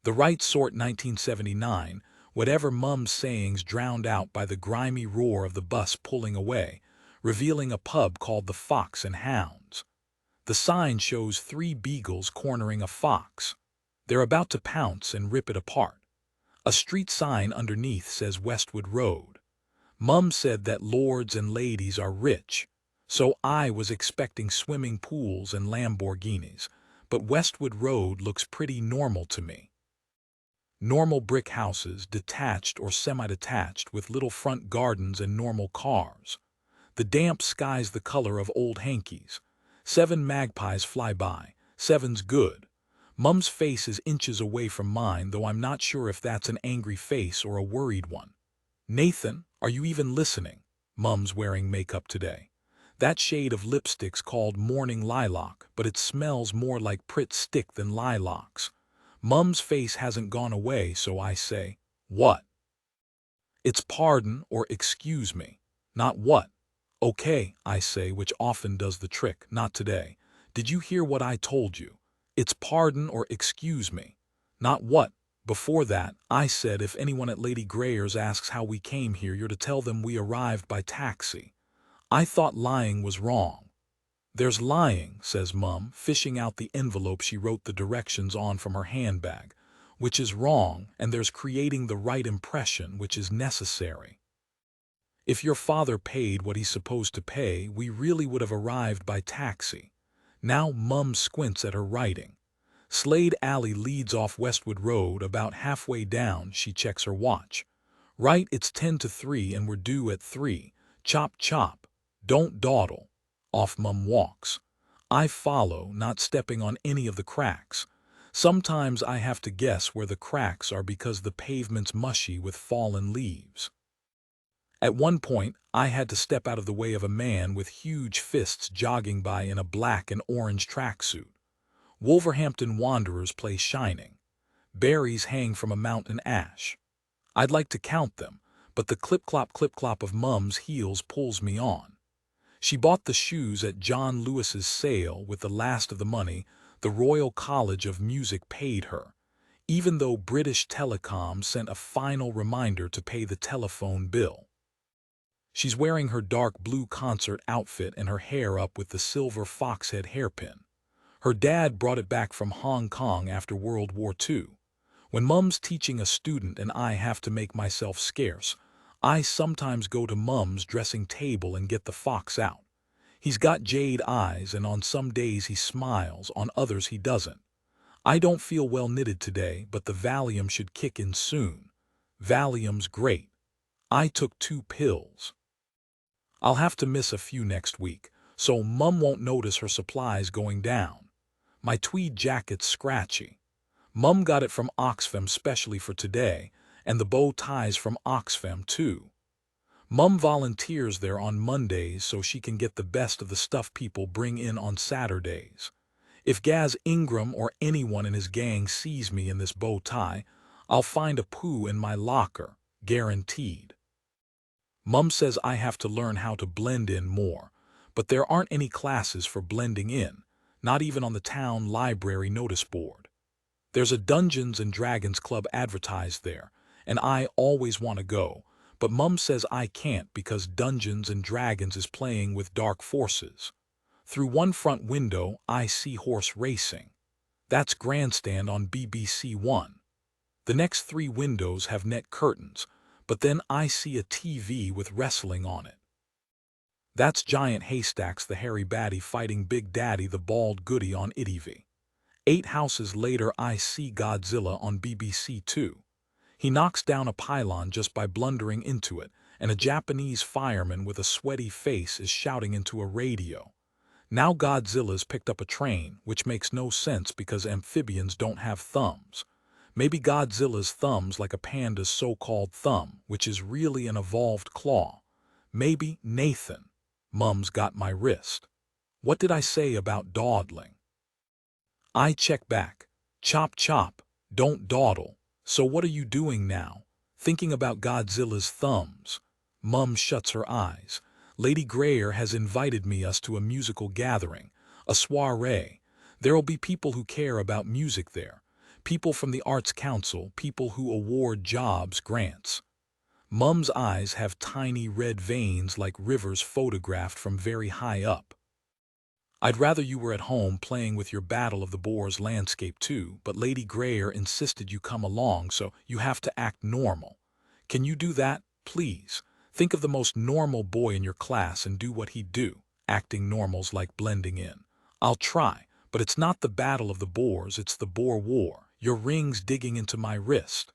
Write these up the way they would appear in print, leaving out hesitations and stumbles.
The right sort 1979, whatever Mum's sayings drowned out by the grimy roar of the bus pulling away, revealing a pub called the Fox and Hounds. The sign shows 3 beagles cornering a fox. They're about to pounce and rip it apart. A street sign underneath says Westwood Road. Mum said that lords and ladies are rich, so I was expecting swimming pools and Lamborghinis, but Westwood Road looks pretty normal to me. Normal brick houses, detached or semi-detached, with little front gardens and normal cars. The damp sky's the color of old hankies. 7 magpies fly by. 7's good. Mum's face is inches away from mine, though I'm not sure if that's an angry face or a worried one. Nathan, are you even listening? Mum's wearing makeup today. That shade of lipstick's called Morning Lilac, but it smells more like Pritt Stick than lilacs. Mum's face hasn't gone away, so I say, what? It's pardon or excuse me, not what. Okay, I say, which often does the trick, not today. Did you hear what I told you? It's pardon or excuse me, not what. Before that, I said if anyone at Lady Grayer's asks how we came here, you're to tell them we arrived by taxi. I thought lying was wrong. There's lying, says Mum, fishing out the envelope she wrote the directions on from her handbag, which is wrong, and there's creating the right impression, which is necessary. If your father paid what he's supposed to pay, we really would have arrived by taxi. Now Mum squints at her writing. Slade Alley leads off Westwood Road. About halfway down, she checks her watch. Right, it's 10 to 3 and we're due at 3. Chop chop. Don't dawdle. Off Mum walks. I follow, not stepping on any of the cracks. Sometimes I have to guess where the cracks are because the pavement's mushy with fallen leaves. At one point, I had to step out of the way of a man with huge fists jogging by in a black and orange tracksuit. Wolverhampton Wanderers play Shining. Berries hang from a mountain ash. I'd like to count them, but the clip-clop of Mum's heels pulls me on. She bought the shoes at John Lewis's sale with the last of the money the Royal College of Music paid her, even though British Telecom sent a final reminder to pay the telephone bill. She's wearing her dark blue concert outfit and her hair up with the silver foxhead hairpin. Her dad brought it back from Hong Kong after World War II. When Mum's teaching a student and I have to make myself scarce, I sometimes go to Mum's dressing table and get the fox out. He's got jade eyes, and on some days he smiles, on others he doesn't. I don't feel well knitted today, but the Valium should kick in soon. Valium's great. I took 2 pills. I'll have to miss a few next week, so Mum won't notice her supplies going down. My tweed jacket's scratchy. Mum got it from Oxfam specially for today, and the bow tie's from Oxfam too. Mum volunteers there on Mondays so she can get the best of the stuff people bring in on Saturdays. If Gaz Ingram or anyone in his gang sees me in this bow tie, I'll find a poo in my locker, guaranteed. Mum says I have to learn how to blend in more, but there aren't any classes for blending in, not even on the town library notice board. There's a Dungeons and Dragons club advertised there, and I always want to go, but Mum says I can't because Dungeons and Dragons is playing with dark forces. Through one front window, I see horse racing. That's Grandstand on BBC One. The next 3 windows have net curtains, but then I see a TV with wrestling on it. That's Giant Haystacks, the hairy baddie fighting Big Daddy the bald goody on ITV. 8 houses later I see Godzilla on BBC Two. He knocks down a pylon just by blundering into it, and a Japanese fireman with a sweaty face is shouting into a radio. Now Godzilla's picked up a train, which makes no sense because amphibians don't have thumbs. Maybe Godzilla's thumb's like a panda's so-called thumb, which is really an evolved claw. Maybe Nathan. Mum's got my wrist. What did I say about dawdling? I check back. Chop chop, don't dawdle. So what are you doing now? Thinking about Godzilla's thumbs. Mum shuts her eyes. Lady Grayer has invited us to a musical gathering, a soiree. There'll be people who care about music there. People from the Arts Council, people who award jobs, grants. Mum's eyes have tiny red veins like rivers photographed from very high up. I'd rather you were at home playing with your Battle of the Boers landscape too, but Lady Greer insisted you come along, so you have to act normal. Can you do that, please? Think of the most normal boy in your class and do what he'd do. Acting normal's like blending in. I'll try, but it's not the Battle of the Boers, it's the Boer War. Your ring's digging into my wrist.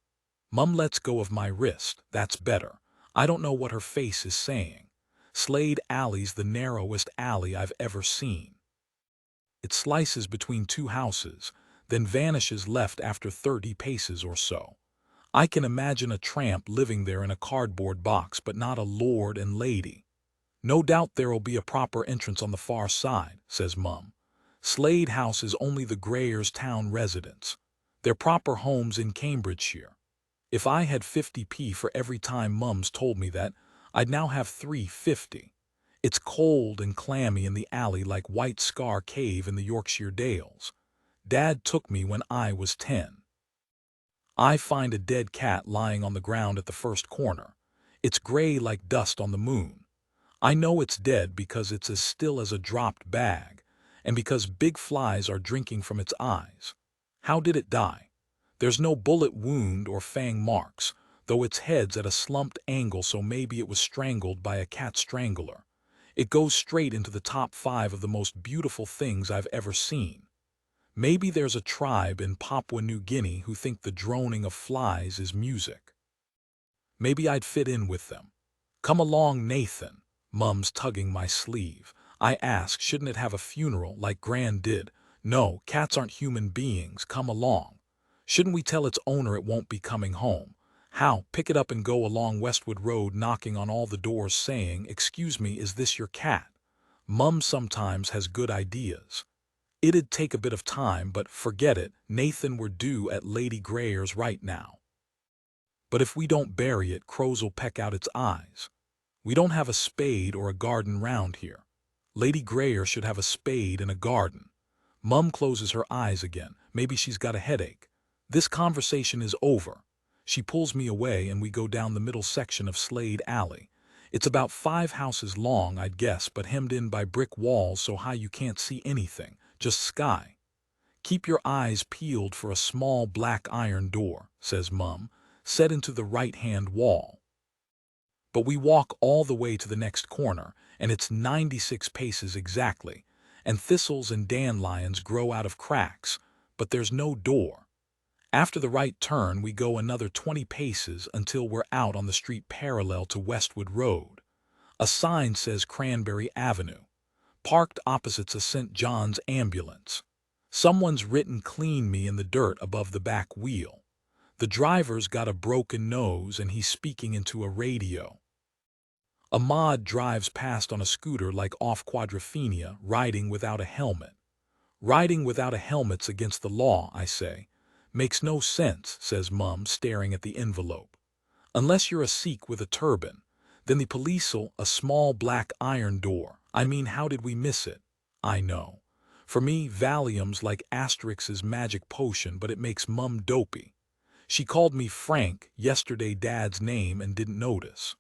Mum lets go of my wrist. That's better. I don't know what her face is saying. Slade Alley's the narrowest alley I've ever seen. It slices between two houses, then vanishes left after 30 paces or so. I can imagine a tramp living there in a cardboard box, but not a lord and lady. No doubt there'll be a proper entrance on the far side, says Mum. Slade House is only the Greyers' town residence. Their proper home's in Cambridgeshire. If I had 50p for every time Mum's told me that, I'd now have 350. It's cold and clammy in the alley like White Scar Cave in the Yorkshire Dales. Dad took me when I was 10. I find a dead cat lying on the ground at the first corner. It's gray like dust on the moon. I know it's dead because it's as still as a dropped bag, and because big flies are drinking from its eyes. How did it die? There's no bullet wound or fang marks, though its head's at a slumped angle, so maybe it was strangled by a cat strangler. It goes straight into the top 5 of the most beautiful things I've ever seen. Maybe there's a tribe in Papua New Guinea who think the droning of flies is music. Maybe I'd fit in with them. Come along, Nathan. Mum's tugging my sleeve. I ask, shouldn't it have a funeral like Gran did? No, cats aren't human beings. Come along. Shouldn't we tell its owner it won't be coming home? How? Pick it up and go along Westwood Road knocking on all the doors saying, "Excuse me, is this your cat?" Mum sometimes has good ideas. It'd take a bit of time, but forget it, Nathan, we're due at Lady Greyer's right now. But if we don't bury it, crows'll peck out its eyes. We don't have a spade or a garden round here. Lady Greyer should have a spade and a garden. Mum closes her eyes again. Maybe she's got a headache. This conversation is over. She pulls me away and we go down the middle section of Slade Alley. It's about 5 houses long, I'd guess, but hemmed in by brick walls so high you can't see anything, just sky. Keep your eyes peeled for a small black iron door, says Mum, set into the right-hand wall. But we walk all the way to the next corner, and it's 96 paces exactly, and thistles and dandelions grow out of cracks, but there's no door. After the right turn, we go another 20 paces until we're out on the street parallel to Westwood Road. A sign says Cranberry Avenue, parked opposite a St. John's ambulance. Someone's written "Clean me" in the dirt above the back wheel. The driver's got a broken nose and he's speaking into a radio. Ahmad drives past on a scooter like off Quadrophenia, riding without a helmet. Riding without a helmet's against the law, I say. Makes no sense, says Mum, staring at the envelope. Unless you're a Sikh with a turban. Then the police'll, a small black iron door. I mean, how did we miss it? I know. For me, Valium's like Asterix's magic potion, but it makes Mum dopey. She called me Frank yesterday, Dad's name, and didn't notice.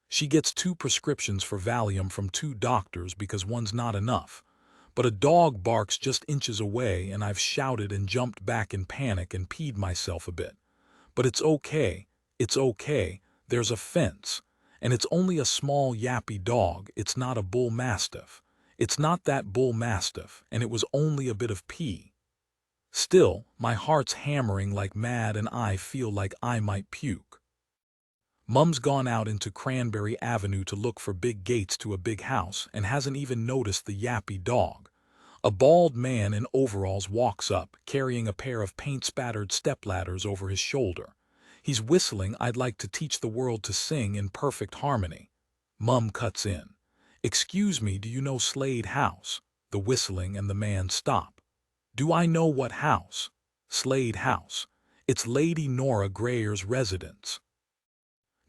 She gets 2 prescriptions for Valium from 2 doctors because one's not enough. But a dog barks just inches away and I've shouted and jumped back in panic and peed myself a bit. But it's okay, there's a fence. And it's only a small yappy dog, it's not a bull mastiff. It's not that bull mastiff, and it was only a bit of pee. Still, my heart's hammering like mad and I feel like I might puke. Mum's gone out into Cranberry Avenue to look for big gates to a big house and hasn't even noticed the yappy dog. A bald man in overalls walks up, carrying a pair of paint-spattered stepladders over his shoulder. He's whistling "I'd Like to Teach the World to Sing" in perfect harmony. Mum cuts in. "Excuse me, do you know Slade House?" The whistling and the man stop. "Do I know what house?" "Slade House. It's Lady Nora Greyer's residence."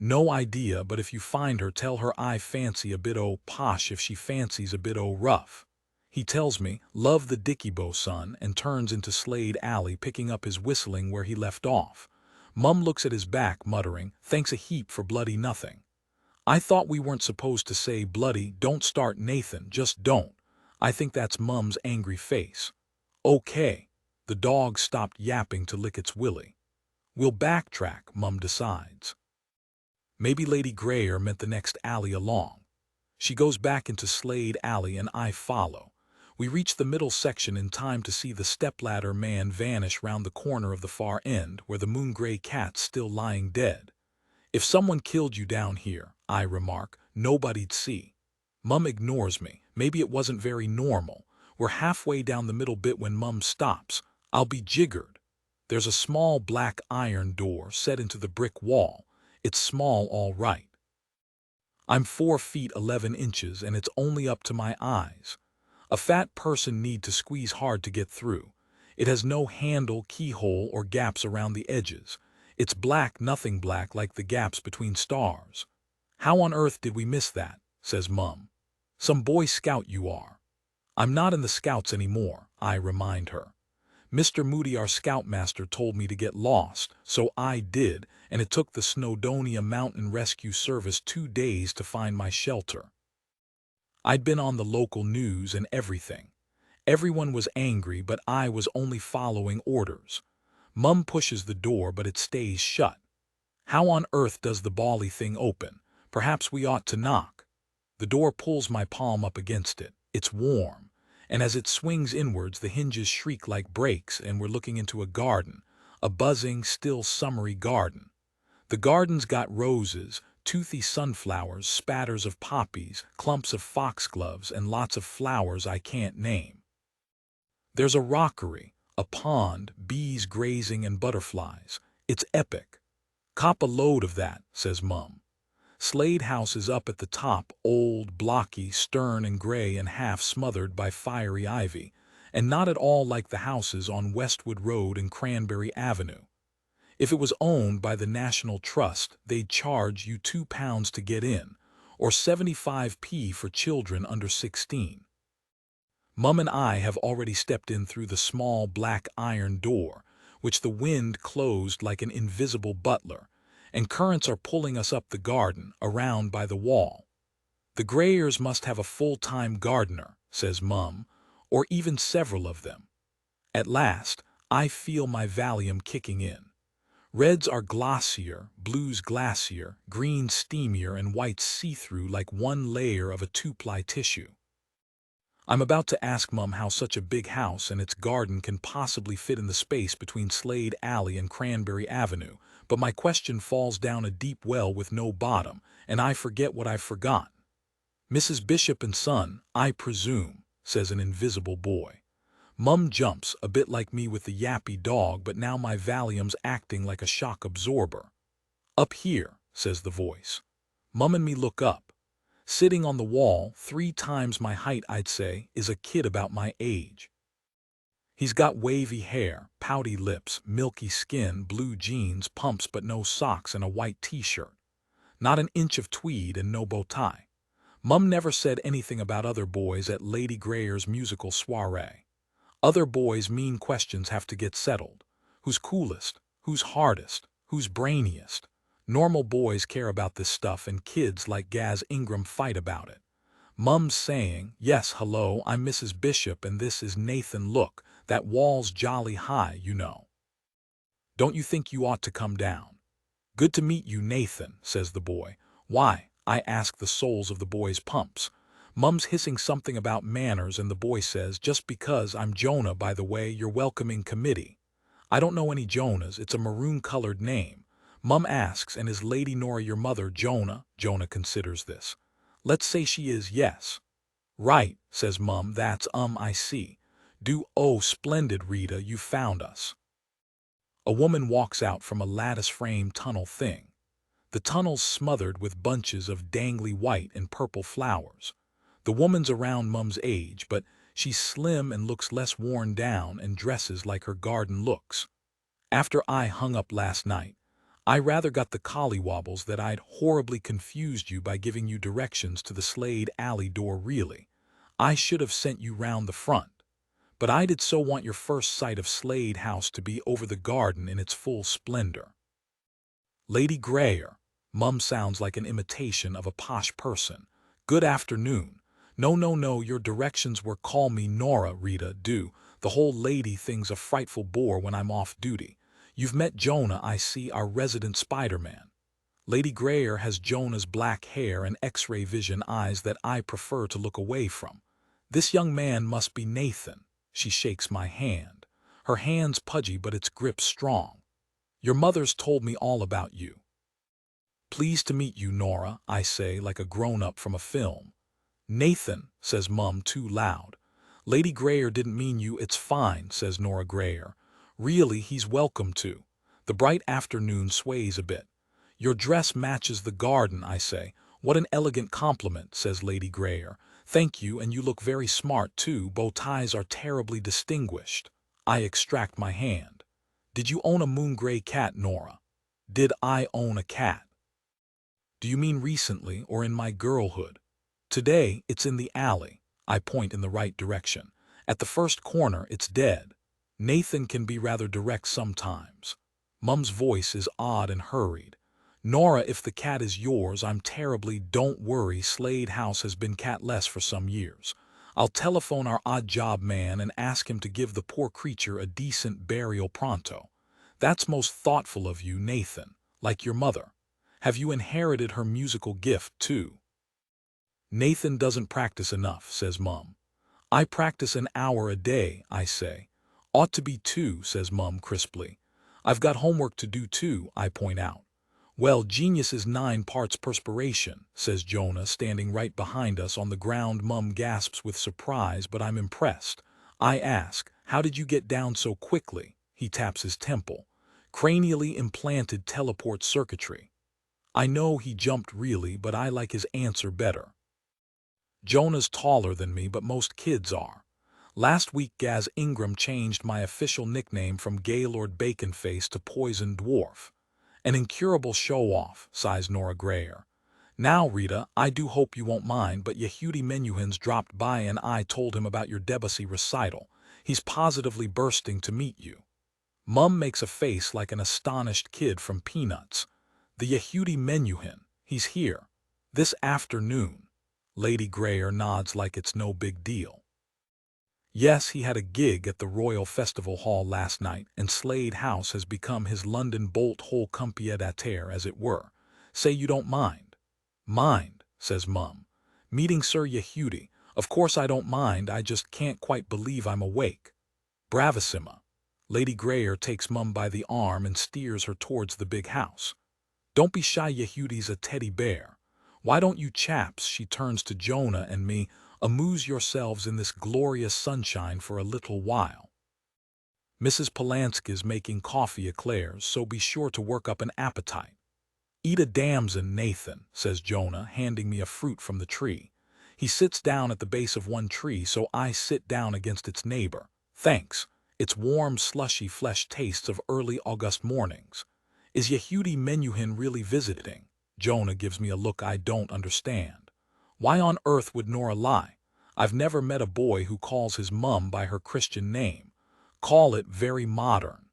"No idea, but if you find her, tell her I fancy a bit posh if she fancies a bit rough." He tells me, "Love the Dickeybo, son," and turns into Slade Alley, picking up his whistling where he left off. Mum looks at his back, muttering, "Thanks a heap for bloody nothing." I thought we weren't supposed to say bloody. Don't start, Nathan, just don't. I think that's Mum's angry face. Okay. The dog stopped yapping to lick its willy. We'll backtrack, Mum decides. Maybe Lady Grayer meant the next alley along. She goes back into Slade Alley and I follow. We reach the middle section in time to see the stepladder man vanish round the corner of the far end, where the moon-gray cat's still lying dead. "If someone killed you down here," I remark, "nobody'd see." Mum ignores me. Maybe it wasn't very normal. We're halfway down the middle bit when Mum stops. I'll be jiggered. There's a small black iron door set into the brick wall. It's small, all right. I'm 4 feet 11 inches and it's only up to my eyes. A fat person need to squeeze hard to get through. It has no handle, keyhole, or gaps around the edges. It's black, nothing black like the gaps between stars. "How on earth did we miss that?" says Mum. "Some Boy Scout you are." "I'm not in the Scouts anymore," I remind her. "Mr. Moody, our scoutmaster, told me to get lost, so I did, and it took the Snowdonia Mountain Rescue Service 2 days to find my shelter." I'd been on the local news and everything. Everyone was angry, but I was only following orders. Mum pushes the door, but it stays shut. "How on earth does the bally thing open? Perhaps we ought to knock." The door pulls my palm up against it. It's warm. And as it swings inwards, the hinges shriek like brakes, and we're looking into a garden. A buzzing, still summery garden. The garden's got roses, toothy sunflowers, spatters of poppies, clumps of foxgloves, and lots of flowers I can't name. There's a rockery, a pond, bees grazing, and butterflies. It's epic. "Cop a load of that," says Mum. Slade House is up at the top, old, blocky, stern and gray and half smothered by fiery ivy, and not at all like the houses on Westwood Road and Cranberry Avenue. If it was owned by the National Trust, they'd charge you £2 to get in, or 75p for children under 16. Mum and I have already stepped in through the small black iron door, which the wind closed like an invisible butler, and currents are pulling us up the garden, around by the wall. "The Grayers must have a full-time gardener," says Mum, "or even several of them." At last, I feel my Valium kicking in. Reds are glossier, blues glacier, greens steamier, and whites see-through like one layer of a 2-ply tissue. I'm about to ask Mum how such a big house and its garden can possibly fit in the space between Slade Alley and Cranberry Avenue, but my question falls down a deep well with no bottom, and I forget what I've forgotten. "Mrs. Bishop and Son, I presume," says an invisible boy. Mum jumps, a bit like me with the yappy dog, but now my Valium's acting like a shock absorber. "Up here," says the voice. Mum and me look up. Sitting on the wall, 3 times my height I'd say, is a kid about my age. He's got wavy hair, pouty lips, milky skin, blue jeans, pumps but no socks, and a white t-shirt. Not an inch of tweed and no bow tie. Mum never said anything about other boys at Lady Grayer's musical soiree. Other boys' mean questions have to get settled. Who's coolest? Who's hardest? Who's brainiest? Normal boys care about this stuff, and kids like Gaz Ingram fight about it. Mum's saying, "Yes, hello, I'm Mrs. Bishop and this is Nathan. Look, that wall's jolly high, you know. Don't you think you ought to come down?" "Good to meet you, Nathan," says the boy. "Why?" I ask the soles of the boy's pumps. Mum's hissing something about manners, and the boy says, "Just because I'm Jonah, by the way, your welcoming committee." I don't know any Jonahs, it's a maroon-colored name. Mum asks, "And is Lady Nora your mother, Jonah?" Jonah considers this. "Let's say she is, yes." "Right," says Mum, "that's I see. Oh, splendid, Rita, you found us." A woman walks out from a lattice-frame tunnel thing. The tunnel's smothered with bunches of dangly white and purple flowers. The woman's around Mum's age, but she's slim and looks less worn down and dresses like her garden looks. After I hung up last night, I rather got the collywobbles that I'd horribly confused you by giving you directions to the Slade Alley door. Really, I should have sent you round the front. But I did so want your first sight of Slade House to be over the garden in its full splendor. Lady Grayer. Mum sounds like an imitation of a posh person. Good afternoon. No, no, no, your directions were call me Nora, Rita, do. The whole lady thing's a frightful bore when I'm off duty. You've met Jonah, I see, our resident Spider-Man. Lady Grayer has Jonah's black hair and X-ray vision eyes that I prefer to look away from. This young man must be Nathan. She shakes my hand. Her hand's pudgy but its grip strong. Your mother's told me all about you. Pleased to meet you, Nora, I say like a grown-up from a film. Nathan, says Mum too loud. Lady Grayer didn't mean you, it's fine, says Nora Grayer. Really, he's welcome to. The bright afternoon sways a bit. Your dress matches the garden, I say. What an elegant compliment, says Lady Grayer. Thank you, and you look very smart, too. Bow ties are terribly distinguished. I extract my hand. Did you own a moon-gray cat, Nora? Did I own a cat? Do you mean recently or in my girlhood? Today, it's in the alley. I point in the right direction. At the first corner, it's dead. Nathan can be rather direct sometimes. Mum's voice is odd and hurried. Nora, if the cat is yours, I'm terribly, don't worry, Slade House has been catless for some years. I'll telephone our odd job man and ask him to give the poor creature a decent burial pronto. That's most thoughtful of you, Nathan, like your mother. Have you inherited her musical gift, too? Nathan doesn't practice enough, says Mum. I practice an hour a day, I say. Ought to be 2, says Mum crisply. I've got homework to do too, I point out. Well, genius is 9 parts perspiration, says Jonah, standing right behind us on the ground. Mum gasps with surprise, but I'm impressed. I ask, how did you get down so quickly? He taps his temple. Cranially implanted teleport circuitry. I know he jumped really, but I like his answer better. Jonah's taller than me, but most kids are. Last week Gaz Ingram changed my official nickname from Gaylord Baconface to Poison Dwarf. An incurable show-off, sighs Nora Grayer. Now, Rita, I do hope you won't mind, but Yehudi Menuhin's dropped by and I told him about your Debussy recital. He's positively bursting to meet you. Mum makes a face like an astonished kid from Peanuts. The Yehudi Menuhin, he's here. This afternoon. Lady Grayer nods like it's no big deal. Yes, he had a gig at the Royal Festival Hall last night, and Slade House has become his London bolt hole pied-à-terre, as it were. Say you don't mind. Mind, says Mum. Meeting Sir Yehudi. Of course I don't mind, I just can't quite believe I'm awake. Bravissima. Lady Grayer takes Mum by the arm and steers her towards the big house. Don't be shy, Yehudi's a teddy bear. Why don't you chaps, she turns to Jonah and me, amuse yourselves in this glorious sunshine for a little while. Mrs. Polanski's making coffee eclairs, so be sure to work up an appetite. Eat a damson, Nathan, says Jonah, handing me a fruit from the tree. He sits down at the base of one tree, so I sit down against its neighbor. Thanks. Its warm, slushy flesh tastes of early August mornings. Is Yehudi Menuhin really visiting? Jonah gives me a look I don't understand. Why on earth would Nora lie? I've never met a boy who calls his mum by her Christian name. Call it very modern.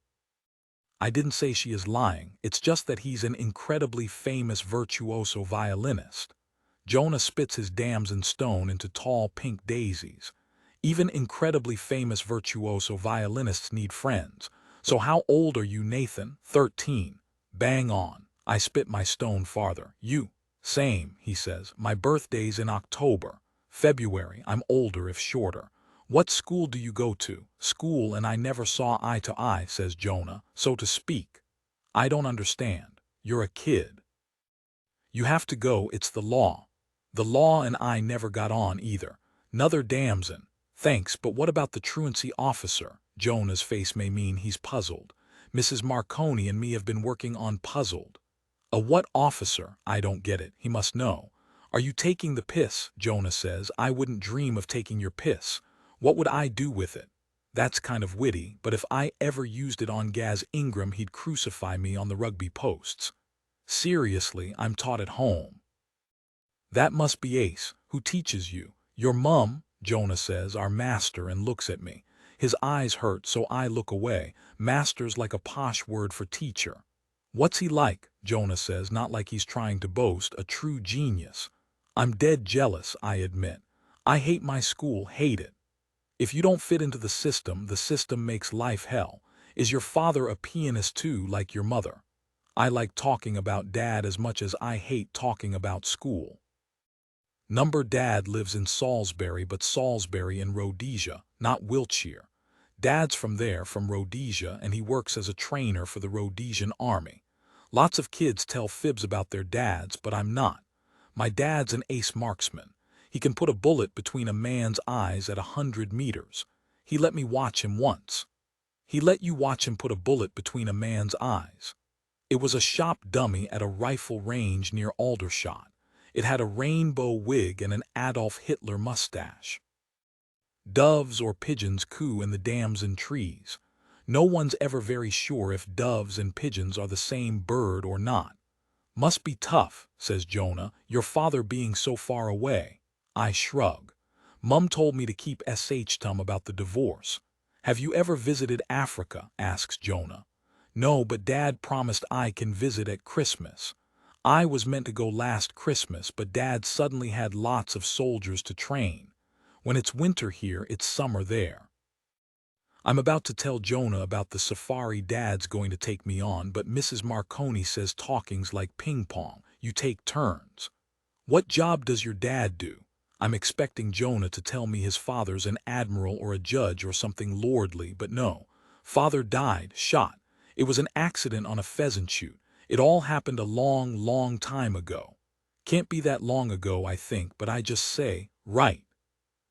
I didn't say she is lying, it's just that he's an incredibly famous virtuoso violinist. Jonah spits his damson stone into tall pink daisies. Even incredibly famous virtuoso violinists need friends. So how old are you, Nathan? 13. Bang on. I spit my stone farther. You. Same, he says. My birthday's in October. February, I'm older if shorter. What school do you go to? School and I never saw eye to eye, says Jonah, so to speak. I don't understand. You're a kid. You have to go, it's the law. The law and I never got on either. Nother damson. Thanks, but what about the truancy officer? Jonah's face may mean he's puzzled. Mrs. Marconi and me have been working on puzzled. A what officer? I don't get it. He must know. Are you taking the piss? Jonah says. I wouldn't dream of taking your piss. What would I do with it? That's kind of witty, but if I ever used it on Gaz Ingram, he'd crucify me on the rugby posts. Seriously, I'm taught at home. That must be Ace. Who teaches you? Your mum? Jonah says, our master, and looks at me. His eyes hurt, so I look away. Master's like a posh word for teacher. What's he like? Jonah says, not like he's trying to boast, a true genius. I'm dead jealous, I admit. I hate my school, hate it. If you don't fit into the system makes life hell. Is your father a pianist too, like your mother? I like talking about Dad as much as I hate talking about school. Number Dad lives in Salisbury, but Salisbury in Rhodesia, not Wiltshire. Dad's from there, from Rhodesia, and he works as a trainer for the Rhodesian army. Lots of kids tell fibs about their dads, but I'm not. My dad's an ace marksman. He can put a bullet between a man's eyes at 100 meters. He let me watch him once. He let you watch him put a bullet between a man's eyes. It was a shop dummy at a rifle range near Aldershot. It had a rainbow wig and an Adolf Hitler mustache. Doves or pigeons coo in the dams and trees. No one's ever very sure if doves and pigeons are the same bird or not. Must be tough, says Jonah, your father being so far away. I shrug. Mum told me to keep tum about the divorce. Have you ever visited Africa? Asks Jonah. No, but Dad promised I can visit at Christmas. I was meant to go last Christmas, but Dad suddenly had lots of soldiers to train. When it's winter here, it's summer there. I'm about to tell Jonah about the safari Dad's going to take me on, but Mrs. Marconi says talking's like ping pong. You take turns. What job does your dad do? I'm expecting Jonah to tell me his father's an admiral or a judge or something lordly, but no. Father died, shot. It was an accident on a pheasant shoot. It all happened a long, long time ago. Can't be that long ago, I think, but I just say, right.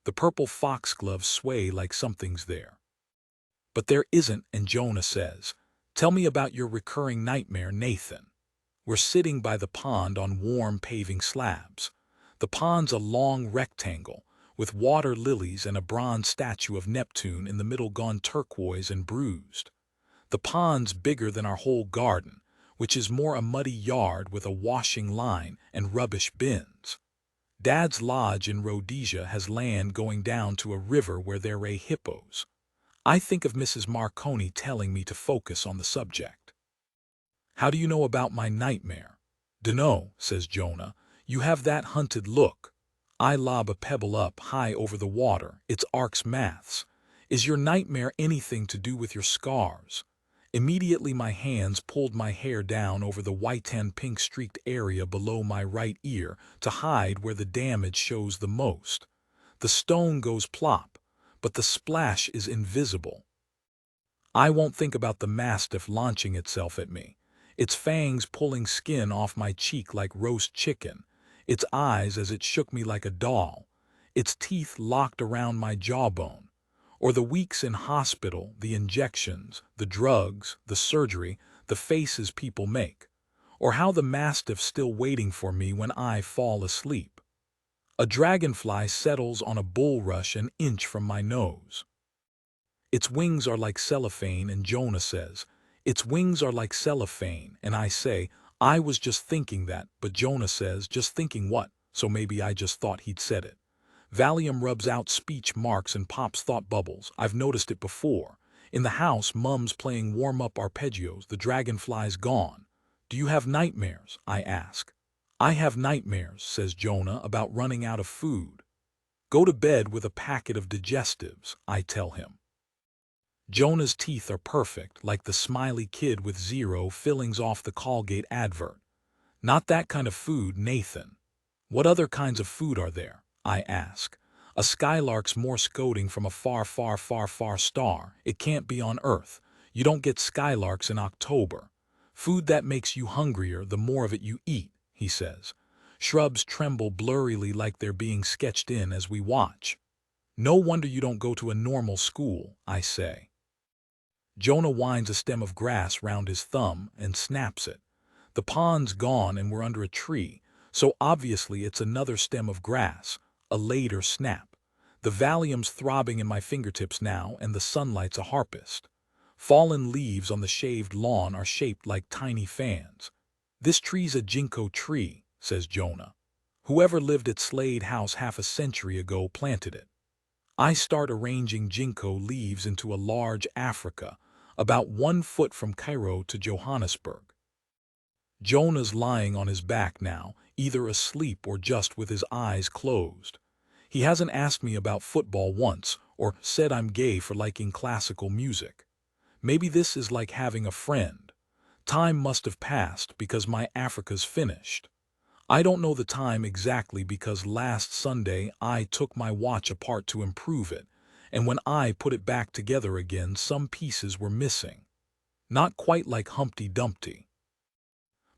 The purple foxgloves sway like something's there. But there isn't, and Jonah says, tell me about your recurring nightmare, Nathan. We're sitting by the pond on warm paving slabs. The pond's a long rectangle, with water lilies and a bronze statue of Neptune in the middle gone turquoise and bruised. The pond's bigger than our whole garden, which is more a muddy yard with a washing line and rubbish bins. Dad's lodge in Rhodesia has land going down to a river where there are hippos. I think of Mrs. Marconi telling me to focus on the subject. How do you know about my nightmare? Dunno, says Jonah. You have that hunted look. I lob a pebble up high over the water. It's Ark's maths. Is your nightmare anything to do with your scars? Immediately my hands pulled my hair down over the white and pink streaked area below my right ear to hide where the damage shows the most. The stone goes plop, but the splash is invisible. I won't think about the mastiff launching itself at me, its fangs pulling skin off my cheek like roast chicken, its eyes as it shook me like a doll, its teeth locked around my jawbone. Or the weeks in hospital, the injections, the drugs, the surgery, the faces people make. Or how the mastiff's still waiting for me when I fall asleep. A dragonfly settles on a bulrush an inch from my nose. Its wings are like cellophane, and Jonah says, its wings are like cellophane, and I say, I was just thinking that, but Jonah says, just thinking what? So maybe I just thought he'd said it. Valium rubs out speech marks and pops thought bubbles. I've noticed it before. In the house, Mum's playing warm-up arpeggios. The dragonfly's gone. Do you have nightmares? I ask. I have nightmares, says Jonah, about running out of food. Go to bed with a packet of digestives, I tell him. Jonah's teeth are perfect, like the smiley kid with 0 fillings off the Colgate advert. Not that kind of food, Nathan. What other kinds of food are there? I ask. A skylark's Morse coding from a far, far, far, far star. It can't be on Earth. You don't get skylarks in October. Food that makes you hungrier the more of it you eat, he says. Shrubs tremble blurrily like they're being sketched in as we watch. No wonder you don't go to a normal school, I say. Jonah winds a stem of grass round his thumb and snaps it. The pond's gone and we're under a tree, so obviously it's another stem of grass. A later snap. The Valium's throbbing in my fingertips now, and the sunlight's a harpist. Fallen leaves on the shaved lawn are shaped like tiny fans. This tree's a ginkgo tree, says Jonah. Whoever lived at Slade House half a century ago planted it. I start arranging ginkgo leaves into a large Africa, about 1 foot from Cairo to Johannesburg. Jonah's lying on his back now, either asleep or just with his eyes closed. He hasn't asked me about football once, or said I'm gay for liking classical music. Maybe this is like having a friend. Time must have passed because my Africa's finished. I don't know the time exactly because last Sunday I took my watch apart to improve it, and when I put it back together again some pieces were missing. Not quite like Humpty Dumpty.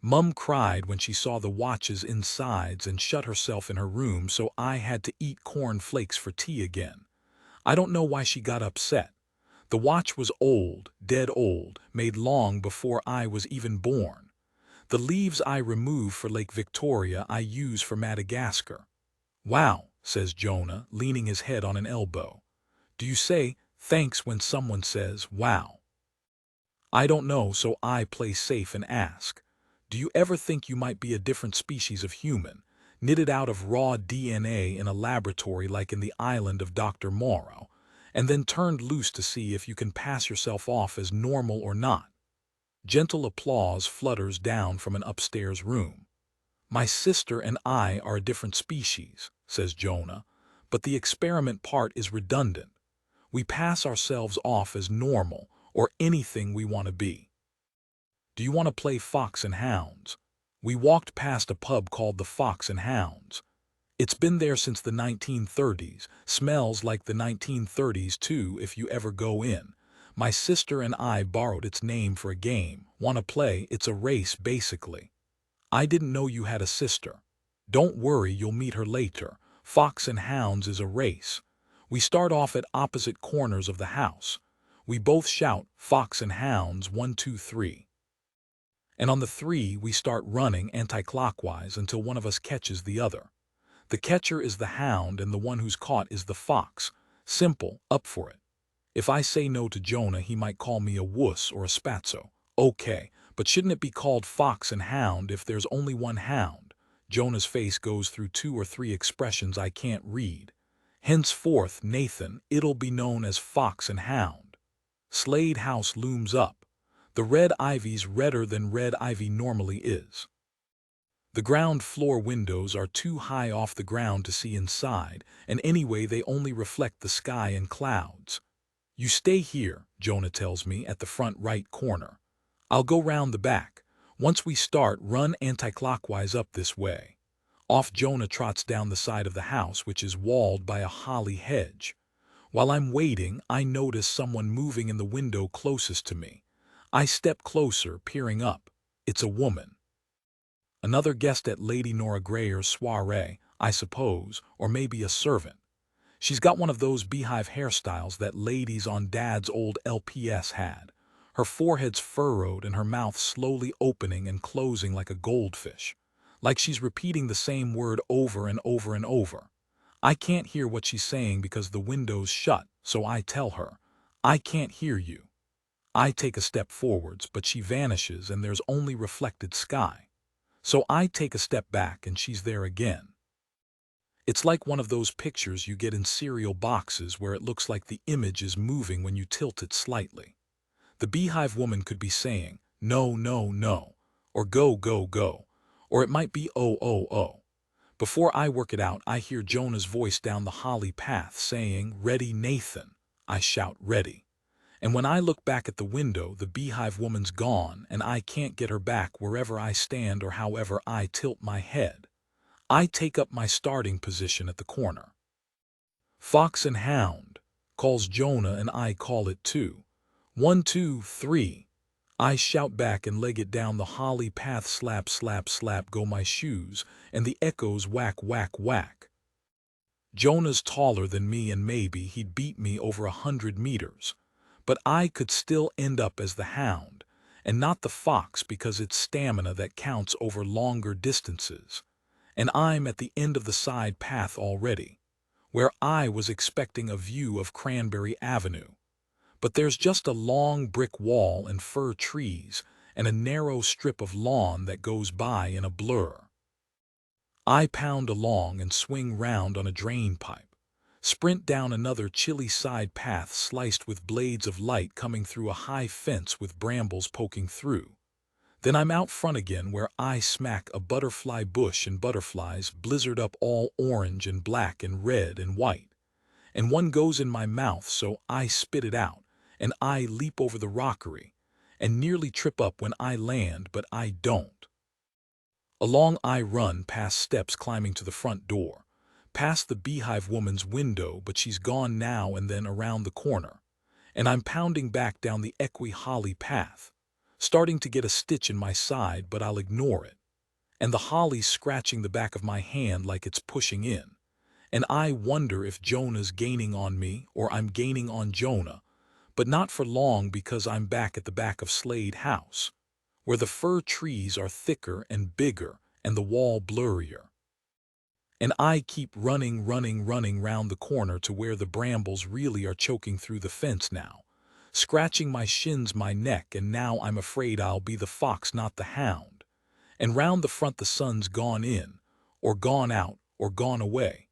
Mum cried when she saw the watch's insides and shut herself in her room, so I had to eat corn flakes for tea again. I don't know why she got upset. The watch was old, dead old, made long before I was even born. The leaves I remove for Lake Victoria I use for Madagascar. Wow, says Jonah, leaning his head on an elbow. Do you say thanks when someone says wow? I don't know, so I play safe and ask. Do you ever think you might be a different species of human, knitted out of raw DNA in a laboratory like in the island of Dr. Moreau, and then turned loose to see if you can pass yourself off as normal or not? Gentle applause flutters down from an upstairs room. My sister and I are a different species, says Jonah, but the experiment part is redundant. We pass ourselves off as normal or anything we want to be. Do you want to play Fox and Hounds? We walked past a pub called the Fox and Hounds. It's been there since the 1930s, smells like the 1930s too if you ever go in. My sister and I borrowed its name for a game. Want to play? It's a race basically. I didn't know you had a sister. Don't worry, you'll meet her later. Fox and Hounds is a race. We start off at opposite corners of the house. We both shout, Fox and Hounds, 1, 2, 3. And on the 3 we start running anti-clockwise until one of us catches the other. The catcher is the hound and the one who's caught is the fox. Simple, up for it. If I say no to Jonah, he might call me a wuss or a spatzo. Okay, but shouldn't it be called Fox and Hound if there's only one hound? Jonah's face goes through 2 or 3 expressions I can't read. Henceforth, Nathan, it'll be known as Fox and Hound. Slade House looms up. The red ivy's redder than red ivy normally is. The ground floor windows are too high off the ground to see inside, and anyway they only reflect the sky and clouds. You stay here, Jonah tells me, at the front right corner. I'll go round the back. Once we start, run anti-clockwise up this way. Off Jonah trots down the side of the house, which is walled by a holly hedge. While I'm waiting, I notice someone moving in the window closest to me. I step closer, peering up. It's a woman. Another guest at Lady Nora Grayer's soiree, I suppose, or maybe a servant. She's got one of those beehive hairstyles that ladies on Dad's old LPS had. Her forehead's furrowed and her mouth slowly opening and closing like a goldfish. Like she's repeating the same word over and over and over. I can't hear what she's saying because the window's shut, so I tell her, I can't hear you. I take a step forwards, but she vanishes and there's only reflected sky. So I take a step back and she's there again. It's like one of those pictures you get in cereal boxes where it looks like the image is moving when you tilt it slightly. The beehive woman could be saying, no, no, no, or go, go, go, or it might be oh, oh, oh. Before I work it out, I hear Jonah's voice down the holly path saying, ready, Nathan. I shout, ready. And when I look back at the window, the beehive woman's gone and I can't get her back wherever I stand or however I tilt my head. I take up my starting position at the corner. Fox and Hound, calls Jonah and I call it too. 1, 2, 3. I shout back and leg it down the holly path, slap, slap, slap go my shoes, and the echoes whack, whack, whack. Jonah's taller than me and maybe he'd beat me over 100 meters. But I could still end up as the hound, and not the fox because it's stamina that counts over longer distances. And I'm at the end of the side path already, where I was expecting a view of Cranberry Avenue. But there's just a long brick wall and fir trees and a narrow strip of lawn that goes by in a blur. I pound along and swing round on a drain pipe. sprint down another chilly side path sliced with blades of light coming through a high fence with brambles poking through. Then I'm out front again where I smack a butterfly bush and butterflies blizzard up all orange and black and red and white. And one goes in my mouth, so I spit it out, and I leap over the rockery, and nearly trip up when I land, but I don't. Along I run past steps climbing to the front door, past the beehive woman's window, but she's gone now, and then around the corner, and I'm pounding back down the equi holly path, starting to get a stitch in my side, but I'll ignore it, and the holly's scratching the back of my hand like it's pushing in. And I wonder if Jonah's gaining on me or I'm gaining on Jonah, but not for long because I'm back at the back of Slade House, where the fir trees are thicker and bigger and the wall blurrier. And I keep running round the corner to where the brambles really are choking through the fence now, scratching my shins, my neck, and now I'm afraid I'll be the fox, not the hound. And round the front the sun's gone in, or gone out, or gone away.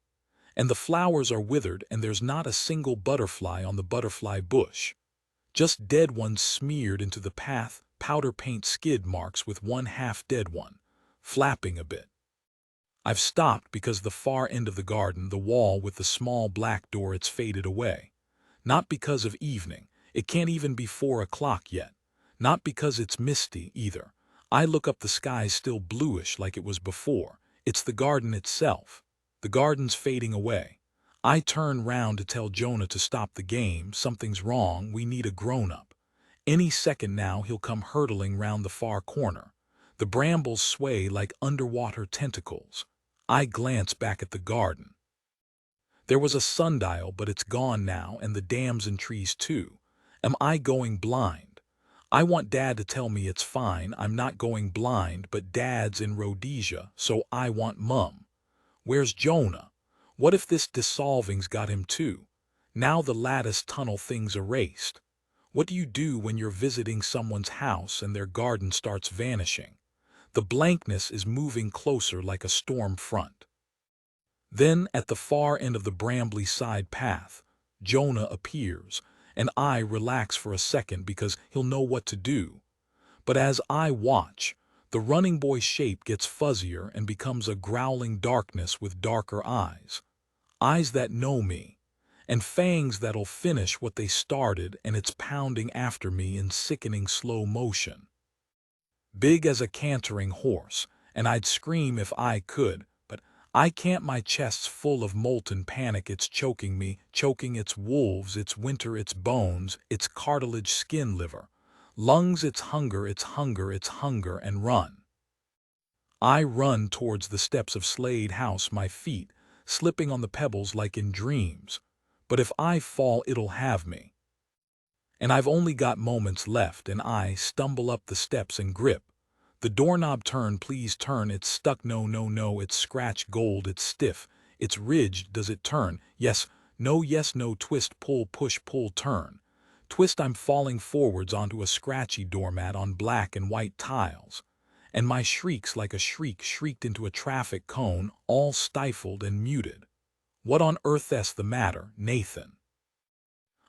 And the flowers are withered, and there's not a single butterfly on the butterfly bush. Just dead ones smeared into the path, powder paint skid marks with one half-dead one, flapping a bit. I've stopped because the far end of the garden, the wall with the small black door, it's faded away. Not because of evening, it can't even be 4 o'clock yet. Not because it's misty, either. I look up, the sky's still bluish like it was before. It's the garden itself. The garden's fading away. I turn round to tell Jonah to stop the game. Something's wrong, we need a grown-up. Any second now he'll come hurtling round the far corner. The brambles sway like underwater tentacles. I glance back at the garden. There was a sundial, but it's gone now, and the dams and trees too. Am I going blind? I want Dad to tell me it's fine, I'm not going blind, but Dad's in Rhodesia, so I want Mum. Where's Jonah? What if this dissolving's got him too? Now the lattice tunnel thing's erased. What do you do when you're visiting someone's house and their garden starts vanishing? The blankness is moving closer like a storm front. Then, at the far end of the brambly side path, Jonah appears, and I relax for a second because he'll know what to do. But as I watch, the running boy shape gets fuzzier and becomes a growling darkness with darker eyes. Eyes that know me, and fangs that'll finish what they started, and it's pounding after me in sickening slow motion. Big as a cantering horse, and I'd scream if I could, but I can't. My chest's full of molten panic. It's choking me, choking its wolves, its winter, its bones, its cartilage, skin, liver. Lungs, its hunger, its hunger, its hunger, and run. I run towards the steps of Slade House, my feet slipping on the pebbles like in dreams. But if I fall, it'll have me. And I've only got moments left, and I stumble up the steps and grip. The doorknob, turn, please turn, it's stuck, no, no, no, it's scratch gold, it's stiff, it's ridged, does it turn? Yes, no, twist, pull, push, pull, turn. Twist, I'm falling forwards onto a scratchy doormat on black and white tiles, and my shrieks like a shriek shrieked into a traffic cone, all stifled and muted. What on earth's the matter, Nathan?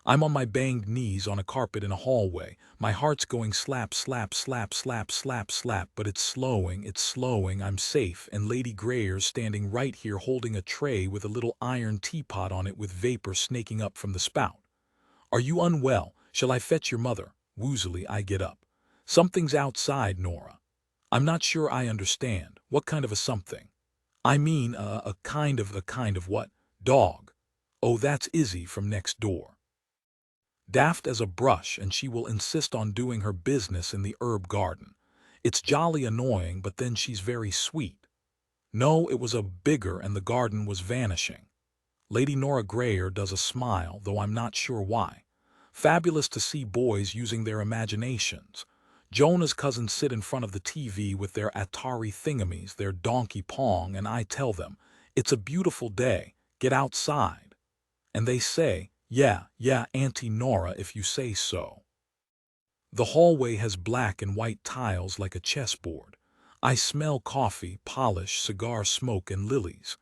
I'm on my banged knees on a carpet in a hallway. My heart's going slap, slap, slap, slap, slap, slap, but it's slowing, I'm safe, and Lady Greyer's standing right here holding a tray with a little iron teapot on it with vapor snaking up from the spout. Are you unwell? Shall I fetch your mother? Woozily, I get up. Something's outside, Nora. I'm not sure I understand. What kind of a something? I mean, a kind of what? Dog. Oh, that's Izzy from next door. Daft as a brush, and she will insist on doing her business in the herb garden. It's jolly annoying, but then she's very sweet. No, it was a bigger, and the garden was vanishing. Lady Nora Greyer does a smile, though I'm not sure why. Fabulous to see boys using their imaginations. Jonah's cousins sit in front of the TV with their Atari thingamies, their Donkey Pong, and I tell them, it's a beautiful day, get outside. And they say, yeah, Auntie Nora, if you say so. The hallway has black and white tiles like a chessboard. I smell coffee, polish, cigar smoke, and lilies.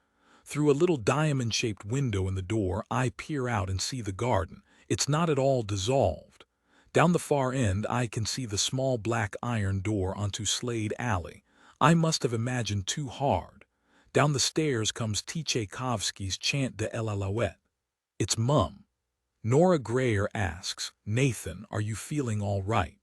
Through a little diamond-shaped window in the door, I peer out and see the garden. It's not at all dissolved. Down the far end, I can see the small black iron door onto Slade Alley. I must have imagined too hard. Down the stairs comes Tchaikovsky's Chant de l'Alouette. It's Mum. Nora Grayer asks, "Nathan, are you feeling all right?"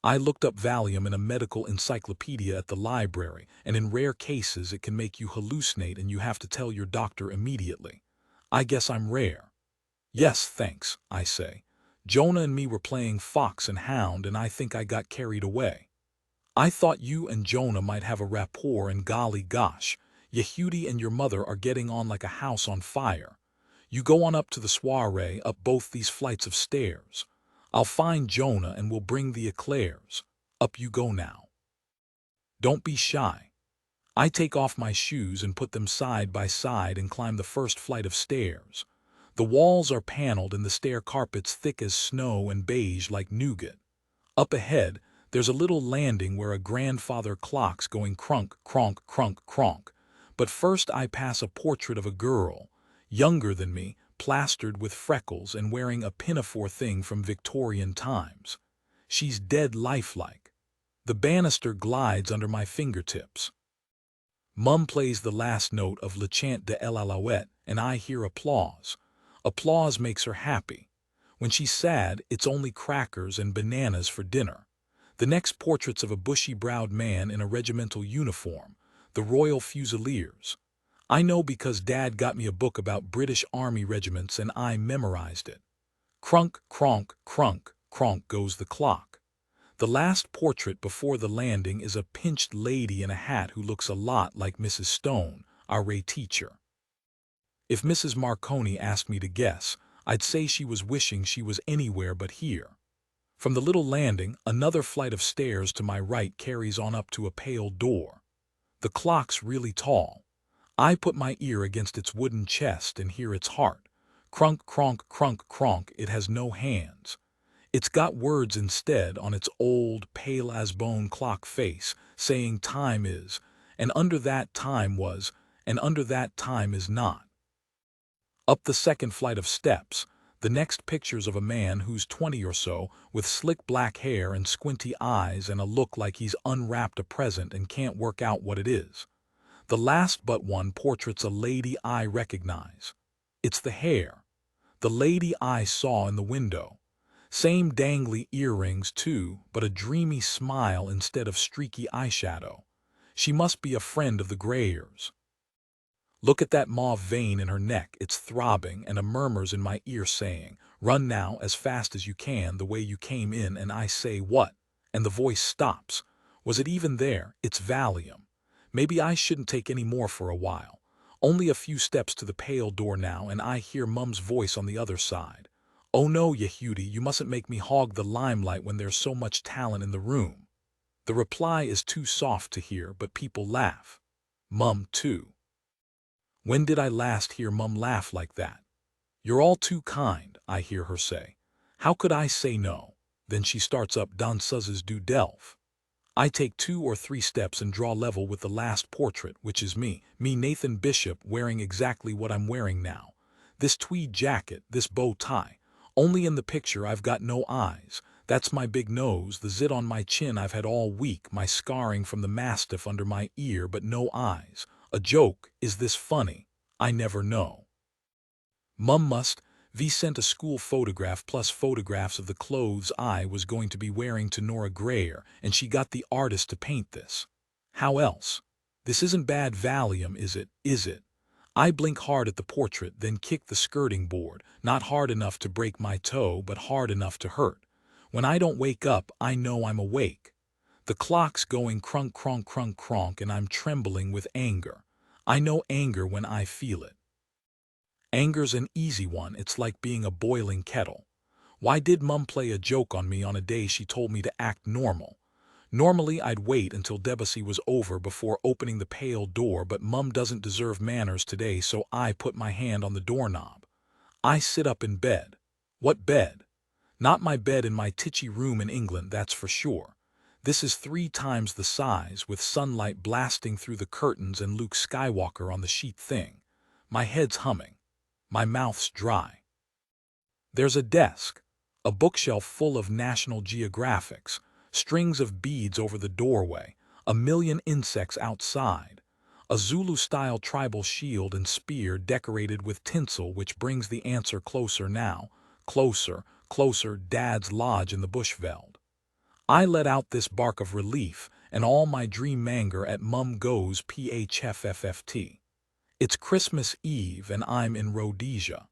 I looked up Valium in a medical encyclopedia at the library, and in rare cases it can make you hallucinate and you have to tell your doctor immediately. I guess I'm rare. "Yes, thanks," I say. "Jonah and me were playing fox and hound and I think I got carried away. I thought you and Jonah might have a rapport and golly gosh, Yehudi and your mother are getting on like a house on fire. You go on up to the soiree up both these flights of stairs. I'll find Jonah and we'll bring the eclairs. Up you go now. Don't be shy." I take off my shoes and put them side by side and climb the first flight of stairs. The walls are paneled and the stair carpets thick as snow and beige like nougat. Up ahead, there's a little landing where a grandfather clock's going crunk, cronk, crunk, cronk. But first I pass a portrait of a girl, younger than me, plastered with freckles and wearing a pinafore thing from Victorian times. She's dead lifelike. The banister glides under my fingertips. Mum plays the last note of Le Chant de l'Alouette, and I hear applause. Applause makes her happy. When she's sad, it's only crackers and bananas for dinner. The next portrait's of a bushy-browed man in a regimental uniform, the Royal Fusiliers. I know because Dad got me a book about British Army regiments and I memorized it. Crunk, cronk, crunk, cronk goes the clock. The last portrait before the landing is a pinched lady in a hat who looks a lot like Mrs. Stone, our Ray teacher. If Mrs. Marconi asked me to guess, I'd say she was wishing she was anywhere but here. From the little landing, another flight of stairs to my right carries on up to a pale door. The clock's really tall. I put my ear against its wooden chest and hear its heart. Crunk, cronk, crunk, cronk. It has no hands. It's got words instead on its old, pale-as-bone clock face, saying time is, and under that time was, and under that time is not. Up the second flight of steps, the next picture's of a man who's 20 or so, with slick black hair and squinty eyes and a look like he's unwrapped a present and can't work out what it is. The last but one portrait's a lady I recognize. It's the hair. The lady I saw in the window. Same dangly earrings too, but a dreamy smile instead of streaky eyeshadow. She must be a friend of the Grayers. Look at that mauve vein in her neck, it's throbbing, and a murmur's in my ear saying, "Run now as fast as you can the way you came in," and I say, "What?" And the voice stops. Was it even there? It's Valium. Maybe I shouldn't take any more for a while. Only a few steps to the pale door now, and I hear Mum's voice on the other side. "Oh no, Yehudi, you mustn't make me hog the limelight when there's so much talent in the room." The reply is too soft to hear, but people laugh. Mum, too. When did I last hear Mum laugh like that? "You're all too kind," I hear her say. How could I say no? Then she starts up Danseuses du Delphes. I take 2 or 3 steps and draw level with the last portrait, which is me Nathan Bishop, wearing exactly what I'm wearing now. This tweed jacket, this bow tie. Only in the picture I've got no eyes. That's my big nose, the zit on my chin I've had all week, my scarring from the mastiff under my ear, but no eyes. A joke, is this funny? I never know. Mum must. V sent a school photograph plus photographs of the clothes I was going to be wearing to Nora Grayer, and she got the artist to paint this. How else? This isn't bad Valium, is it? Is it? I blink hard at the portrait, then kick the skirting board, not hard enough to break my toe, but hard enough to hurt. When I don't wake up, I know I'm awake. The clock's going crunk, cronk, crunk, cronk, and I'm trembling with anger. I know anger when I feel it. Anger's an easy one, it's like being a boiling kettle. Why did Mum play a joke on me on a day she told me to act normal? Normally I'd wait until Debussy was over before opening the pale door, but Mum doesn't deserve manners today, so I put my hand on the doorknob. I sit up in bed. What bed? Not my bed in my titchy room in England, that's for sure. This is 3 times the size, with sunlight blasting through the curtains and Luke Skywalker on the sheet thing. My head's humming. My mouth's dry. There's a desk, a bookshelf full of National Geographics, strings of beads over the doorway, a million insects outside, a Zulu-style tribal shield and spear decorated with tinsel which brings the answer closer now, closer, closer, Dad's lodge in the Bushveld. I let out this bark of relief, and all my dream anger at Mum goes phfft. It's Christmas Eve and I'm in Rhodesia.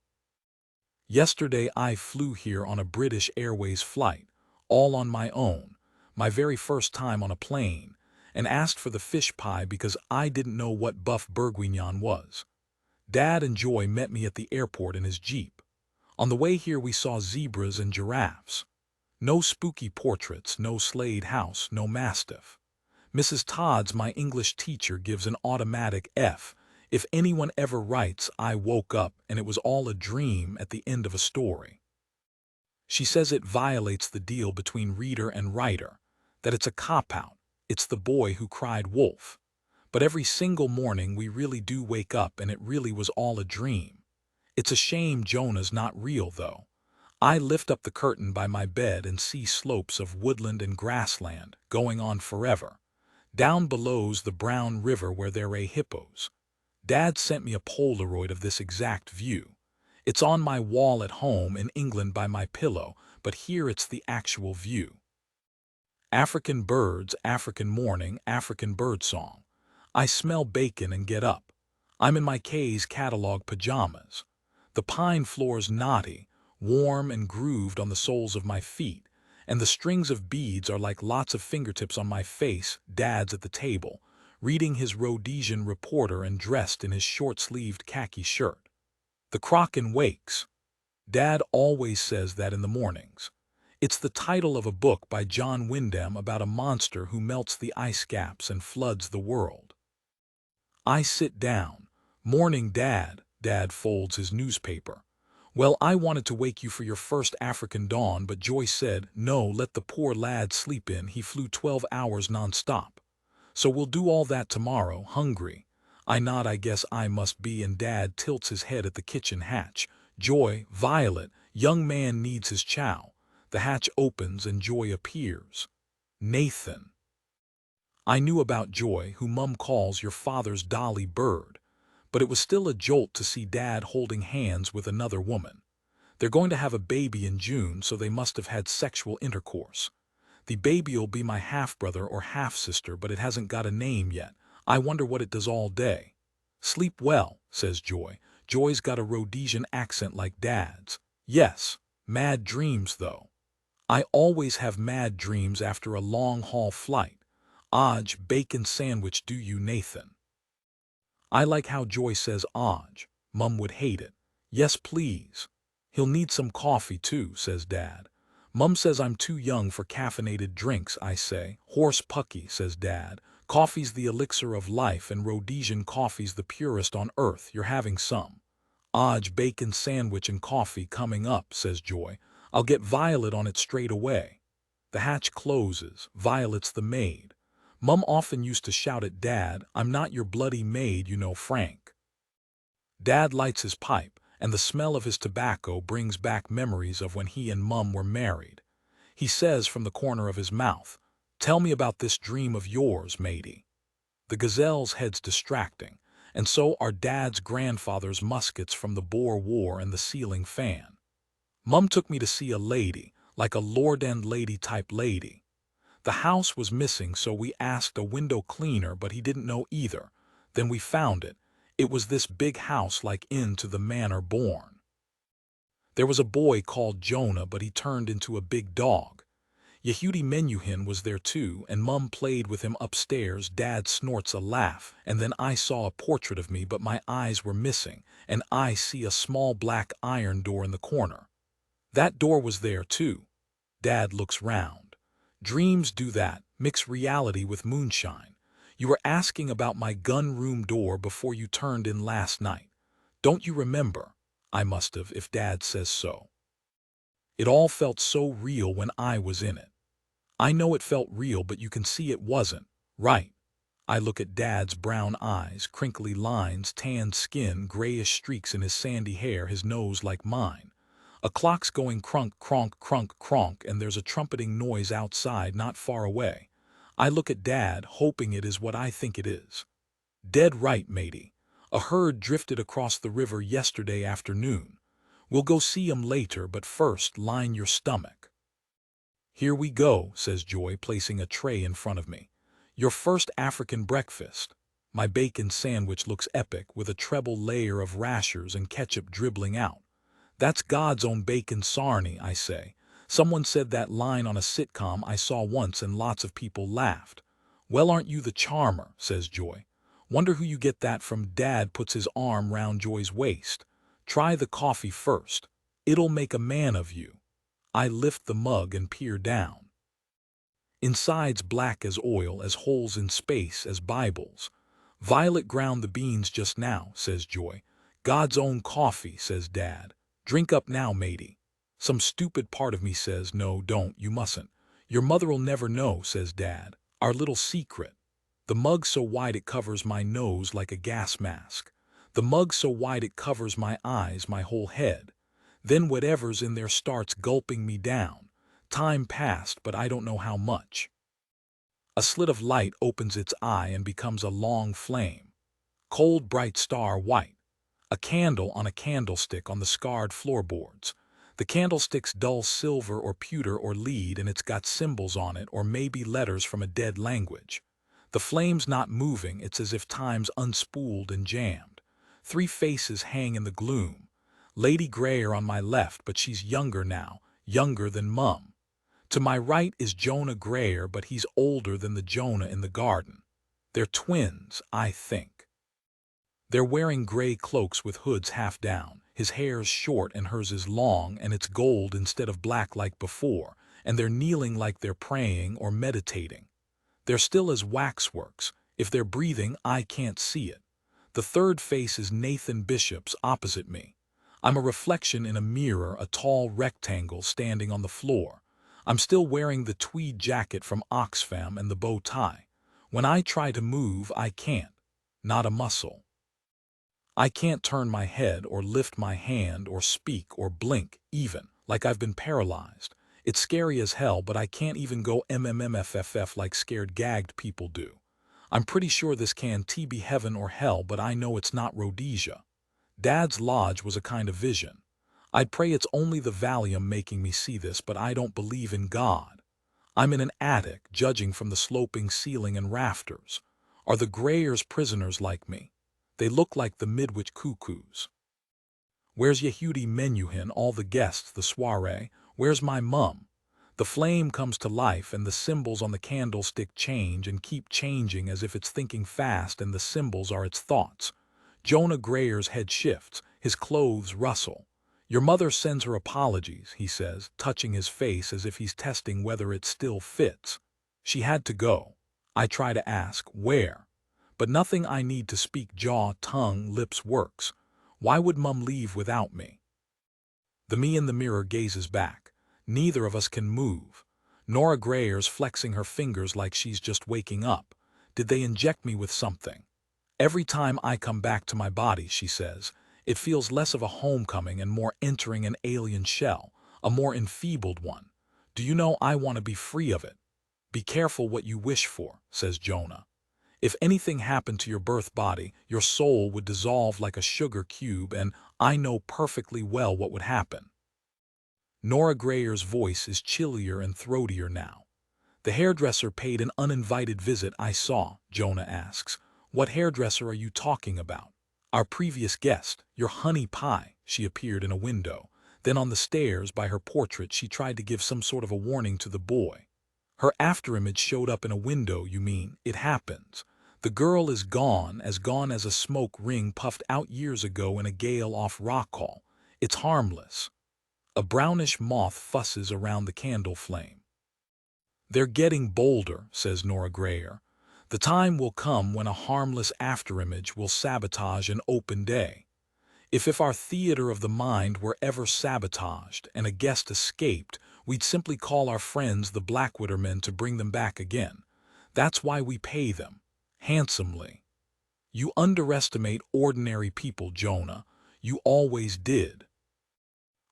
Yesterday I flew here on a British Airways flight, all on my own, my very first time on a plane, and asked for the fish pie because I didn't know what buff bourguignon was. Dad and Joy met me at the airport in his Jeep. On the way here we saw zebras and giraffes. No spooky portraits, no Slade House, no Mastiff. Mrs. Todd's, my English teacher, gives an automatic F. If anyone ever writes, "I woke up and it was all a dream" at the end of a story. She says it violates the deal between reader and writer, that it's a cop-out, it's the boy who cried wolf. But every single morning we really do wake up and it really was all a dream. It's a shame Jonah's not real, though. I lift up the curtain by my bed and see slopes of woodland and grassland going on forever. Down below's the brown river where there are hippos. Dad sent me a Polaroid of this exact view. It's on my wall at home in England by my pillow, but here it's the actual view. African birds, African morning, African birdsong. I smell bacon and get up. I'm in my K's catalog pajamas. The pine floor's knotty, warm and grooved on the soles of my feet, and the strings of beads are like lots of fingertips on my face. Dad's at the table, reading his Rhodesian Reporter and dressed in his short-sleeved khaki shirt. The Kraken wakes. Dad always says that in the mornings. It's the title of a book by John Wyndham about a monster who melts the ice caps and floods the world. I sit down. "Morning, Dad." Dad folds his newspaper. "Well, I wanted to wake you for your first African dawn, but Joy said, no, let the poor lad sleep in. He flew 12 hours non-stop. So we'll do all that tomorrow. Hungry?" I nod. "I guess I must be," and Dad tilts his head at the kitchen hatch. "Joy, Violet, young man needs his chow." The hatch opens and Joy appears. "Nathan." I knew about Joy, who Mum calls your father's dolly bird, but it was still a jolt to see Dad holding hands with another woman. They're going to have a baby in June, so they must have had sexual intercourse. The baby'll be my half-brother or half-sister, but it hasn't got a name yet. I wonder what it does all day. "Sleep well," says Joy. Joy's got a Rhodesian accent like Dad's. "Yes, mad dreams, though. I always have mad dreams after a long-haul flight. Oj, bacon sandwich do you, Nathan?" I like how Joy says Oj. Mum would hate it. "Yes, please." "He'll need some coffee, too," says Dad. "Mum says I'm too young for caffeinated drinks," I say. "Horse pucky," says Dad. "Coffee's the elixir of life, and Rhodesian coffee's the purest on earth. You're having some?" "Oj, bacon sandwich and coffee coming up," says Joy. "I'll get Violet on it straight away." The hatch closes. Violet's the maid. Mum often used to shout at Dad, "I'm not your bloody maid, you know, Frank." Dad lights his pipe, and the smell of his tobacco brings back memories of when he and Mum were married. He says from the corner of his mouth, "Tell me about this dream of yours, matey." The Gazelle's head's distracting, and so are Dad's grandfather's muskets from the Boer War and the ceiling fan. Mum took me to see a lady, like a Lord End lady type lady. The house was missing, so we asked a window cleaner, but he didn't know either. Then we found it. It was this big house like Into the Manor Born. There was a boy called Jonah, but he turned into a big dog. Yehudi Menuhin was there too, and Mum played with him upstairs. Dad snorts a laugh, and then I saw a portrait of me, but my eyes were missing, and I see a small black iron door in the corner. That door was there too. Dad looks round. Dreams do that, mix reality with moonshine. You were asking about my gun room door before you turned in last night. Don't you remember? I must have, if Dad says so. It all felt so real when I was in it. I know it felt real, but you can see it wasn't. Right. I look at Dad's brown eyes, crinkly lines, tanned skin, grayish streaks in his sandy hair, his nose like mine. A clock's going crunk, cronk, crunk, cronk, and there's a trumpeting noise outside not far away. I look at Dad, hoping it is what I think it is. Dead right, matey. A herd drifted across the river yesterday afternoon. We'll go see 'em later, but first line your stomach. Here we go, says Joy, placing a tray in front of me. Your first African breakfast. My bacon sandwich looks epic, with a treble layer of rashers and ketchup dribbling out. That's God's own bacon sarnie, I say. Someone said that line on a sitcom I saw once and lots of people laughed. Well, aren't you the charmer, says Joy. Wonder who you get that from. Dad puts his arm round Joy's waist. Try the coffee first. It'll make a man of you. I lift the mug and peer down. Inside's black as oil, as holes in space, as Bibles. Violet ground the beans just now, says Joy. God's own coffee, says Dad. Drink up now, matey. Some stupid part of me says, no, don't, you mustn't. Your mother'll never know, says Dad. Our little secret. The mug so wide it covers my nose like a gas mask. The mug so wide it covers my eyes, my whole head. Then whatever's in there starts gulping me down. Time passed, but I don't know how much. A slit of light opens its eye and becomes a long flame. Cold, bright star white. A candle on a candlestick on the scarred floorboards. The candlestick's dull silver or pewter or lead, and it's got symbols on it, or maybe letters from a dead language. The flame's not moving, it's as if time's unspooled and jammed. 3 faces hang in the gloom. Lady Grayer on my left, but she's younger now, younger than Mum. To my right is Jonah Grayer, but he's older than the Jonah in the garden. They're twins, I think. They're wearing gray cloaks with hoods half down. His hair's short and hers is long, and it's gold instead of black like before, and they're kneeling like they're praying or meditating. They're still as waxworks. If they're breathing, I can't see it. The third face is Nathan Bishop's opposite me. I'm a reflection in a mirror, a tall rectangle standing on the floor. I'm still wearing the tweed jacket from Oxfam and the bow tie. When I try to move, I can't. Not a muscle. I can't turn my head or lift my hand or speak or blink even, like I've been paralyzed. It's scary as hell, but I can't even go MMMFFF like scared gagged people do. I'm pretty sure this can't be heaven or hell, but I know it's not Rhodesia. Dad's lodge was a kind of vision. I'd pray it's only the Valium making me see this, but I don't believe in God. I'm in an attic, judging from the sloping ceiling and rafters. Are the Grayers prisoners like me? They look like the Midwich cuckoos. Where's Yehudi Menuhin, all the guests, the soiree? Where's my mum? The flame comes to life and the symbols on the candlestick change and keep changing as if it's thinking fast, and the symbols are its thoughts. Jonah Grayer's head shifts, his clothes rustle. Your mother sends her apologies, he says, touching his face as if he's testing whether it still fits. She had to go. I try to ask, where? But nothing I need to speak, jaw, tongue, lips works. Why would Mum leave without me? The me in the mirror gazes back. Neither of us can move. Nora Grayer's flexing her fingers like she's just waking up. Did they inject me with something? Every time I come back to my body, she says, it feels less of a homecoming and more entering an alien shell, a more enfeebled one. Do you know, I want to be free of it. Be careful what you wish for, says Jonah. If anything happened to your birth body, your soul would dissolve like a sugar cube, and I know perfectly well what would happen. Nora Grayer's voice is chillier and throatier now. The hairdresser paid an uninvited visit, I saw, Jonah asks. What hairdresser are you talking about? Our previous guest, your honey pie. She appeared in a window. Then on the stairs by her portrait she tried to give some sort of a warning to the boy. Her afterimage showed up in a window, you mean. It happens. The girl is gone as a smoke ring puffed out years ago in a gale off Rockall. It's harmless. A brownish moth fusses around the candle flame. They're getting bolder, says Nora Grayer. The time will come when a harmless afterimage will sabotage an open day. If our theater of the mind were ever sabotaged and a guest escaped, We'd simply call our friends the Blackwater men to bring them back again. That's why we pay them. Handsomely. You underestimate ordinary people, Jonah. You always did.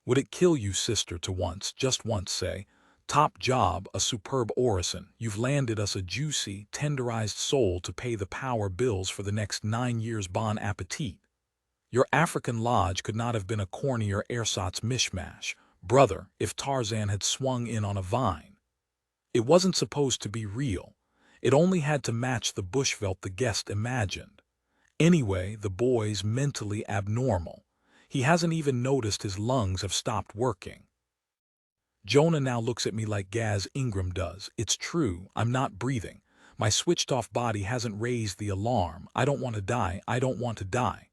Would it kill you, sister, to once, just once say, "Top job, a superb orison. You've landed us a juicy, tenderized soul to pay the power bills for the next 9 years bon appetit." Your African lodge could not have been a cornier ersatz mishmash, brother, if Tarzan had swung in on a vine. It wasn't supposed to be real. It only had to match the bushveld the guest imagined. Anyway, the boy's mentally abnormal. He hasn't even noticed his lungs have stopped working. Jonah now looks at me like Gaz Ingram does. It's true, I'm not breathing. My switched-off body hasn't raised the alarm. I don't want to die. I don't want to die.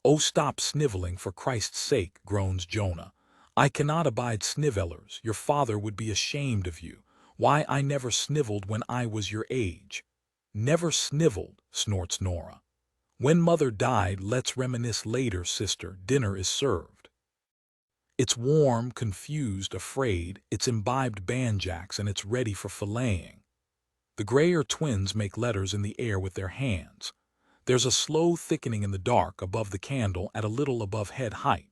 Oh, stop sniveling, for Christ's sake, groans Jonah. I cannot abide snivellers. Your father would be ashamed of you. Why, I never snivelled when I was your age. Never snivelled, snorts Nora. When mother died, let's reminisce later, sister. Dinner is served. It's warm, confused, afraid. It's imbibed banjacks and it's ready for filleting. The Greyer twins make letters in the air with their hands. There's a slow thickening in the dark above the candle at a little above head height.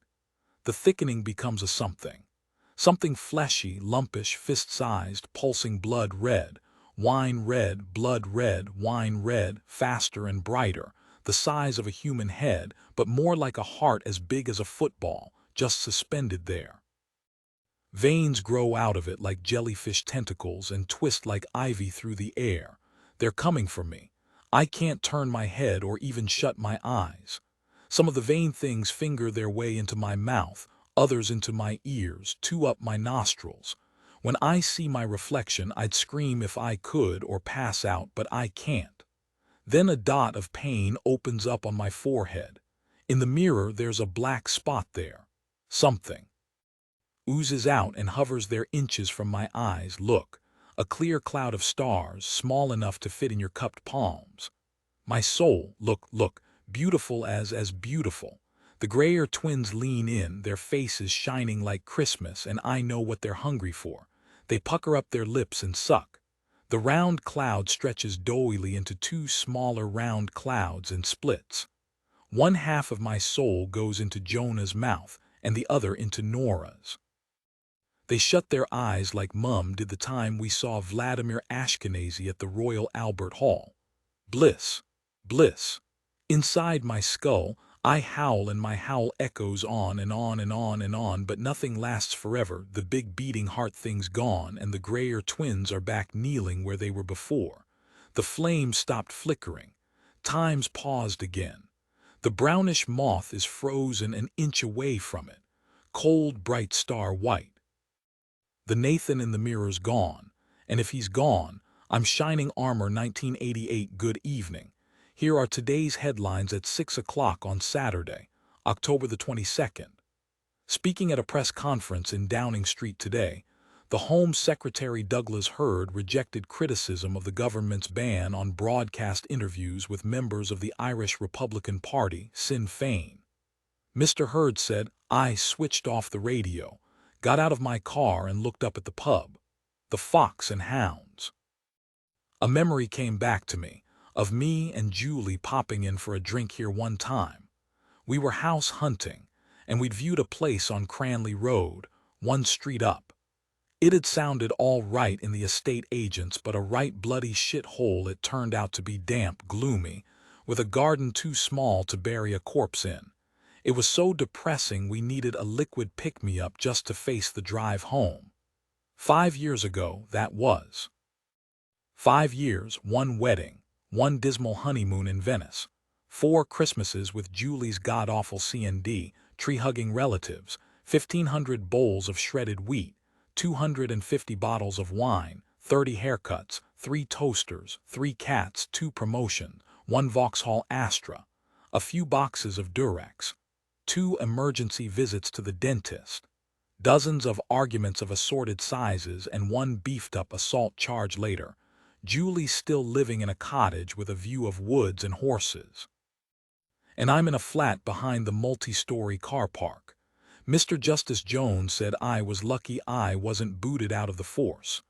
The thickening becomes a something. Something fleshy, lumpish, fist-sized, pulsing blood red, wine red, blood red, wine red, faster and brighter, the size of a human head, but more like a heart as big as a football, just suspended there. Veins grow out of it like jellyfish tentacles and twist like ivy through the air. They're coming for me. I can't turn my head or even shut my eyes. Some of the vein things finger their way into my mouth, others into my ears, two up my nostrils. When I see my reflection, I'd scream if I could or pass out, but I can't. Then a dot of pain opens up on my forehead. In the mirror, there's a black spot there. Something oozes out and hovers there inches from my eyes. Look, a clear cloud of stars, small enough to fit in your cupped palms. My soul, look, beautiful as beautiful. The Greyer twins lean in, their faces shining like Christmas, and I know what they're hungry for. They pucker up their lips and suck. The round cloud stretches doughily into two smaller round clouds and splits. One half of my soul goes into Jonah's mouth and the other into Nora's. They shut their eyes like Mum did the time we saw Vladimir Ashkenazy at the Royal Albert Hall. Bliss, bliss. Inside my skull, I howl and my howl echoes on and on and on and on, but nothing lasts forever. The big beating heart thing's gone and the Greyer twins are back kneeling where they were before. The flame stopped flickering. Time's paused again. The brownish moth is frozen an inch away from it. Cold, bright star white. The Nathan in the mirror's gone, and if he's gone, I'm Shining Armor 1988. Good evening. Here are today's headlines at 6 o'clock on Saturday, October the 22nd. Speaking at a press conference in Downing Street today, the Home Secretary Douglas Hurd rejected criticism of the government's ban on broadcast interviews with members of the Irish Republican Party, Sinn Féin. Mr. Hurd said, "I switched off the radio, got out of my car and looked up at the pub. The Fox and Hounds." A memory came back to me, of me and Julie popping in for a drink here one time. We were house hunting, and we'd viewed a place on Cranley Road, one street up. It had sounded all right in the estate agents, but a right bloody shithole it turned out to be, damp, gloomy, with a garden too small to bury a corpse in. It was so depressing we needed a liquid pick-me-up just to face the drive home. 5 years ago, that was. 5 years, one wedding, one dismal honeymoon in Venice, 4 Christmases with Julie's god-awful C&D, tree-hugging relatives, 1,500 bowls of shredded wheat, 250 bottles of wine, 30 haircuts, 3 toasters, 3 cats, 2 promotion, 1 Vauxhall Astra, a few boxes of Durex, 2 emergency visits to the dentist, dozens of arguments of assorted sizes, and 1 beefed-up assault charge later. Julie's still living in a cottage with a view of woods and horses. And I'm in a flat behind the multi-story car park. Mr. Justice Jones said I was lucky I wasn't booted out of the force.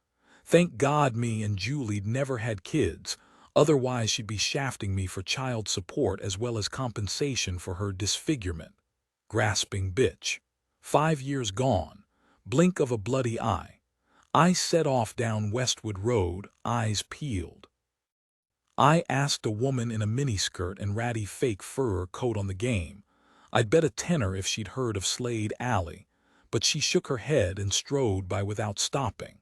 Thank God me and Julie'd never had kids, otherwise she'd be shafting me for child support as well as compensation for her disfigurement. Grasping bitch. 5 years gone. Blink of a bloody eye. I set off down Westwood Road, eyes peeled. I asked a woman in a miniskirt and ratty fake fur coat on the game. I'd bet a tenner if she'd heard of Slade Alley, but she shook her head and strode by without stopping.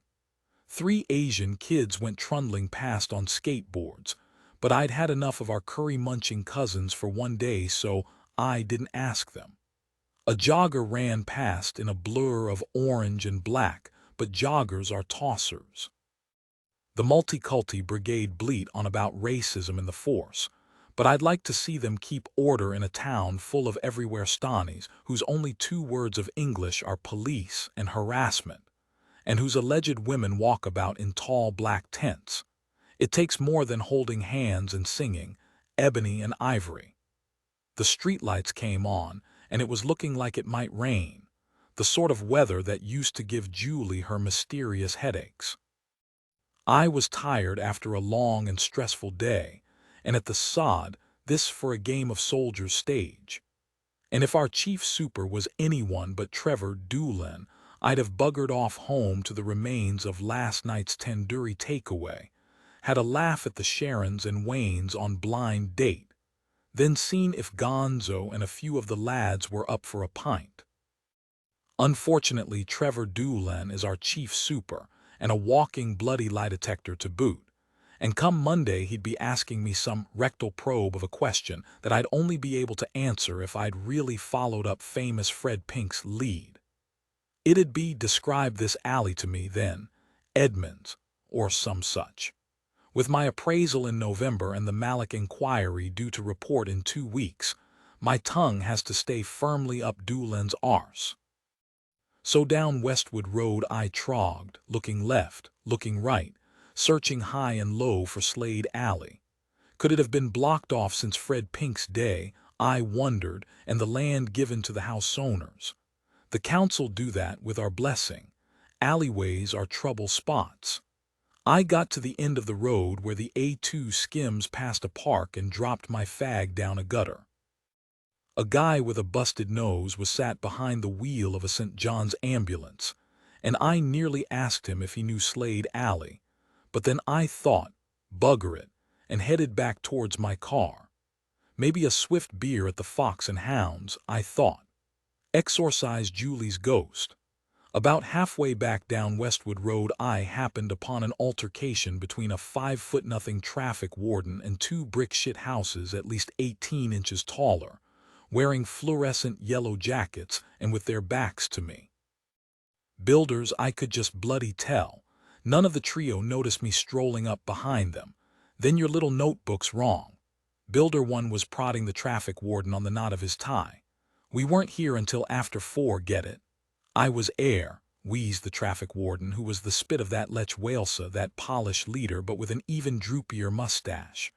3 Asian kids went trundling past on skateboards, but I'd had enough of our curry-munching cousins for one day, so I didn't ask them. A jogger ran past in a blur of orange and black, but joggers are tossers. The multiculti brigade bleat on about racism in the force, but I'd like to see them keep order in a town full of everywhere Stonnies whose only 2 words of English are police and harassment, and whose alleged women walk about in tall black tents. It takes more than holding hands and singing, ebony and ivory. The streetlights came on, and it was looking like it might rain, the sort of weather that used to give Julie her mysterious headaches. I was tired after a long and stressful day, and at the sod, this for a game of soldiers stage. And if our chief super was anyone but Trevor Doolan, I'd have buggered off home to the remains of last night's tandoori takeaway, had a laugh at the Sharons and Waynes on blind date, then seen if Gonzo and a few of the lads were up for a pint. Unfortunately, Trevor Doolan is our chief super, and a walking bloody lie detector to boot, and come Monday he'd be asking me some rectal probe of a question that I'd only be able to answer if I'd really followed up famous Fred Pink's lead. It'd be describe this alley to me then, Edmonds, or some such. With my appraisal in November and the Malek inquiry due to report in 2 weeks, my tongue has to stay firmly up Doolan's arse. So down Westwood Road I trogged, looking left, looking right, searching high and low for Slade Alley. Could it have been blocked off since Fred Pink's day, I wondered, and the land given to the house owners? The council do that with our blessing. Alleyways are trouble spots. I got to the end of the road where the A2 skims past a park and dropped my fag down a gutter. A guy with a busted nose was sat behind the wheel of a St. John's ambulance, and I nearly asked him if he knew Slade Alley, but then I thought, bugger it, and headed back towards my car. Maybe a swift beer at the Fox and Hounds, I thought. Exorcise Julie's ghost. About halfway back down Westwood Road I happened upon an altercation between a 5'0" traffic warden and 2 brick shit houses at least 18 inches taller, wearing fluorescent yellow jackets and with their backs to me. Builders I could just bloody tell. None of the trio noticed me strolling up behind them. Then your little notebook's wrong. Builder 1 was prodding the traffic warden on the knot of his tie. We weren't here until after 4, get it? I was air, wheezed the traffic warden, who was the spit of that Lech Walesa, that polished leader, but with an even droopier mustache.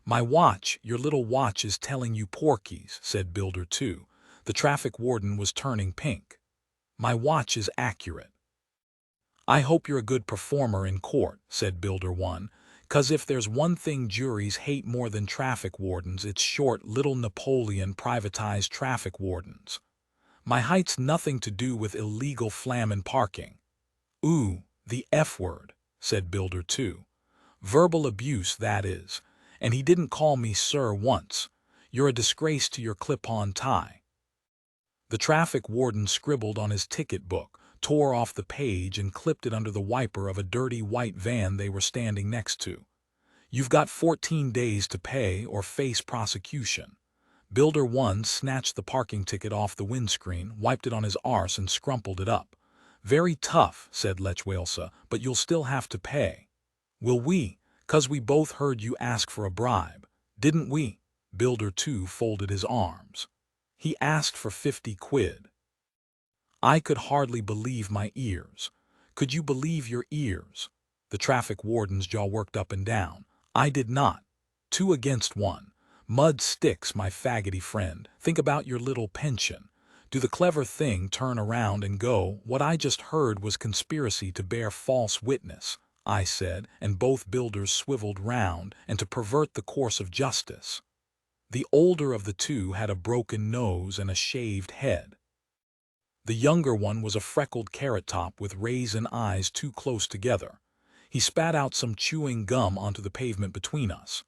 My watch, your little watch is telling you porkies, said Builder 2. The traffic warden was turning pink. My watch is accurate. I hope you're a good performer in court, said Builder 1, 'cause if there's one thing juries hate more than traffic wardens, it's short, little Napoleon privatized traffic wardens. My height's nothing to do with illegal flammin' parking. Ooh, the F word, said Builder 2. Verbal abuse, that is. And he didn't call me sir once. You're a disgrace to your clip-on tie. The traffic warden scribbled on his ticket book, tore off the page and clipped it under the wiper of a dirty white van they were standing next to. You've got 14 days to pay or face prosecution. Builder 1 snatched the parking ticket off the windscreen, wiped it on his arse and scrumpled it up. Very tough, said Lech Walesa, but you'll still have to pay. Will we? 'Cause we both heard you ask for a bribe. Didn't we? Builder 2 folded his arms. He asked for 50 quid. I could hardly believe my ears. Could you believe your ears? The traffic warden's jaw worked up and down. I did not. 2 against 1. Mud sticks, my faggoty friend. Think about your little pension. Do the clever thing, turn around and go, "What I just heard was conspiracy to bear false witness," I said, and both builders swiveled round, "and to pervert the course of justice." The older of the two had a broken nose and a shaved head. The younger one was a freckled carrot top with raisin eyes too close together. He spat out some chewing gum onto the pavement between us.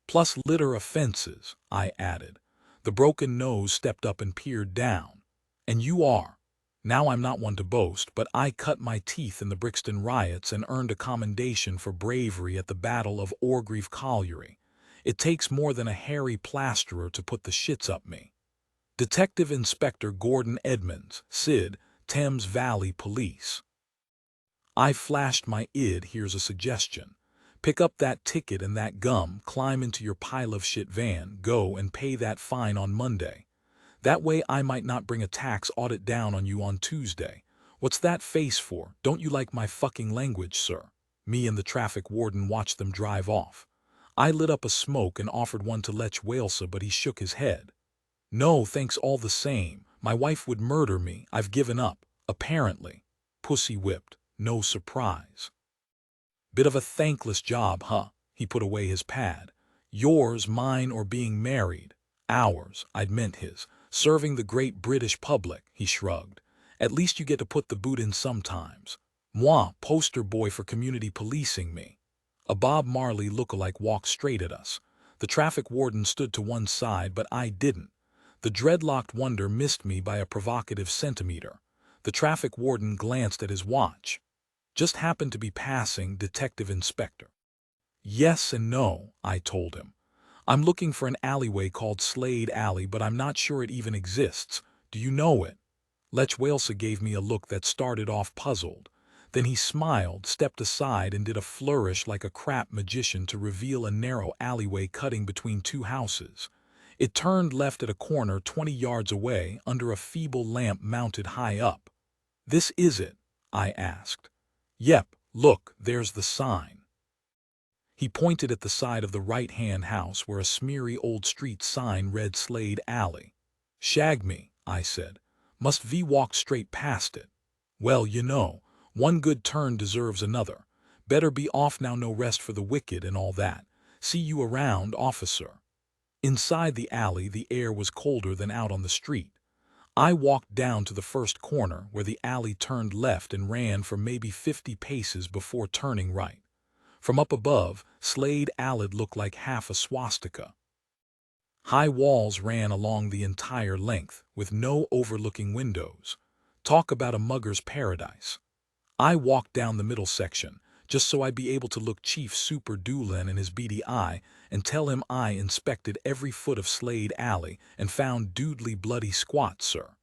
"Plus litter offenses," I added. The broken nose stepped up and peered down. "And you are." Now I'm not one to boast, but I cut my teeth in the Brixton riots and earned a commendation for bravery at the Battle of Orgreave Colliery. It takes more than a hairy plasterer to put the shits up me. Detective Inspector Gordon Edmonds, SID, Thames Valley Police. I flashed my id. "Here's a suggestion. Pick up that ticket and that gum, climb into your pile of shit van, go and pay that fine on Monday. That way I might not bring a tax audit down on you on Tuesday. What's that face for? Don't you like my fucking language, sir?" Me and the traffic warden watched them drive off. I lit up a smoke and offered one to Lech Walesa, but he shook his head. "No, thanks all the same. My wife would murder me. I've given up, apparently." Pussy whipped. No surprise. "Bit of a thankless job, huh?" He put away his pad. "Yours, mine, or being married?" "Ours," I'd meant his. "Serving the great British public," he shrugged. "At least you get to put the boot in sometimes." Moi, poster boy for community policing, me. A Bob Marley lookalike walked straight at us. The traffic warden stood to one side, but I didn't. The dreadlocked wonder missed me by a provocative centimeter. The traffic warden glanced at his watch. "Just happened to be passing, Detective Inspector." "Yes and no," I told him. "I'm looking for an alleyway called Slade Alley, but I'm not sure it even exists. Do you know it?" Lech Walesa gave me a look that started off puzzled. Then he smiled, stepped aside, and did a flourish like a crap magician to reveal a narrow alleyway cutting between two houses. It turned left at a corner 20 yards away, under a feeble lamp mounted high up. "This is it?" I asked. "Yep, look, there's the sign." He pointed at the side of the right-hand house where a smeary old street sign read Slade Alley. "Shag me," I said. "Must we walk straight past it?" "Well, you know, one good turn deserves another. Better be off now, no rest for the wicked and all that. See you around, officer." Inside the alley, the air was colder than out on the street. I walked down to the first corner, where the alley turned left and ran for maybe 50 paces before turning right. From up above, Slade Alley looked like half a swastika. High walls ran along the entire length, with no overlooking windows. Talk about a mugger's paradise. I walked down the middle section, just so I'd be able to look Chief Super Doolin in his beady eye and tell him I inspected every foot of Slade Alley and found doodly bloody squat, sir.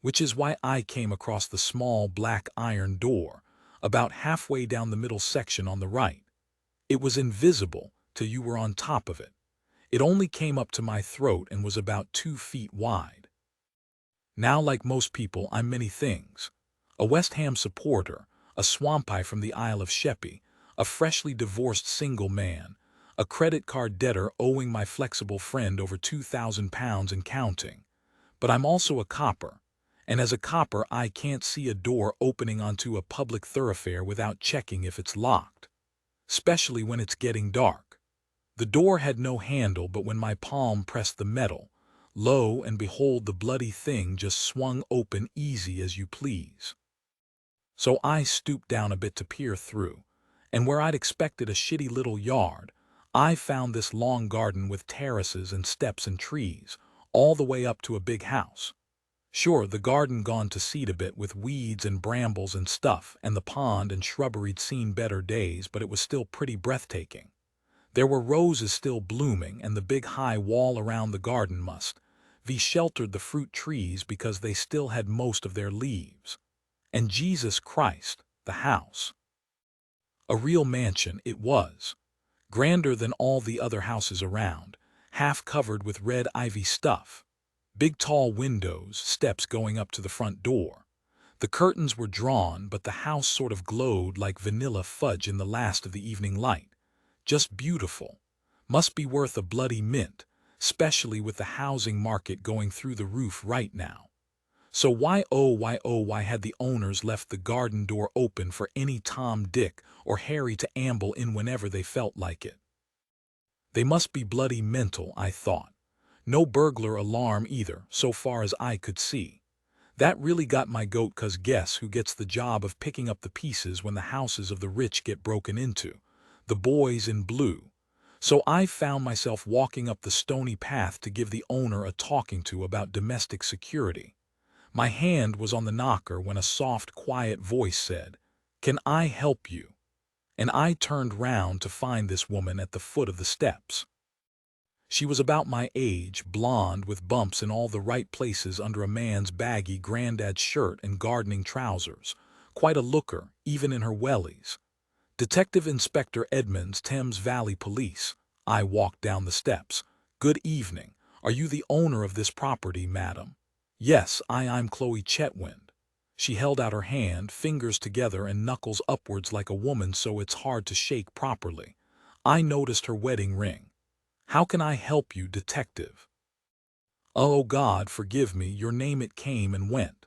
Which is why I came across the small black iron door, about halfway down the middle section on the right. It was invisible till you were on top of it. It only came up to my throat and was about 2 feet wide. Now, like most people, I'm many things. A West Ham supporter, a swampie from the Isle of Sheppey, a freshly divorced single man, a credit card debtor owing my flexible friend over £2,000 and counting. But I'm also a copper, and as a copper I can't see a door opening onto a public thoroughfare without checking if it's locked. Especially when it's getting dark. The door had no handle, but when my palm pressed the metal, lo and behold, the bloody thing just swung open easy as you please. So I stooped down a bit to peer through, and where I'd expected a shitty little yard, I found this long garden with terraces and steps and trees, all the way up to a big house. Sure, the garden gone to seed a bit with weeds and brambles and stuff, and the pond and shrubbery'd seen better days, but it was still pretty breathtaking. There were roses still blooming, and the big high wall around the garden must be sheltered the fruit trees because they still had most of their leaves. And Jesus Christ, the house. A real mansion it was, grander than all the other houses around, half covered with red ivy stuff. Big tall windows, steps going up to the front door. The curtains were drawn, but the house sort of glowed like vanilla fudge in the last of the evening light. Just beautiful. Must be worth a bloody mint, especially with the housing market going through the roof right now. So why had the owners left the garden door open for any Tom, Dick, or Harry to amble in whenever they felt like it? They must be bloody mental, I thought. No burglar alarm either, so far as I could see. That really got my goat, 'cause guess who gets the job of picking up the pieces when the houses of the rich get broken into? The boys in blue. So I found myself walking up the stony path to give the owner a talking to about domestic security. My hand was on the knocker when a soft, quiet voice said, "Can I help you?" And I turned round to find this woman at the foot of the steps. She was about my age, blonde with bumps in all the right places under a man's baggy granddad shirt and gardening trousers. Quite a looker, even in her wellies. "Detective Inspector Edmonds, Thames Valley Police." I walked down the steps. "Good evening. Are you the owner of this property, madam?" "Yes, I'm Chloe Chetwynd." She held out her hand, fingers together and knuckles upwards like a woman, so it's hard to shake properly. I noticed her wedding ring. "How can I help you, detective?" "Oh God, forgive me, your name." It came and went.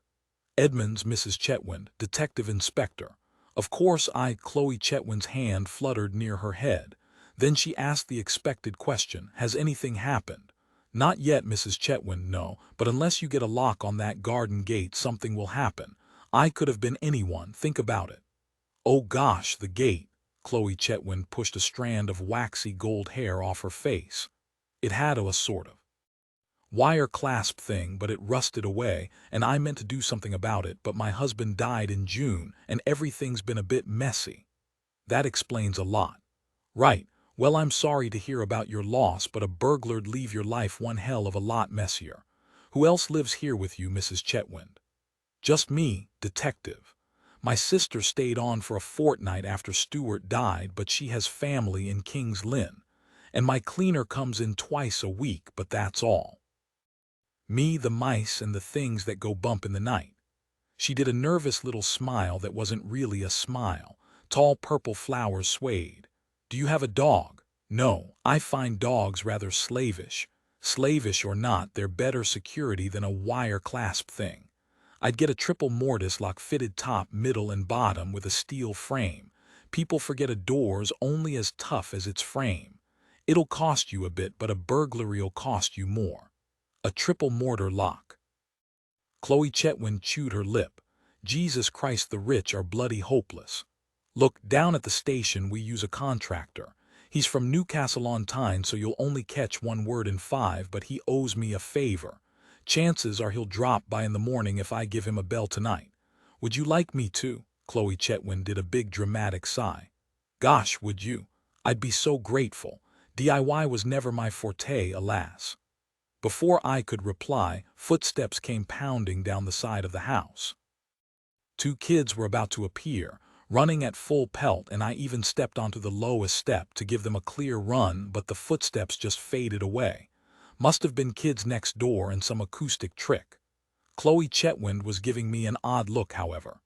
"Edmonds, Mrs. Chetwynd, Detective Inspector." Of course Chloe Chetwynd's hand fluttered near her head. Then she asked the expected question, "Has anything happened?" "Not yet, Mrs. Chetwynd, no, but unless you get a lock on that garden gate something will happen. I could have been anyone, think about it." "Oh gosh, the gate." Chloe Chetwynd pushed a strand of waxy gold hair off her face. "It had a sort of wire clasp thing, but it rusted away, and I meant to do something about it, but my husband died in June, and everything's been a bit messy." "That explains a lot." "Right. Well, I'm sorry to hear about your loss, but a burglar'd leave your life one hell of a lot messier. Who else lives here with you, Mrs. Chetwynd?" "Just me, detective. My sister stayed on for a fortnight after Stuart died, but she has family in King's Lynn. And my cleaner comes in twice a week, but that's all. Me, the mice, and the things that go bump in the night." She did a nervous little smile that wasn't really a smile. Tall purple flowers swayed. "Do you have a dog?" "No, I find dogs rather slavish." "Slavish or not, they're better security than a wire clasp thing. I'd get a triple mortise lock fitted top, middle, and bottom with a steel frame. People forget a door's only as tough as its frame. It'll cost you a bit, but a burglary'll cost you more." "A triple mortar lock." Chloe Chetwynd chewed her lip. "Jesus Christ, the rich are bloody hopeless. Look, down at the station we use a contractor. He's from Newcastle-on-Tyne, so you'll only catch one word in 5, but he owes me a favor. Chances are he'll drop by in the morning if I give him a bell tonight. Would you like me to?" Chloe Chetwynd did a big dramatic sigh. "Gosh, would you? I'd be so grateful. DIY was never my forte, alas." Before I could reply, footsteps came pounding down the side of the house. 2 kids were about to appear, running at full pelt, and I even stepped onto the lowest step to give them a clear run, but the footsteps just faded away. Must have been kids next door and some acoustic trick. Chloe Chetwynd was giving me an odd look, however.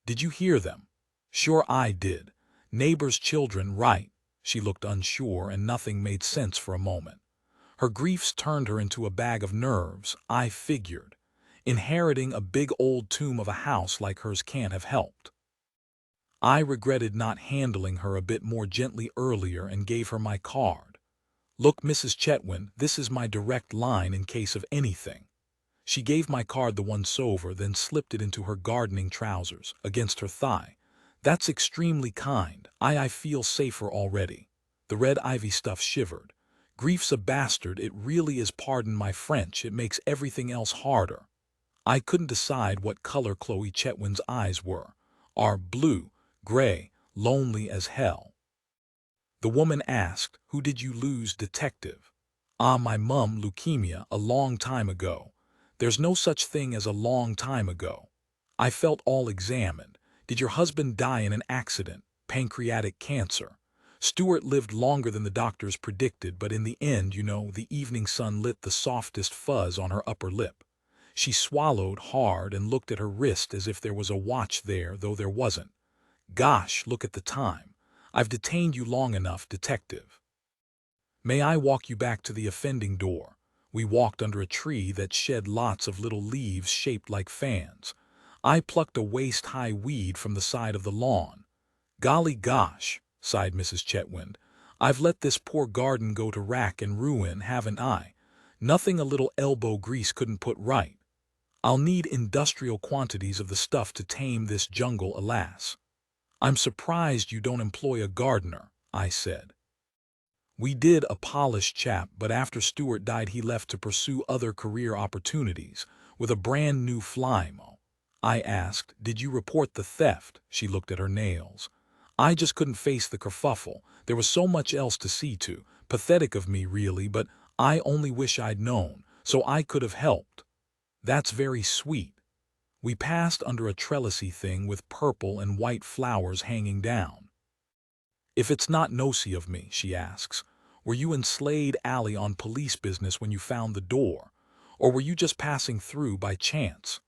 "Did you hear them?" "Sure I did. Neighbors' children, right?" She looked unsure, and nothing made sense for a moment. Her griefs turned her into a bag of nerves, I figured. Inheriting a big old tomb of a house like hers can't have helped. I regretted not handling her a bit more gently earlier and gave her my card. "Look, Mrs. Chetwynd, this is my direct line in case of anything." She gave my card the once-over, then slipped it into her gardening trousers, against her thigh. "That's extremely kind. I feel safer already." The red ivy stuff shivered. "Grief's a bastard, it really is, pardon my French, it makes everything else harder." I couldn't decide what color Chloe Chetwynd's eyes were. Are blue, gray, lonely as hell. The woman asked, "Who did you lose, detective?" My mum, leukemia, a long time ago." "There's no such thing as a long time ago." I felt all examined. "Did your husband die in an accident? Pancreatic cancer?" "Stuart lived longer than the doctors predicted, but in the end, you know," the evening sun lit the softest fuzz on her upper lip. She swallowed hard and looked at her wrist as if there was a watch there, though there wasn't. "Gosh, look at the time. I've detained you long enough, detective. May I walk you back to the offending door?" We walked under a tree that shed lots of little leaves shaped like fans. I plucked a waist-high weed from the side of the lawn. "Golly gosh," sighed Mrs. Chetwynd. "I've let this poor garden go to rack and ruin, haven't I? Nothing a little elbow grease couldn't put right. I'll need industrial quantities of the stuff to tame this jungle, alas." "I'm surprised you don't employ a gardener," I said. "We did, a polished chap, but after Stewart died he left to pursue other career opportunities, with a brand new flymo." I asked, "Did you report the theft?" She looked at her nails. "I just couldn't face the kerfuffle. There was so much else to see to. Pathetic of me, really, but I only wish I'd known, so I could have helped." "That's very sweet." We passed under a trellisy thing with purple and white flowers hanging down. "If it's not nosy of me," she asks, "were you in Slade Alley on police business when you found the door? Or were you just passing through by chance?"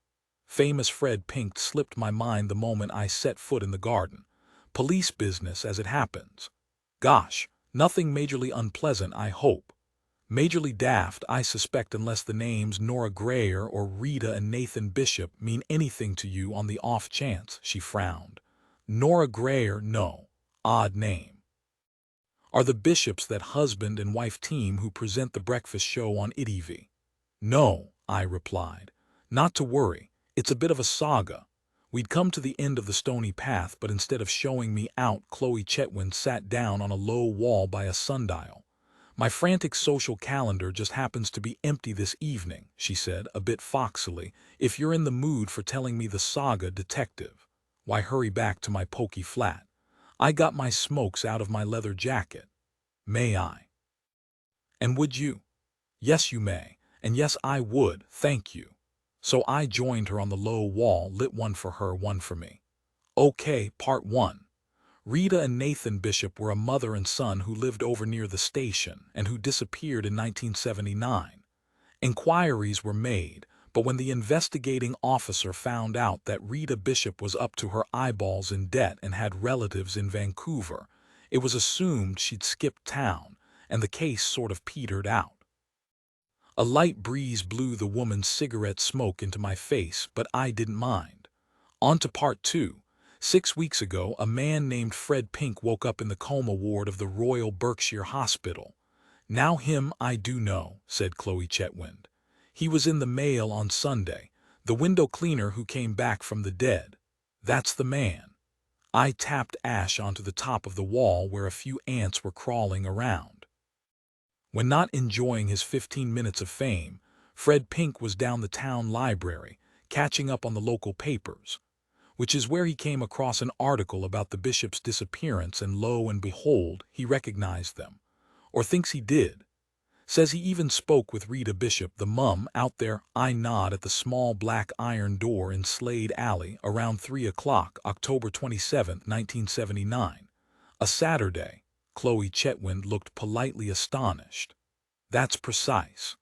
Famous Fred Pink slipped my mind the moment I set foot in the garden. Police business, as it happens. Gosh, nothing majorly unpleasant, I hope. Majorly daft, I suspect, unless the names Nora Grayer or Rita and Nathan Bishop mean anything to you on the off chance, she frowned. Nora Grayer, no. Odd name. Are the Bishops that husband and wife team who present the breakfast show on EERIE? No, I replied. Not to worry, it's a bit of a saga. We'd come to the end of the stony path, but instead of showing me out, Chloe Chetwynd sat down on a low wall by a sundial. "My frantic social calendar just happens to be empty this evening," she said, a bit foxily. "If you're in the mood for telling me the saga, detective, why hurry back to my pokey flat. I got my smokes out of my leather jacket. May I?" "And would you?" "Yes, you may. And yes, I would, thank you." So I joined her on the low wall, lit one for her, one for me. Okay, part 1. Rita and Nathan Bishop were a mother and son who lived over near the station and who disappeared in 1979. Inquiries were made, but when the investigating officer found out that Rita Bishop was up to her eyeballs in debt and had relatives in Vancouver, it was assumed she'd skipped town, and the case sort of petered out. A light breeze blew the woman's cigarette smoke into my face, but I didn't mind. On to part 2. 6 weeks ago, a man named Fred Pink woke up in the coma ward of the Royal Berkshire Hospital. "Now him I do know," said Chloe Chetwynd. "He was in the Mail on Sunday, the window cleaner who came back from the dead. That's the man." I tapped ash onto the top of the wall where a few ants were crawling around. When not enjoying his 15 minutes of fame, Fred Pink was down the town library, catching up on the local papers, which is where he came across an article about the Bishop's disappearance, and lo and behold, he recognized them. Or thinks he did. Says he even spoke with Rita Bishop, the mum, out there. I nod at the small black iron door in Slade Alley around 3 o'clock, October 27, 1979. A Saturday. Chloe Chetwynd looked politely astonished. "That's precise."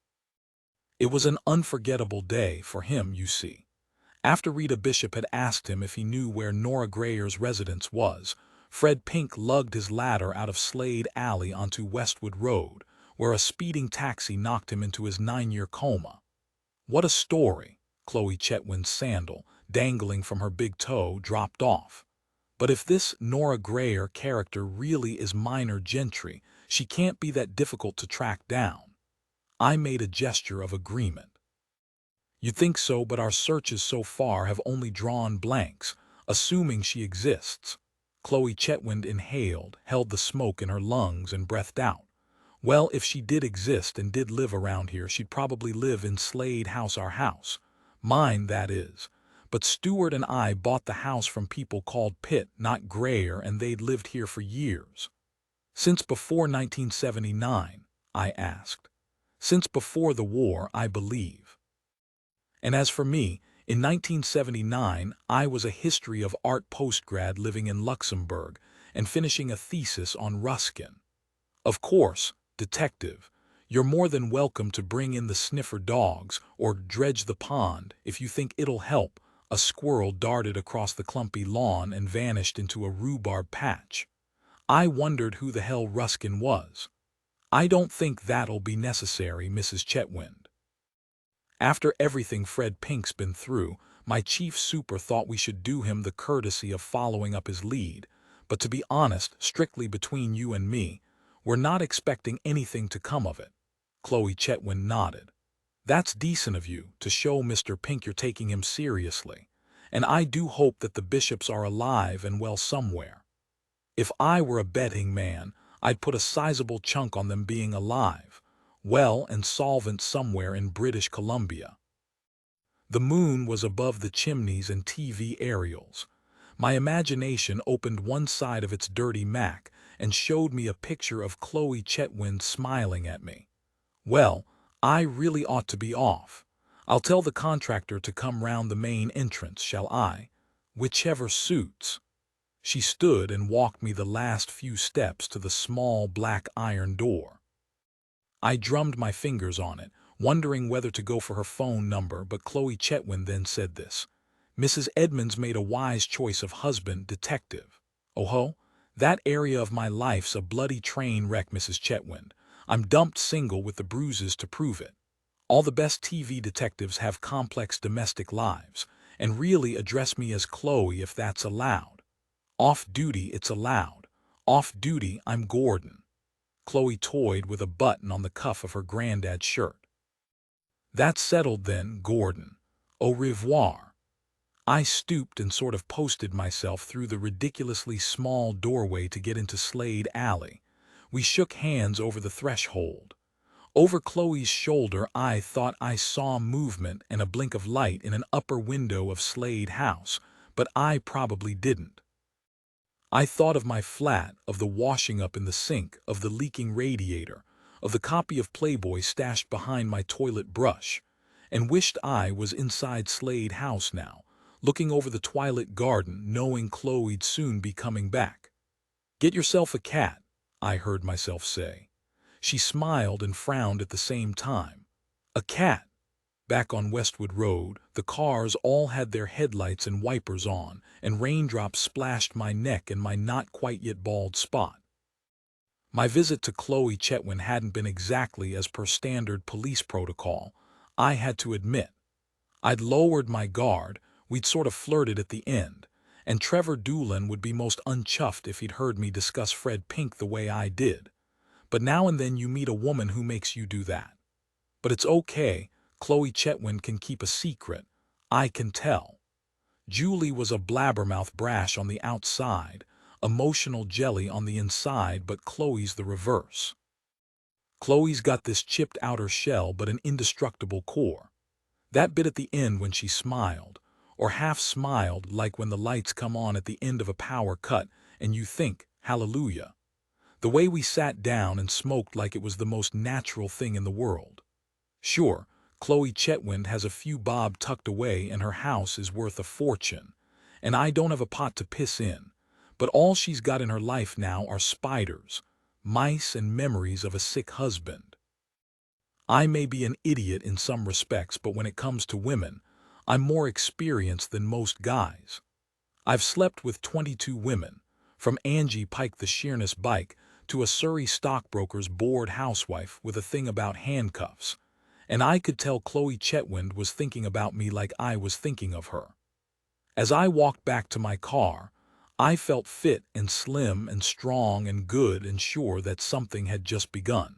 It was an unforgettable day for him, you see. After Rita Bishop had asked him if he knew where Nora Grayer's residence was, Fred Pink lugged his ladder out of Slade Alley onto Westwood Road, where a speeding taxi knocked him into his 9-year coma. What a story! Chloe Chetwynd's sandal, dangling from her big toe, dropped off. But if this Nora Grayer character really is minor gentry, she can't be that difficult to track down. I made a gesture of agreement. "You'd think so, but our searches so far have only drawn blanks, assuming she exists." Chloe Chetwynd inhaled, held the smoke in her lungs, and breathed out. "Well, if she did exist and did live around here, she'd probably live in Slade House, our house. Mine, that is. But Stewart and I bought the house from people called Pitt, not Grayer, and they'd lived here for years." "Since before 1979, I asked. "Since before the war, I believe. And as for me, in 1979, I was a history of art postgrad living in Luxembourg and finishing a thesis on Ruskin. Of course, detective, you're more than welcome to bring in the sniffer dogs or dredge the pond if you think it'll help." A squirrel darted across the clumpy lawn and vanished into a rhubarb patch. I wondered who the hell Ruskin was. I don't think that'll be necessary, Mrs. Chetwynd. After everything Fred Pink's been through, my chief super thought we should do him the courtesy of following up his lead, but to be honest, strictly between you and me, we're not expecting anything to come of it. Chloe Chetwynd nodded. That's decent of you, to show Mr. Pink you're taking him seriously, and I do hope that the bishops are alive and well somewhere. If I were a betting man, I'd put a sizable chunk on them being alive, well and solvent somewhere in British Columbia. The moon was above the chimneys and TV aerials. My imagination opened one side of its dirty Mac and showed me a picture of Chloe Chetwynd smiling at me. Well, I really ought to be off. I'll tell the contractor to come round the main entrance, shall I? Whichever suits. She stood and walked me the last few steps to the small black iron door. I drummed my fingers on it, wondering whether to go for her phone number, but Chloe Chetwynd then said this. Mrs. Edmonds made a wise choice of husband, detective. Oh-ho, that area of my life's a bloody train wreck, Mrs. Chetwynd. I'm dumped single with the bruises to prove it. All the best TV detectives have complex domestic lives, and really address me as Chloe if that's allowed. Off-duty, it's allowed. Off-duty, I'm Gordon. Chloe toyed with a button on the cuff of her granddad's shirt. That's settled then, Gordon. Au revoir. I stooped and sort of posted myself through the ridiculously small doorway to get into Slade Alley. We shook hands over the threshold. Over Chloe's shoulder I thought I saw movement and a blink of light in an upper window of Slade House, but I probably didn't. I thought of my flat, of the washing up in the sink, of the leaking radiator, of the copy of Playboy stashed behind my toilet brush, and wished I was inside Slade House now, looking over the twilit garden, knowing Chloe'd soon be coming back. Get yourself a cat, I heard myself say. She smiled and frowned at the same time. A cat. Back on Westwood Road, the cars all had their headlights and wipers on, and raindrops splashed my neck and my not-quite-yet bald spot. My visit to Chloe Chetwynd hadn't been exactly as per standard police protocol, I had to admit. I'd lowered my guard, we'd sort of flirted at the end, and Trevor Doolin would be most unchuffed if he'd heard me discuss Fred Pink the way I did. But now and then you meet a woman who makes you do that. But it's okay, Chloe Chetwynd can keep a secret. I can tell. Julie was a blabbermouth brash on the outside, emotional jelly on the inside, but Chloe's the reverse. Chloe's got this chipped outer shell but an indestructible core. That bit at the end when she smiled, or half-smiled like when the lights come on at the end of a power cut and you think, hallelujah. The way we sat down and smoked like it was the most natural thing in the world. Sure, Chloe Chetwynd has a few bob tucked away and her house is worth a fortune, and I don't have a pot to piss in, but all she's got in her life now are spiders, mice, and memories of a sick husband. I may be an idiot in some respects, but when it comes to women, I'm more experienced than most guys. I've slept with 22 women, from Angie Pike the Sheerness Bike to a Surrey stockbroker's bored housewife with a thing about handcuffs, and I could tell Chloe Chetwynd was thinking about me like I was thinking of her. As I walked back to my car, I felt fit and slim and strong and good and sure that something had just begun.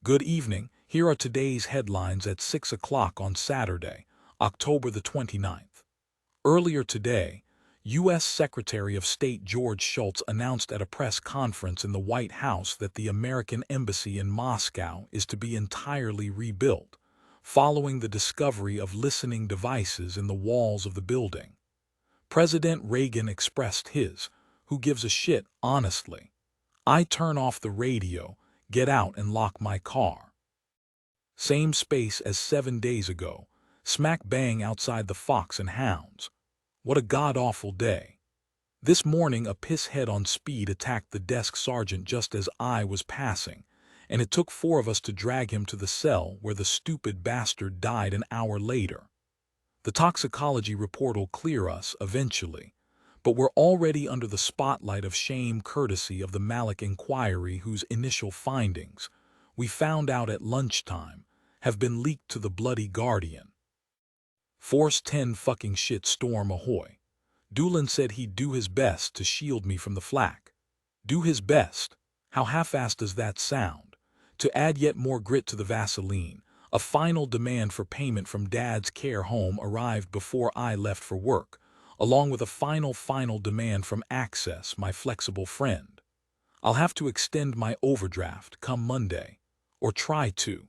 Good evening, here are today's headlines at 6 o'clock on Saturday, October the 29th. Earlier today, U.S. Secretary of State George Shultz announced at a press conference in the White House that the American embassy in Moscow is to be entirely rebuilt, following the discovery of listening devices in the walls of the building. President Reagan expressed his, "Who gives a shit, honestly. I turn off the radio, get out and lock my car." Same space as 7 days ago, smack bang outside the Fox and Hounds. What a god-awful day. This morning a pisshead on speed attacked the desk sergeant just as I was passing, and it took 4 of us to drag him to the cell where the stupid bastard died an hour later. The toxicology report'll clear us eventually, but we're already under the spotlight of shame courtesy of the Malik inquiry whose initial findings, we found out at lunchtime, have been leaked to the bloody Guardian. Force 10 fucking shit storm ahoy. Doolan said he'd do his best to shield me from the flak. Do his best? How half-assed does that sound? To add yet more grit to the Vaseline, a final demand for payment from Dad's care home arrived before I left for work, along with a final demand from Access, my flexible friend. I'll have to extend my overdraft come Monday, or try to.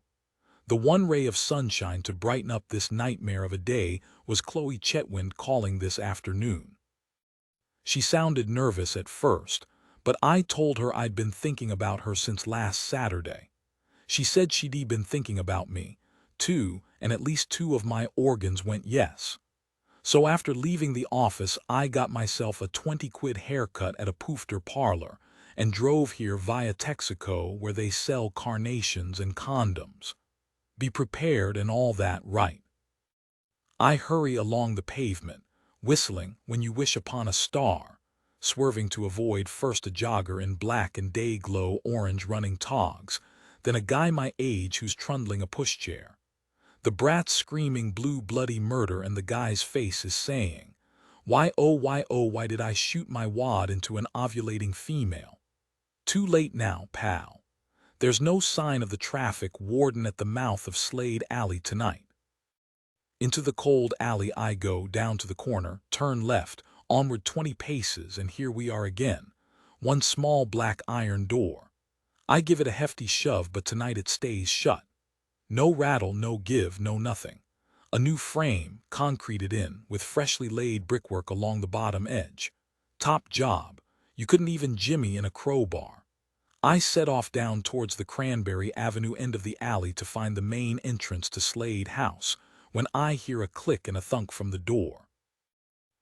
The one ray of sunshine to brighten up this nightmare of a day was Chloe Chetwynd calling this afternoon. She sounded nervous at first, but I told her I'd been thinking about her since last Saturday. She said she'd been thinking about me, too, and at least 2 of my organs went yes. So after leaving the office, I got myself a 20-quid haircut at a poofter parlor and drove here via Texaco where they sell carnations and condoms. Be prepared and all that, right? I hurry along the pavement, whistling When You Wish Upon a Star, swerving to avoid first a jogger in black and day-glow orange running togs, then a guy my age who's trundling a pushchair. The brat's screaming blue bloody murder and the guy's face is saying, why did I shoot my wad into an ovulating female? Too late now, pal. There's no sign of the traffic warden at the mouth of Slade Alley tonight. Into the cold alley I go, down to the corner, turn left, onward 20 paces, and here we are again. One small black iron door. I give it a hefty shove, but tonight it stays shut. No rattle, no give, no nothing. A new frame, concreted in, with freshly laid brickwork along the bottom edge. Top job. You couldn't even jimmy in a crowbar. I set off down towards the Cranberry Avenue end of the alley to find the main entrance to Slade House, when I hear a click and a thunk from the door.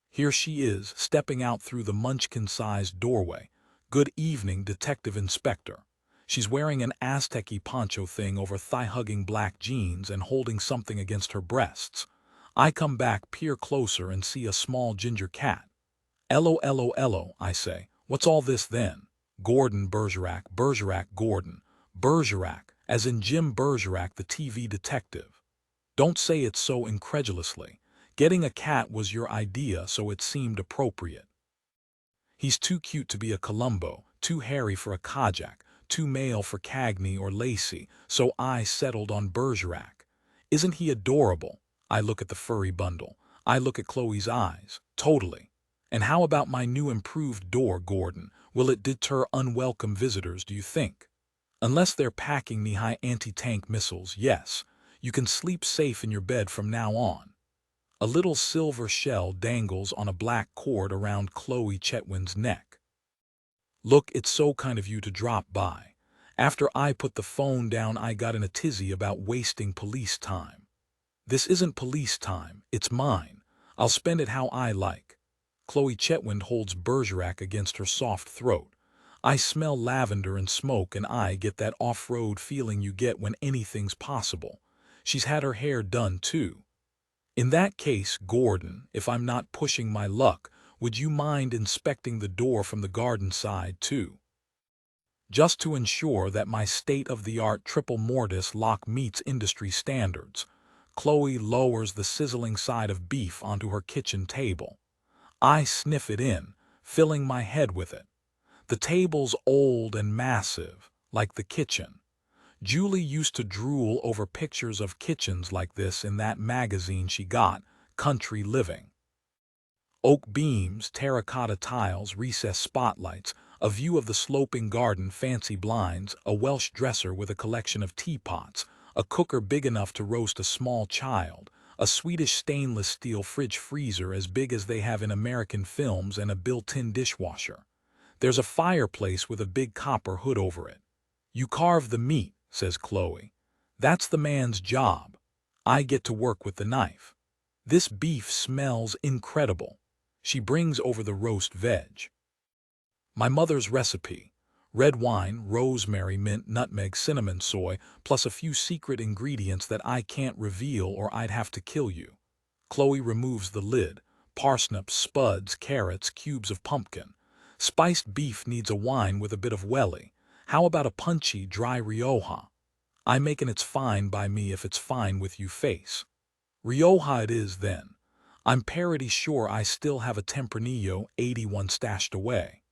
Here she is, stepping out through the munchkin-sized doorway. Good evening, Detective Inspector. She's wearing an Aztec-y poncho thing over thigh-hugging black jeans and holding something against her breasts. I come back, peer closer, and see a small ginger cat. Ello, I say. What's all this then? Gordon Bergerac, Gordon. Bergerac, as in Jim Bergerac, the TV detective. Don't say it so incredulously. Getting a cat was your idea, so it seemed appropriate. He's too cute to be a Columbo, too hairy for a Kajak, too male for Cagney or Lacey, so I settled on Bergerac. Isn't he adorable? I look at the furry bundle. I look at Chloe's eyes. Totally. And how about my new improved door, Gordon? Will it deter unwelcome visitors, do you think? Unless they're packing knee-high anti-tank missiles, yes. You can sleep safe in your bed from now on. A little silver shell dangles on a black cord around Chloe Chetwynd's neck. Look, it's so kind of you to drop by. After I put the phone down, I got in a tizzy about wasting police time. This isn't police time, it's mine. I'll spend it how I like. Chloe Chetwynd holds Bergerac against her soft throat. I smell lavender and smoke, and I get that off-road feeling you get when anything's possible. She's had her hair done, too. In that case, Gordon, if I'm not pushing my luck, would you mind inspecting the door from the garden side, too? Just to ensure that my state-of-the-art triple mortise lock meets industry standards. Chloe lowers the sizzling side of beef onto her kitchen table. I sniff it in, filling my head with it. The table's old and massive, like the kitchen. Julie used to drool over pictures of kitchens like this in that magazine she got, Country Living. Oak beams, terracotta tiles, recessed spotlights, a view of the sloping garden, fancy blinds, a Welsh dresser with a collection of teapots, a cooker big enough to roast a small child, a Swedish stainless steel fridge freezer as big as they have in American films, and a built-in dishwasher. There's a fireplace with a big copper hood over it. You carve the meat, says Chloe. That's the man's job. I get to work with the knife. This beef smells incredible. She brings over the roast veg. My mother's recipe. Red wine, rosemary, mint, nutmeg, cinnamon, soy, plus a few secret ingredients that I can't reveal or I'd have to kill you. Chloe removes the lid, parsnips, spuds, carrots, cubes of pumpkin. Spiced beef needs a wine with a bit of welly. How about a punchy, dry Rioja? I makin' it's fine by me if it's fine with you face. Rioja it is then. I'm parity sure I still have a Tempranillo 81 stashed away.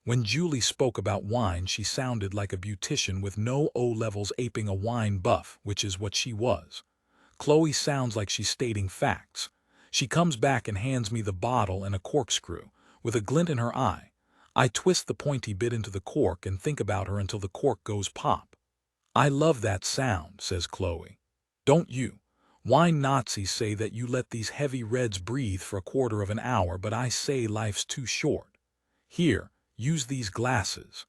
When Julie spoke about wine, she sounded like a beautician with no O-levels aping a wine buff, which is what she was. Chloe sounds like she's stating facts. She comes back and hands me the bottle and a corkscrew, with a glint in her eye. I twist the pointy bit into the cork and think about her until the cork goes pop. I love that sound, says Chloe. Don't you? Wine Nazis say that you let these heavy reds breathe for a quarter of an hour, but I say life's too short. Here, use these glasses.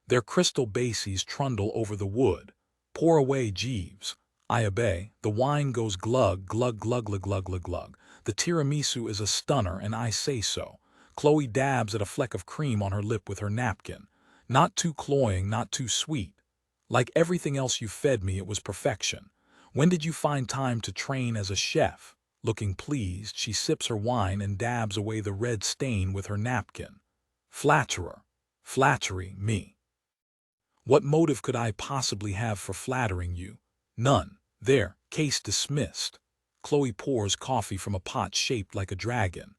Their crystal bases trundle over the wood. Pour away, Jeeves. I obey. The wine goes glug, glug, glug, glug, glug, glug, glug. The tiramisu is a stunner, and I say so. Chloe dabs at a fleck of cream on her lip with her napkin. Not too cloying, not too sweet. Like everything else you fed me, it was perfection. When did you find time to train as a chef? Looking pleased, she sips her wine and dabs away the red stain with her napkin. Flatterer. Flattery, me. What motive could I possibly have for flattering you? None. There, case dismissed. Chloe pours coffee from a pot shaped like a dragon.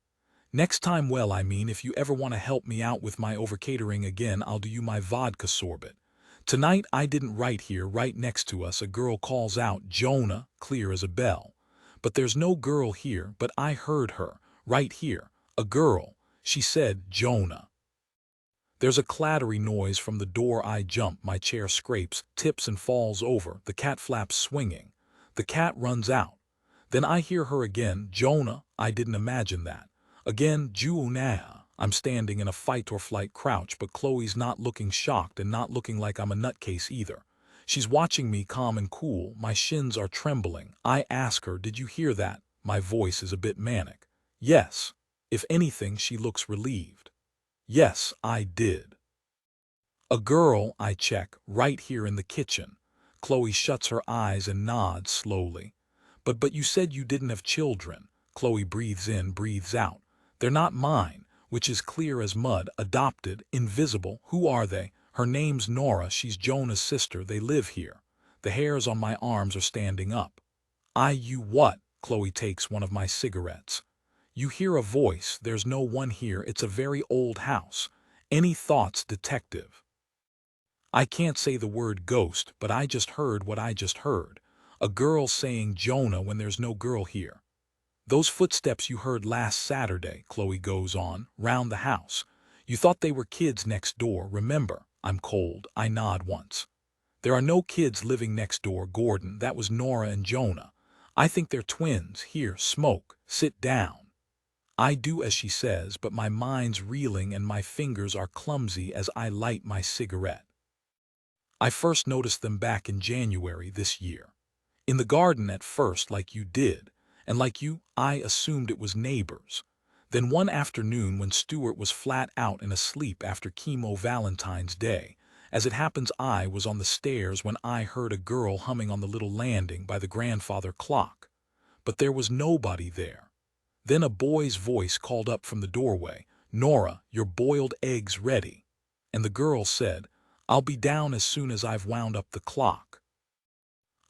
Next time, well, I mean, if you ever want to help me out with my overcatering again, I'll do you my vodka sorbet. Tonight I didn't write here, right next to us a girl calls out, Jonah, clear as a bell. But there's no girl here, but I heard her, right here, a girl. She said, Jonah. There's a clattery noise from the door. I jump, my chair scrapes, tips and falls over, the cat flaps swinging. The cat runs out. Then I hear her again, Jonah, I didn't imagine that. Again, Jonah. I'm standing in a fight or flight crouch, but Chloe's not looking shocked and not looking like I'm a nutcase either. She's watching me calm and cool, my shins are trembling. I ask her, did you hear that? My voice is a bit manic. Yes. If anything, she looks relieved. Yes, I did. A girl, I check, right here in the kitchen. Chloe shuts her eyes and nods slowly. But you said you didn't have children. Chloe breathes in, breathes out. They're not mine. Which is clear as mud, adopted, invisible. Who are they? Her name's Nora, she's Jonah's sister, they live here. The hairs on my arms are standing up. You what? Chloe takes one of my cigarettes. You hear a voice, there's no one here, it's a very old house. Any thoughts, detective? I can't say the word ghost, but I just heard what I just heard. A girl saying Jonah when there's no girl here. Those footsteps you heard last Saturday, Chloe goes on, round the house. You thought they were kids next door, remember? I'm cold, I nod once. There are no kids living next door, Gordon, that was Nora and Jonah. I think they're twins. Here, smoke, sit down. I do as she says, but my mind's reeling and my fingers are clumsy as I light my cigarette. I first noticed them back in January this year. In the garden at first, like you did. And like you, I assumed it was neighbors. Then one afternoon when Stuart was flat out and asleep after chemo Valentine's Day, as it happens I was on the stairs when I heard a girl humming on the little landing by the grandfather clock. But there was nobody there. Then a boy's voice called up from the doorway, Nora, your boiled eggs ready. And the girl said, I'll be down as soon as I've wound up the clock.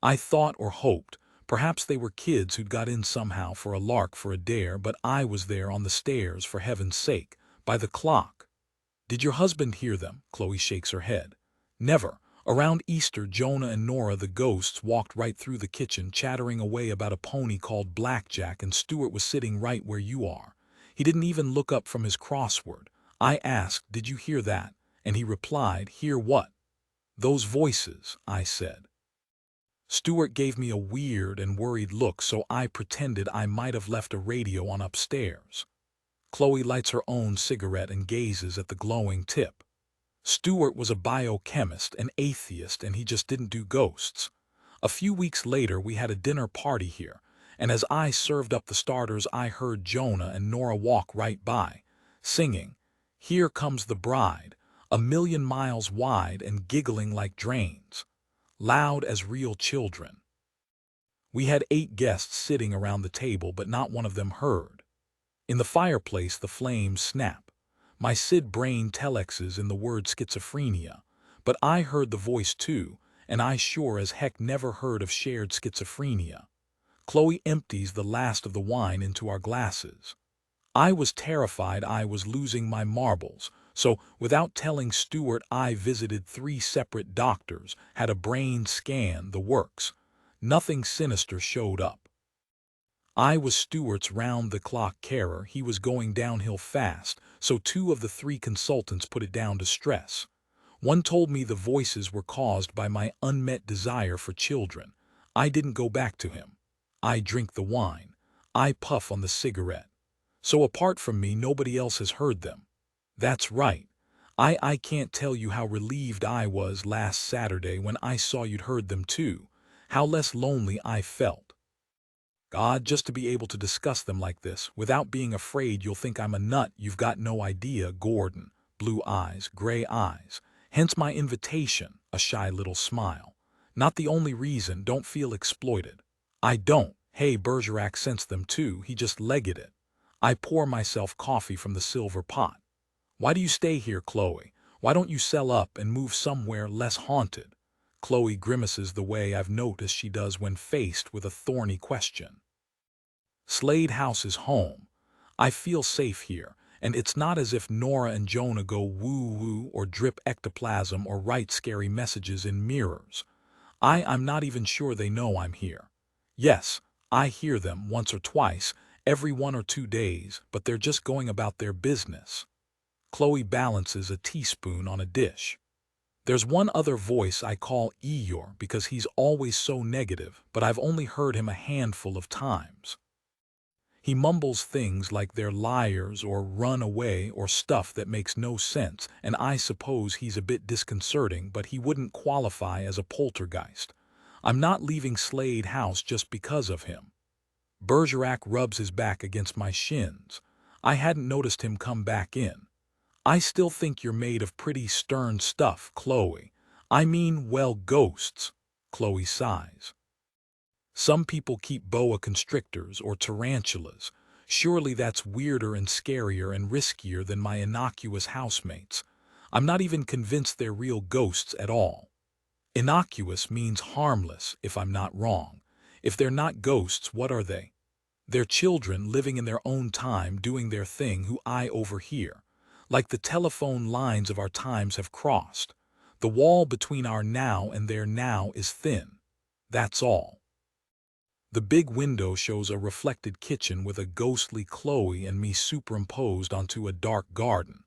I thought or hoped, perhaps they were kids who'd got in somehow for a lark, for a dare, but I was there on the stairs, for heaven's sake, by the clock. Did your husband hear them? Chloe shakes her head. Never. Around Easter, Jonah and Nora, the ghosts, walked right through the kitchen, chattering away about a pony called Blackjack, and Stuart was sitting right where you are. He didn't even look up from his crossword. I asked, did you hear that? And he replied, hear what? Those voices, I said. Stuart gave me a weird and worried look, so I pretended I might have left a radio on upstairs. Chloe lights her own cigarette and gazes at the glowing tip. Stuart was a biochemist, an atheist, and he just didn't do ghosts. A few weeks later, we had a dinner party here, and as I served up the starters, I heard Jonah and Nora walk right by, singing, Here Comes the Bride, a million miles wide and giggling like drains. Loud as real children. We had 8 guests sitting around the table, but not one of them heard. In the fireplace, the flames snap. My Sid brain telexes in the word schizophrenia, but I heard the voice too, and I sure as heck never heard of shared schizophrenia. Chloe empties the last of the wine into our glasses. I was terrified I was losing my marbles, so without telling Stuart I visited 3 separate doctors, had a brain scan, the works. Nothing sinister showed up. I was Stuart's round-the-clock carer. He was going downhill fast, so 2 of the 3 consultants put it down to stress. One told me the voices were caused by my unmet desire for children. I didn't go back to him. I drink the wine. I puff on the cigarette. So apart from me, nobody else has heard them. That's right. I can't tell you how relieved I was last Saturday when I saw you'd heard them too. How less lonely I felt. God, just to be able to discuss them like this, without being afraid you'll think I'm a nut. You've got no idea, Gordon. Blue eyes, gray eyes. Hence my invitation, a shy little smile. Not the only reason, don't feel exploited. I don't. Hey, Bergerac sensed them too, he just legged it. I pour myself coffee from the silver pot. Why do you stay here, Chloe? Why don't you sell up and move somewhere less haunted? Chloe grimaces the way I've noticed she does when faced with a thorny question. Slade House is home. I feel safe here, and it's not as if Nora and Jonah go woo-woo or drip ectoplasm or write scary messages in mirrors. I'm not even sure they know I'm here. Yes, I hear them once or twice, every 1 or 2 days, but they're just going about their business. Chloe balances a teaspoon on a dish. There's one other voice I call Eeyore because he's always so negative, but I've only heard him a handful of times. He mumbles things like they're liars or run away or stuff that makes no sense, and I suppose he's a bit disconcerting, but he wouldn't qualify as a poltergeist. I'm not leaving Slade House just because of him. Bergerac rubs his back against my shins. I hadn't noticed him come back in. I still think you're made of pretty stern stuff, Chloe. I mean, well, ghosts. Chloe sighs. Some people keep boa constrictors or tarantulas. Surely that's weirder and scarier and riskier than my innocuous housemates. I'm not even convinced they're real ghosts at all. Innocuous means harmless, if I'm not wrong. If they're not ghosts, what are they? They're children living in their own time, doing their thing, who I overhear. Like the telephone lines of our times have crossed. The wall between our now and their now is thin. That's all. The big window shows a reflected kitchen with a ghostly Chloe and me superimposed onto a dark garden.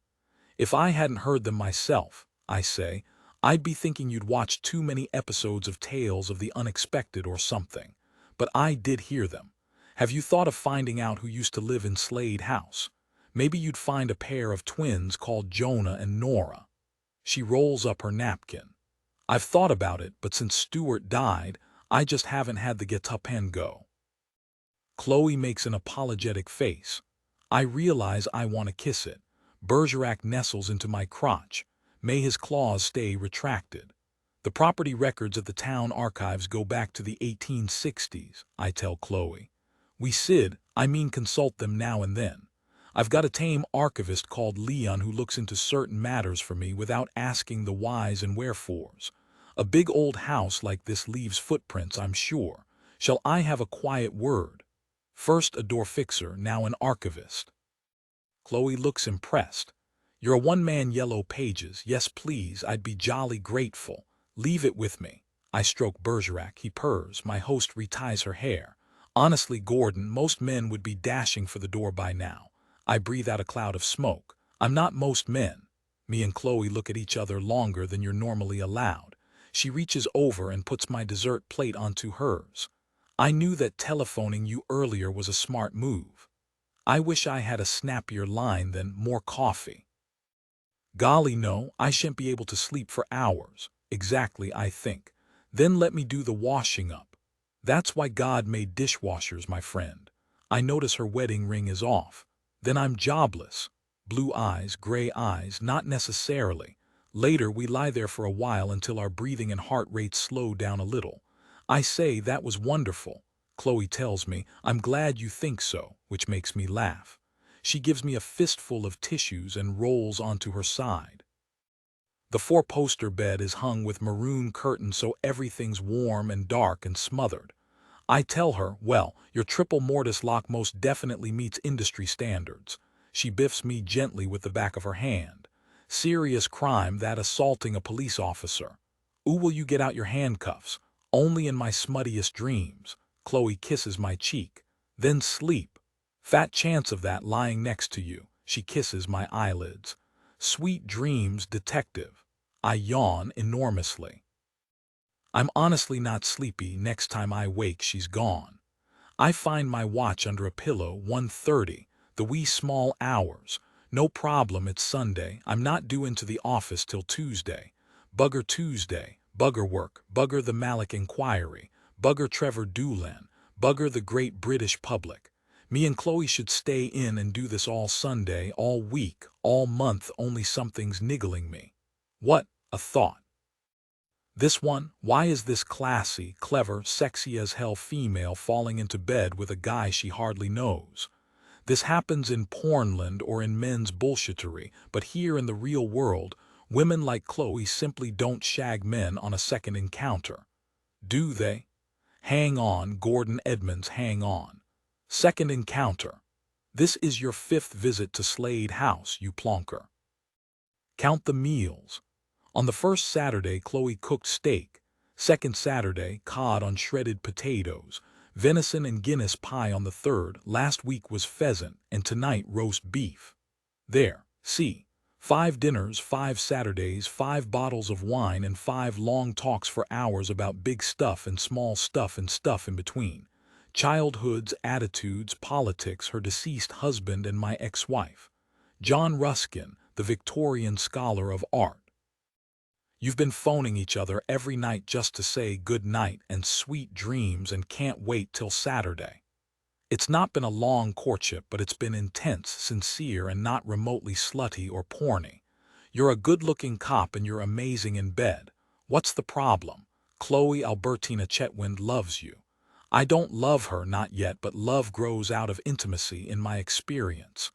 If I hadn't heard them myself, I say, I'd be thinking you'd watched too many episodes of Tales of the Unexpected or something. But I did hear them. Have you thought of finding out who used to live in Slade House? Maybe you'd find a pair of twins called Jonah and Nora. She rolls up her napkin. I've thought about it, but since Stuart died, I just haven't had the get-up and go. Chloe makes an apologetic face. I realize I want to kiss it. Bergerac nestles into my crotch. May his claws stay retracted. The property records at the town archives go back to the 1860s, I tell Chloe. I mean consult them now and then. I've got a tame archivist called Leon who looks into certain matters for me without asking the whys and wherefores. A big old house like this leaves footprints, I'm sure. Shall I have a quiet word? First a door fixer, now an archivist. Chloe looks impressed. You're a one-man Yellow Pages. Yes, please, I'd be jolly grateful. Leave it with me. I stroke Bergerac. He purrs. My host reties her hair. Honestly, Gordon, most men would be dashing for the door by now. I breathe out a cloud of smoke. I'm not most men. Me and Chloe look at each other longer than you're normally allowed. She reaches over and puts my dessert plate onto hers. I knew that telephoning you earlier was a smart move. I wish I had a snappier line than more coffee. Golly, no, I shan't be able to sleep for hours. Exactly, I think. Then let me do the washing up. That's why God made dishwashers, my friend. I notice her wedding ring is off. Then I'm jobless. Blue eyes, gray eyes, not necessarily. Later, we lie there for a while until our breathing and heart rates slow down a little. I say, that was wonderful. Chloe tells me, I'm glad you think so, which makes me laugh. She gives me a fistful of tissues and rolls onto her side. The four-poster bed is hung with maroon curtains so everything's warm and dark and smothered. I tell her, well, your triple mortise lock most definitely meets industry standards. She biffs me gently with the back of her hand. Serious crime, that, assaulting a police officer. Ooh, will you get out your handcuffs? Only in my smuttiest dreams. Chloe kisses my cheek. Then sleep. Fat chance of that lying next to you. She kisses my eyelids. Sweet dreams, detective. I yawn enormously. I'm honestly not sleepy. Next time I wake, she's gone. I find my watch under a pillow, 1:30, the wee small hours. No problem, it's Sunday. I'm not due into the office till Tuesday. Bugger Tuesday, bugger work, bugger the Malik inquiry, bugger Trevor Doolan, bugger the great British public. Me and Chloe should stay in and do this all Sunday, all week, all month, only something's niggling me. What a thought. This one, why is this classy, clever, sexy as hell female falling into bed with a guy she hardly knows? This happens in pornland or in men's bullshittery, but here in the real world, women like Chloe simply don't shag men on a second encounter. Do they? Hang on, Gordon Edmonds, hang on. Second encounter. This is your 5th visit to Slade House, you plonker. Count the meals. On the first Saturday, Chloe cooked steak. Second Saturday, cod on shredded potatoes. Venison and Guinness pie on the third. Last week was pheasant, and tonight roast beef. There, see. 5 dinners, 5 Saturdays, 5 bottles of wine, and 5 long talks for hours about big stuff and small stuff and stuff in between. Childhoods, attitudes, politics, her deceased husband and my ex-wife. John Ruskin, the Victorian scholar of art. You've been phoning each other every night just to say good night and sweet dreams and can't wait till Saturday. It's not been a long courtship, but it's been intense, sincere, and not remotely slutty or porny. You're a good-looking cop and you're amazing in bed. What's the problem? Chloe Albertina Chetwynd loves you. I don't love her, not yet, but love grows out of intimacy in my experience.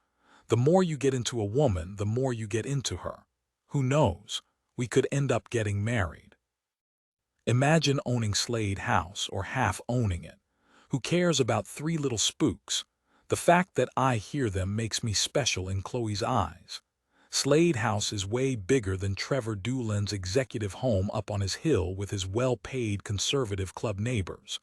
The more you get into a woman, the more you get into her. Who knows? We could end up getting married. Imagine owning Slade House, or half owning it. Who cares about 3 little spooks? The fact that I hear them makes me special in Chloe's eyes. Slade House is way bigger than Trevor Doolan's executive home up on his hill with his well-paid conservative club neighbors.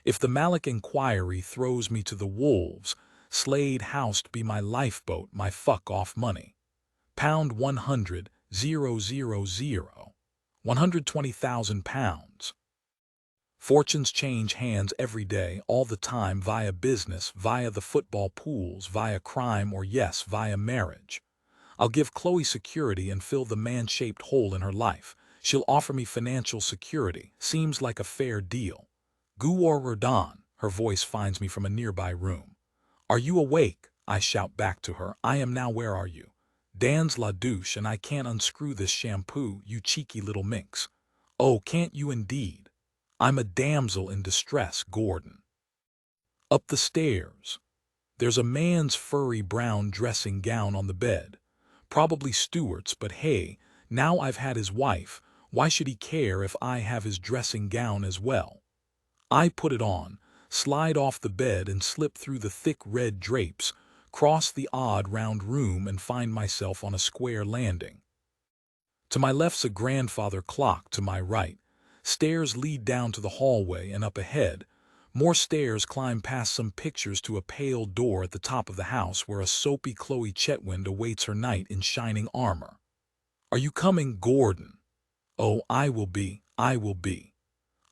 If the Malik inquiry throws me to the wolves, Slade House'd be my lifeboat, my fuck-off money. Pound 100,000, 120,000 pounds. Fortunes change hands every day, all the time, via business, via the football pools, via crime, or yes, via marriage. I'll give Chloe security and fill the man-shaped hole in her life. She'll offer me financial security. Seems like a fair deal. Guor Don, her voice finds me from a nearby room. Are you awake? I shout back to her. I am now. Where are you? Dan's la douche, and I can't unscrew this shampoo, you cheeky little minx. Oh, can't you indeed? I'm a damsel in distress, Gordon. Up the stairs. There's a man's furry brown dressing gown on the bed. Probably Stuart's, but hey, now I've had his wife, why should he care if I have his dressing gown as well? I put it on, slide off the bed and slip through the thick red drapes, cross the odd round room and find myself on a square landing. To my left's a grandfather clock, to my right. Stairs lead down to the hallway, and up ahead, more stairs climb past some pictures to a pale door at the top of the house where a soapy Chloe Chetwynd awaits her knight in shining armor. Are you coming, Gordon? Oh, I will be, I will be.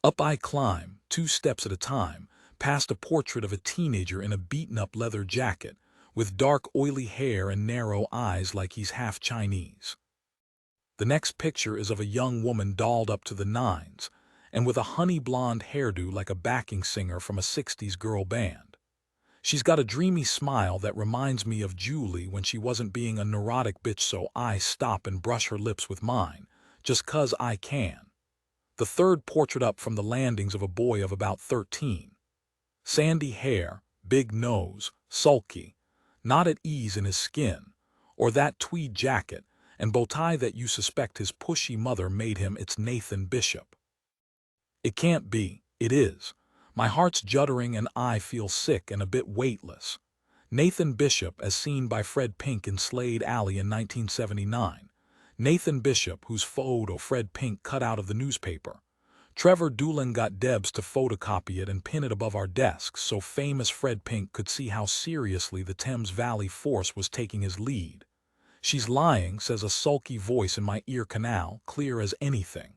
Up I climb, 2 steps at a time, past a portrait of a teenager in a beaten-up leather jacket, with dark oily hair and narrow eyes like he's half Chinese. The next picture is of a young woman dolled up to the nines, and with a honey-blonde hairdo like a backing singer from a 60s girl band. She's got a dreamy smile that reminds me of Julie when she wasn't being a neurotic bitch, so I stop and brush her lips with mine, just 'cause I can. The third portrait up from the landing's of a boy of about 13. Sandy hair, big nose, sulky. not at ease in his skin, or that tweed jacket and bow tie that you suspect his pushy mother made him. It's Nathan Bishop. It can't be. It is. My heart's juddering and I feel sick and a bit weightless. Nathan Bishop, as seen by Fred Pink in Slade Alley in 1979. Nathan Bishop, whose photo Fred Pink cut out of the newspaper. Trevor Doolin got Debs to photocopy it and pin it above our desks so famous Fred Pink could see how seriously the Thames Valley force was taking his lead. She's lying, says a sulky voice in my ear canal, clear as anything.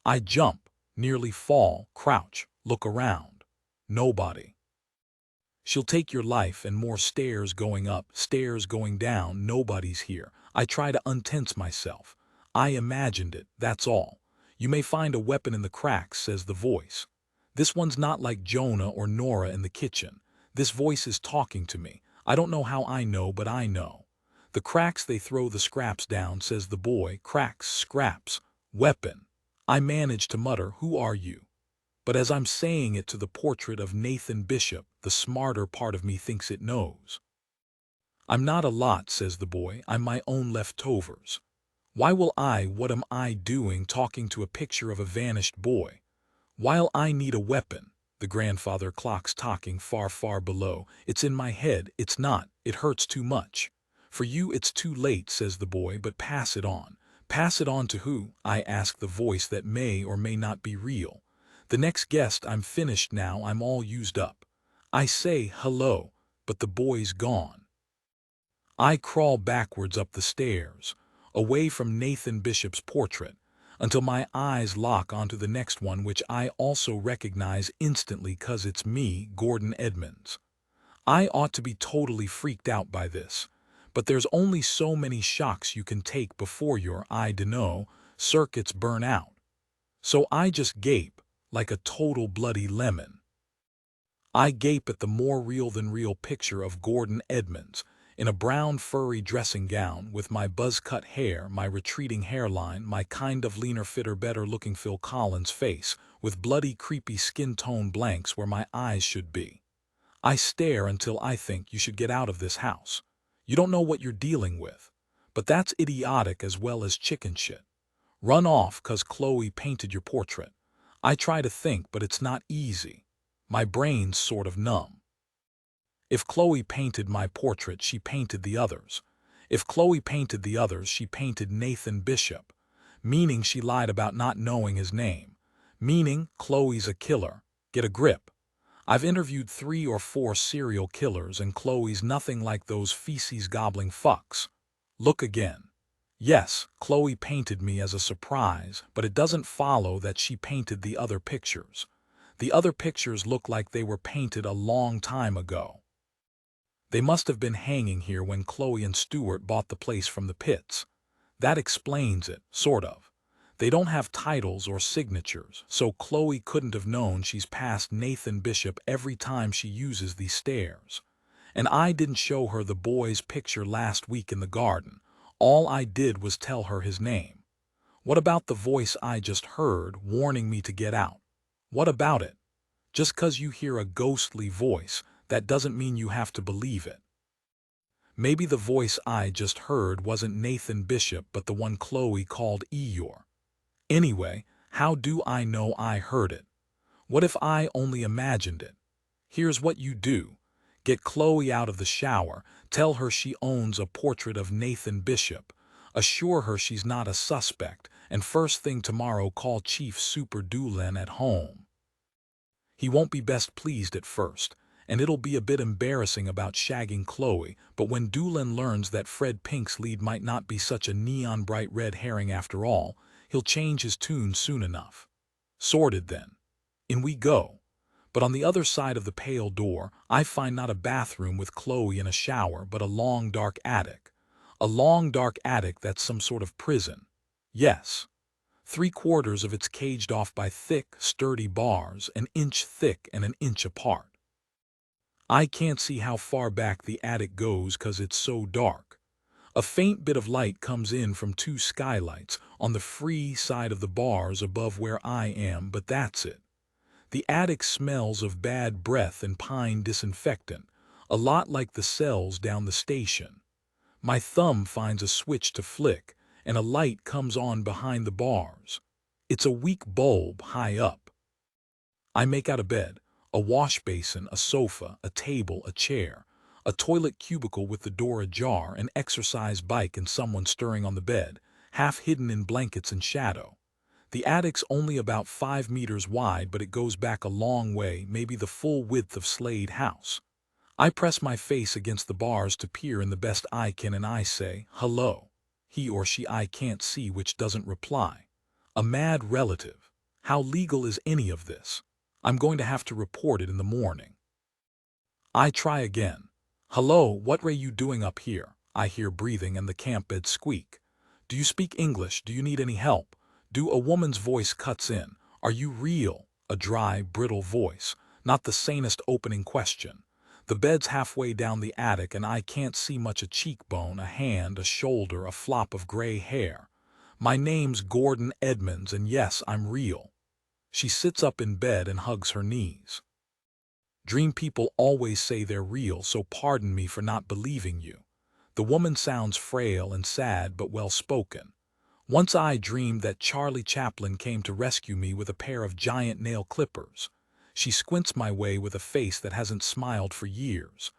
I jump, nearly fall, crouch, look around. Nobody. She'll take your life, and more stairs going up, stairs going down, nobody's here. I try to untense myself. I imagined it, that's all. You may find a weapon in the cracks, says the voice. This one's not like Jonah or Nora in the kitchen. This voice is talking to me. I don't know how I know, but I know. The cracks they throw the scraps down, says the boy. Cracks, scraps, weapon. I manage to mutter, who are you? But as I'm saying it to the portrait of Nathan Bishop, the smarter part of me thinks it knows. I'm not a lot, says the boy. I'm my own leftovers. Why will what am I doing talking to a picture of a vanished boy? While I need a weapon, the grandfather clock's talking far, far below. It's in my head, it's not, it hurts too much. For you it's too late, says the boy, but pass it on. Pass it on to who? I ask the voice that may or may not be real. The next guest. I'm finished now, I'm all used up. I say hello, but the boy's gone. I crawl backwards up the stairs, away from Nathan Bishop's portrait, until my eyes lock onto the next one, which I also recognize instantly 'cause it's me, Gordon Edmonds. I ought to be totally freaked out by this, but there's only so many shocks you can take before your, I dunno, circuits burn out. So I just gape, like a total bloody lemon. I gape at the more real than real picture of Gordon Edmonds, in a brown furry dressing gown, with my buzz-cut hair, my retreating hairline, my kind of leaner fitter better looking Phil Collins face, with bloody creepy skin tone blanks where my eyes should be. I stare until I think you should get out of this house. You don't know what you're dealing with. But that's idiotic as well as chicken shit. Run off 'cause Chloe painted your portrait. I try to think, but it's not easy. My brain's sort of numb. If Chloe painted my portrait, she painted the others. If Chloe painted the others, she painted Nathan Bishop. Meaning she lied about not knowing his name. Meaning Chloe's a killer. Get a grip. I've interviewed 3 or 4 serial killers, and Chloe's nothing like those feces-gobbling fucks. Look again. Yes, Chloe painted me as a surprise, but it doesn't follow that she painted the other pictures. The other pictures look like they were painted a long time ago. They must have been hanging here when Chloe and Stuart bought the place from the Pitts. That explains it, sort of. They don't have titles or signatures, so Chloe couldn't have known she's passed Nathan Bishop every time she uses these stairs. And I didn't show her the boy's picture last week in the garden. All I did was tell her his name. What about the voice I just heard warning me to get out? What about it? Just 'cause you hear a ghostly voice, that doesn't mean you have to believe it. Maybe the voice I just heard wasn't Nathan Bishop but the one Chloe called Eeyore. Anyway, how do I know I heard it? What if I only imagined it? Here's what you do. Get Chloe out of the shower, tell her she owns a portrait of Nathan Bishop, assure her she's not a suspect, and first thing tomorrow call Chief Super Doolin at home. He won't be best pleased at first, and it'll be a bit embarrassing about shagging Chloe, but when Doolin learns that Fred Pink's lead might not be such a neon bright red herring after all, he'll change his tune soon enough. Sorted then. In we go. But on the other side of the pale door, I find not a bathroom with Chloe in a shower, but a long dark attic. A long dark attic that's some sort of prison. Yes. 3/4 of it's caged off by thick, sturdy bars, an inch thick and an inch apart. I can't see how far back the attic goes 'cause it's so dark. A faint bit of light comes in from 2 skylights on the free side of the bars above where I am, but that's it. The attic smells of bad breath and pine disinfectant, a lot like the cells down the station. My thumb finds a switch to flick, and a light comes on behind the bars. It's a weak bulb high up. I make out a bed, a wash basin, a sofa, a table, a chair, a toilet cubicle with the door ajar, an exercise bike, and someone stirring on the bed, half hidden in blankets and shadow. The attic's only about 5 meters wide, but it goes back a long way, maybe the full width of Slade House. I press my face against the bars to peer in the best I can, and I say, "Hello." He or she I can't see which doesn't reply. A mad relative. How legal is any of this? I'm going to have to report it in the morning. I try again. "Hello, what are you doing up here?" I hear breathing and the camp bed squeak. "Do you speak English? Do you need any help?" A woman's voice cuts in. "Are you real?" A dry, brittle voice, not the sanest opening question. The bed's halfway down the attic and I can't see much. A cheekbone, a hand, a shoulder, a flop of gray hair. "My name's Gordon Edmonds, and yes, I'm real." She sits up in bed and hugs her knees. "Dream people always say they're real, so pardon me for not believing you." The woman sounds frail and sad but well-spoken. "Once I dreamed that Charlie Chaplin came to rescue me with a pair of giant nail clippers." She squints my way with a face that hasn't smiled for years.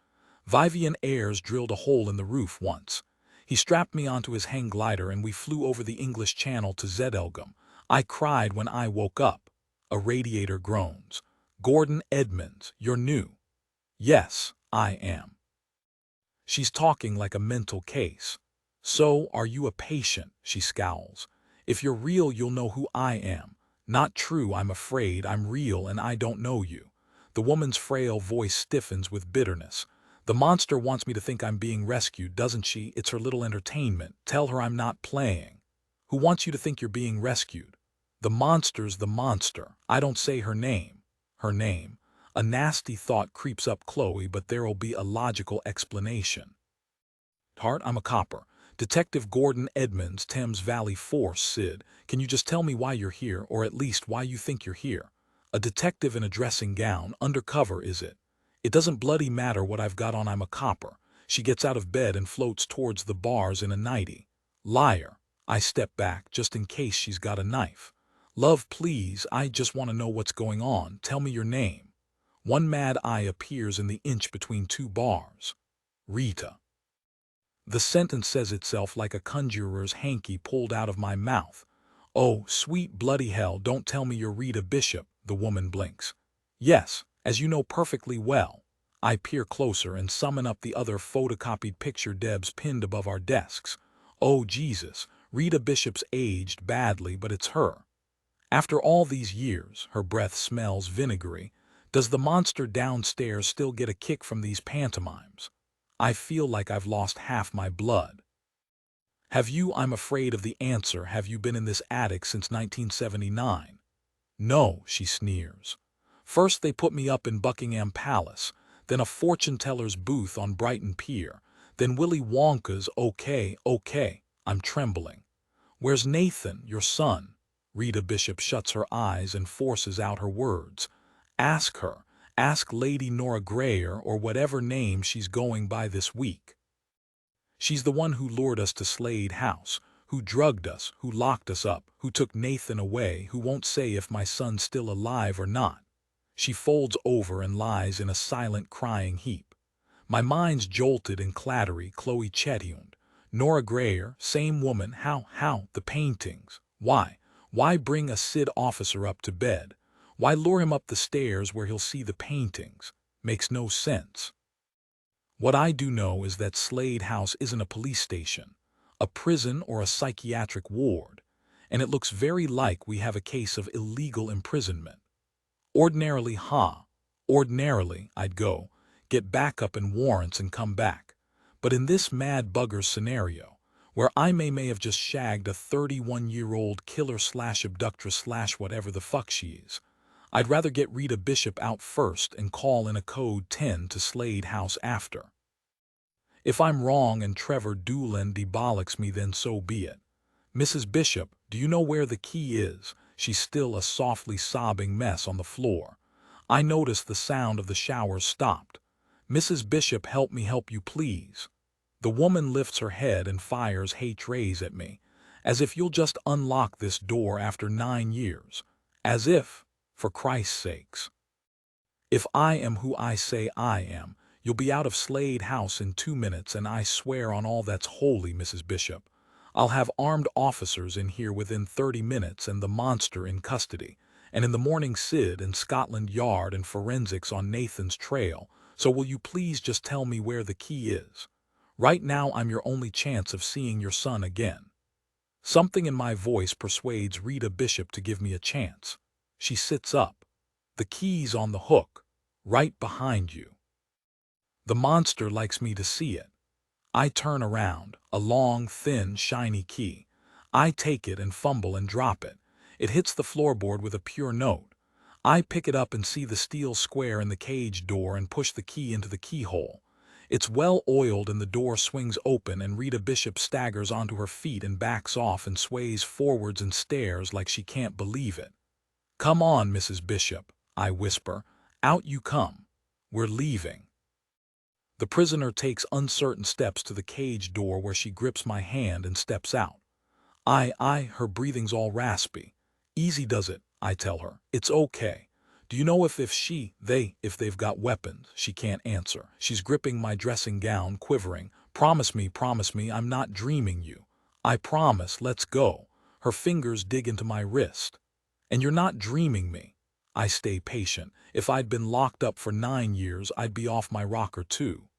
"Vivian Ayres drilled a hole in the roof once. He strapped me onto his hang glider and we flew over the English Channel to Zedelgem. I cried when I woke up." A radiator groans. "Gordon Edmonds, you're new." "Yes, I am." She's talking like a mental case. "So, are you a patient?" She scowls. "If you're real, you'll know who I am." "Not true, I'm afraid. I'm real and I don't know you." The woman's frail voice stiffens with bitterness. "The monster wants me to think I'm being rescued, doesn't she? It's her little entertainment. Tell her I'm not playing." "Who wants you to think you're being rescued?" "The monster's the monster. I don't say her name." Her name. A nasty thought creeps up Chloe, but there'll be a logical explanation. "Hart, I'm a copper. Detective Gordon Edmonds, Thames Valley Force, Sid. Can you just tell me why you're here, or at least why you think you're here?" "A detective in a dressing gown, undercover, is it?" "It doesn't bloody matter what I've got on, I'm a copper." She gets out of bed and floats towards the bars in a nightie. "Liar." I step back, just in case she's got a knife. "Love, please, I just want to know what's going on. Tell me your name." One mad eye appears in the inch between two bars. "Rita." The sentence says itself like a conjurer's hanky pulled out of my mouth. "Oh, sweet bloody hell, don't tell me you're Rita Bishop." The woman blinks. "Yes, as you know perfectly well." I peer closer and summon up the other photocopied picture Deb's pinned above our desks. "Oh, Jesus, Rita Bishop's aged badly, but it's her." After all these years, her breath smells vinegary. Does the monster downstairs still get a kick from these pantomimes? I feel like I've lost half my blood. "Have you?" I'm afraid of the answer. "Have you been in this attic since 1979? "No," she sneers. "First they put me up in Buckingham Palace, then a fortune-teller's booth on Brighton Pier, then Willy Wonka's. Okay. I'm trembling. "Where's Nathan, your son?" Rita Bishop shuts her eyes and forces out her words. "Ask her. Ask Lady Nora Grayer, or whatever name she's going by this week. She's the one who lured us to Slade House, who drugged us, who locked us up, who took Nathan away, who won't say if my son's still alive or not." She folds over and lies in a silent crying heap. My mind's jolted and clattery. Chloe Chetwynd. Nora Grayer, same woman. How? The paintings. Why bring a Sid officer up to bed? Why lure him up the stairs where he'll see the paintings? Makes no sense. What I do know is that Slade House isn't a police station, a prison, or a psychiatric ward, and it looks very like we have a case of illegal imprisonment. Ordinarily, I'd go, get backup and warrants and come back. But in this mad bugger scenario, where I may have just shagged a 31-year-old killer/abductress/whatever the fuck she is, I'd rather get Rita Bishop out first and call in a code 10 to Slade House after. If I'm wrong and Trevor Doolan debollocks me, then so be it. "Mrs. Bishop, do you know where the key is?" She's still a softly sobbing mess on the floor. I notice the sound of the shower stopped. "Mrs. Bishop, help me help you, please." The woman lifts her head and fires H-rays at me, as if you'll just unlock this door after 9 years. As if, for Christ's sakes. If I am who I say I am, you'll be out of Slade House in 2 minutes, and I swear on all that's holy, Mrs. Bishop, I'll have armed officers in here within 30 minutes and the monster in custody, and in the morning Sid and Scotland Yard and forensics on Nathan's trail, so will you please just tell me where the key is? Right now I'm your only chance of seeing your son again. Something in my voice persuades Rita Bishop to give me a chance. She sits up. "The key's on the hook, right behind you." The monster likes me to see it. I turn around, a long, thin, shiny key. I take it and fumble and drop it. It hits the floorboard with a pure note. I pick it up and see the steel square in the cage door and push the key into the keyhole. It's well oiled and the door swings open, and Rita Bishop staggers onto her feet and backs off and sways forwards and stares like she can't believe it. "Come on, Mrs. Bishop," I whisper. "Out you come. We're leaving." The prisoner takes uncertain steps to the cage door, where she grips my hand and steps out. Her breathing's all raspy. "Easy does it," I tell her. "It's okay. Do you know if they've got weapons?" She can't answer. She's gripping my dressing gown, quivering. Promise me I'm not dreaming you." "I promise, let's go." Her fingers dig into my wrist. "And you're not dreaming me." I stay patient. If I'd been locked up for 9 years, I'd be off my rocker too.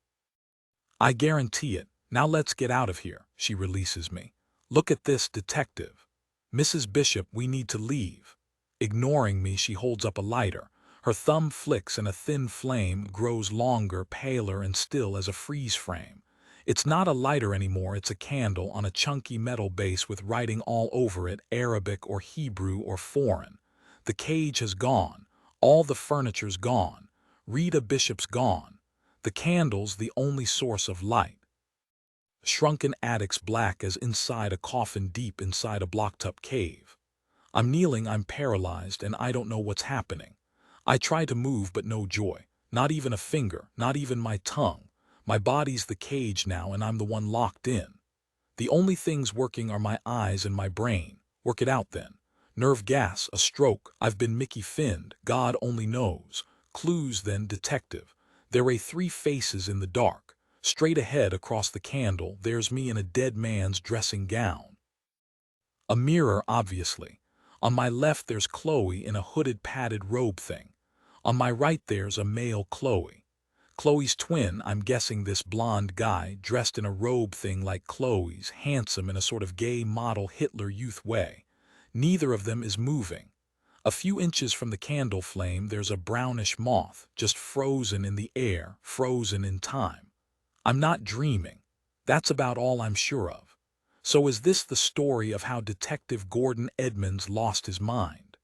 "I guarantee it. Now let's get out of here." She releases me. "Look at this, detective." "Mrs. Bishop, we need to leave." Ignoring me, she holds up a lighter. Her thumb flicks and a thin flame grows longer, paler, and still as a freeze frame. It's not a lighter anymore, it's a candle on a chunky metal base with writing all over it, Arabic or Hebrew or foreign. The cage has gone. All the furniture's gone. Rita Bishop's gone. The candle's the only source of light. Shrunken attic's black as inside a coffin deep inside a blocked-up cave. I'm kneeling, I'm paralyzed, and I don't know what's happening. I try to move, but no joy. Not even a finger, not even my tongue. My body's the cage now, and I'm the one locked in. The only things working are my eyes and my brain. Work it out then. Nerve gas, a stroke, I've been Mickey Finned, God only knows. Clues then, detective. There are 3 faces in the dark. Straight ahead across the candle, there's me in a dead man's dressing gown. A mirror, obviously. On my left there's Chloe in a hooded padded robe thing. On my right there's a male Chloe. Chloe's twin, I'm guessing this blonde guy, dressed in a robe thing like Chloe's, handsome in a sort of gay model Hitler Youth way. Neither of them is moving. A few inches from the candle flame there's a brownish moth, just frozen in the air, frozen in time. I'm not dreaming. That's about all I'm sure of. So is this the story of how Detective Gordon Edmonds lost his mind?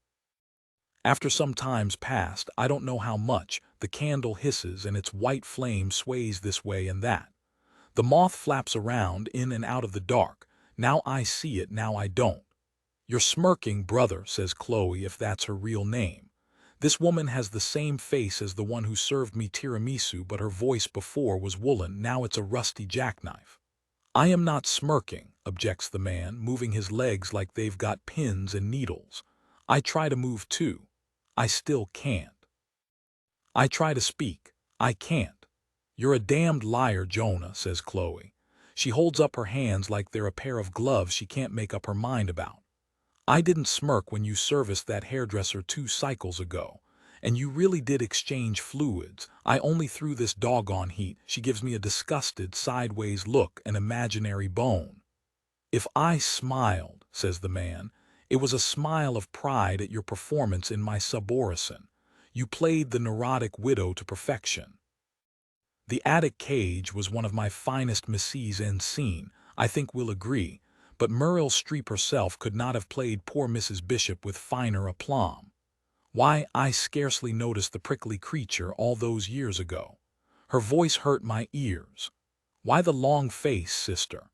After some time's passed, I don't know how much, the candle hisses and its white flame sways this way and that. The moth flaps around in and out of the dark. Now I see it, now I don't. "You're smirking, brother," says Chloe, if that's her real name. This woman has the same face as the one who served me tiramisu, but her voice before was woolen, now it's a rusty jackknife. "I am not smirking," objects the man, moving his legs like they've got pins and needles. I try to move too. I still can't. I try to speak. I can't. "You're a damned liar, Jonah," says Chloe. She holds up her hands like they're a pair of gloves she can't make up her mind about. "I didn't smirk when you serviced that hairdresser 2 cycles ago. And you really did exchange fluids. I only threw this doggone heat." She gives me a disgusted, sideways look, an imaginary bone. "If I smiled," says the man, "it was a smile of pride at your performance in my suborison. You played the neurotic widow to perfection." The attic cage was one of my finest mise en scene, I think we'll agree, but Meryl Streep herself could not have played poor Mrs. Bishop with finer aplomb. Why, I scarcely noticed the prickly creature all those years ago. Her voice hurt my ears. Why the long face, sister?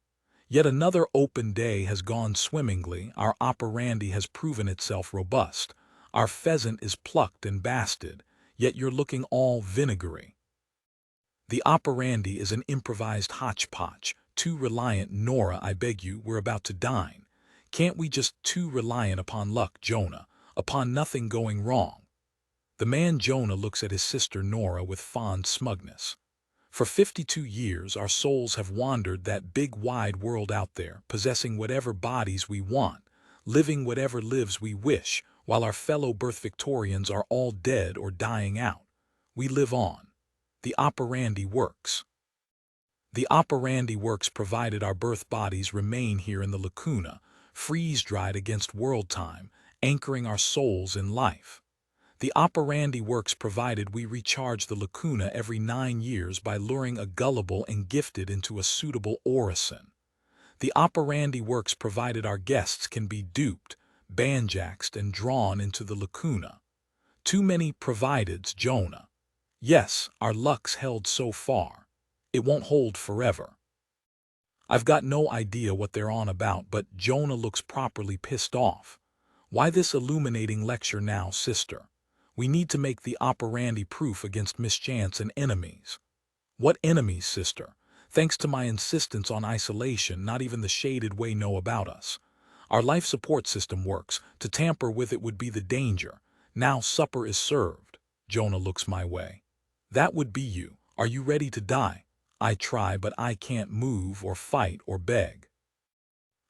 Yet another open day has gone swimmingly, our operandi has proven itself robust, our pheasant is plucked and basted, yet you're looking all vinegary. The operandi is an improvised hodgepodge. Too reliant, Nora, I beg you, we're about to dine. Can't we just too reliant upon luck, Jonah, upon nothing going wrong? The man Jonah looks at his sister Nora with fond smugness. For 52 years our souls have wandered that big wide world out there, possessing whatever bodies we want, living whatever lives we wish, while our fellow birth Victorians are all dead or dying out. We live on. The operandi works. The operandi works provided our birth bodies remain here in the lacuna, freeze-dried against world time, anchoring our souls in life. The operandi works provided we recharge the lacuna every 9 years by luring a gullible and gifted into a suitable orison. The operandi works provided our guests can be duped, banjaxed, and drawn into the lacuna. Too many provideds, Jonah. Yes, our luck's held so far. It won't hold forever. I've got no idea what they're on about, but Jonah looks properly pissed off. Why this illuminating lecture now, sister? We need to make the operandi proof against mischance and enemies. What enemies, sister? Thanks to my insistence on isolation, not even the shaded way know about us. Our life support system works. To tamper with it would be the danger. Now supper is served. Jonah looks my way. That would be you. Are you ready to die? I try, but I can't move or fight or beg.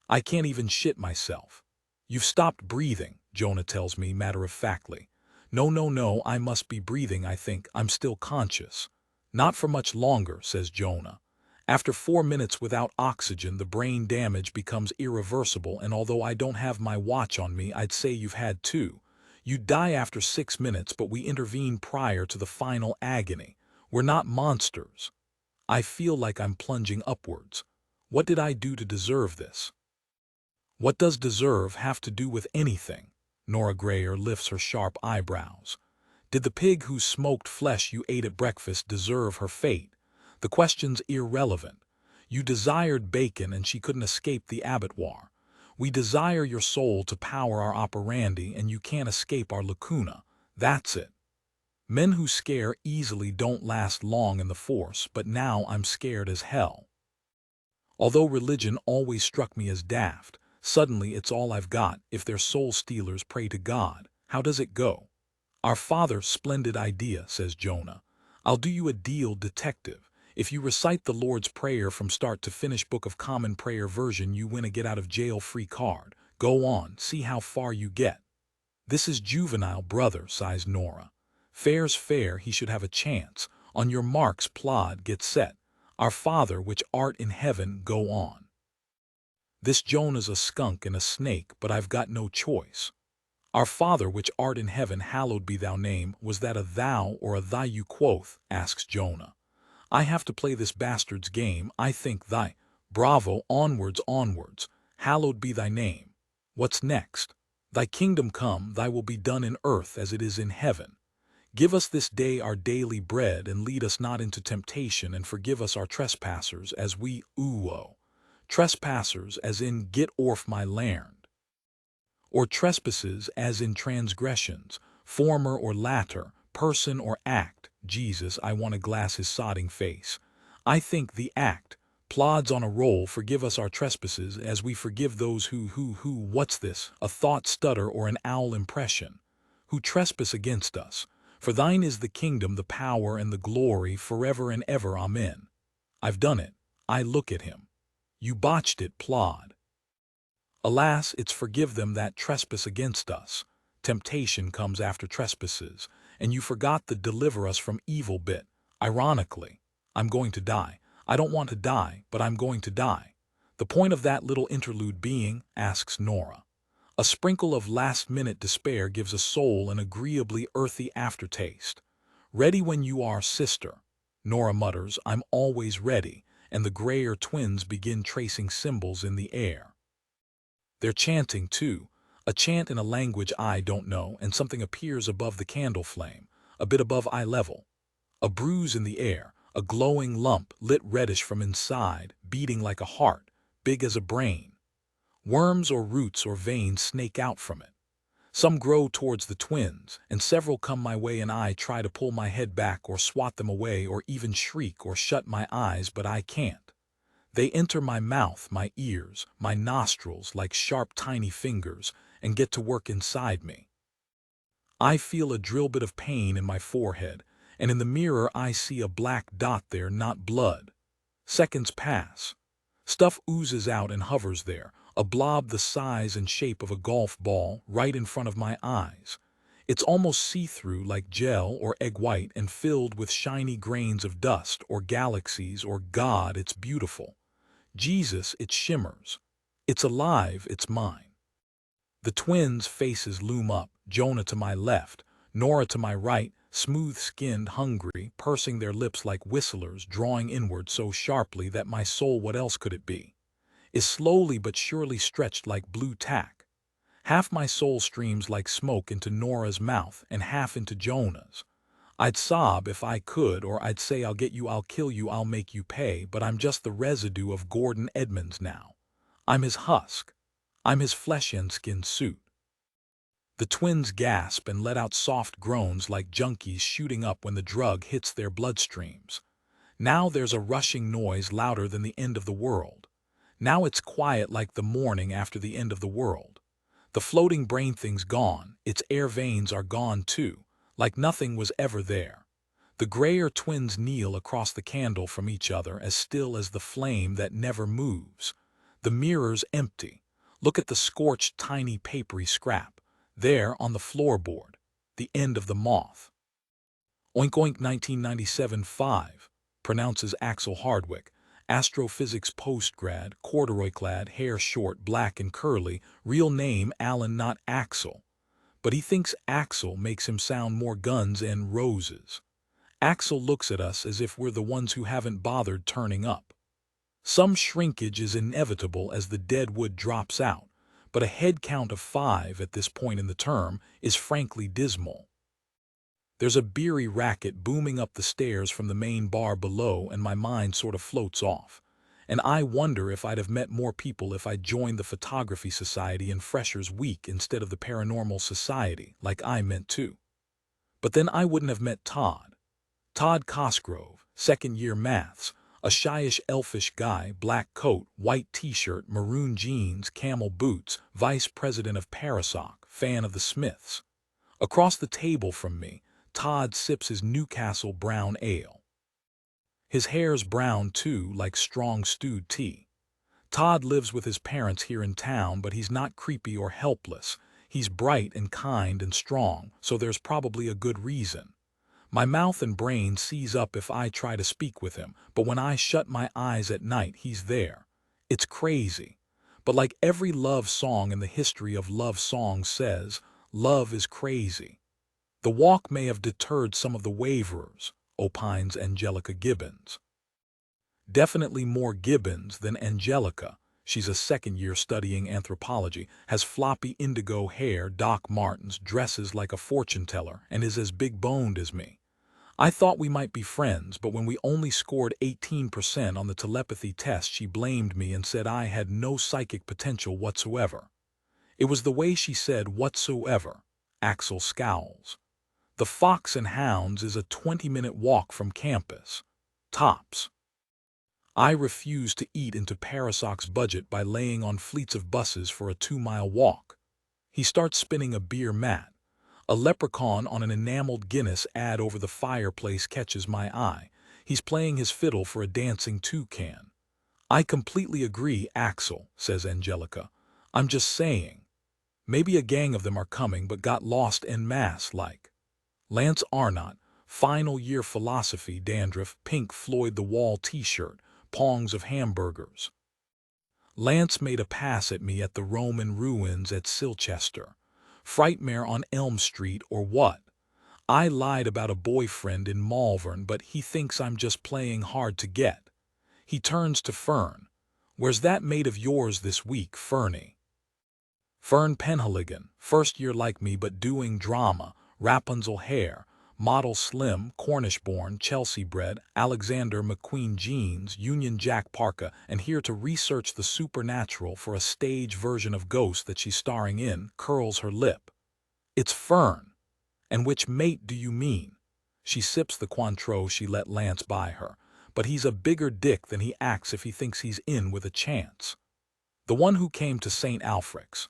I can't even shit myself. You've stopped breathing, Jonah tells me matter-of-factly. No, I must be breathing, I think. I'm still conscious. Not for much longer, says Jonah. After 4 minutes without oxygen, the brain damage becomes irreversible, and although I don't have my watch on me, I'd say you've had 2. You die after 6 minutes, but we intervene prior to the final agony. We're not monsters. I feel like I'm plunging upwards. What did I do to deserve this? What does deserve have to do with anything? Nora Grayer lifts her sharp eyebrows. Did the pig whose smoked flesh you ate at breakfast deserve her fate? The question's irrelevant. You desired bacon and she couldn't escape the abattoir. We desire your soul to power our operandi and you can't escape our lacuna. That's it. Men who scare easily don't last long in the force, but now I'm scared as hell. Although religion always struck me as daft, suddenly it's all I've got. If they're soul stealers, pray to God. How does it go? Our Father, splendid idea, says Jonah. I'll do you a deal, detective. If you recite the Lord's Prayer from start to finish, Book of Common Prayer version, you win a get-out-of-jail-free card. Go on, see how far you get. This is juvenile, brother, sighs Nora. Fair's fair, he should have a chance. On your marks, plod, get set. Our Father, which art in heaven, go on. This Jonah's a skunk and a snake, but I've got no choice. Our Father, which art in heaven, hallowed be thy name. Was that a thou or a thy you quoth? Asks Jonah. I have to play this bastard's game. I think thy. Bravo, onwards, onwards. Hallowed be thy name. What's next? Thy kingdom come, thy will be done in earth as it is in heaven. Give us this day our daily bread, and lead us not into temptation, and forgive us our trespassers as we, trespassers as in get orf my land. Or trespasses as in transgressions, former or latter, person or act. Jesus, I want to glass his sodding face. I think the act. Plods on a roll, forgive us our trespasses as we forgive those who, what's this? A thought stutter or an owl impression? Who trespass against us. For thine is the kingdom, the power, and the glory, forever and ever. Amen. I've done it. I look at him. You botched it, plod. Alas, it's forgive them that trespass against us. Temptation comes after trespasses, and you forgot the deliver us from evil bit. Ironically, I'm going to die. I don't want to die, but I'm going to die. The point of that little interlude being, asks Nora. A sprinkle of last-minute despair gives a soul an agreeably earthy aftertaste. Ready when you are, sister. Nora mutters, I'm always ready, and the Grayer twins begin tracing symbols in the air. They're chanting, too, a chant in a language I don't know, and something appears above the candle flame, a bit above eye level. A bruise in the air, a glowing lump lit reddish from inside, beating like a heart, big as a brain. Worms or roots or veins snake out from it. Some grow towards the twins, and several come my way and I try to pull my head back or swat them away or even shriek or shut my eyes, but I can't. They enter my mouth, my ears, my nostrils like sharp tiny fingers and get to work inside me. I feel a drill bit of pain in my forehead, and in the mirror I see a black dot there, not blood. Seconds pass. Stuff oozes out and hovers there, a blob the size and shape of a golf ball right in front of my eyes. It's almost see-through like gel or egg white and filled with shiny grains of dust or galaxies or God, it's beautiful. Jesus, it shimmers. It's alive, it's mine. The twins' faces loom up, Jonah to my left, Nora to my right, smooth-skinned, hungry, pursing their lips like whistlers, drawing inward so sharply that my soul, what else could it be, is slowly but surely stretched like blue tack. Half my soul streams like smoke into Nora's mouth and half into Jonah's. I'd sob if I could, or I'd say I'll get you, I'll kill you, I'll make you pay, but I'm just the residue of Gordon Edmonds now. I'm his husk. I'm his flesh and skin suit. The twins gasp and let out soft groans like junkies shooting up when the drug hits their bloodstreams. Now there's a rushing noise louder than the end of the world. Now it's quiet like the morning after the end of the world. The floating brain thing's gone, its air veins are gone too, like nothing was ever there. The grayer twins kneel across the candle from each other, as still as the flame that never moves. The mirror's empty. Look at the scorched, tiny, papery scrap. There on the floorboard. The end of the moth. Oink Oink 1997-5, pronounces Axel Hardwick. Astrophysics postgrad, corduroy-clad, hair short, black and curly, real name Alan, not Axel. But he thinks Axel makes him sound more Guns N' Roses. Axel looks at us as if we're the ones who haven't bothered turning up. Some shrinkage is inevitable as the dead wood drops out, but a head count of 5 at this point in the term is frankly dismal. There's a beery racket booming up the stairs from the main bar below, and my mind sort of floats off. And I wonder if I'd have met more people if I'd joined the Photography Society in Freshers Week instead of the Paranormal Society, like I meant to. But then I wouldn't have met Todd. Todd Cosgrove, second-year maths, a shyish, elfish guy, black coat, white t-shirt, maroon jeans, camel boots, vice president of Parasoc, fan of the Smiths. Across the table from me, Todd sips his Newcastle brown ale. His hair's brown too, like strong stewed tea. Todd lives with his parents here in town, but he's not creepy or helpless. He's bright and kind and strong, so there's probably a good reason. My mouth and brain seize up if I try to speak with him, but when I shut my eyes at night, he's there. It's crazy. But like every love song in the history of love songs says, love is crazy. The walk may have deterred some of the waverers, opines Angelica Gibbons. Definitely more Gibbons than Angelica. She's a second-year studying anthropology, has floppy indigo hair, Doc Martens, dresses like a fortune teller, and is as big-boned as me. I thought we might be friends, but when we only scored 18% on the telepathy test, she blamed me and said I had no psychic potential whatsoever. It was the way she said whatsoever. Axel scowls. The Fox and Hounds is a 20-minute walk from campus. Tops. I refuse to eat into Parasoc's budget by laying on fleets of buses for a 2-mile walk. He starts spinning a beer mat. A leprechaun on an enameled Guinness ad over the fireplace catches my eye. He's playing his fiddle for a dancing toucan. I completely agree, Axel, says Angelica. I'm just saying. Maybe a gang of them are coming but got lost en masse like. Lance Arnott, final year philosophy, dandruff, Pink Floyd The Wall t-shirt, pongs of hamburgers. Lance made a pass at me at the Roman ruins at Silchester. Frightmare on Elm Street or what? I lied about a boyfriend in Malvern, but he thinks I'm just playing hard to get. He turns to Fern. Where's that mate of yours this week, Fernie? Fern Penhaligon, first year like me but doing drama, Rapunzel hair, model slim, Cornish-born, Chelsea-bred, Alexander McQueen jeans, Union Jack parka, and here to research the supernatural for a stage version of Ghost that she's starring in, curls her lip. It's Fern. And which mate do you mean? She sips the Cointreau she let Lance buy her, but he's a bigger dick than he acts if he thinks he's in with a chance. The one who came to St. Alfred's.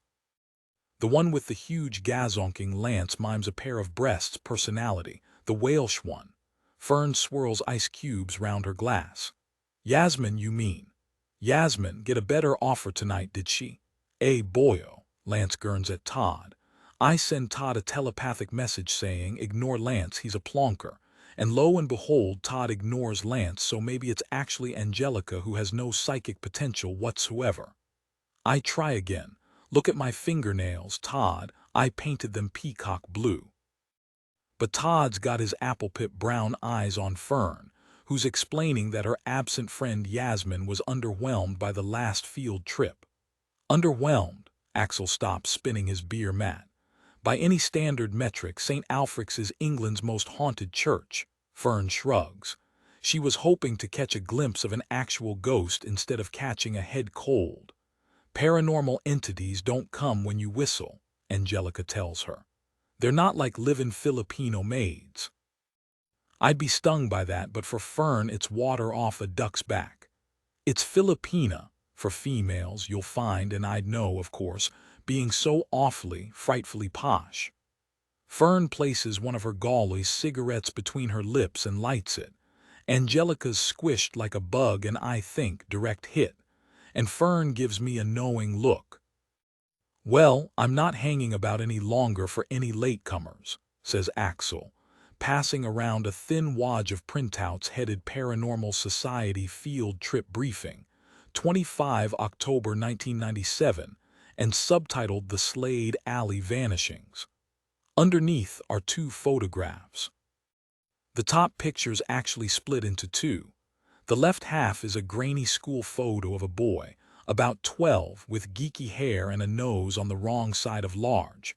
The one with the huge gazonking. Lance mimes a pair of breasts personality, the Welsh one. Fern swirls ice cubes round her glass. Yasmin, you mean? Yasmin get a better offer tonight, did she? Boyo, Lance gurns at Todd. I send Todd a telepathic message saying, ignore Lance, he's a plonker. And lo and behold, Todd ignores Lance, so maybe it's actually Angelica who has no psychic potential whatsoever. I try again. Look at my fingernails, Todd. I painted them peacock blue. But Todd's got his apple-pip brown eyes on Fern, who's explaining that her absent friend Yasmin was underwhelmed by the last field trip. Underwhelmed? Axel stops spinning his beer mat. By any standard metric, St. Alfred's is England's most haunted church. Fern shrugs. She was hoping to catch a glimpse of an actual ghost instead of catching a head cold. Paranormal entities don't come when you whistle, Angelica tells her. They're not like livin' Filipino maids. I'd be stung by that, but for Fern it's water off a duck's back. It's Filipina, for females, you'll find, and I'd know, of course, being so awfully, frightfully posh. Fern places one of her Gaulies cigarettes between her lips and lights it. Angelica's squished like a bug and I think direct hit. And Fern gives me a knowing look. Well, I'm not hanging about any longer for any latecomers, says Axel, passing around a thin wad of printouts headed Paranormal Society Field Trip Briefing, 25 October 1997, and subtitled The Slade Alley Vanishings. Underneath are two photographs. The top picture's actually split into two. The left half is a grainy school photo of a boy, about 12, with geeky hair and a nose on the wrong side of large.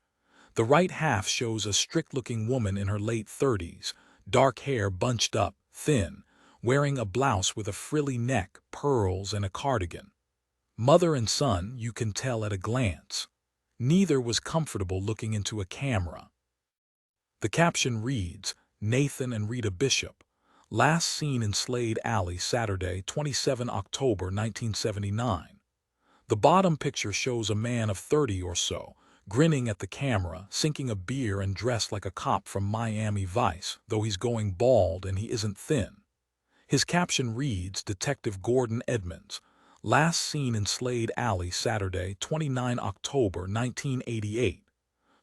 The right half shows a strict-looking woman in her late 30s, dark hair bunched up, thin, wearing a blouse with a frilly neck, pearls, and a cardigan. Mother and son, you can tell at a glance. Neither was comfortable looking into a camera. The caption reads, Nathan and Rita Bishop. Last seen in Slade Alley, Saturday, 27 October 1979. The bottom picture shows a man of 30 or so, grinning at the camera, sinking a beer and dressed like a cop from Miami Vice, though he's going bald and he isn't thin. His caption reads, Detective Gordon Edmonds. Last seen in Slade Alley, Saturday, 29 October 1988.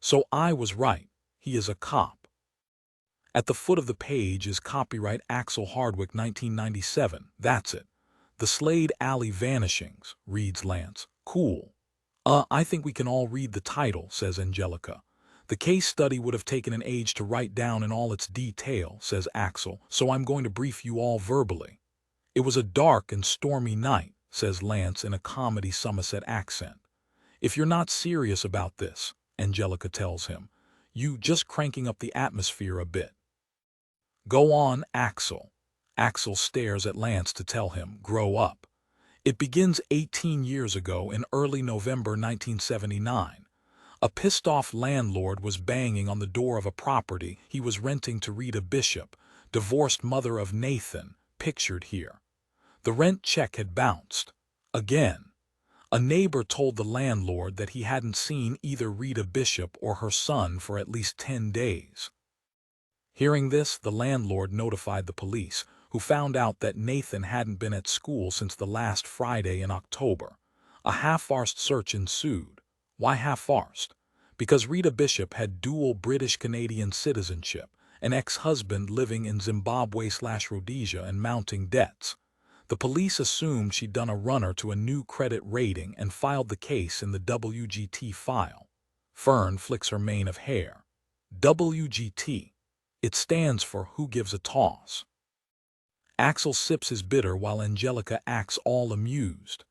So I was right. He is a cop. At the foot of the page is copyright Axel Hardwick 1997. That's it. The Slade Alley Vanishings, reads Lance. Cool. I think we can all read the title, says Angelica. The case study would have taken an age to write down in all its detail, says Axel, so I'm going to brief you all verbally. It was a dark and stormy night, says Lance in a comedy Somerset accent. If you're not serious about this, Angelica tells him, you just cranking up the atmosphere a bit. Go on, Axel. Axel stares at Lance to tell him, grow up. It begins 18 years ago in early November 1979. A pissed-off landlord was banging on the door of a property he was renting to Rita Bishop, divorced mother of Nathan, pictured here. The rent check had bounced. Again. A neighbor told the landlord that he hadn't seen either Rita Bishop or her son for at least 10 days. Hearing this, the landlord notified the police, who found out that Nathan hadn't been at school since the last Friday in October. A half-arsed search ensued. Why half-arsed? Because Rita Bishop had dual British-Canadian citizenship, an ex-husband living in Zimbabwe/Rhodesia and mounting debts. The police assumed she'd done a runner to a new credit rating and filed the case in the WGT file. Fern flicks her mane of hair. WGT. It stands for Who Gives a Toss. Axel sips his bitter while Angelica acts all amused.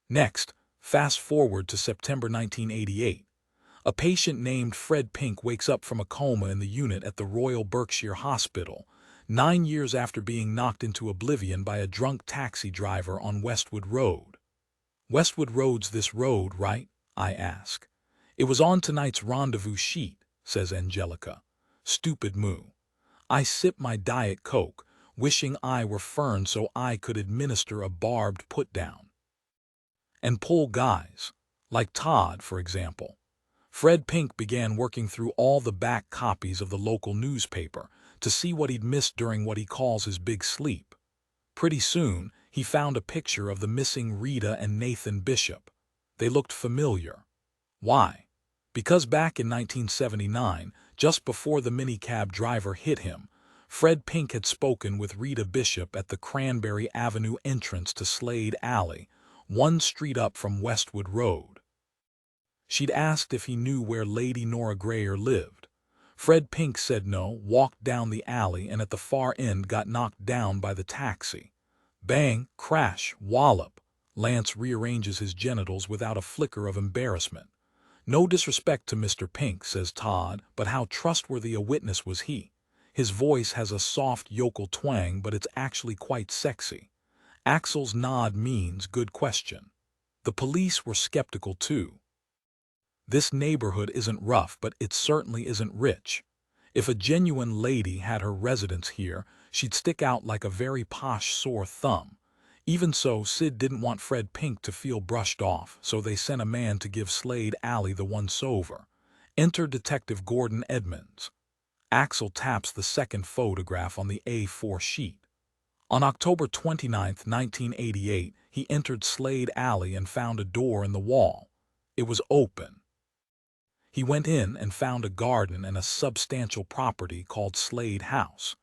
Next, fast forward to September 1988. A patient named Fred Pink wakes up from a coma in the unit at the Royal Berkshire Hospital, 9 years after being knocked into oblivion by a drunk taxi driver on Westwood Road. Westwood Road's this road, right? I ask. It was on tonight's rendezvous sheet, says Angelica. Stupid moo. I sip my Diet Coke, wishing I were Fern so I could administer a barbed put-down. And pull guys. Like Todd, for example. Fred Pink began working through all the back copies of the local newspaper to see what he'd missed during what he calls his big sleep. Pretty soon, he found a picture of the missing Rita and Nathan Bishop. They looked familiar. Why? Because back in 1979, just before the minicab driver hit him, Fred Pink had spoken with Rita Bishop at the Cranberry Avenue entrance to Slade Alley, one street up from Westwood Road. She'd asked if he knew where Lady Nora Grayer lived. Fred Pink said no, walked down the alley, and at the far end got knocked down by the taxi. Bang, crash, wallop. Lance rearranges his genitals without a flicker of embarrassment. No disrespect to Mr. Pink, says Todd, but how trustworthy a witness was he? His voice has a soft yokel twang, but it's actually quite sexy. Axel's nod means good question. The police were skeptical too. This neighborhood isn't rough, but it certainly isn't rich. If a genuine lady had her residence here, she'd stick out like a very posh sore thumb. Even so, Sid didn't want Fred Pink to feel brushed off, so they sent a man to give Slade Alley the once-over. Enter Detective Gordon Edmonds. Axel taps the second photograph on the A4 sheet. On October 29, 1988, he entered Slade Alley and found a door in the wall. It was open. He went in and found a garden and a substantial property called Slade House.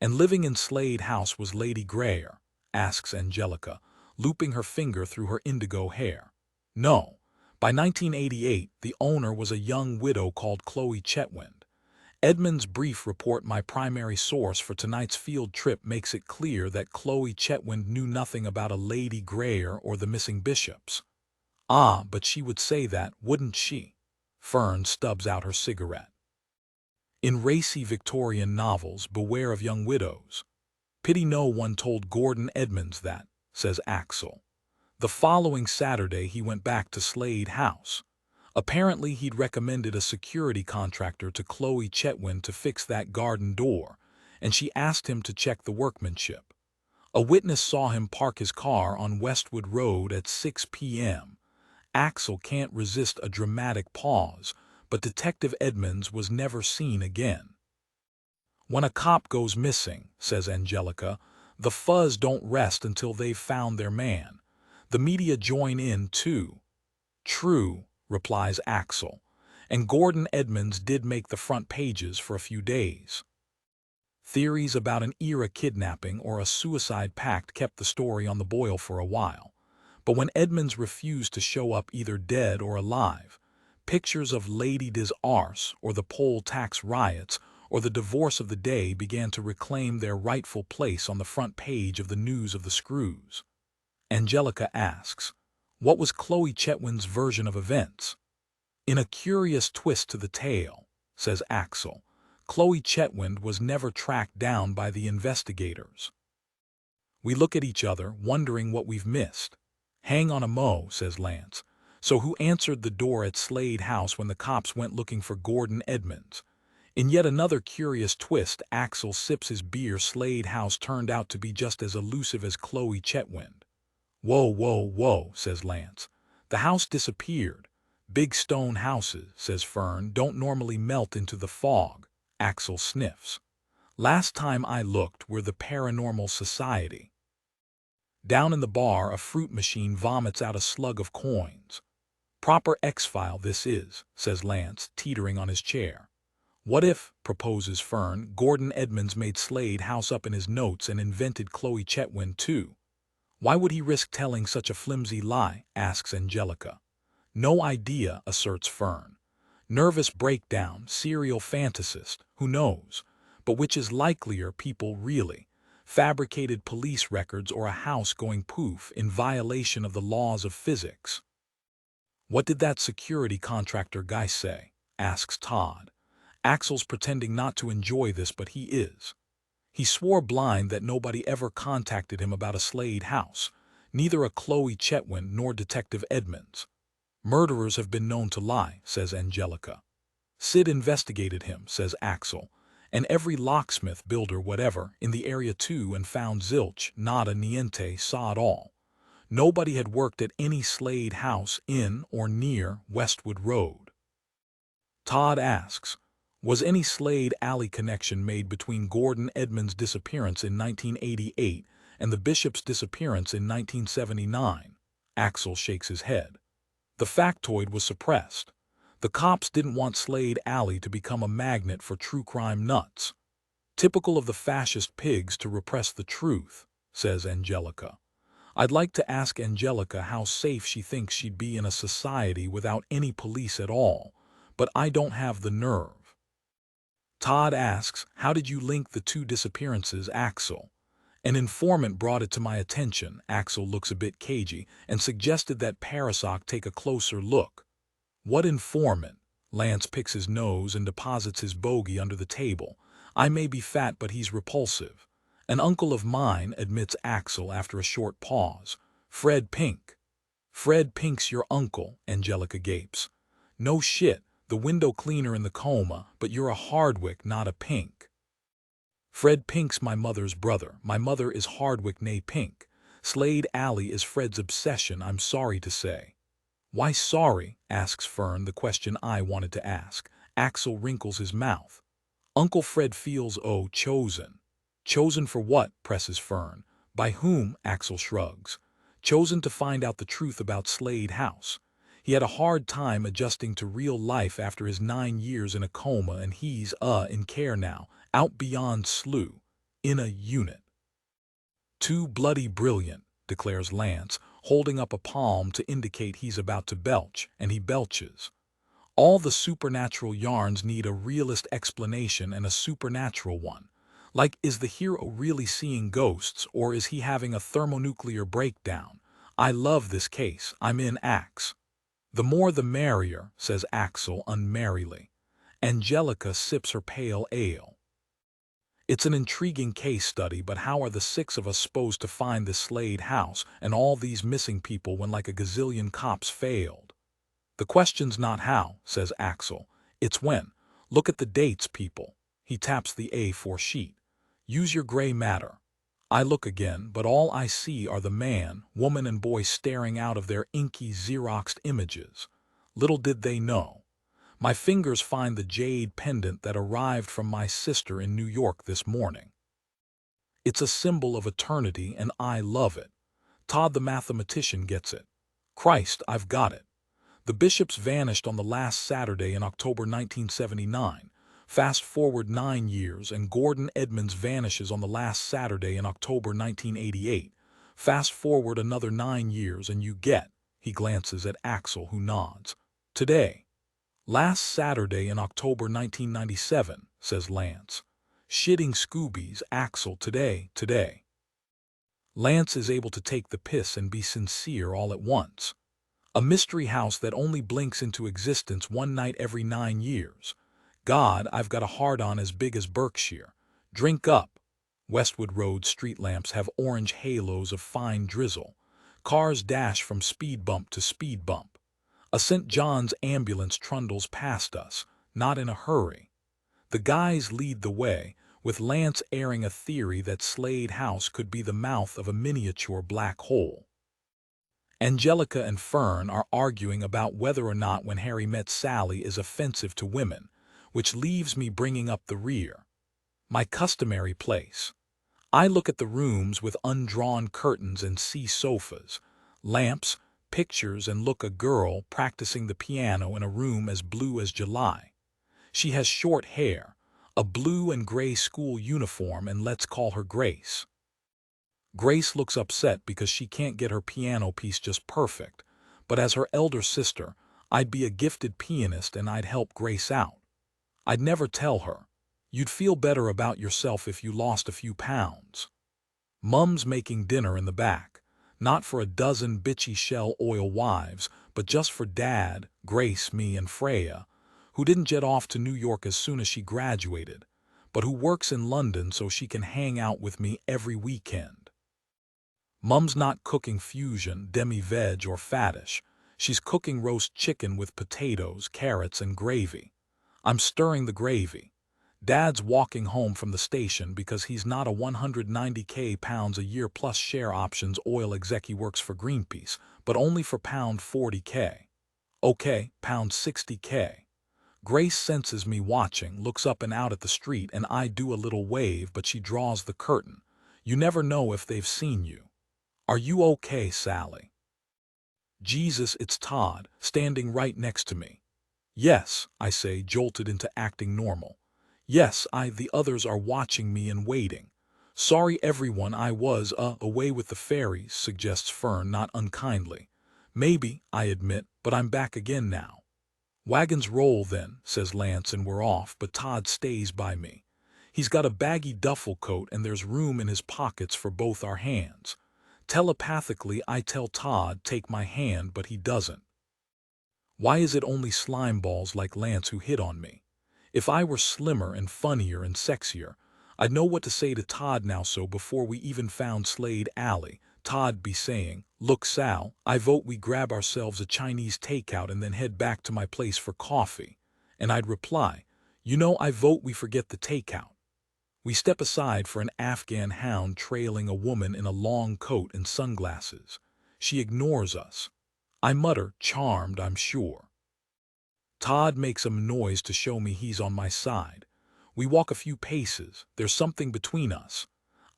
And living in Slade House was Lady Grayer, asks Angelica, looping her finger through her indigo hair. No. By 1988, the owner was a young widow called Chloe Chetwynd. Edmonds' brief report, my primary source for tonight's field trip, makes it clear that Chloe Chetwynd knew nothing about a Lady Grayer or the missing bishops. Ah, but she would say that, wouldn't she? Fern stubs out her cigarette. In racy Victorian novels, beware of young widows. Pity no one told Gordon Edmonds that, says Axel. The following Saturday he went back to Slade House. Apparently he'd recommended a security contractor to Chloe Chetwynd to fix that garden door, and she asked him to check the workmanship. A witness saw him park his car on Westwood Road at 6 p.m. Axel can't resist a dramatic pause, but Detective Edmonds was never seen again. When a cop goes missing, says Angelica, the fuzz don't rest until they've found their man. The media join in too. True, replies Axel, and Gordon Edmonds did make the front pages for a few days. Theories about an EERIE kidnapping or a suicide pact kept the story on the boil for a while. But when Edmonds refused to show up either dead or alive, pictures of Lady des Arts or the poll tax riots or the divorce of the day began to reclaim their rightful place on the front page of the News of the Screws. Angelica asks, what was Chloe Chetwynd's version of events? In a curious twist to the tale, says Axel, Chloe Chetwynd was never tracked down by the investigators. We look at each other, wondering what we've missed. Hang on a mo, says Lance. So who answered the door at Slade House when the cops went looking for Gordon Edmonds? In yet another curious twist, Axel sips his beer. Slade House turned out to be just as elusive as Chloe Chetwynd. Whoa, whoa, whoa, says Lance. The house disappeared. Big stone houses, says Fern, don't normally melt into the fog. Axel sniffs. Last time I looked, we're the Paranormal Society. Down in the bar, a fruit machine vomits out a slug of coins. Proper X-File this is, says Lance, teetering on his chair. What if, proposes Fern, Gordon Edmonds made Slade House up in his notes and invented Chloe Chetwynd too? Why would he risk telling such a flimsy lie, asks Angelica. No idea, asserts Fern. Nervous breakdown, serial fantasist, who knows? But which is likelier, people really? Fabricated police records or a house going poof in violation of the laws of physics? What did that security contractor guy say? Asks Todd. Axel's pretending not to enjoy this, but he is. He swore blind that nobody ever contacted him about a Slade House, neither a Chloe Chetwynd nor Detective Edmonds. Murderers have been known to lie, says Angelica. Sid investigated him, says Axel, and every locksmith, builder, whatever, in the area too, and found zilch, nada, niente, sod all. Nobody had worked at any Slade House in or near Westwood Road. Todd asks, was any Slade Alley connection made between Gordon Edmonds' disappearance in 1988 and the bishop's disappearance in 1979? Axel shakes his head. The factoid was suppressed. The cops didn't want Slade Alley to become a magnet for true crime nuts. Typical of the fascist pigs to repress the truth, says Angelica. I'd like to ask Angelica how safe she thinks she'd be in a society without any police at all, but I don't have the nerve. Todd asks, how did you link the two disappearances, Axel? An informant brought it to my attention. Axel looks a bit cagey and suggested that Parasoc take a closer look. What informant? Lance picks his nose and deposits his bogey under the table. I may be fat, but he's repulsive. An uncle of mine, admits Axel after a short pause. Fred Pink. Fred Pink's your uncle, Angelica gapes. No shit, the window cleaner in the coma, but you're a Hardwick, not a Pink. Fred Pink's my mother's brother. My mother is Hardwick née Pink. Slade Alley is Fred's obsession, I'm sorry to say. Why sorry? Asks Fern, the question I wanted to ask. Axel wrinkles his mouth. Uncle Fred feels, chosen. Chosen for what? Presses Fern. By whom? Axel shrugs. Chosen to find out the truth about Slade House. He had a hard time adjusting to real life after his 9 years in a coma, and he's, in care now, out beyond slew, in a unit. Too bloody brilliant, declares Lance, holding up a palm to indicate he's about to belch, and he belches. All the supernatural yarns need a realist explanation, and a supernatural one. Like, is the hero really seeing ghosts, or is he having a thermonuclear breakdown? I love this case. I'm in, Ax. The more the merrier, says Axel unmerrily. Angelica sips her pale ale. It's an intriguing case study, but how are the 6 of us supposed to find this Slade House and all these missing people when like a gazillion cops failed? The question's not how, says Axel. It's when. Look at the dates, people. He taps the A4 sheet. Use your gray matter. I look again, but all I see are the man, woman, and boy staring out of their inky Xeroxed images. Little did they know. My fingers find the jade pendant that arrived from my sister in New York this morning. It's a symbol of eternity, and I love it. Todd the mathematician gets it. Christ, I've got it. The bishops vanished on the last Saturday in October 1979. Fast forward 9 years, and Gordon Edmonds vanishes on the last Saturday in October 1988. Fast forward another 9 years, and you get, he glances at Axel, who nods. Today. Last Saturday in October 1997, says Lance. Shitting Scoobies, Axel, today. Lance is able to take the piss and be sincere all at once. A mystery house that only blinks into existence one night every 9 years. God, I've got a hard-on as big as Berkshire. Drink up. Westwood Road street lamps have orange halos of fine drizzle. Cars dash from speed bump to speed bump. A St. John's ambulance trundles past us, not in a hurry. The guys lead the way, with Lance airing a theory that Slade House could be the mouth of a miniature black hole. Angelica and Fern are arguing about whether or not When Harry Met Sally is offensive to women, which leaves me bringing up the rear. My customary place. I look at the rooms with undrawn curtains and see sofas, lamps, pictures, and look a girl practicing the piano in a room as blue as July. She has short hair, a blue and gray school uniform, and let's call her Grace. Grace looks upset because she can't get her piano piece just perfect, but as her elder sister, I'd be a gifted pianist and I'd help Grace out. I'd never tell her, you'd feel better about yourself if you lost a few pounds. Mum's making dinner in the back, not for a dozen bitchy shell oil wives, but just for Dad, Grace, me, and Freya, who didn't jet off to New York as soon as she graduated, but who works in London so she can hang out with me every weekend. Mum's not cooking fusion, demi-veg, or faddish. She's cooking roast chicken with potatoes, carrots, and gravy. I'm stirring the gravy. Dad's walking home from the station because he's not a 190k pounds a year plus share options oil exec. He works for Greenpeace, but only for pound 40k. Okay, pound 60k. Grace senses me watching, looks up and out at the street, and I do a little wave, but she draws the curtain. You never know if they've seen you. Are you okay, Sally? Jesus, it's Todd, standing right next to me. Yes, I say, jolted into acting normal. Yes, the others are watching me and waiting. Sorry everyone, I was, away with the fairies, suggests Fern not unkindly. Maybe, I admit, but I'm back again now. Wagons roll then, says Lance, and we're off, but Todd stays by me. He's got a baggy duffel coat and there's room in his pockets for both our hands. Telepathically, I tell Todd, take my hand, but he doesn't. Why is it only slime balls like Lance who hit on me? If I were slimmer and funnier and sexier, I'd know what to say to Todd now. So before we even found Slade Alley, Todd be saying, look Sal, I vote we grab ourselves a Chinese takeout and then head back to my place for coffee. And I'd reply, you know, I vote we forget the takeout. We step aside for an Afghan hound trailing a woman in a long coat and sunglasses. She ignores us. I mutter, charmed, I'm sure. Todd makes a noise to show me he's on my side. We walk a few paces. There's something between us.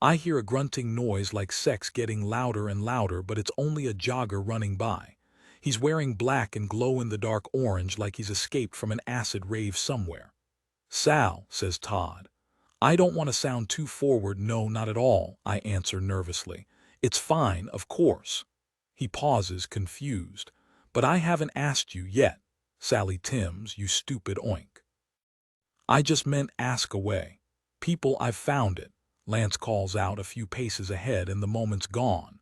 I hear a grunting noise like sex getting louder and louder, but it's only a jogger running by. He's wearing black and glow-in-the-dark orange like he's escaped from an acid rave somewhere. Sal, says Todd. I don't want to sound too forward. No, not at all, I answer nervously. It's fine, of course. He pauses, confused. But I haven't asked you yet. Sally Timms, you stupid oink. I just meant ask away. People, I've found it. Lance calls out a few paces ahead and the moment's gone.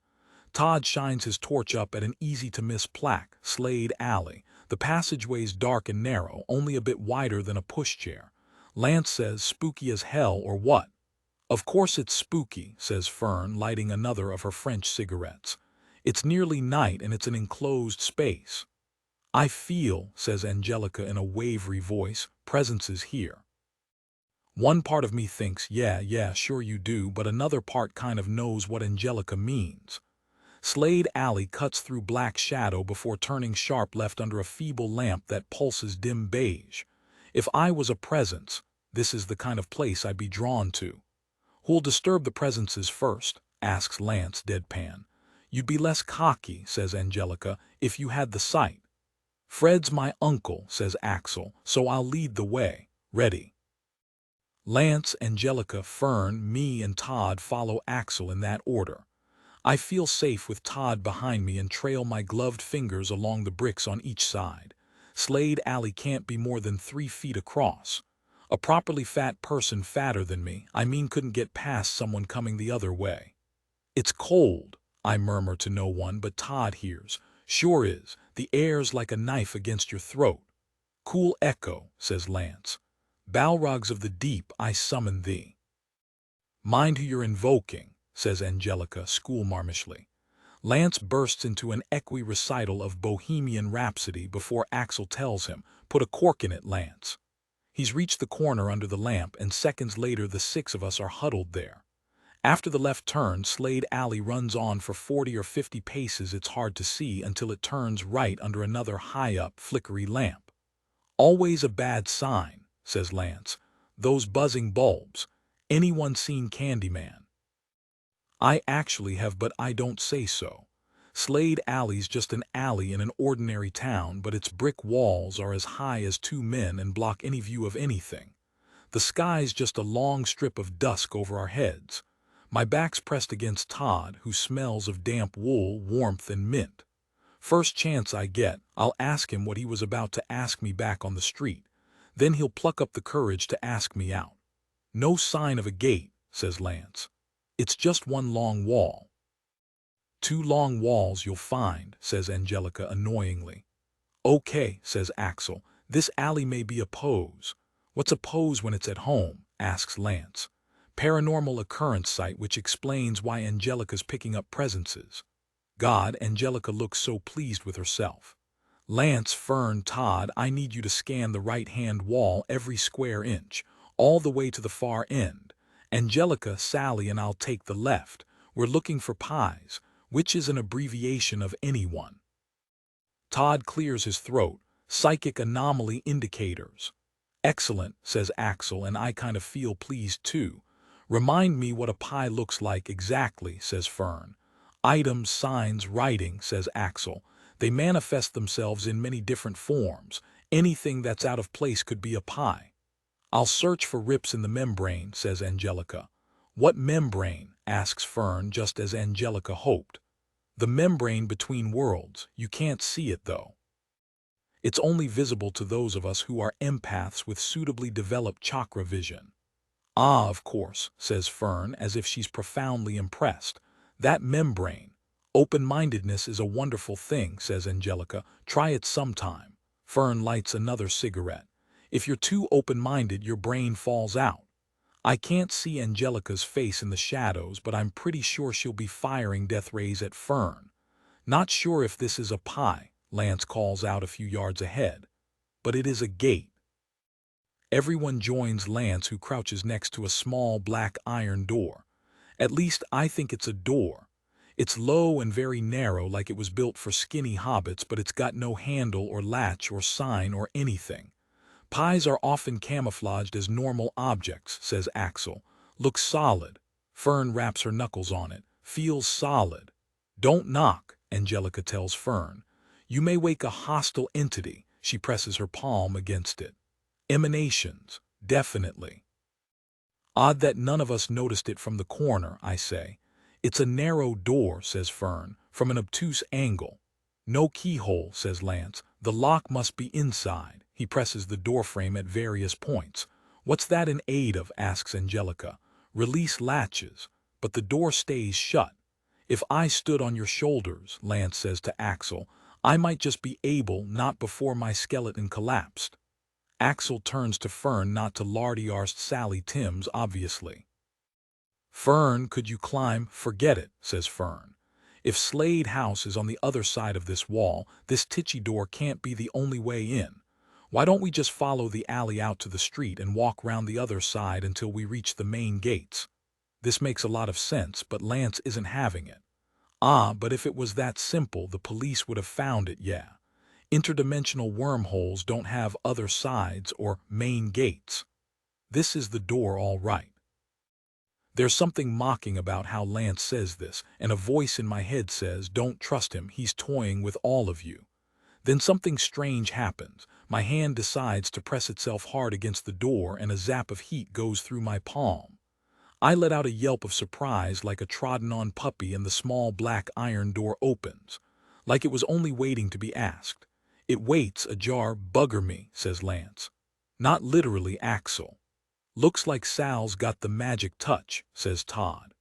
Todd shines his torch up at an easy-to-miss plaque, Slade Alley. The passageway's dark and narrow, only a bit wider than a pushchair. Lance says, spooky as hell or what? Of course it's spooky, says Fern, lighting another of her French cigarettes. It's nearly night and it's an enclosed space. I feel, says Angelica in a wavery voice, presence is here. One part of me thinks, yeah, sure you do, but another part kind of knows what Angelica means. Slade Alley cuts through black shadow before turning sharp left under a feeble lamp that pulses dim beige. If I was a presence, this is the kind of place I'd be drawn to. Who'll disturb the presences first? Asks Lance deadpan. You'd be less cocky, says Angelica, if you had the sight. Fred's my uncle, says Axel, so I'll lead the way. Ready. Lance, Angelica, Fern, me, and Todd follow Axel in that order. I feel safe with Todd behind me and trail my gloved fingers along the bricks on each side. Slade Alley can't be more than 3 feet across. A properly fat person fatter than me, couldn't get past someone coming the other way. It's cold, I murmur to no one, but Todd hears. Sure is, the air's like a knife against your throat. Cool echo, says Lance. Balrogs of the deep, I summon thee. Mind who you're invoking, says Angelica schoolmarmishly. Lance bursts into an equi-recital of Bohemian Rhapsody before Axel tells him, put a cork in it, Lance. He's reached the corner under the lamp, and seconds later the 6 of us are huddled there. After the left turn, Slade Alley runs on for 40 or 50 paces. It's hard to see until it turns right under another high-up, flickery lamp. Always a bad sign, says Lance. Those buzzing bulbs. Anyone seen Candyman? I actually have, but I don't say so. Slade Alley's just an alley in an ordinary town, but its brick walls are as high as 2 men and block any view of anything. The sky's just a long strip of dusk over our heads. My back's pressed against Todd, who smells of damp wool, warmth, and mint. First chance I get, I'll ask him what he was about to ask me back on the street. Then he'll pluck up the courage to ask me out. No sign of a gate, says Lance. It's just one long wall. 2 long walls you'll find, says Angelica annoyingly. Okay, says Axel, this alley may be a pose. What's a pose when it's at home? Asks Lance. Paranormal occurrence site, which explains why Angelica's picking up presences. God, Angelica looks so pleased with herself. Lance, Fern, Todd, I need you to scan the right-hand wall every square inch, all the way to the far end. Angelica, Sally, and I'll take the left. We're looking for pies, which is an abbreviation of anyone. Todd clears his throat. Psychic anomaly indicators. Excellent, says Axel, and I kind of feel pleased too. Remind me what a pie looks like exactly, says Fern. Items, signs, writing, says Axel. They manifest themselves in many different forms. Anything that's out of place could be a pie. I'll search for rips in the membrane, says Angelica. What membrane? Asks Fern, just as Angelica hoped. The membrane between worlds. You can't see it, though. It's only visible to those of us who are empaths with suitably developed chakra vision. Ah, of course, says Fern, as if she's profoundly impressed. That membrane. Open-mindedness is a wonderful thing, says Angelica. Try it sometime. Fern lights another cigarette. If you're too open-minded, your brain falls out. I can't see Angelica's face in the shadows, but I'm pretty sure she'll be firing death rays at Fern. Not sure if this is a pie, Lance calls out a few yards ahead. But it is a gate. Everyone joins Lance, who crouches next to a small black iron door. At least I think it's a door. It's low and very narrow, like it was built for skinny hobbits, but it's got no handle or latch or sign or anything. Pies are often camouflaged as normal objects, says Axel. Looks solid. Fern wraps her knuckles on it. Feels solid. Don't knock, Angelica tells Fern. You may wake a hostile entity. She presses her palm against it. Emanations, definitely. Odd that none of us noticed it from the corner, I say. It's a narrow door, says Fern, from an obtuse angle. No keyhole, says Lance. The lock must be inside. He presses the doorframe at various points. What's that in aid of? Asks Angelica. Release latches, but the door stays shut. If I stood on your shoulders, Lance says to Axel, I might just be able, not before my skeleton collapsed. Axel turns to Fern, not to lardy-arsed Sally Timms, obviously. Fern, could you climb? Forget it, says Fern. If Slade House is on the other side of this wall, this titchy door can't be the only way in. Why don't we just follow the alley out to the street and walk round the other side until we reach the main gates? This makes a lot of sense, but Lance isn't having it. Ah, but if it was that simple, the police would have found it, yeah. Interdimensional wormholes don't have other sides or main gates. This is the door, all right. There's something mocking about how Lance says this, and a voice in my head says, don't trust him, he's toying with all of you. Then something strange happens. My hand decides to press itself hard against the door, and a zap of heat goes through my palm. I let out a yelp of surprise like a trodden-on puppy, and the small black iron door opens, like it was only waiting to be asked. It waits, ajar. Bugger me, says Lance. Not literally, Axel. Looks like Sal's got the magic touch, says Todd.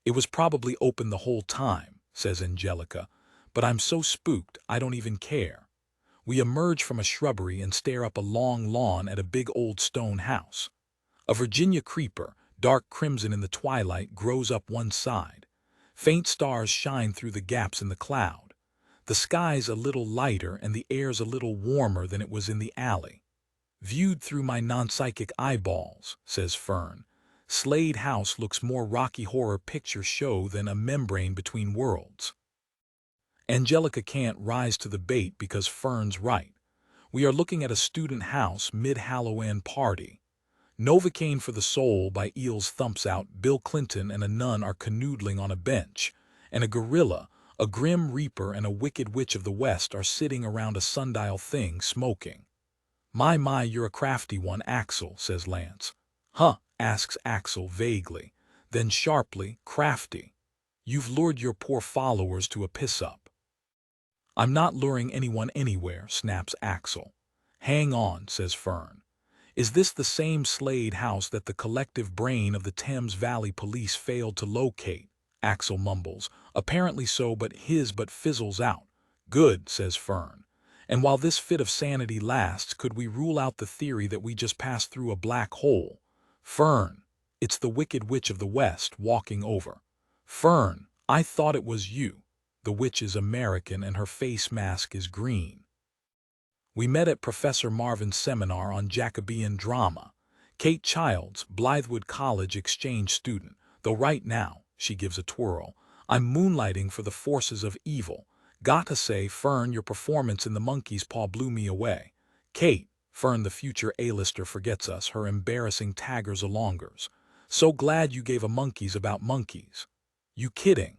It was probably open the whole time, says Angelica, but I'm so spooked I don't even care. We emerge from a shrubbery and stare up a long lawn at a big old stone house. A Virginia creeper, dark crimson in the twilight, grows up one side. Faint stars shine through the gaps in the cloud. The sky's a little lighter and the air's a little warmer than it was in the alley. Viewed through my non-psychic eyeballs, says Fern, Slade House looks more Rocky Horror Picture Show than a membrane between worlds. Angelica can't rise to the bait because Fern's right. We are looking at a student house mid-Halloween party. Novocaine for the Soul by Eels thumps out. Bill Clinton and a nun are canoodling on a bench, and a gorilla, a grim reaper, and a wicked witch of the West are sitting around a sundial thing smoking. My, you're a crafty one, Axel, says Lance. Huh, asks Axel vaguely. Then sharply, crafty. You've lured your poor followers to a piss-up. I'm not luring anyone anywhere, snaps Axel. Hang on, says Fern. Is this the same Slade House that the collective brain of the Thames Valley Police failed to locate? Axel mumbles. Apparently so, but fizzles out. Good, says Fern. And while this fit of sanity lasts, could we rule out the theory that we just passed through a black hole? Fern, it's the Wicked Witch of the West walking over. Fern, I thought it was you. The witch is American and her face mask is green. We met at Professor Marvin's seminar on Jacobean drama. Kate Childs, Blythewood College exchange student, though right now, she gives a twirl, I'm moonlighting for the forces of evil. Gotta say, Fern, your performance in The Monkey's Paw blew me away. Kate, Fern the future A-lister forgets us, her embarrassing taggers-alongers. So glad you gave a monkeys about monkeys. You kidding?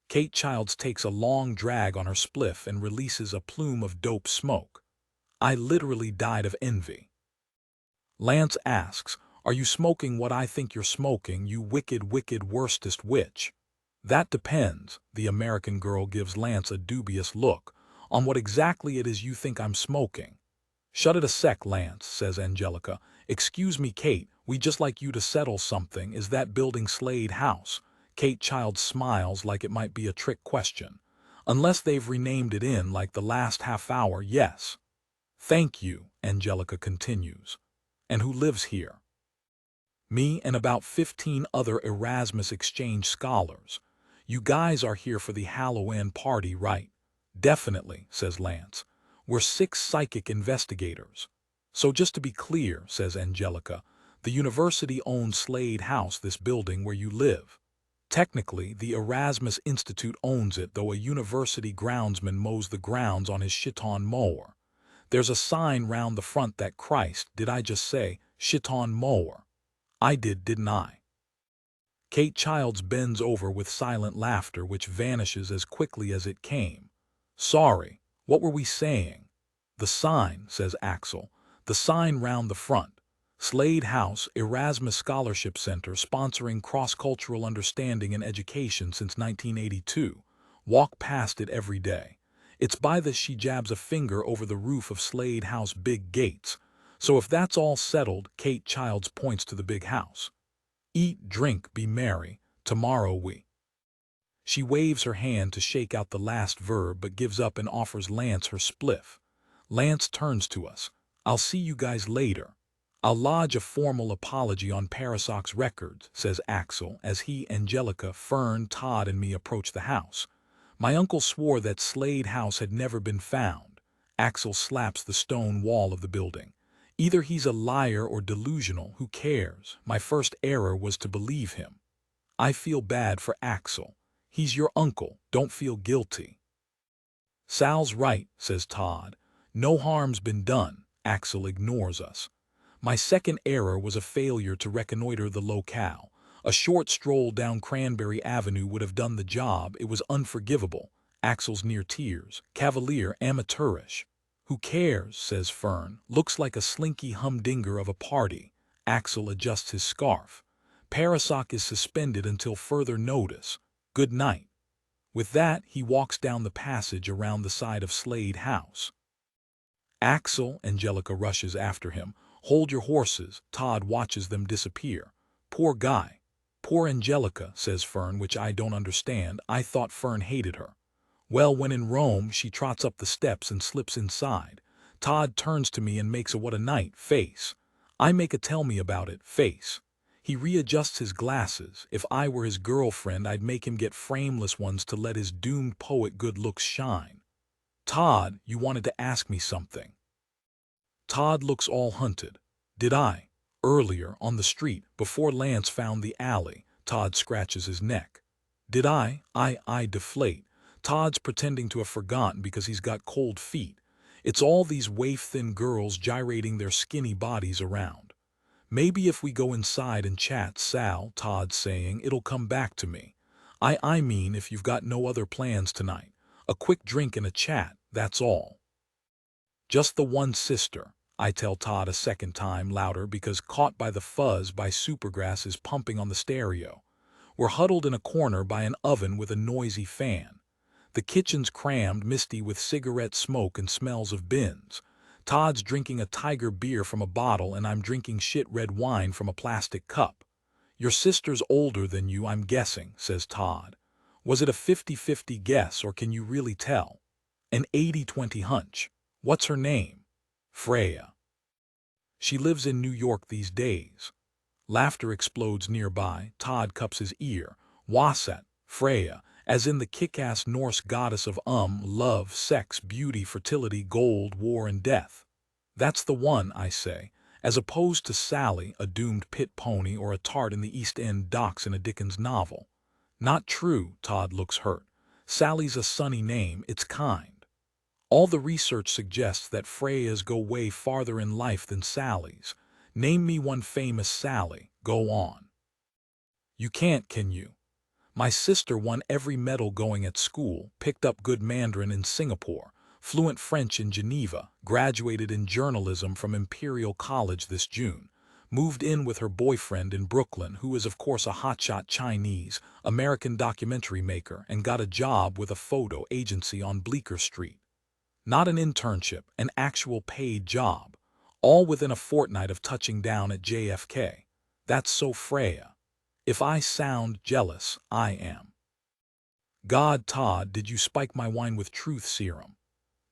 Kate Childs takes a long drag on her spliff and releases a plume of dope smoke. I literally died of envy. Lance asks, are you smoking what I think you're smoking, you wicked, wicked worstest witch? That depends, the American girl gives Lance a dubious look, on what exactly it is you think I'm smoking. Shut it a sec, Lance, says Angelica. Excuse me, Kate, we just like you to settle something. Is that building Slade House? Kate Childs smiles like it might be a trick question. Unless they've renamed it in like the last half hour, yes. Thank you, Angelica continues. And who lives here? Me and about 15 other Erasmus Exchange scholars. You guys are here for the Halloween party, right? Definitely, says Lance. We're 6 psychic investigators. So just to be clear, says Angelica, the university owns Slade House, this building where you live. Technically, the Erasmus Institute owns it, though a university groundsman mows the grounds on his chiton mower. There's a sign round the front that Christ, did I just say, chiton mower? I did, didn't I? Kate Childs bends over with silent laughter which vanishes as quickly as it came. Sorry, what were we saying? The sign, says Axel, the sign round the front. Slade House, Erasmus Scholarship Center, sponsoring cross-cultural understanding and education since 1982. Walk past it every day. It's by this she jabs a finger over the roof of Slade House big gates. So if that's all settled, Kate Childs points to the big house. Eat, drink, be merry, tomorrow we. She waves her hand to shake out the last verb but gives up and offers Lance her spliff. Lance turns to us. I'll see you guys later. I'll lodge a formal apology on Parasoc's records, says Axel as he, Angelica, Fern, Todd, and me approach the house. My uncle swore that Slade House had never been found. Axel slaps the stone wall of the building. Either he's a liar or delusional, who cares? My first error was to believe him. I feel bad for Axel. He's your uncle, don't feel guilty. Sal's right, says Todd. No harm's been done. Axel ignores us. My second error was a failure to reconnoiter the locale. A short stroll down Cranberry Avenue would have done the job. It was unforgivable. Axel's near tears. Cavalier, amateurish. Who cares, says Fern. Looks like a slinky humdinger of a party. Axel adjusts his scarf. Parasoc is suspended until further notice. Good night. With that, he walks down the passage around the side of Slade House. Axel, Angelica rushes after him. Hold your horses. Todd watches them disappear. Poor guy. Poor Angelica, says Fern, which I don't understand. I thought Fern hated her. Well, when in Rome, she trots up the steps and slips inside. Todd turns to me and makes a what a night face. I make a tell me about it face. He readjusts his glasses. If I were his girlfriend, I'd make him get frameless ones to let his doomed poet good looks shine. Todd, you wanted to ask me something. Todd looks all hunted. Did I? Earlier, on the street, before Lance found the alley, Todd scratches his neck. Did I deflate. Todd's pretending to have forgotten because he's got cold feet. It's all these waif-thin girls gyrating their skinny bodies around. Maybe if we go inside and chat, Sal, Todd's saying, it'll come back to me. I mean if you've got no other plans tonight. A quick drink and a chat, that's all. Just the one sister, I tell Todd a second time louder because Caught by the Fuzz by Supergrass is pumping on the stereo. We're huddled in a corner by an oven with a noisy fan. The kitchen's crammed, misty with cigarette smoke and smells of bins. Todd's drinking a Tiger beer from a bottle and I'm drinking shit red wine from a plastic cup. Your sister's older than you, I'm guessing, says Todd. Was it a 50-50 guess or can you really tell? An 80-20 hunch. What's her name? Freya. She lives in New York these days. Laughter explodes nearby. Todd cups his ear. Wasat, Freya, as in the kick-ass Norse goddess of love, sex, beauty, fertility, gold, war, and death. That's the one, I say, as opposed to Sally, a doomed pit pony, or a tart in the East End docks in a Dickens novel. Not true, Todd looks hurt. Sally's a sunny name, it's kind. All the research suggests that Freya's go way farther in life than Sally's. Name me one famous Sally, go on. You can't, can you? My sister won every medal going at school, picked up good Mandarin in Singapore, fluent French in Geneva, graduated in journalism from Imperial College this June, moved in with her boyfriend in Brooklyn, who is of course a hotshot Chinese, American documentary maker, and got a job with a photo agency on Bleecker Street. Not an internship, an actual paid job, all within a fortnight of touching down at JFK. That's so Freya. If I sound jealous, I am. God, Todd, did you spike my wine with truth serum?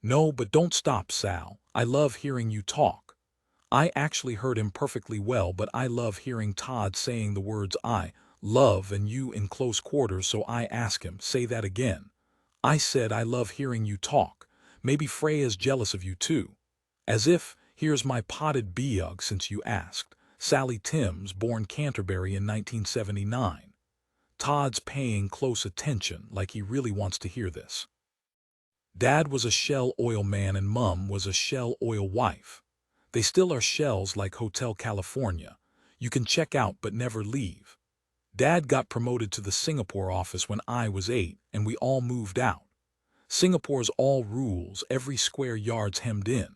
No, but don't stop, Sal. I love hearing you talk. I actually heard him perfectly well, but I love hearing Todd saying the words I love and you in close quarters, so I ask him, say that again. I said I love hearing you talk. Maybe Freya's jealous of you too. As if, here's my potted beug since you asked. Sally Timms, born Canterbury in 1979. Todd's paying close attention, like he really wants to hear this. Dad was a Shell oil man and Mum was a Shell oil wife. They still are Shells like Hotel California. You can check out but never leave. Dad got promoted to the Singapore office when I was 8, and we all moved out. Singapore's all rules, every square yard's hemmed in.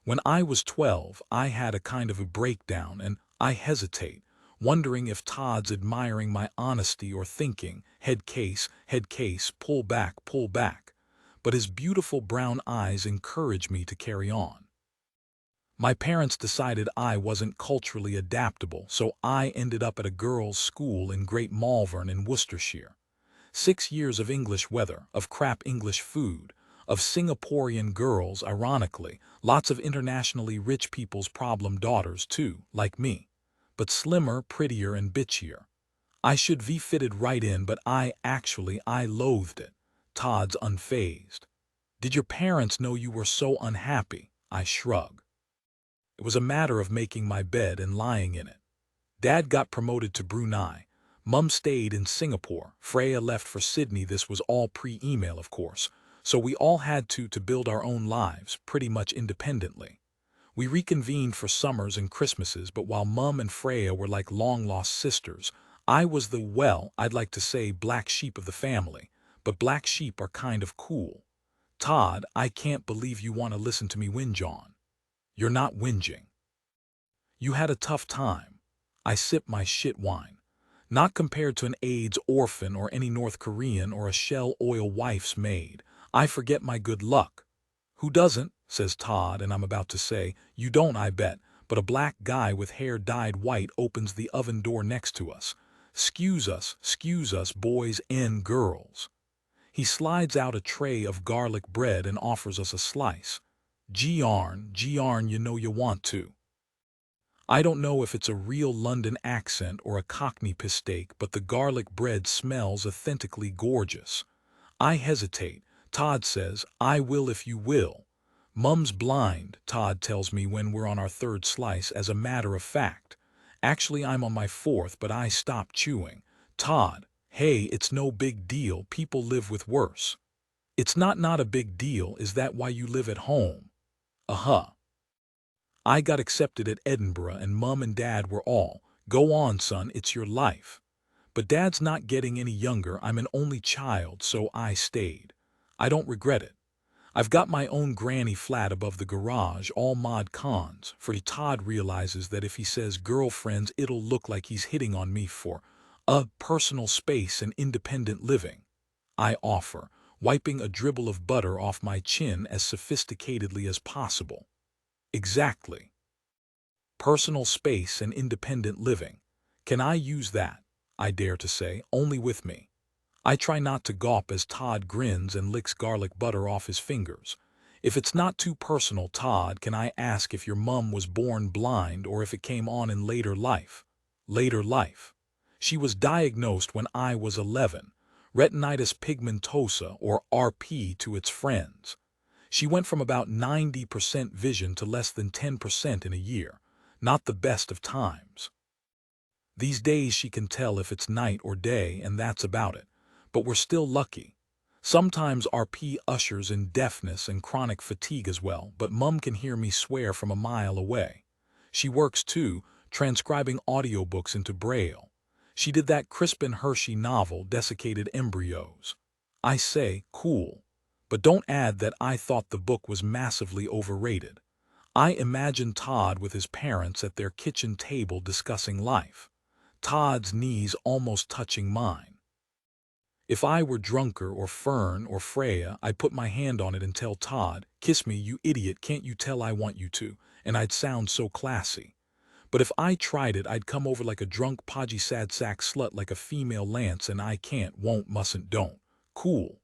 When I was 12, I had a kind of a breakdown, and I hesitate, wondering if Todd's admiring my honesty or thinking, head case, pull back, pull back. But his beautiful brown eyes encourage me to carry on. My parents decided I wasn't culturally adaptable, so I ended up at a girls' school in Great Malvern in Worcestershire. 6 years of English weather, of crap English food, of Singaporean girls, ironically, lots of internationally rich people's problem daughters too, like me, but slimmer, prettier, and bitchier. I should be fitted right in, but I loathed it. Todd's unfazed. Did your parents know you were so unhappy? I shrug. It was a matter of making my bed and lying in it. Dad got promoted to Brunei. Mum stayed in Singapore. Freya left for Sydney. This was all pre-email, of course. So we all had to build our own lives, pretty much independently. We reconvened for summers and Christmases, but while Mum and Freya were like long-lost sisters, I was the, well, I'd like to say black sheep of the family. But black sheep are kind of cool. Todd, I can't believe you want to listen to me whinge on. You're not whinging. You had a tough time. I sip my shit wine. Not compared to an AIDS orphan or any North Korean or a Shell oil wife's maid. I forget my good luck. Who doesn't? Says Todd, and I'm about to say, you don't, I bet, but a black guy with hair dyed white opens the oven door next to us. Excuse us, boys and girls. He slides out a tray of garlic bread and offers us a slice. Giarn, you know you want to. I don't know if it's a real London accent or a Cockney mistake, but the garlic bread smells authentically gorgeous. I hesitate. Todd says, I will if you will. Mum's blind, Todd tells me when we're on our third slice, as a matter of fact. Actually, I'm on my fourth, but I stopped chewing. Todd, hey, it's no big deal. People live with worse. It's not a big deal. Is that why you live at home? I got accepted at Edinburgh and Mum and Dad were all, go on, son, it's your life. But Dad's not getting any younger. I'm an only child, so I stayed. I don't regret it. I've got my own granny flat above the garage, all mod cons, for Todd realizes that if he says girlfriends, it'll look like he's hitting on me for personal space and independent living. I offer, wiping a dribble of butter off my chin as sophisticatedly as possible. Exactly. Personal space and independent living. Can I use that? I dare to say, only with me. I try not to gawp as Todd grins and licks garlic butter off his fingers. If it's not too personal, Todd, can I ask if your mum was born blind or if it came on in later life? Later life. She was diagnosed when I was 11. retinitis pigmentosa, or RP, to its friends. She went from about 90% vision to less than 10% in a year. Not the best of times. These days she can tell if it's night or day, and that's about it. But we're still lucky. Sometimes RP ushers in deafness and chronic fatigue as well, but Mum can hear me swear from a mile away. She works too, transcribing audiobooks into Braille. She did that Crispin Hershey novel, Desiccated Embryos. I say, cool. But don't add that I thought the book was massively overrated. I imagine Todd with his parents at their kitchen table discussing life. Todd's knees almost touching mine. If I were Drunker or Fern or Freya, I'd put my hand on it and tell Todd, "Kiss me, you idiot, can't you tell I want you to?" And I'd sound so classy. But if I tried it, I'd come over like a drunk, podgy, sad sack slut, like a female Lance, and I can't, won't, mustn't, don't. Cool.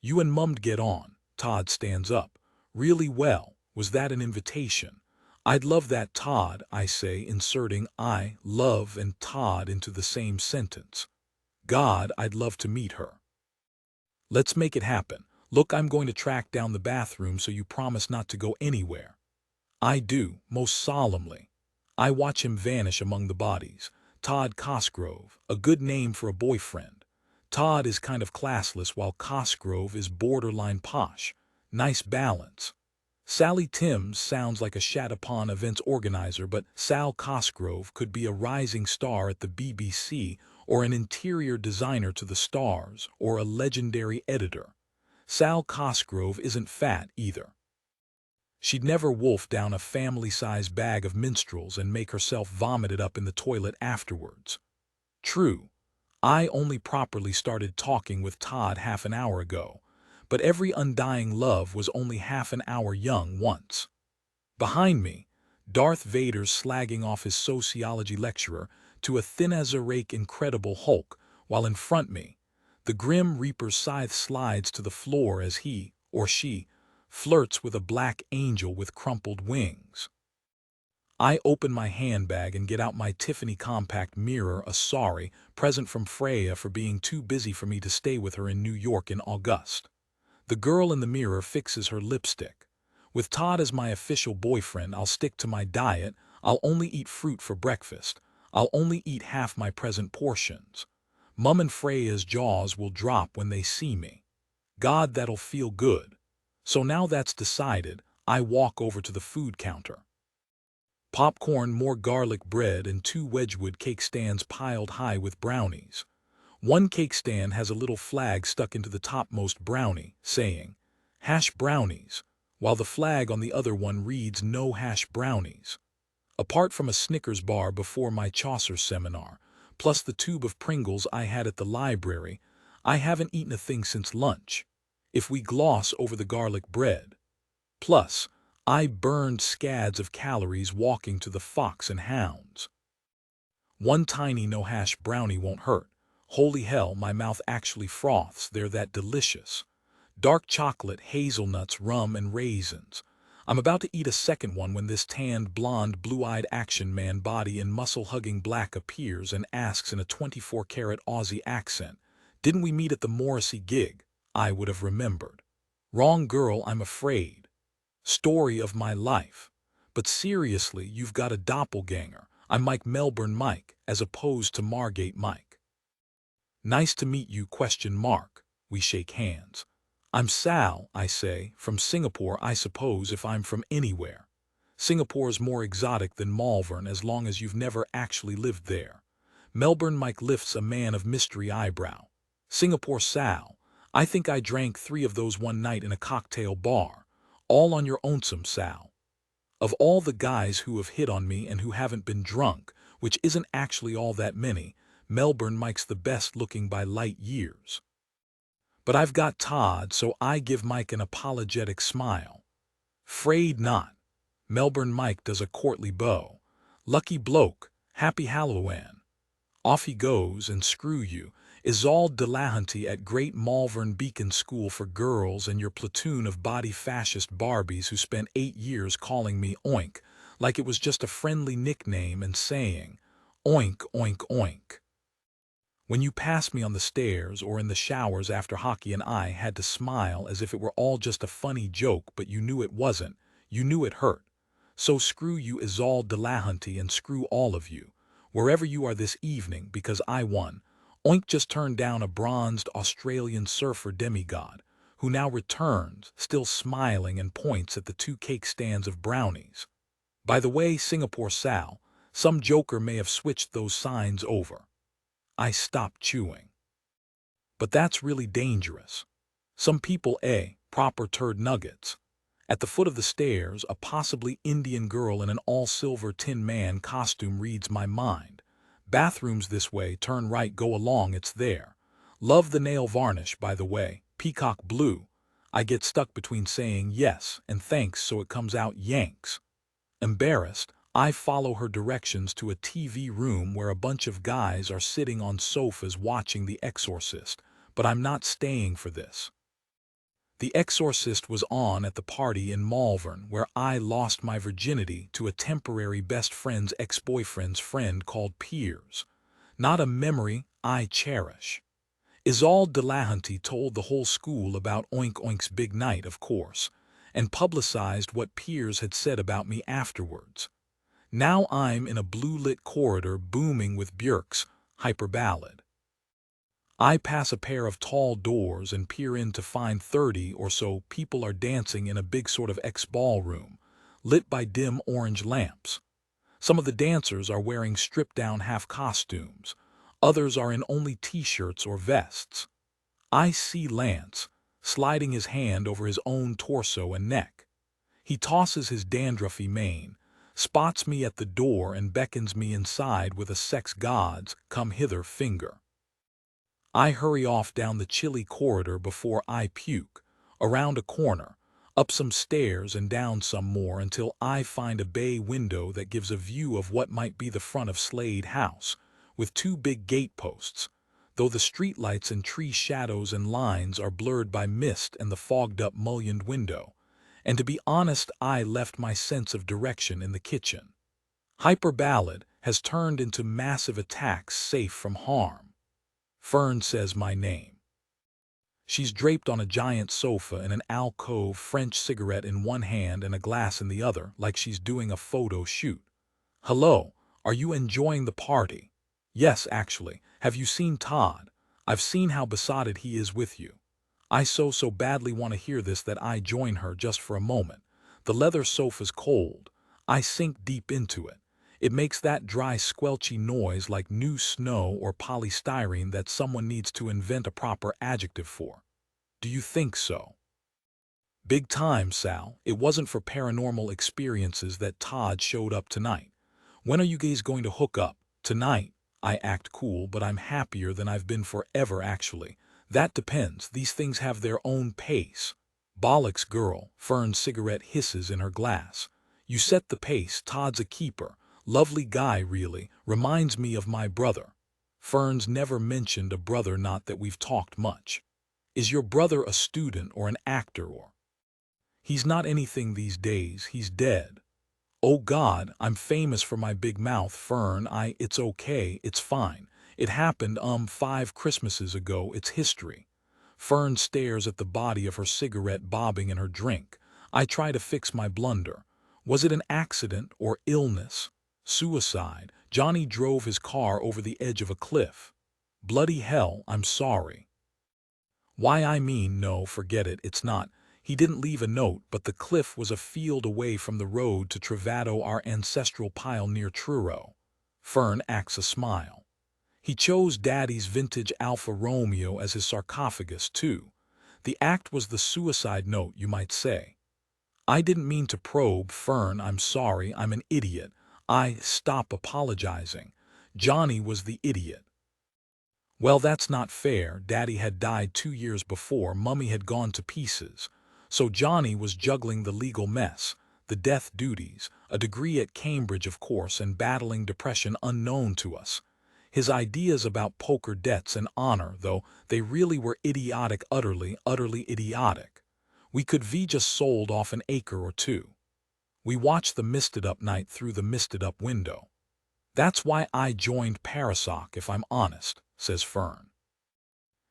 You and Mum'd get on. Todd stands up. Really well. Was that an invitation? I'd love that, Todd, I say, inserting I, love, and Todd into the same sentence. God, I'd love to meet her. Let's make it happen. Look, I'm going to track down the bathroom, so you promise not to go anywhere. I do, most solemnly. I watch him vanish among the bodies. Todd Cosgrove, a good name for a boyfriend. Todd is kind of classless, while Cosgrove is borderline posh. Nice balance. Sally Timms sounds like a Shat-upon events organizer, but Sal Cosgrove could be a rising star at the BBC, or an interior designer to the stars, or a legendary editor. Sal Cosgrove isn't fat either. She'd never wolf down a family-sized bag of minstrels and make herself vomit it up in the toilet afterwards. True, I only properly started talking with Todd half an hour ago, but every undying love was only half an hour young once. Behind me, Darth Vader's slagging off his sociology lecturer to a thin-as-a-rake Incredible Hulk, while in front me, the Grim Reaper's scythe slides to the floor as he, or she, flirts with a black angel with crumpled wings. I open my handbag and get out my Tiffany compact mirror, a sorry present from Freya for being too busy for me to stay with her in New York in August. The girl in the mirror fixes her lipstick. With Todd as my official boyfriend, I'll stick to my diet. I'll only eat fruit for breakfast. I'll only eat half my present portions. Mum and Freya's jaws will drop when they see me. God, that'll feel good. So now that's decided, I walk over to the food counter. Popcorn, more garlic bread, and 2 Wedgwood cake stands piled high with brownies. One cake stand has a little flag stuck into the topmost brownie, saying, "Hash brownies," while the flag on the other one reads, "No hash brownies." Apart from a Snickers bar before my Chaucer seminar, plus the tube of Pringles I had at the library, I haven't eaten a thing since lunch. If we gloss over the garlic bread. Plus, I burned scads of calories walking to the Fox and Hounds. One tiny no-hash brownie won't hurt. Holy hell, my mouth actually froths, they're that delicious. Dark chocolate, hazelnuts, rum, and raisins. I'm about to eat a second one when this tanned, blonde, blue-eyed action man body in muscle-hugging black appears and asks in a 24-karat Aussie accent, "Didn't we meet at the Morrissey gig?" I would have remembered. Wrong girl, I'm afraid. Story of my life. But seriously, you've got a doppelganger. I'm Mike Melbourne Mike, as opposed to Margate Mike. Nice to meet you, ? We shake hands. I'm Sal, I say, from Singapore, I suppose, if I'm from anywhere. Singapore's more exotic than Malvern as long as you've never actually lived there. Melbourne Mike lifts a man of mystery eyebrow. Singapore Sal, I think I drank 3 of those one night in a cocktail bar. All on your ownsome, Sal. Of all the guys who have hit on me and who haven't been drunk, which isn't actually all that many, Melbourne Mike's the best looking by light years. But I've got Todd, so I give Mike an apologetic smile. "'Fraid not." Melbourne Mike does a courtly bow. "Lucky bloke, happy Halloween." Off he goes, and screw you, Isolde Delahanty at Great Malvern Beacon School for Girls and your platoon of body fascist Barbies who spent 8 years calling me Oink, like it was just a friendly nickname, and saying, "Oink, oink, oink." When you passed me on the stairs or in the showers after hockey, and I had to smile as if it were all just a funny joke, but you knew it wasn't. You knew it hurt. So screw you, Isolde Delahunty, and screw all of you, wherever you are this evening, because I won. Oink just turned down a bronzed Australian surfer demigod, who now returns, still smiling, and points at the 2 cake stands of brownies. By the way, Singapore Sal, some joker may have switched those signs over. I stopped chewing. But that's really dangerous. Some people, proper turd nuggets. At the foot of the stairs, a possibly Indian girl in an all-silver Tin Man costume reads my mind. Bathrooms this way, turn right, go along, it's there. Love the nail varnish, by the way, peacock blue. I get stuck between saying yes and thanks, so it comes out Yanks. Embarrassed, I follow her directions to a TV room where a bunch of guys are sitting on sofas watching The Exorcist, but I'm not staying for this. The Exorcist was on at the party in Malvern where I lost my virginity to a temporary best friend's ex-boyfriend's friend called Piers. Not a memory I cherish. Isolde Delahunty told the whole school about Oink Oink's big night, of course, and publicized what Piers had said about me afterwards. Now I'm in a blue-lit corridor booming with Björk's hyper ballad. I pass a pair of tall doors and peer in to find 30 or so people are dancing in a big sort of ex-ballroom, lit by dim orange lamps. Some of the dancers are wearing stripped-down half-costumes. Others are in only t-shirts or vests. I see Lance, sliding his hand over his own torso and neck. He tosses his dandruffy mane, spots me at the door, and beckons me inside with a sex gods come hither finger. I hurry off down the chilly corridor before I puke, around a corner, up some stairs and down some more until I find a bay window that gives a view of what might be the front of Slade House, with 2 big gateposts, though the streetlights and tree shadows and lines are blurred by mist and the fogged-up mullioned window. And to be honest, I left my sense of direction in the kitchen. Hyper ballad has turned into massive attacks safe from harm. Fern says my name. She's draped on a giant sofa in an alcove, French cigarette in one hand and a glass in the other, like she's doing a photo shoot. Hello, are you enjoying the party? Yes, actually. Have you seen Todd? I've seen how besotted he is with you. I so badly want to hear this that I join her just for a moment. The leather sofa's cold. I sink deep into it. It makes that dry, squelchy noise like new snow or polystyrene that someone needs to invent a proper adjective for. Do you think so? Big time, Sal. It wasn't for paranormal experiences that Todd showed up tonight. When are you guys going to hook up? Tonight. I act cool, but I'm happier than I've been forever, actually. That depends. These things have their own pace. Bollocks, girl. Fern's cigarette hisses in her glass. You set the pace. Todd's a keeper. Lovely guy, really. Reminds me of my brother. Fern's never mentioned a brother, not that we've talked much. Is your brother a student or an actor or? He's not anything these days. He's dead. Oh God, I'm famous for my big mouth, Fern. It's okay. It's fine. It happened, 5 Christmases ago. It's history. Fern stares at the body of her cigarette bobbing in her drink. I try to fix my blunder. Was it an accident or illness? Suicide. Johnny drove his car over the edge of a cliff. Bloody hell, I'm sorry. Why, I mean, no, forget it, it's not. He didn't leave a note, but the cliff was a field away from the road to Travado, our ancestral pile near Truro. Fern acts a smile. He chose Daddy's vintage Alfa Romeo as his sarcophagus, too. The act was the suicide note, you might say. I didn't mean to probe, Fern, I'm sorry, I'm an idiot. Stop apologizing. Johnny was the idiot. Well, that's not fair. Daddy had died 2 years before. Mummy had gone to pieces. So Johnny was juggling the legal mess, the death duties, a degree at Cambridge, of course, and battling depression unknown to us. His ideas about poker debts and honor, though, they really were idiotic, utterly idiotic. We could have just sold off an acre or 2. We watched the misted-up night through the misted-up window. That's why I joined Parasoc, if I'm honest. says Fern.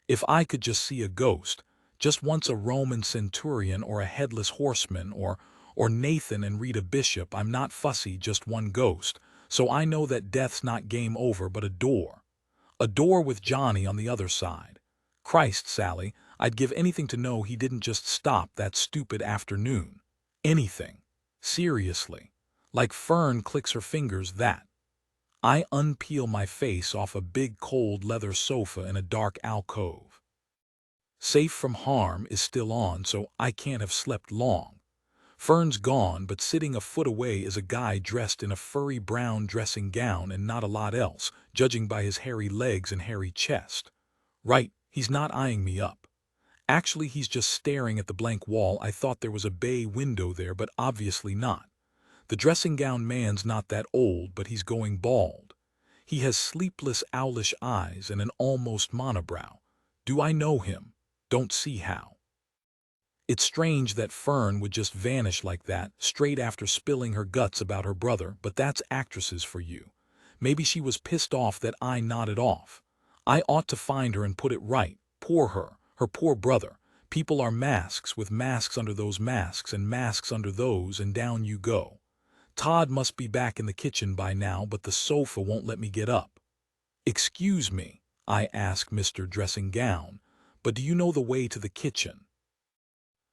If I could just see a ghost, just once a Roman centurion or a headless horseman or Nathan and Rita Bishop, I'm not fussy, just one ghost, so I know that death's not game over but a door. A door with Johnny on the other side. Christ, Sally, I'd give anything to know he didn't just stop that stupid afternoon. Anything. Seriously. Like Fern clicks her fingers that. I unpeel my face off a big cold leather sofa in a dark alcove. Safe from harm is still on, so I can't have slept long. Fern's gone, but sitting a foot away is a guy dressed in a furry brown dressing gown and not a lot else, judging by his hairy legs and hairy chest. Right, he's not eyeing me up. Actually, he's just staring at the blank wall. I thought there was a bay window there, but obviously not. The dressing gown man's not that old, but he's going bald. He has sleepless, owlish eyes and an almost monobrow. Do I know him? Don't see how. It's strange that Fern would just vanish like that, straight after spilling her guts about her brother, but that's actresses for you. Maybe she was pissed off that I nodded off. I ought to find her and put it right. Poor her, her poor brother. People are masks with masks under those masks and masks under those, and down you go. Todd must be back in the kitchen by now, but the sofa won't let me get up. Excuse me, I ask Mr. Dressing Gown, but do you know the way to the kitchen?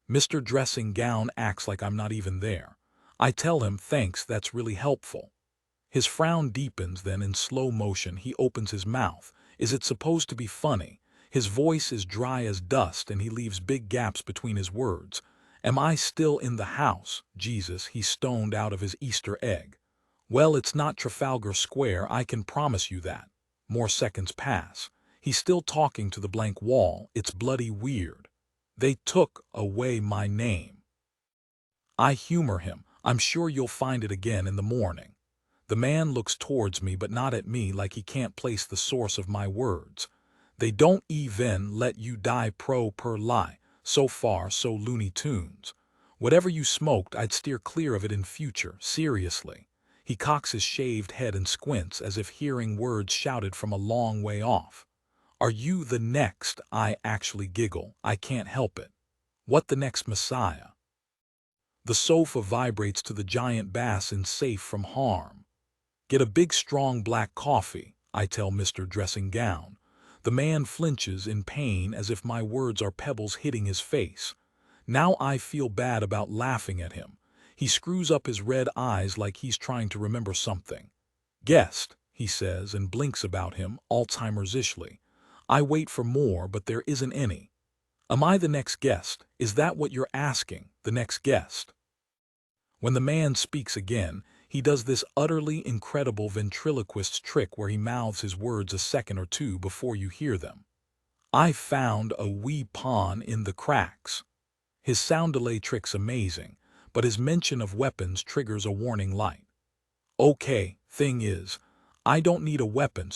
Mr. Dressing Gown acts like I'm not even there. I tell him, thanks, that's really helpful. His frown deepens, then in slow motion he opens his mouth. Is it supposed to be funny? His voice is dry as dust and he leaves big gaps between his words. Am I still in the house? Jesus, he's stoned out of his Easter egg. Well, it's not Trafalgar Square, I can promise you that. More seconds pass. He's still talking to the blank wall. It's bloody weird. They took away my name. I humor him. I'm sure you'll find it again in the morning. The man looks towards me but not at me, like he can't place the source of my words. They don't even let you die per lie. So far, so Looney Tunes. Whatever you smoked, I'd steer clear of it in future, seriously. He cocks his shaved head and squints as if hearing words shouted from a long way off. Are you the next? I actually giggle. I can't help it. What the next Messiah? The sofa vibrates to the giant bass in Safe from Harm. Get a big strong black coffee, I tell Mr. Dressing Gown. The man flinches in pain as if my words are pebbles hitting his face. Now I feel bad about laughing at him. He screws up his red eyes like he's trying to remember something. Guest, he says and blinks about him, Alzheimer's-ishly. I wait for more, but there isn't any. Am I the next guest? Is that what you're asking, the next guest? When the man speaks again, he does this utterly incredible ventriloquist's trick where he mouths his words a second or two before you hear them. I found a wee pawn in the cracks. His sound delay trick's amazing, but his mention of weapons triggers a warning light. Okay, thing is, I don't need a weapon,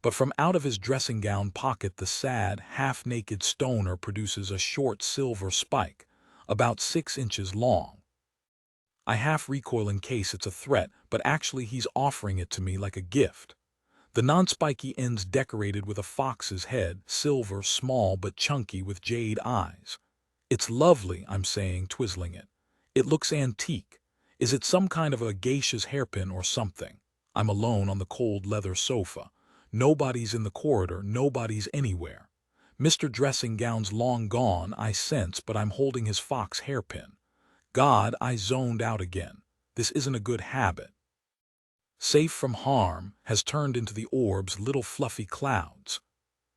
but from out of his dressing gown pocket the sad, half-naked stoner produces a short silver spike, about 6 inches long. I half recoil in case it's a threat, but actually he's offering it to me like a gift. The non-spiky end's decorated with a fox's head, silver, small but chunky with jade eyes. It's lovely, I'm saying, twizzling it. It looks antique. Is it some kind of a geisha's hairpin or something? I'm alone on the cold leather sofa. Nobody's in the corridor, nobody's anywhere. Mr. Dressing Gown's long gone, I sense, but I'm holding his fox hairpin. God, I zoned out again. This isn't a good habit. Safe from Harm has turned into the orb's little fluffy clouds.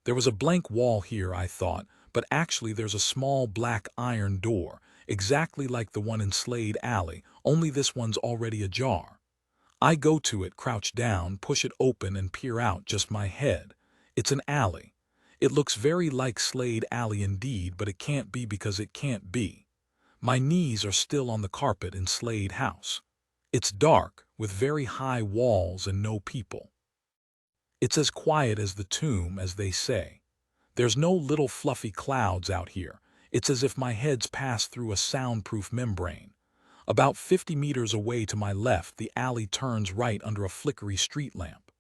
There was a blank wall here, I thought, but actually there's a small black iron door, exactly like the one in Slade Alley, only this one's already ajar. I go to it, crouch down, push it open and peer out, just my head. It's an alley. It looks very like Slade Alley indeed, but it can't be because it can't be. My knees are still on the carpet in Slade House. It's dark, with very high walls and no people. It's as quiet as the tomb, as they say. There's no little fluffy clouds out here. It's as if my head's passed through a soundproof membrane. About 50 meters away to my left, the alley turns right under a flickery street lamp.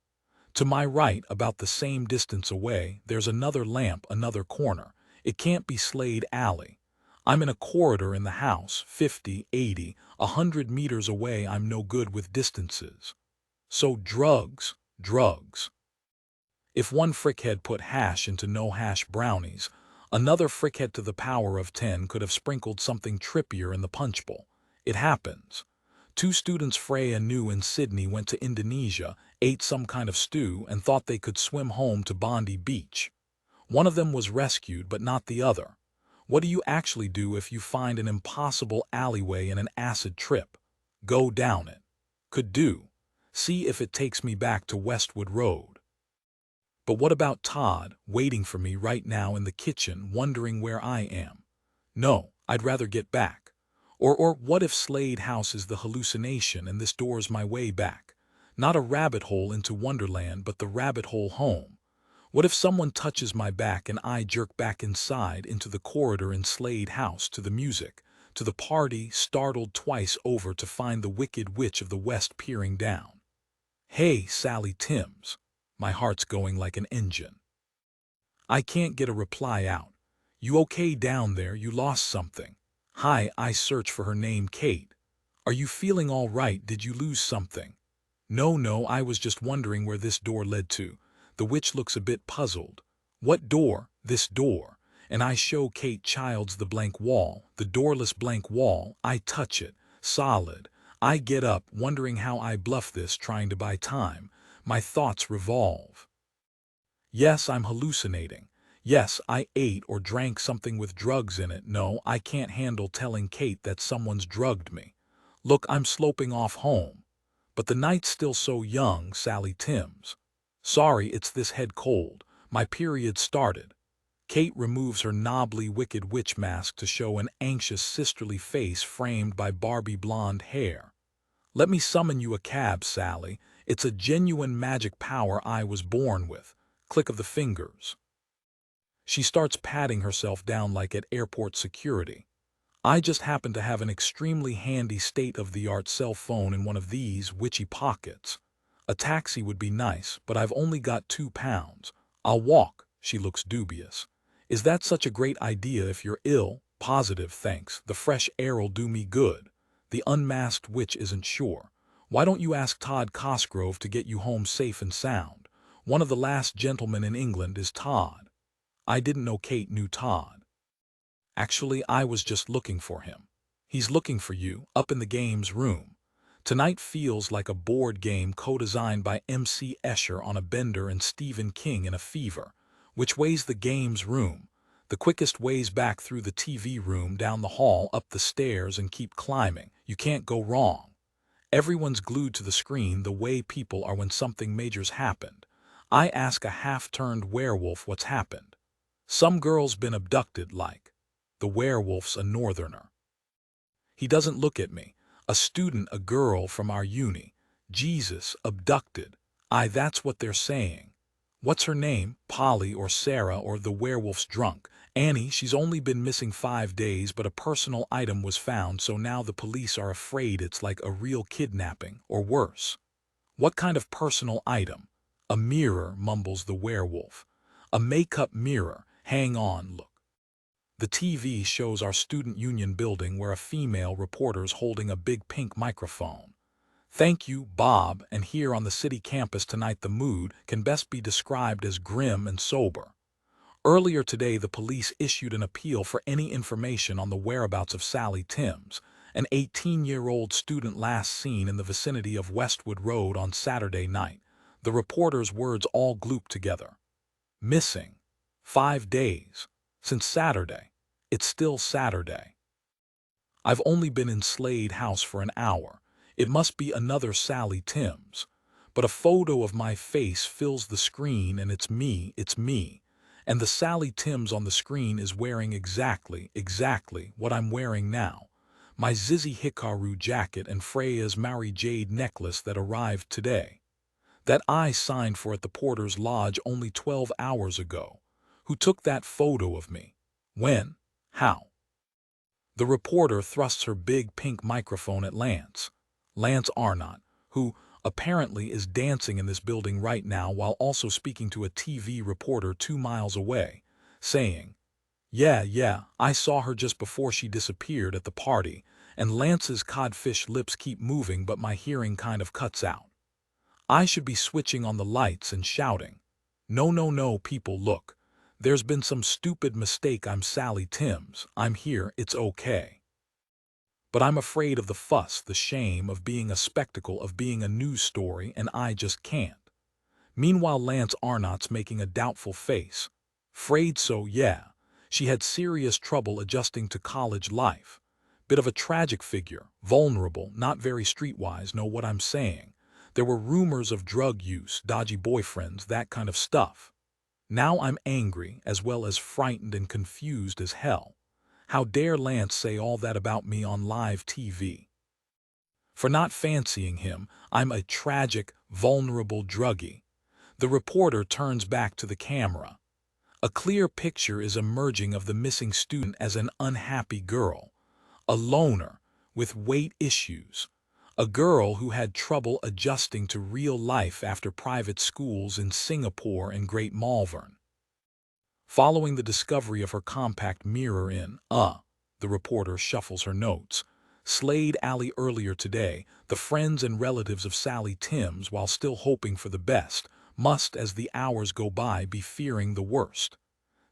To my right, about the same distance away, there's another lamp, another corner. It can't be Slade Alley. I'm in a corridor in the house, 50, 80, 100 meters away. I'm no good with distances. So drugs, drugs. If one frickhead put hash into no hash brownies, another frickhead to the power of 10 could have sprinkled something trippier in the punch bowl. It happens. Two students, Freya New and Sydney, went to Indonesia, ate some kind of stew, and thought they could swim home to Bondi Beach. One of them was rescued, but not the other. What do you actually do if you find an impossible alleyway in an acid trip? Go down it. Could do. See if it takes me back to Westwood Road. But what about Todd, waiting for me right now in the kitchen, wondering where I am? No, I'd rather get back. Or what if Slade House is the hallucination and this door's my way back? Not a rabbit hole into Wonderland, but the rabbit hole home. What if someone touches my back and I jerk back inside into the corridor in Slade House, to the music, to the party, startled twice over to find the Wicked Witch of the West peering down? Hey, Sally Timms. My heart's going like an engine. I can't get a reply out. You okay down there? You lost something. Hi, I search for her name, Kate. Are you feeling all right? Did you lose something? No, I was just wondering where this door led to. The witch looks a bit puzzled. What door? This door. And I show Kate Childs the blank wall, the doorless blank wall. I touch it. Solid. I get up, wondering how I bluff this, trying to buy time. My thoughts revolve. Yes, I'm hallucinating. Yes, I ate or drank something with drugs in it. No, I can't handle telling Kate that someone's drugged me. Look, I'm sloping off home. But the night's still so young, Sally Timms. Sorry, it's this head cold. My period started. Kate removes her knobbly Wicked Witch mask to show an anxious sisterly face framed by Barbie blonde hair. Let me summon you a cab, Sally. It's a genuine magic power I was born with. Click of the fingers. She starts patting herself down like at airport security. I just happen to have an extremely handy state-of-the-art cell phone in one of these witchy pockets. A taxi would be nice, but I've only got £2. I'll walk. She looks dubious. Is that such a great idea if you're ill? Positive, thanks. The fresh air'll do me good. The unmasked witch isn't sure. Why don't you ask Todd Cosgrove to get you home safe and sound? One of the last gentlemen in England is Todd. I didn't know Kate knew Todd. Actually, I was just looking for him. He's looking for you, up in the games room. Tonight feels like a board game co-designed by M.C. Escher on a bender and Stephen King in a fever. Which way's the games room? The quickest way's back through the TV room, down the hall, up the stairs, and keep climbing. You can't go wrong. Everyone's glued to the screen the way people are when something major's happened. I ask a half-turned werewolf what's happened. Some girl's been abducted, like. The werewolf's a northerner. He doesn't look at me. A student, a girl from our uni. Jesus, abducted. That's what they're saying. What's her name? Polly or Sarah, or the werewolf's drunk. Annie, she's only been missing 5 days, but a personal item was found, so now the police are afraid it's like a real kidnapping, or worse. What kind of personal item? A mirror, mumbles the werewolf. A make-up mirror. Hang on, look. The TV shows our student union building where a female reporter's holding a big pink microphone. Thank you, Bob, and here on the city campus tonight the mood can best be described as grim and sober. Earlier today the police issued an appeal for any information on the whereabouts of Sally Timms, an 18-year-old student last seen in the vicinity of Westwood Road on Saturday night. The reporter's words all glooped together. Missing. 5 days. Since Saturday. It's still Saturday. I've only been in Slade House for an hour. It must be another Sally Timms. But a photo of my face fills the screen and it's me. And the Sally Timms on the screen is wearing exactly what I'm wearing now. My Zizi Hikaru jacket and Freya's Mary Jade necklace that arrived today. That I signed for at the Porter's Lodge only 12 hours ago. Who took that photo of me? When? How? The reporter thrusts her big pink microphone at Lance Arnott, who, apparently is dancing in this building right now while also speaking to a TV reporter 2 miles away, saying, yeah, I saw her just before she disappeared at the party, and Lance's codfish lips keep moving but my hearing kind of cuts out. I should be switching on the lights and shouting, no, people look. There's been some stupid mistake. I'm Sally Timms. I'm here, it's okay. But I'm afraid of the fuss, the shame of being a spectacle, of being a news story, and I just can't. Meanwhile, Lance Arnott's making a doubtful face. Afraid so, yeah. She had serious trouble adjusting to college life. Bit of a tragic figure, vulnerable, not very streetwise, know what I'm saying. There were rumors of drug use, dodgy boyfriends, that kind of stuff. Now I'm angry, as well as frightened and confused as hell. How dare Lance say all that about me on live TV? For not fancying him, I'm a tragic, vulnerable druggie. The reporter turns back to the camera. A clear picture is emerging of the missing student as an unhappy girl, a loner with weight issues, a girl who had trouble adjusting to real life after private schools in Singapore and Great Malvern. Following the discovery of her compact mirror in, the reporter shuffles her notes, Slade Alley earlier today, the friends and relatives of Sally Timms, while still hoping for the best, must, as the hours go by, be fearing the worst.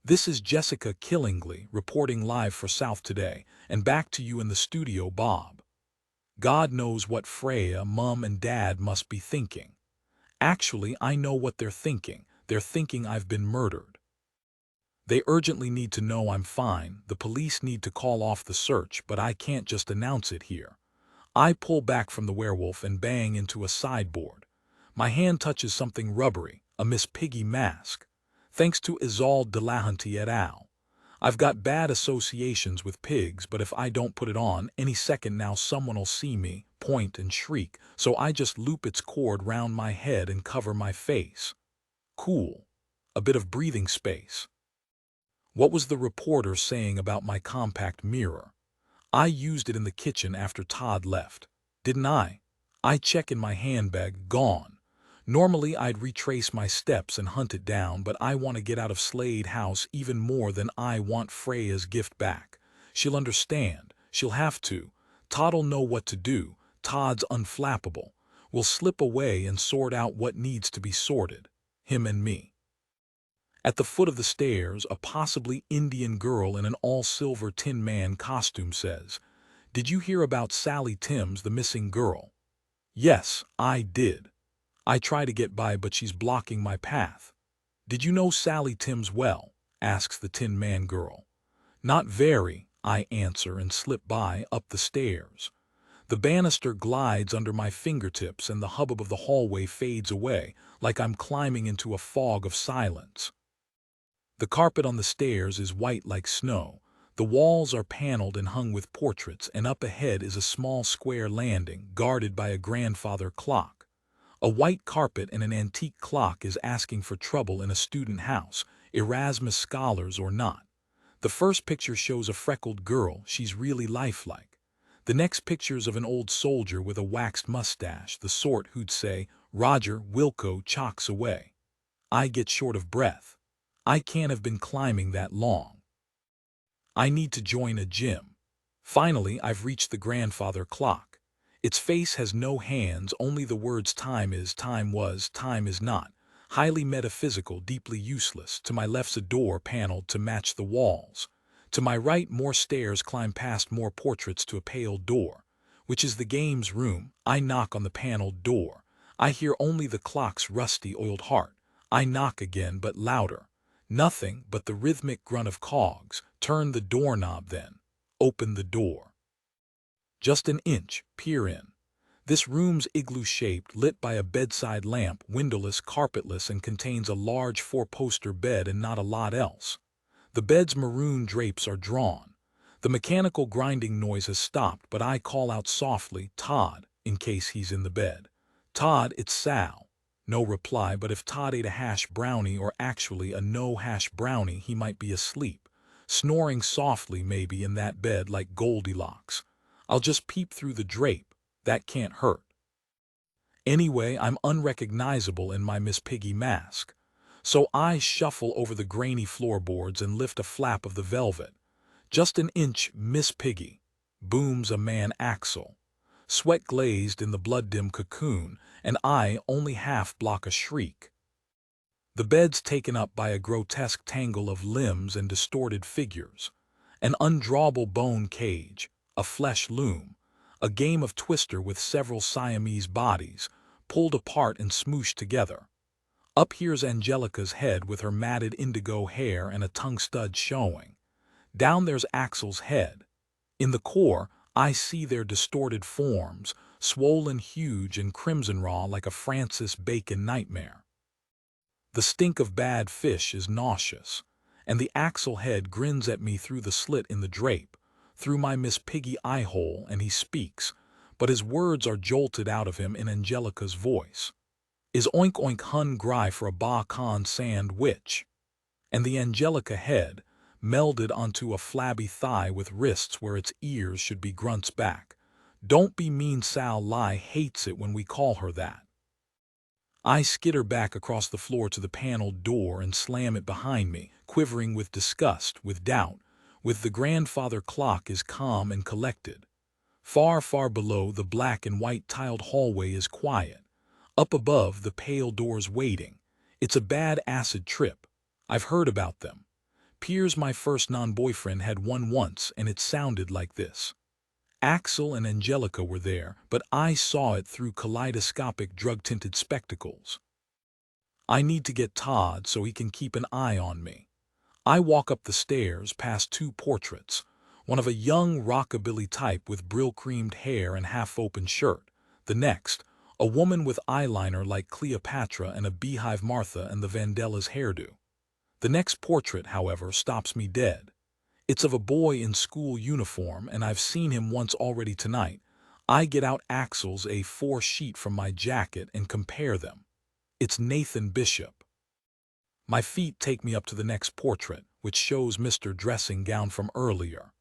This is Jessica Killingley, reporting live for South Today, and back to you in the studio, Bob. God knows what Freya, Mum, and Dad must be thinking. Actually, I know what they're thinking. They're thinking I've been murdered. They urgently need to know I'm fine. The police need to call off the search, but I can't just announce it here. I pull back from the werewolf and bang into a sideboard. My hand touches something rubbery, a Miss Piggy mask. Thanks to Isolde Delahanty et al. I've got bad associations with pigs, but if I don't put it on, any second now someone'll see me, point and shriek, so I just loop its cord round my head and cover my face. Cool. A bit of breathing space. What was the reporter saying about my compact mirror? I used it in the kitchen after Todd left. Didn't I? I check in my handbag, gone. Normally I'd retrace my steps and hunt it down, but I want to get out of Slade House even more than I want Freya's gift back. She'll understand. She'll have to. Todd'll know what to do. Todd's unflappable. We'll slip away and sort out what needs to be sorted. Him and me. At the foot of the stairs, a possibly Indian girl in an all-silver Tin Man costume says, "Did you hear about Sally Timms, the missing girl?" Yes, I did. I try to get by, but she's blocking my path. Did you know Sally Timms well? Asks the Tin Man girl. Not very, I answer and slip by up the stairs. The banister glides under my fingertips and the hubbub of the hallway fades away, like I'm climbing into a fog of silence. The carpet on the stairs is white like snow. The walls are paneled and hung with portraits, and up ahead is a small square landing, guarded by a grandfather clock. A white carpet and an antique clock is asking for trouble in a student house, Erasmus scholars or not. The first picture shows a freckled girl, she's really lifelike. The next picture's of an old soldier with a waxed mustache, the sort who'd say, "Roger, Wilco chalks away." I get short of breath. I can't have been climbing that long. I need to join a gym. Finally, I've reached the grandfather clock. Its face has no hands, only the words time is, time was, time is not. Highly metaphysical, deeply useless. To my left's a door paneled to match the walls. To my right, more stairs climb past more portraits to a pale door, which is the game's room. I knock on the paneled door. I hear only the clock's rusty, oiled heart. I knock again, but louder. Nothing but the rhythmic grunt of cogs. Turn the doorknob then. Open the door. Just an inch, peer in. This room's igloo-shaped, lit by a bedside lamp, windowless, carpetless, and contains a large four-poster bed and not a lot else. The bed's maroon drapes are drawn. The mechanical grinding noise has stopped, but I call out softly, "Todd," in case he's in the bed. "Todd, it's Sal." No reply, but if Todd ate a hash brownie, or actually a no-hash brownie, he might be asleep, snoring softly maybe in that bed like Goldilocks. I'll just peep through the drape. That can't hurt. Anyway, I'm unrecognizable in my Miss Piggy mask. So I shuffle over the grainy floorboards and lift a flap of the velvet. Just an inch, Miss Piggy. Booms a man Axel. Sweat glazed in the blood-dim cocoon, and I only half block a shriek. The bed's taken up by a grotesque tangle of limbs and distorted figures. An undrawable bone cage, a flesh loom, a game of twister with several Siamese bodies, pulled apart and smooshed together. Up here's Angelica's head with her matted indigo hair and a tongue stud showing. Down there's Axel's head. In the core, I see their distorted forms, swollen huge and crimson raw like a Francis Bacon nightmare. The stink of bad fish is nauseous, and the Axel head grins at me through the slit in the drape, through my Miss Piggy eye-hole, and he speaks, but his words are jolted out of him in Angelica's voice. Is oink oink hun gry for a ba con sand witch? And the Angelica head, melded onto a flabby thigh with wrists where its ears should be, grunts back. Don't be mean, Sal Lie hates it when we call her that. I skitter back across the floor to the paneled door and slam it behind me, quivering with disgust, with doubt, with the grandfather clock is calm and collected. Far, far below, the black and white tiled hallway is quiet. Up above, the pale door's waiting. It's a bad acid trip. I've heard about them. Piers, my first non-boyfriend, had one once, and it sounded like this. Axel and Angelica were there, but I saw it through kaleidoscopic drug-tinted spectacles. I need to get Todd so he can keep an eye on me. I walk up the stairs past two portraits, one of a young rockabilly type with brill-creamed hair and half-open shirt, the next, a woman with eyeliner like Cleopatra and a beehive Martha and the Vandellas hairdo. The next portrait, however, stops me dead. It's of a boy in school uniform, and I've seen him once already tonight. I get out Axel's A4 sheet from my jacket and compare them. It's Nathan Bishop. My feet take me up to the next portrait, which shows Mr. Dressing Gown from earlier.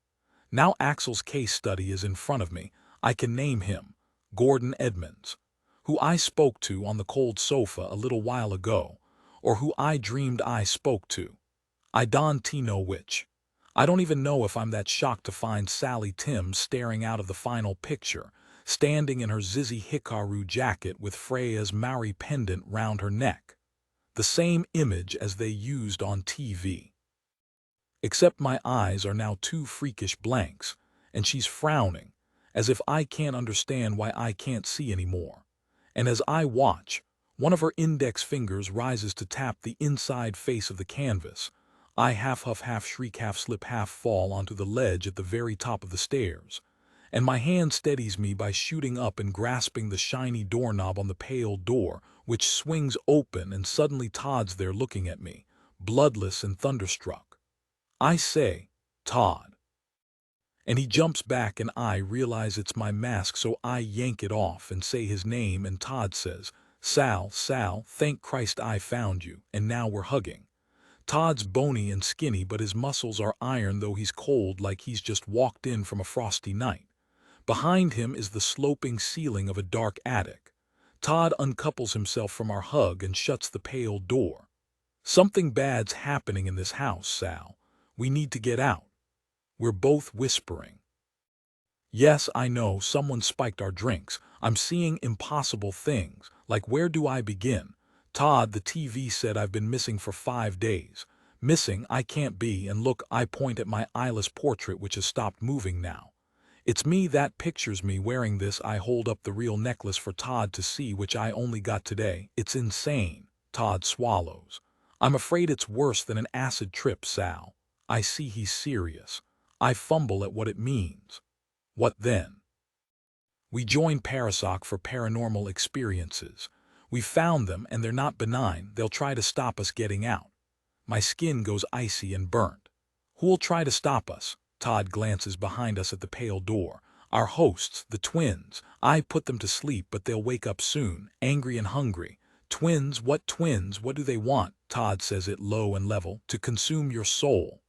Now Axel's case study is in front of me. I can name him, Gordon Edmonds, who I spoke to on the cold sofa a little while ago, or who I dreamed I spoke to. I don't know which. I don't even know if I'm that shocked to find Sally Timms staring out of the final picture, standing in her Zizi Hikaru jacket with Freya's Maori pendant round her neck. The same image as they used on TV. Except my eyes are now two freakish blanks, and she's frowning, as if I can't understand why I can't see anymore. And as I watch, one of her index fingers rises to tap the inside face of the canvas. I half huff, half shriek, half slip, half fall onto the ledge at the very top of the stairs, and my hand steadies me by shooting up and grasping the shiny doorknob on the pale door, which swings open, and suddenly Todd's there looking at me, bloodless and thunderstruck. I say, "Todd." And he jumps back, and I realize it's my mask, so I yank it off and say his name, and Todd says, Sal, thank Christ I found you," and now we're hugging. Todd's bony and skinny, but his muscles are iron, though he's cold like he's just walked in from a frosty night. Behind him is the sloping ceiling of a dark attic. Todd uncouples himself from our hug and shuts the pale door. "Something bad's happening in this house, Sal. We need to get out." We're both whispering. Yes, I know, someone spiked our drinks. I'm seeing impossible things, like where do I begin? Todd, the TV said I've been missing for 5 days. Missing I can't be, and look, I point at my eyeless portrait which has stopped moving now. It's me, that pictures me wearing this. I hold up the real necklace for Todd to see, which I only got today. It's insane. Todd swallows. I'm afraid it's worse than an acid trip, Sal. I see he's serious. I fumble at what it means. What then? We join Parasoc for paranormal experiences. We found them, and they're not benign. They'll try to stop us getting out. My skin goes icy and burnt. Who'll try to stop us? Todd glances behind us at the pale door. Our hosts, the twins. I put them to sleep, but they'll wake up soon, angry and hungry. Twins? What twins? What do they want? Todd says it low and level. To consume your soul.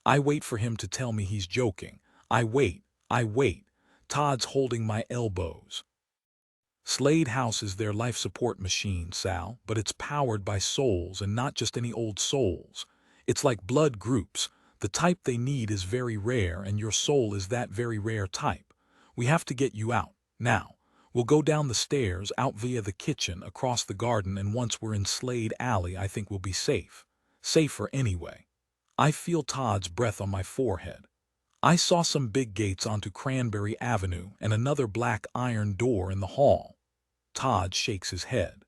I wait for him to tell me he's joking. I wait. Todd's holding my elbows. Slade House is their life support machine, Sal, but it's powered by souls and not just any old souls. It's like blood groups. The type they need is very rare, and your soul is that very rare type. We have to get you out. Now, we'll go down the stairs, out via the kitchen, across the garden, and once we're in Slade Alley, I think we'll be safe. Safer anyway. I feel Todd's breath on my forehead. I saw some big gates onto Cranberry Avenue and another black iron door in the hall. Todd shakes his head.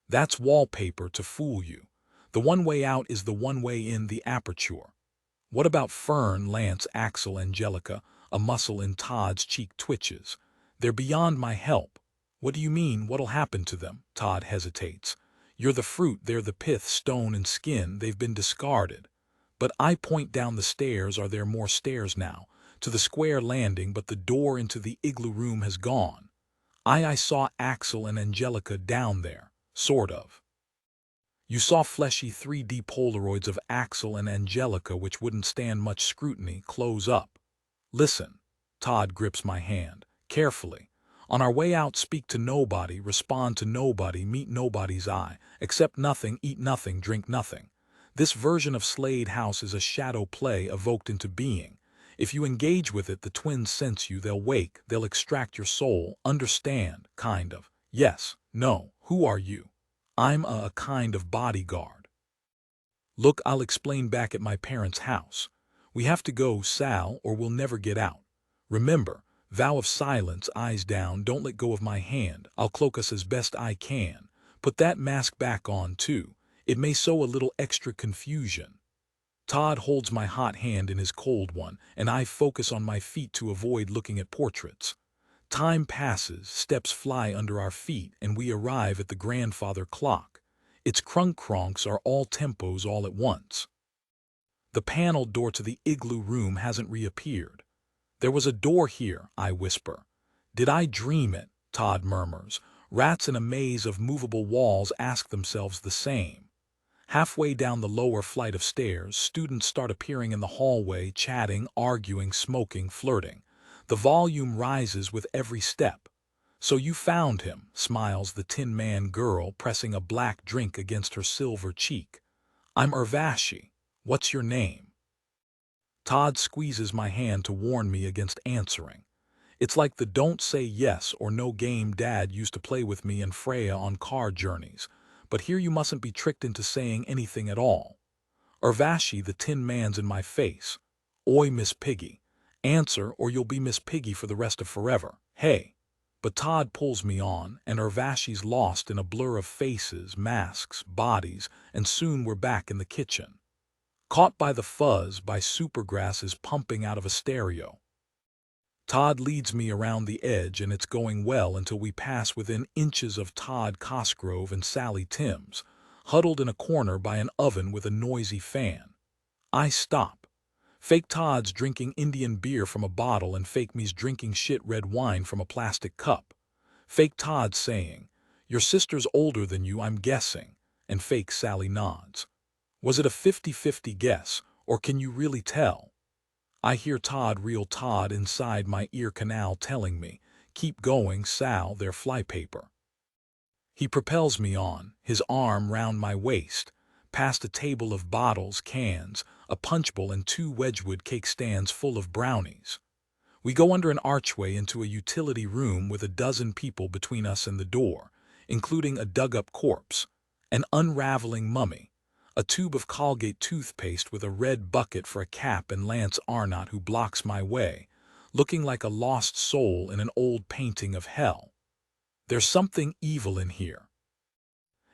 That's wallpaper to fool you. The one way out is the one way in, the aperture. What about Fern, Lance, Axel, Angelica? A muscle in Todd's cheek twitches. They're beyond my help. What do you mean, what'll happen to them? Todd hesitates. You're the fruit, they're the pith, stone and skin, they've been discarded. But I point down the stairs. Are there more stairs now? To the square landing, but the door into the igloo room has gone. I saw Axel and Angelica down there, sort of. You saw fleshy 3D Polaroids of Axel and Angelica which wouldn't stand much scrutiny, close up. Listen. Todd grips my hand, carefully. On our way out, speak to nobody, respond to nobody, meet nobody's eye, accept nothing, eat nothing, drink nothing. This version of Slade House is a shadow play evoked into being. If you engage with it, the twins sense you, they'll wake, they'll extract your soul, understand, kind of. Yes, no, who are you? I'm a kind of bodyguard. Look, I'll explain back at my parents' house. We have to go, Sal, or we'll never get out. Remember, vow of silence, eyes down, don't let go of my hand. I'll cloak us as best I can. Put that mask back on, too. It may sow a little extra confusion. Todd holds my hot hand in his cold one, and I focus on my feet to avoid looking at portraits. Time passes, steps fly under our feet, and we arrive at the grandfather clock. Its crunk-cronks are all tempos all at once. The paneled door to the igloo room hasn't reappeared. There was a door here, I whisper. Did I dream it? Todd murmurs. Rats in a maze of movable walls ask themselves the same. Halfway down the lower flight of stairs, students start appearing in the hallway, chatting, arguing, smoking, flirting. The volume rises with every step. So you found him, smiles the Tin Man girl, pressing a black drink against her silver cheek. I'm Urvashi. What's your name? Todd squeezes my hand to warn me against answering. It's like the don't say yes or no game Dad used to play with me and Freya on car journeys. But here you mustn't be tricked into saying anything at all. Urvashi, the Tin Man's in my face. Oi, Miss Piggy. Answer or you'll be Miss Piggy for the rest of forever. Hey. But Todd pulls me on, and Urvashi's lost in a blur of faces, masks, bodies, and soon we're back in the kitchen. Caught by the fuzz, by supergrasses pumping out of a stereo. Todd leads me around the edge, and it's going well until we pass within inches of Todd Cosgrove and Sally Timms, huddled in a corner by an oven with a noisy fan. I stop. Fake Todd's drinking Indian beer from a bottle and fake me's drinking shit red wine from a plastic cup. Fake Todd saying, "Your sister's older than you, I'm guessing," and fake Sally nods. Was it a 50-50 guess, or can you really tell? I hear Todd reel Todd inside my ear canal telling me, "Keep going, Sal, they're flypaper." He propels me on, his arm round my waist, past a table of bottles, cans, a punch bowl and 2 Wedgwood cake stands full of brownies. We go under an archway into a utility room with a dozen people between us and the door, including a dug-up corpse, an unraveling mummy, a tube of Colgate toothpaste with a red bucket for a cap, and Lance Arnott, who blocks my way, looking like a lost soul in an old painting of hell. There's something evil in here.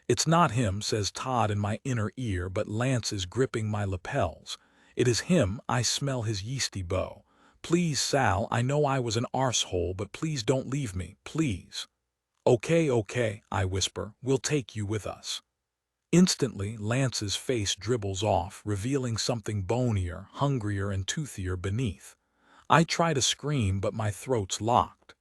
It's not him, says Todd in my inner ear, but Lance is gripping my lapels. It is him, I smell his yeasty bow. Please, Sal, I know I was an arsehole, but please don't leave me, please. Okay, I whisper, we'll take you with us. Instantly, Lance's face dribbles off, revealing something bonier, hungrier, and toothier beneath. I try to scream, but my throat's locked.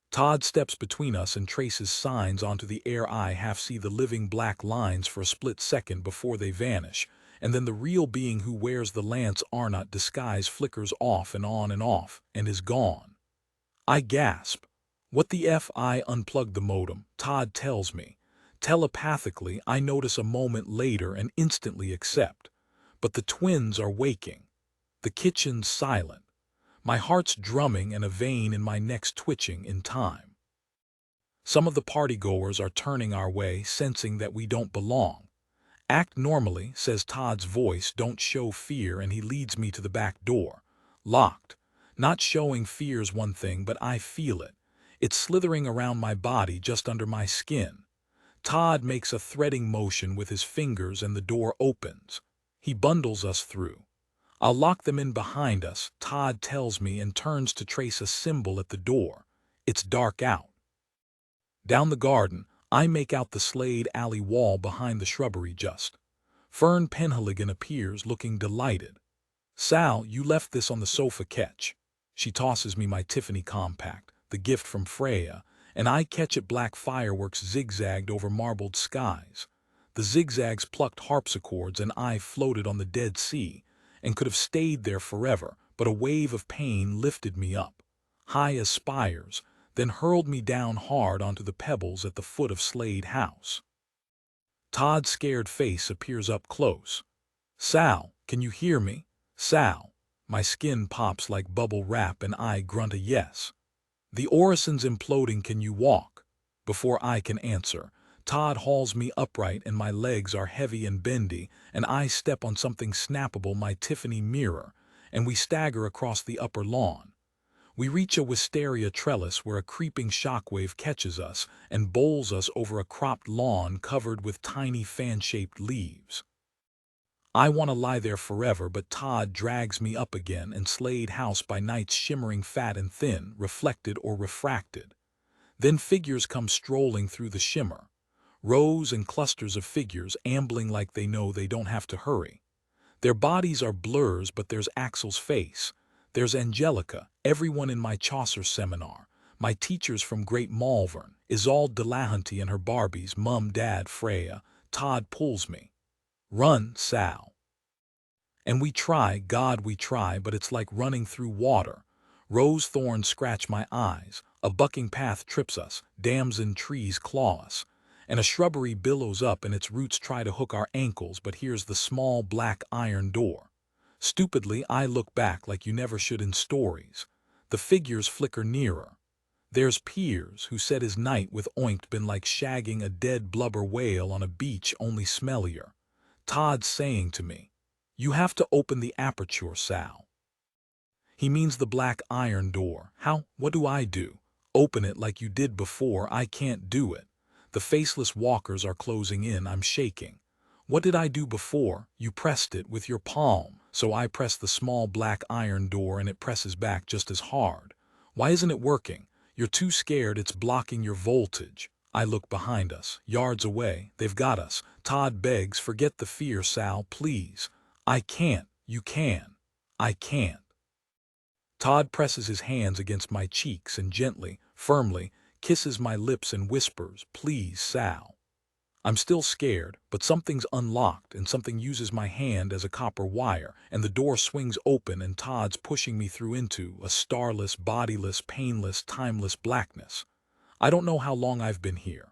Todd steps between us and traces signs onto the air. I half see the living black lines for a split second before they vanish, and then the real being who wears the Lance Arnott disguise flickers off and on and off, and is gone. I gasp. What the F? I unplugged the modem, Todd tells me. Telepathically, I notice a moment later and instantly accept. But the twins are waking. The kitchen's silent. My heart's drumming and a vein in my neck's twitching in time. Some of the partygoers are turning our way, sensing that we don't belong. Act normally, says Todd's voice, don't show fear, and he leads me to the back door. Locked. Not showing fear's one thing, but I feel it. It's slithering around my body just under my skin. Todd makes a threading motion with his fingers and the door opens. He bundles us through. I'll lock them in behind us, Todd tells me, and turns to trace a symbol at the door. It's dark out. Down the garden, I make out the Slade alley wall behind the shrubbery just. Fern Penhaligon appears, looking delighted. Sal, you left this on the sofa, catch. She tosses me my Tiffany compact, the gift from Freya, and I catch it. Black fireworks zigzagged over marbled skies. The zigzags plucked harpsichords, and I floated on the Dead Sea, and could have stayed there forever, but a wave of pain lifted me up, high as spires, then hurled me down hard onto the pebbles at the foot of Slade House. Todd's scared face appears up close. Sal, can you hear me? Sal. My skin pops like bubble wrap and I grunt a yes. The Orison's imploding, can you walk? Before I can answer, Todd hauls me upright and my legs are heavy and bendy, and I step on something snappable, my Tiffany mirror, and we stagger across the upper lawn. We reach a wisteria trellis where a creeping shockwave catches us and bowls us over a cropped lawn covered with tiny fan-shaped leaves. I want to lie there forever, but Todd drags me up again, and Slade House by night's shimmering fat and thin, reflected or refracted. Then figures come strolling through the shimmer. Rows and clusters of figures ambling like they know they don't have to hurry. Their bodies are blurs, but there's Axel's face. There's Angelica, everyone in my Chaucer seminar, my teachers from Great Malvern, Isolde Delahanty and her Barbies, Mum, Dad, Freya. Todd pulls me. Run, Sal. And we try, God we try, but it's like running through water. Rose thorns scratch my eyes, a bucking path trips us, dams and trees claw us, and a shrubbery billows up and its roots try to hook our ankles, but here's the small black iron door. Stupidly, I look back like you never should in stories. The figures flicker nearer. There's Piers, who said his night with Oinkt been like shagging a dead blubber whale on a beach, only smellier. Todd's saying to me, you have to open the aperture, Sal. He means the black iron door. How? What do I do? Open it like you did before. I can't do it. The faceless walkers are closing in. I'm shaking. What did I do before? You pressed it with your palm. So I press the small black iron door and it presses back just as hard. Why isn't it working? You're too scared. It's blocking your voltage. I look behind us. Yards away. They've got us. Todd begs, forget the fear, Sal, please. I can't. You can. I can't. Todd presses his hands against my cheeks and gently, firmly, kisses my lips and whispers, please, Sal. I'm still scared, but something's unlocked and something uses my hand as a copper wire, and the door swings open and Todd's pushing me through into a starless, bodiless, painless, timeless blackness. I don't know how long I've been here.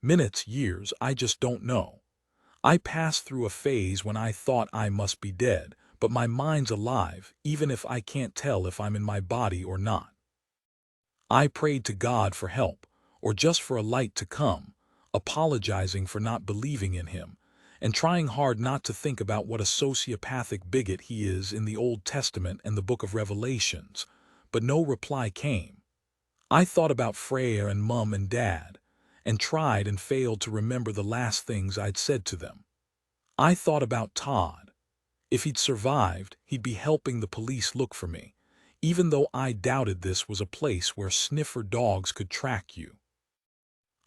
Minutes, years, I just don't know. I passed through a phase when I thought I must be dead, but my mind's alive, even if I can't tell if I'm in my body or not. I prayed to God for help, or just for a light to come, apologizing for not believing in him, and trying hard not to think about what a sociopathic bigot he is in the Old Testament and the Book of Revelations, but no reply came. I thought about Freya and Mum and Dad, and tried and failed to remember the last things I'd said to them. I thought about Todd. If he'd survived, he'd be helping the police look for me, even though I doubted this was a place where sniffer dogs could track you.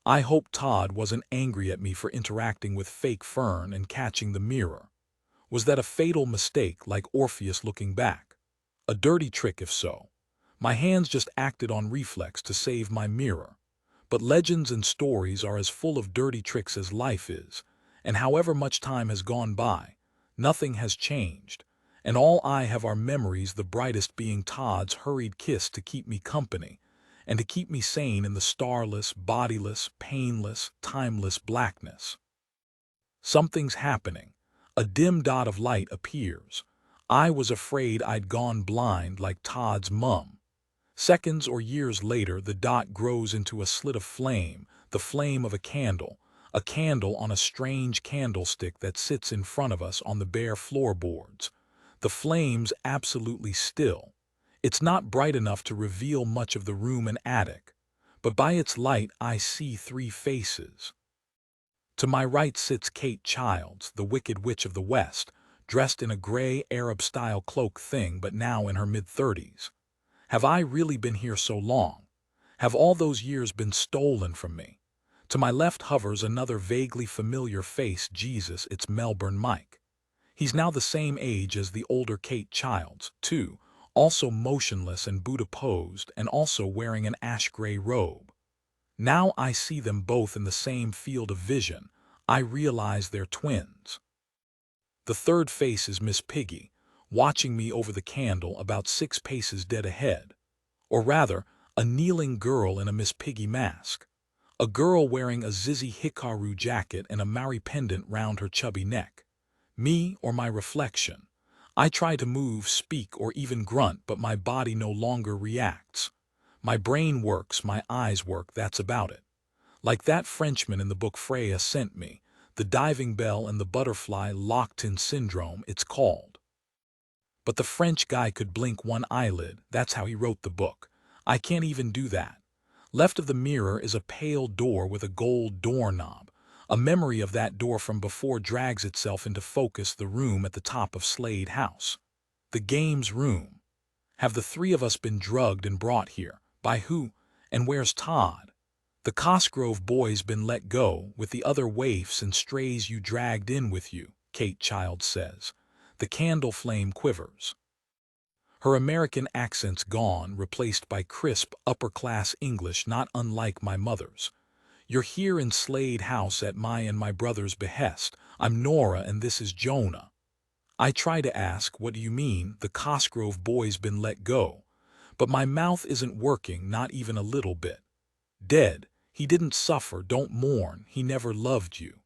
I hoped Todd wasn't angry at me for interacting with fake Fern and catching the mirror. Was that a fatal mistake, like Orpheus looking back? A dirty trick if so. My hands just acted on reflex to save my mirror. But legends and stories are as full of dirty tricks as life is, and however much time has gone by, nothing has changed, and all I have are memories, the brightest being Todd's hurried kiss to keep me company, and to keep me sane in the starless, bodiless, painless, timeless blackness. Something's happening. A dim dot of light appears. I was afraid I'd gone blind like Todd's mum. Seconds or years later, the dot grows into a slit of flame, the flame of a candle on a strange candlestick that sits in front of us on the bare floorboards. The flame's absolutely still. It's not bright enough to reveal much of the room and attic, but by its light I see three faces. To my right sits Kate Childs, the Wicked Witch of the West, dressed in a gray Arab-style cloak thing, but now in her mid-30s. Have I really been here so long? Have all those years been stolen from me? To my left hovers another vaguely familiar face, Jesus, it's Melbourne Mike. He's now the same age as the older Kate Childs, too, also motionless and Buddha-posed and also wearing an ash-gray robe. Now I see them both in the same field of vision. I realize they're twins. The third face is Miss Piggy, watching me over the candle about 6 paces dead ahead. Or rather, a kneeling girl in a Miss Piggy mask. A girl wearing a Zizi Hikaru jacket and a Maori pendant round her chubby neck. Me or my reflection. I try to move, speak, or even grunt, but my body no longer reacts. My brain works, my eyes work, that's about it. Like that Frenchman in the book Freya sent me, the diving bell and the butterfly locked-in syndrome, it's called. But the French guy could blink one eyelid, that's how he wrote the book. I can't even do that. Left of the mirror is a pale door with a gold doorknob. A memory of that door from before drags itself into focus, the room at the top of Slade House. The games room. Have the three of us been drugged and brought here? By who? And where's Todd? The Cosgrove boy's been let go, with the other waifs and strays you dragged in with you, Kate Childs says. The candle flame quivers. Her American accent's gone, replaced by crisp, upper-class English not unlike my mother's. You're here in Slade House at my and my brother's behest. I'm Nora and this is Jonah. I try to ask, what do you mean, the Cosgrove boy's been let go? But my mouth isn't working, not even a little bit. Dead. He didn't suffer, don't mourn, he never loved you.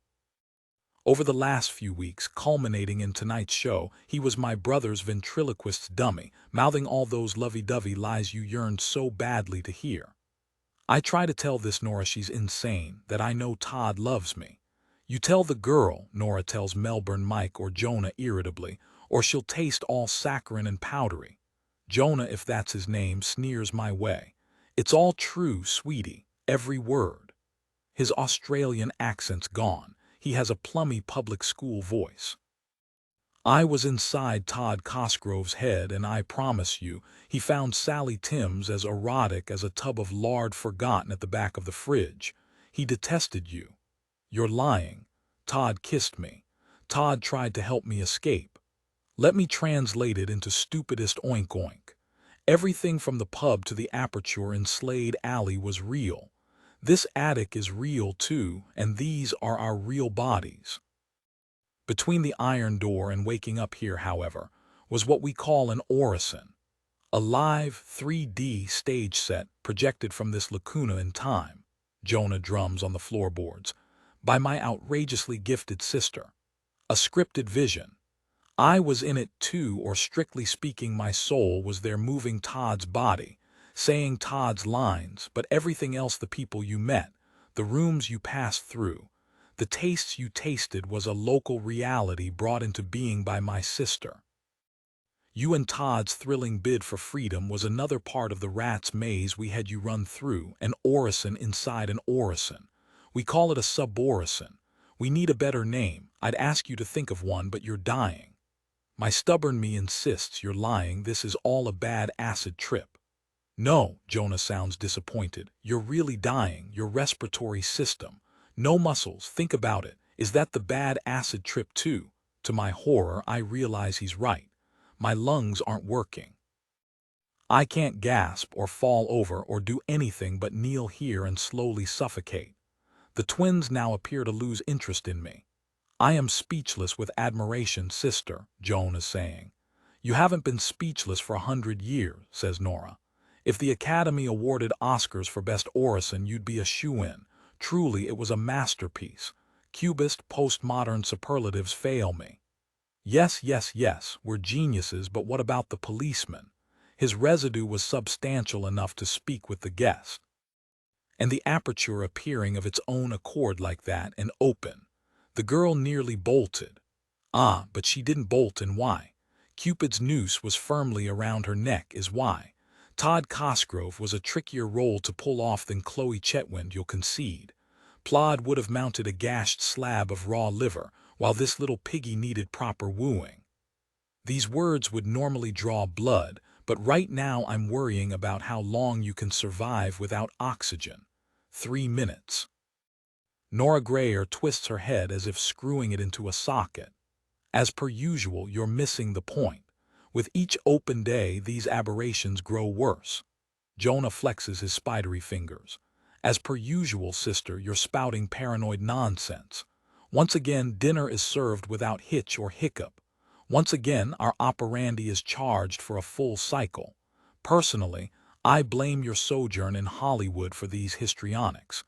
Over the last few weeks, culminating in tonight's show, he was my brother's ventriloquist's dummy, mouthing all those lovey-dovey lies you yearned so badly to hear. I try to tell this Nora she's insane, that I know Todd loves me. You tell the girl, Nora tells Melbourne Mike or Jonah irritably, or she'll taste all saccharine and powdery. Jonah, if that's his name, sneers my way. It's all true, sweetie, every word. His Australian accent's gone. He has a plummy public school voice. I was inside Todd Cosgrove's head, and I promise you, he found Sally Timms as erotic as a tub of lard forgotten at the back of the fridge. He detested you. You're lying. Todd kissed me. Todd tried to help me escape. Let me translate it into stupidest oink oink. Everything from the pub to the aperture in Slade Alley was real. This attic is real too, and these are our real bodies. Between the iron door and waking up here, however, was what we call an orison. A live 3D stage set projected from this lacuna in time. Jonah drums on the floorboards. By my outrageously gifted sister. A scripted vision. I was in it too, or strictly speaking my soul was there moving Todd's body, saying Todd's lines, but everything else, the people you met, the rooms you passed through, the tastes you tasted, was a local reality brought into being by my sister. You and Todd's thrilling bid for freedom was another part of the rat's maze we had you run through, an orison inside an orison. We call it a suborison. We need a better name. I'd ask you to think of one, but you're dying. My stubborn me insists you're lying. This is all a bad acid trip. No, Jonah sounds disappointed. You're really dying. Your respiratory system. No muscles. Think about it. Is that the bad acid trip too? To my horror, I realize he's right. My lungs aren't working. I can't gasp or fall over or do anything but kneel here and slowly suffocate. The twins now appear to lose interest in me. I am speechless with admiration, sister, Joan is saying. You haven't been speechless for 100 years, says Nora. If the Academy awarded Oscars for Best Orison, you'd be a shoo-in. Truly, it was a masterpiece. Cubist postmodern superlatives fail me. Yes, yes, yes, we're geniuses, but what about the policeman? His residue was substantial enough to speak with the guest. And the aperture appearing of its own accord like that and open. The girl nearly bolted. Ah, but she didn't bolt, and why? Cupid's noose was firmly around her neck is why. Todd Cosgrove was a trickier role to pull off than Chloe Chetwynd, you'll concede. Plod would have mounted a gashed slab of raw liver, while this little piggy needed proper wooing. These words would normally draw blood, but right now I'm worrying about how long you can survive without oxygen. 3 minutes. Nora Grayer twists her head as if screwing it into a socket. As per usual, you're missing the point. With each open day, these aberrations grow worse. Jonah flexes his spidery fingers. As per usual, sister, you're spouting paranoid nonsense. Once again, dinner is served without hitch or hiccup. Once again, our operandi is charged for a full cycle. Personally, I blame your sojourn in Hollywood for these histrionics.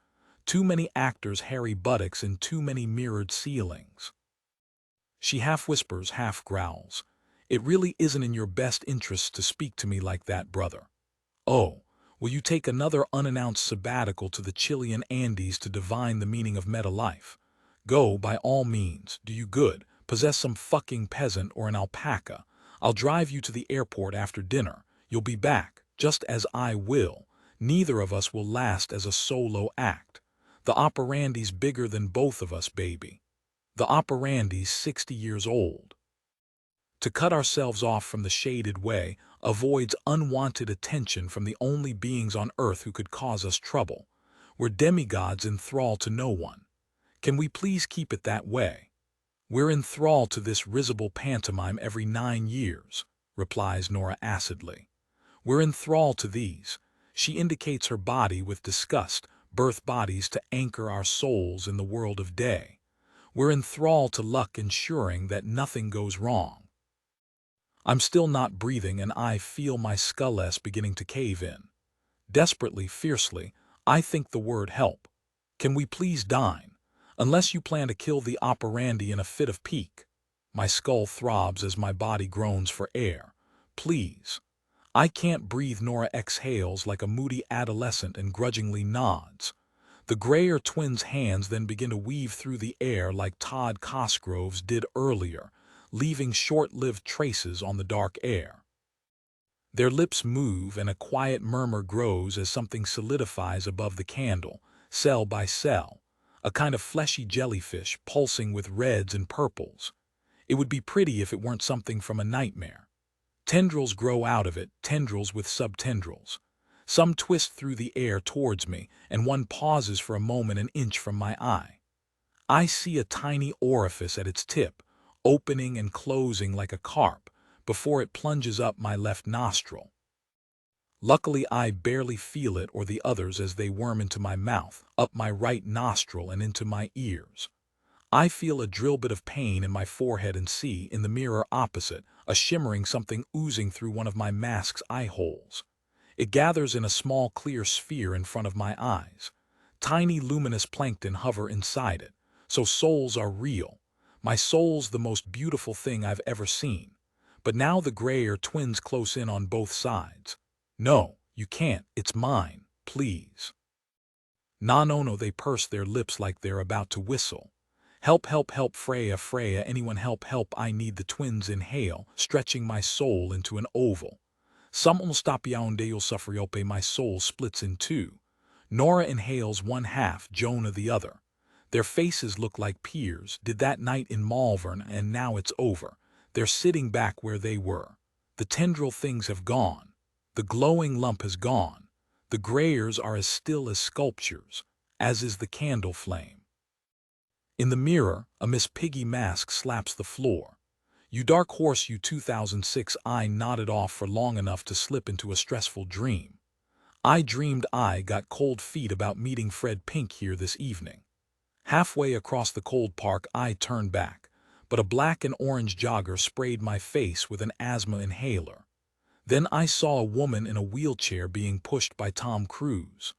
Too many actors' hairy buttocks and too many mirrored ceilings. She half whispers, half growls. It really isn't in your best interests to speak to me like that, brother. Oh, will you take another unannounced sabbatical to the Chilean Andes to divine the meaning of meta-life? Go, by all means, do you good, possess some fucking peasant or an alpaca. I'll drive you to the airport after dinner. You'll be back, just as I will. Neither of us will last as a solo act. The operandi's bigger than both of us, baby. The operandi's 60 years old. To cut ourselves off from the shaded way avoids unwanted attention from the only beings on earth who could cause us trouble. We're demigods in thrall to no one. Can we please keep it that way? We're in thrall to this risible pantomime every 9 years, replies Nora acidly. We're in thrall to these. She indicates her body with disgust, birth bodies to anchor our souls in the world of day. We're in thrall to luck ensuring that nothing goes wrong. I'm still not breathing and I feel my skulls beginning to cave in. Desperately, fiercely, I think the word help. Can we please dine? Unless you plan to kill the operandi in a fit of pique. My skull throbs as my body groans for air. Please. I can't breathe. Nora exhales like a moody adolescent and grudgingly nods. The Grayer twins' hands then begin to weave through the air like Todd Cosgrove's did earlier, leaving short-lived traces on the dark air. Their lips move and a quiet murmur grows as something solidifies above the candle, cell by cell, a kind of fleshy jellyfish pulsing with reds and purples. It would be pretty if it weren't something from a nightmare. Tendrils grow out of it, tendrils with subtendrils. Some twist through the air towards me, and one pauses for a moment an inch from my eye. I see a tiny orifice at its tip, opening and closing like a carp, before it plunges up my left nostril. Luckily, I barely feel it or the others as they worm into my mouth, up my right nostril and into my ears. I feel a drill bit of pain in my forehead and see, in the mirror opposite, a shimmering something oozing through one of my mask's eye holes. It gathers in a small clear sphere in front of my eyes. Tiny luminous plankton hover inside it. So souls are real. My soul's the most beautiful thing I've ever seen. But now the Grayer twins close in on both sides. No, you can't. It's mine. Please. No, they purse their lips like they're about to whistle. Help, help, help, Freya, Freya, anyone help, help, I need. The twins inhale, stretching my soul into an oval. Someone stop yaonde you'll suffer yope, my soul splits in two. Nora inhales one half, Jonah the other. Their faces look like peers, did that night in Malvern, and now it's over. They're sitting back where they were. The tendril things have gone. The glowing lump has gone. The Grayers are as still as sculptures, as is the candle flame. In the mirror, a Miss Piggy mask slaps the floor. You dark horse, you 2006. I nodded off for long enough to slip into a stressful dream. I dreamed I got cold feet about meeting Fred Pink here this evening. Halfway across the cold park, I turned back, but a black and orange jogger sprayed my face with an asthma inhaler. Then I saw a woman in a wheelchair being pushed by Tom Cruise.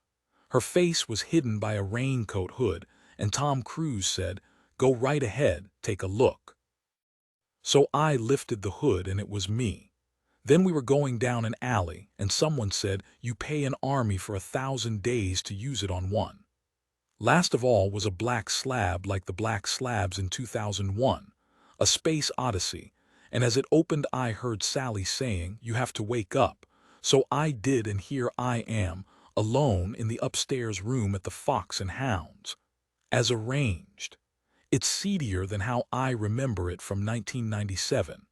Her face was hidden by a raincoat hood, and Tom Cruise said, "Go right ahead, take a look." So I lifted the hood and it was me. Then we were going down an alley, and someone said, "You pay an army for 1,000 days to use it on one." Last of all was a black slab like the black slabs in 2001, A Space Odyssey, and as it opened I heard Sally saying, "You have to wake up." So I did, and here I am, alone in the upstairs room at the Fox and Hounds. As arranged. It's seedier than how I remember it from 1997.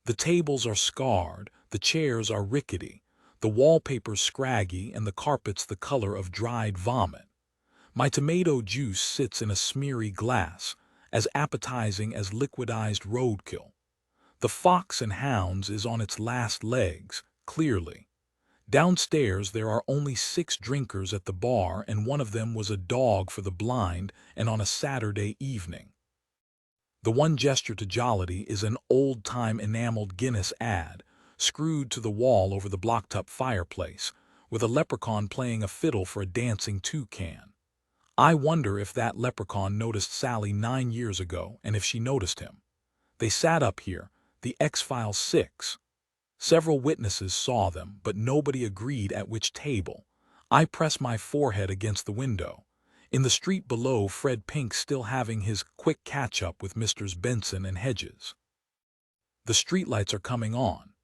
The tables are scarred, the chairs are rickety, the wallpaper's scraggy, and the carpet's the color of dried vomit. My tomato juice sits in a smeary glass, as appetizing as liquidized roadkill. The Fox and Hounds is on its last legs, clearly. Downstairs there are only 6 drinkers at the bar, and one of them was a dog for the blind, and on a Saturday evening. The one gesture to jollity is an old-time enameled Guinness ad, screwed to the wall over the blocktop fireplace, with a leprechaun playing a fiddle for a dancing toucan. I wonder if that leprechaun noticed Sally 9 years ago, and if she noticed him. They sat up here, the X-Files 6. Several witnesses saw them, but nobody agreed at which table. I press my forehead against the window. In the street below, Fred Pink still having his quick catch-up with Misters Benson and Hedges. The streetlights are coming on.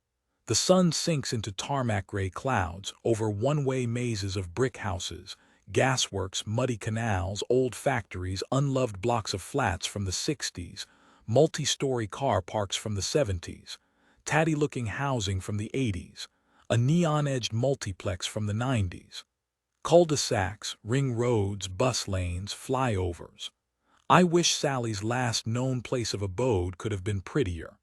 The sun sinks into tarmac-gray clouds over one-way mazes of brick houses, gasworks, muddy canals, old factories, unloved blocks of flats from the 60s, multi-story car parks from the 70s, tatty-looking housing from the 80s, a neon-edged multiplex from the 90s, cul-de-sacs, ring roads, bus lanes, flyovers. I wish Sally's last known place of abode could have been prettier.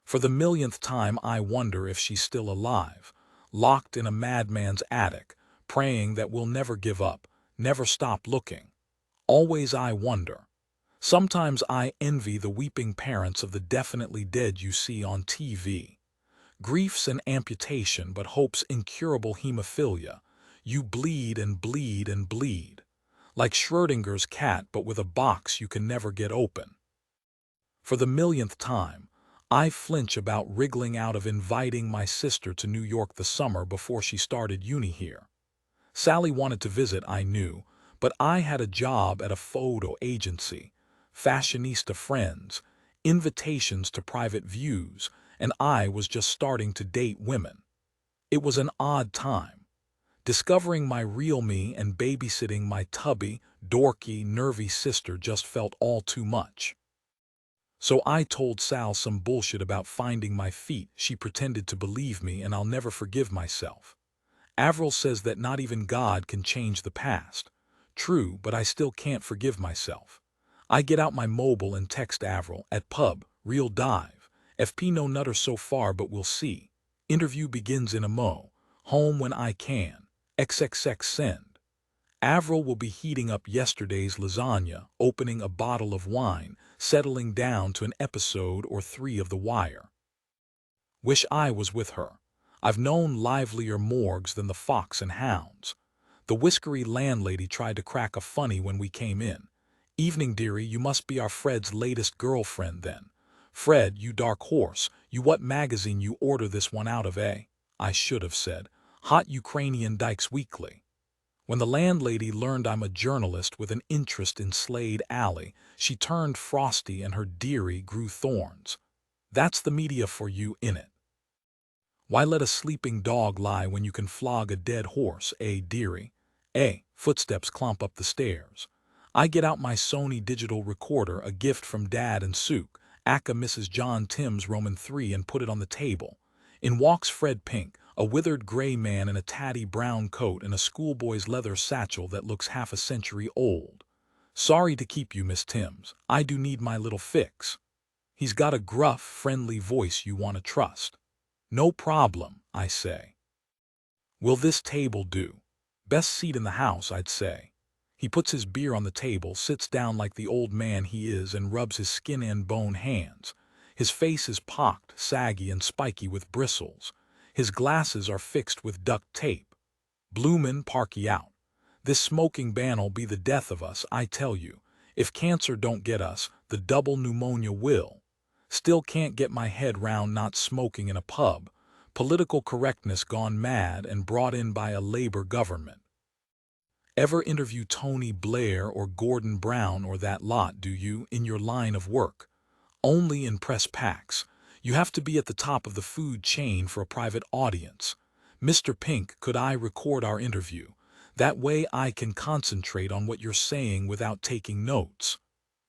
For the millionth time I wonder if she's still alive, locked in a madman's attic, praying that we'll never give up, never stop looking. Always I wonder. Sometimes I envy the weeping parents of the definitely dead you see on TV. Grief's an amputation, but hope's incurable hemophilia. You bleed and bleed and bleed. Like Schrodinger's cat, but with a box you can never get open. For the millionth time, I flinch about wriggling out of inviting my sister to New York the summer before she started uni here. Sally wanted to visit, I knew, but I had a job at a photo agency, fashionista friends, invitations to private views, and I was just starting to date women. It was an odd time. Discovering my real me and babysitting my tubby, dorky, nervy sister just felt all too much. So I told Sal some bullshit about finding my feet. She pretended to believe me, and I'll never forgive myself. Avril says that not even God can change the past. True, but I still can't forgive myself. I get out my mobile and text Avril, at pub, real dive. FP no nutter so far, but we'll see. Interview begins in a mo. Home when I can. XXX send. Avril will be heating up yesterday's lasagna, opening a bottle of wine, settling down to an episode or 3 of The Wire. Wish I was with her. I've known livelier morgues than the Fox and Hounds. The whiskery landlady tried to crack a funny when we came in. "Evening, dearie, you must be our Fred's latest girlfriend then. Fred, you dark horse, you what magazine you order this one out of, eh?" I should have said, "Hot Ukrainian Dykes Weekly." When the landlady learned I'm a journalist with an interest in Slade Alley, she turned frosty and her dearie grew thorns. That's the media for you, innit? Why let a sleeping dog lie when you can flog a dead horse, eh, dearie? Footsteps clomp up the stairs. I get out my Sony digital recorder, a gift from Dad and Sook, aka Mrs. John Tim's Roman 3, and put it on the table. In walks Fred Pink, a withered gray man in a tatty brown coat and a schoolboy's leather satchel that looks half a century old. "Sorry to keep you, Miss Timms. I do need my little fix." He's got a gruff, friendly voice you want to trust. "No problem," I say. "Will this table do?" "Best seat in the house, I'd say." He puts his beer on the table, sits down like the old man he is, and rubs his skin and bone hands. His face is pocked, saggy, and spiky with bristles. His glasses are fixed with duct tape. Bloomin' parky out. This smoking ban'll be the death of us, I tell you. If cancer don't get us, the double pneumonia will. Still can't get my head round not smoking in a pub. Political correctness gone mad and brought in by a Labor government. Ever interview Tony Blair or Gordon Brown or that lot, do you, in your line of work? Only in press packs. You have to be at the top of the food chain for a private audience. Mr. Pink, could I record our interview? That way I can concentrate on what you're saying without taking notes.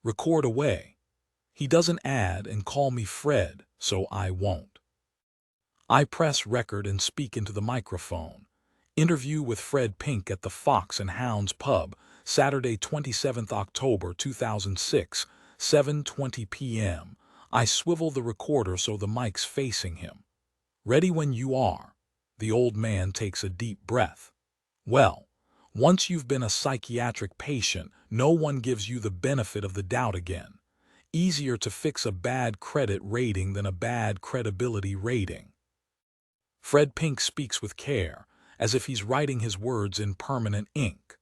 Record away. He doesn't add and call me Fred, so I won't. I press record and speak into the microphone. Interview with Fred Pink at the Fox and Hounds pub, Saturday 27th October 2006, 7:20 p.m. I swivel the recorder so the mic's facing him. Ready when you are. The old man takes a deep breath. Well, once you've been a psychiatric patient, no one gives you the benefit of the doubt again. Easier to fix a bad credit rating than a bad credibility rating. Fred Pink speaks with care, as if he's writing his words in permanent ink.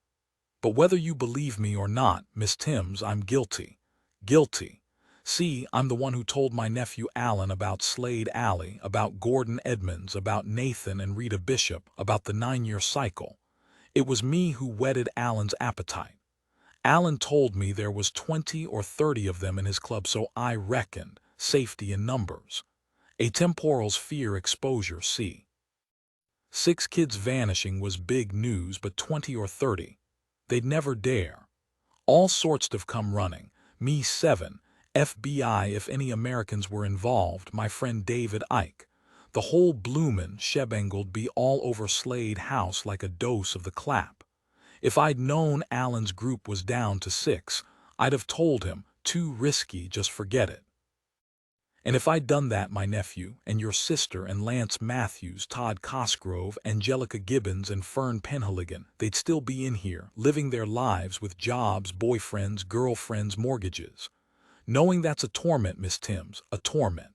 But whether you believe me or not, Miss Timms, I'm guilty. Guilty. See, I'm the one who told my nephew Alan about Slade Alley, about Gordon Edmonds, about Nathan and Rita Bishop, about the 9-year cycle. It was me who whetted Alan's appetite. Alan told me there was 20 or 30 of them in his club, so I reckoned. Safety in numbers. Atemporal's fear exposure, see. 6 kids vanishing was big news, but 20 or 30. They'd never dare. All sorts have come running. Me 7. FBI if any Americans were involved, my friend David Icke. The whole bloomin' shebengled be all over Slade House like a dose of the clap. If I'd known Alan's group was down to 6, I'd have told him, too risky, just forget it. And if I'd done that, my nephew, and your sister, and Lance Matthews, Todd Cosgrove, Angelica Gibbons, and Fern Penhaligon, they'd still be in here, living their lives with jobs, boyfriends, girlfriends, mortgages. Knowing that's a torment, Miss Timms, a torment.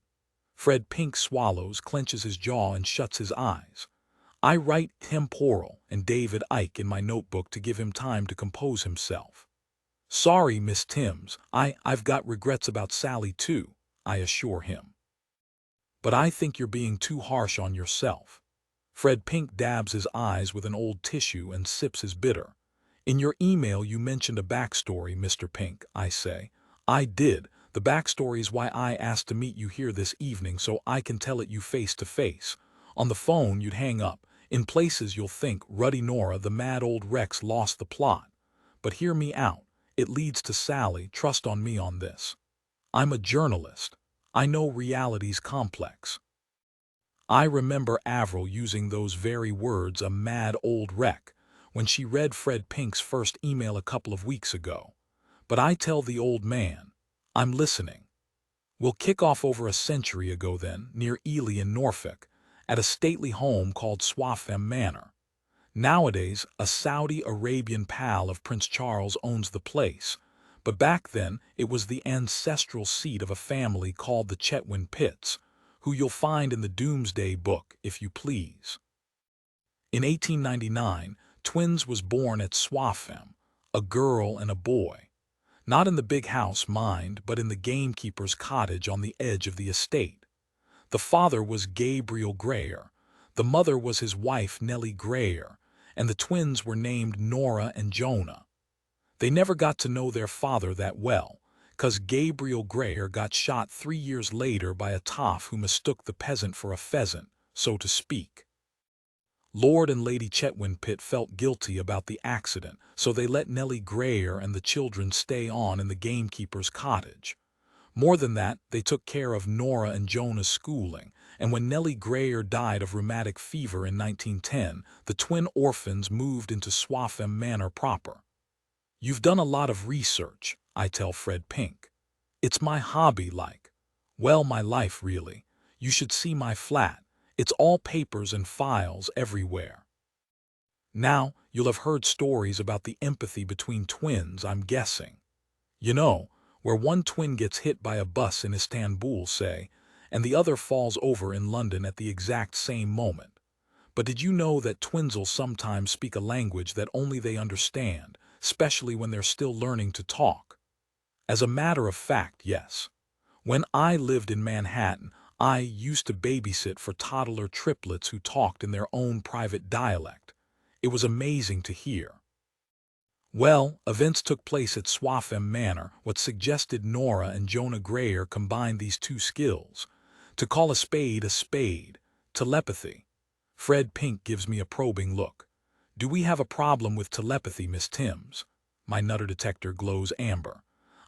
Fred Pink swallows, clenches his jaw, and shuts his eyes. I write temporal and David Icke in my notebook to give him time to compose himself. Sorry, Miss Timms, I've got regrets about Sally too, I assure him. But I think you're being too harsh on yourself. Fred Pink dabs his eyes with an old tissue and sips his bitter. In your email you mentioned a backstory, Mr. Pink, I say. I did. The backstory's why I asked to meet you here this evening, so I can tell it you face to face. On the phone you'd hang up. In places you'll think Ruddy Nora, the mad old Rex, lost the plot. But hear me out. It leads to Sally. Trust on me on this. I'm a journalist. I know reality's complex. I remember Avril using those very words, a mad old wreck, when she read Fred Pink's first email a couple of weeks ago. But I tell the old man, I'm listening. We'll kick off over a century ago then, near Ely in Norfolk, at a stately home called Swaffham Manor. Nowadays, a Saudi Arabian pal of Prince Charles owns the place, but back then it was the ancestral seat of a family called the Chetwynd Pitts, who you'll find in the Doomsday Book, if you please. In 1899, twins was born at Swaffham, a girl and a boy. Not in the big house, mind, but in the gamekeeper's cottage on the edge of the estate. The father was Gabriel Greyer, the mother was his wife Nellie Greyer, and the twins were named Nora and Jonah. They never got to know their father that well, 'cause Gabriel Greyer got shot 3 years later by a toff who mistook the peasant for a pheasant, so to speak. Lord and Lady Chetwynd Pitt felt guilty about the accident, so they let Nellie Greyer and the children stay on in the gamekeeper's cottage. More than that, they took care of Nora and Jonah's schooling, and when Nellie Greyer died of rheumatic fever in 1910, the twin orphans moved into Swaffham Manor proper. You've done a lot of research, I tell Fred Pink. It's my hobby, like. Well, my life, really. You should see my flat. It's all papers and files everywhere. Now, you'll have heard stories about the empathy between twins, I'm guessing. You know, where one twin gets hit by a bus in Istanbul, say, and the other falls over in London at the exact same moment. But did you know that twins will sometimes speak a language that only they understand, especially when they're still learning to talk? As a matter of fact, yes. When I lived in Manhattan, I used to babysit for toddler triplets who talked in their own private dialect. It was amazing to hear. Well, events took place at Swaffham Manor, what suggested Nora and Jonah Grayer combined these two skills. To call a spade, telepathy. Fred Pink gives me a probing look. Do we have a problem with telepathy, Miss Timms? My nutter detector glows amber.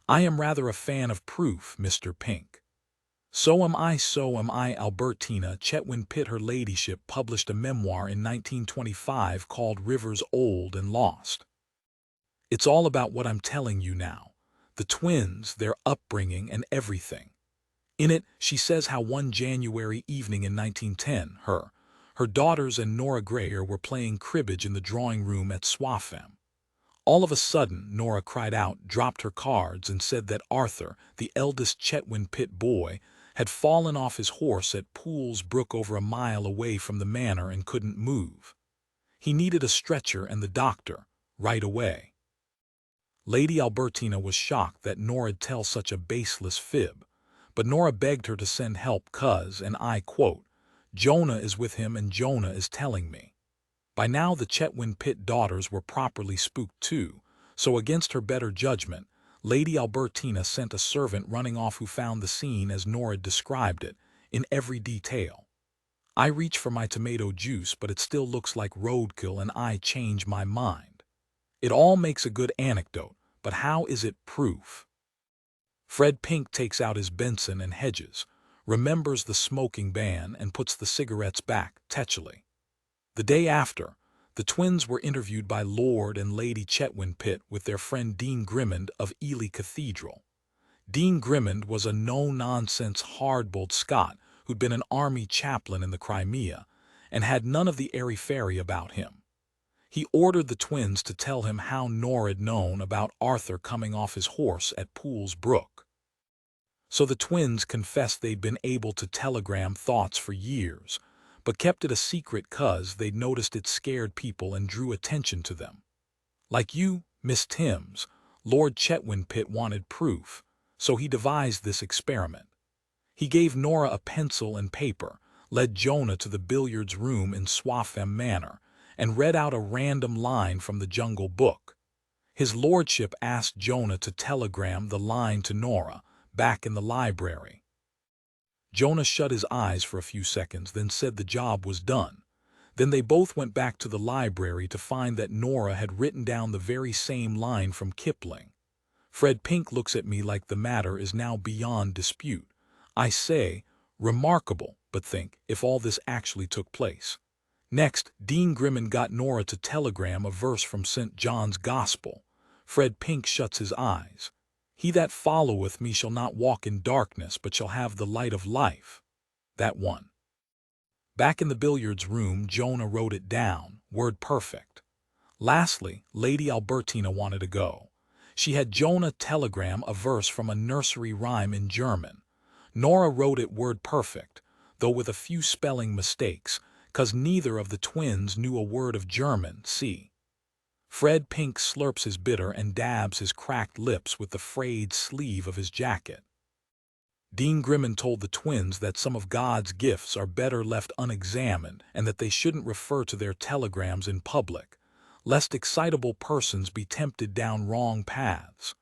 I am rather a fan of proof, Mr. Pink. So am I, Albertina Chetwynd Pitt. Her ladyship published a memoir in 1925 called Rivers Old and Lost. It's all about what I'm telling you now. The twins, their upbringing, and everything. In it, she says how one January evening in 1910, her daughters and Nora Grayer were playing cribbage in the drawing room at Swaffham. All of a sudden, Nora cried out, dropped her cards, and said that Arthur, the eldest Chetwynd Pitt boy, had fallen off his horse at Poole's Brook over a mile away from the manor and couldn't move. He needed a stretcher and the doctor, right away. Lady Albertina was shocked that Nora'd tell such a baseless fib, but Nora begged her to send help 'cause, and I quote, Jonah is with him and Jonah is telling me. By now the Chetwynd Pitt daughters were properly spooked too, so against her better judgment, Lady Albertina sent a servant running off who found the scene as Nora'd described it, in every detail. I reach for my tomato juice, but it still looks like roadkill and I change my mind. It all makes a good anecdote, but how is it proof? Fred Pink takes out his Benson and Hedges, remembers the smoking ban and puts the cigarettes back, tetchily. The day after, the twins were interviewed by Lord and Lady Chetwynd Pitt with their friend Dean Grimmond of Ely Cathedral. Dean Grimmond was a no-nonsense, hard-boiled Scot who'd been an army chaplain in the Crimea and had none of the airy-fairy about him. He ordered the twins to tell him how Nora'd known about Arthur coming off his horse at Poole's Brook. So the twins confessed they'd been able to telegram thoughts for years, but kept it a secret 'cause they'd noticed it scared people and drew attention to them. Like you, Miss Timms, Lord Chetwynd Pitt wanted proof, so he devised this experiment. He gave Nora a pencil and paper, led Jonah to the billiards room in Swaffham Manor, and read out a random line from the Jungle Book. His lordship asked Jonah to telegram the line to Nora, back in the library. Jonah shut his eyes for a few seconds, then said the job was done. Then they both went back to the library to find that Nora had written down the very same line from Kipling. Fred Pink looks at me like the matter is now beyond dispute. I say, remarkable, but think if all this actually took place. Next, Dean Grimmond got Nora to telegram a verse from St. John's Gospel. Fred Pink shuts his eyes. He that followeth me shall not walk in darkness, but shall have the light of life. That one. Back in the billiards room, Jonah wrote it down, word perfect. Lastly, Lady Albertina wanted to go. She had Jonah telegram a verse from a nursery rhyme in German. Nora wrote it word perfect, though with a few spelling mistakes, 'cause neither of the twins knew a word of German, see. Fred Pink slurps his bitter and dabs his cracked lips with the frayed sleeve of his jacket. Dean Grimmond told the twins that some of God's gifts are better left unexamined and that they shouldn't refer to their telegrams in public, lest excitable persons be tempted down wrong paths.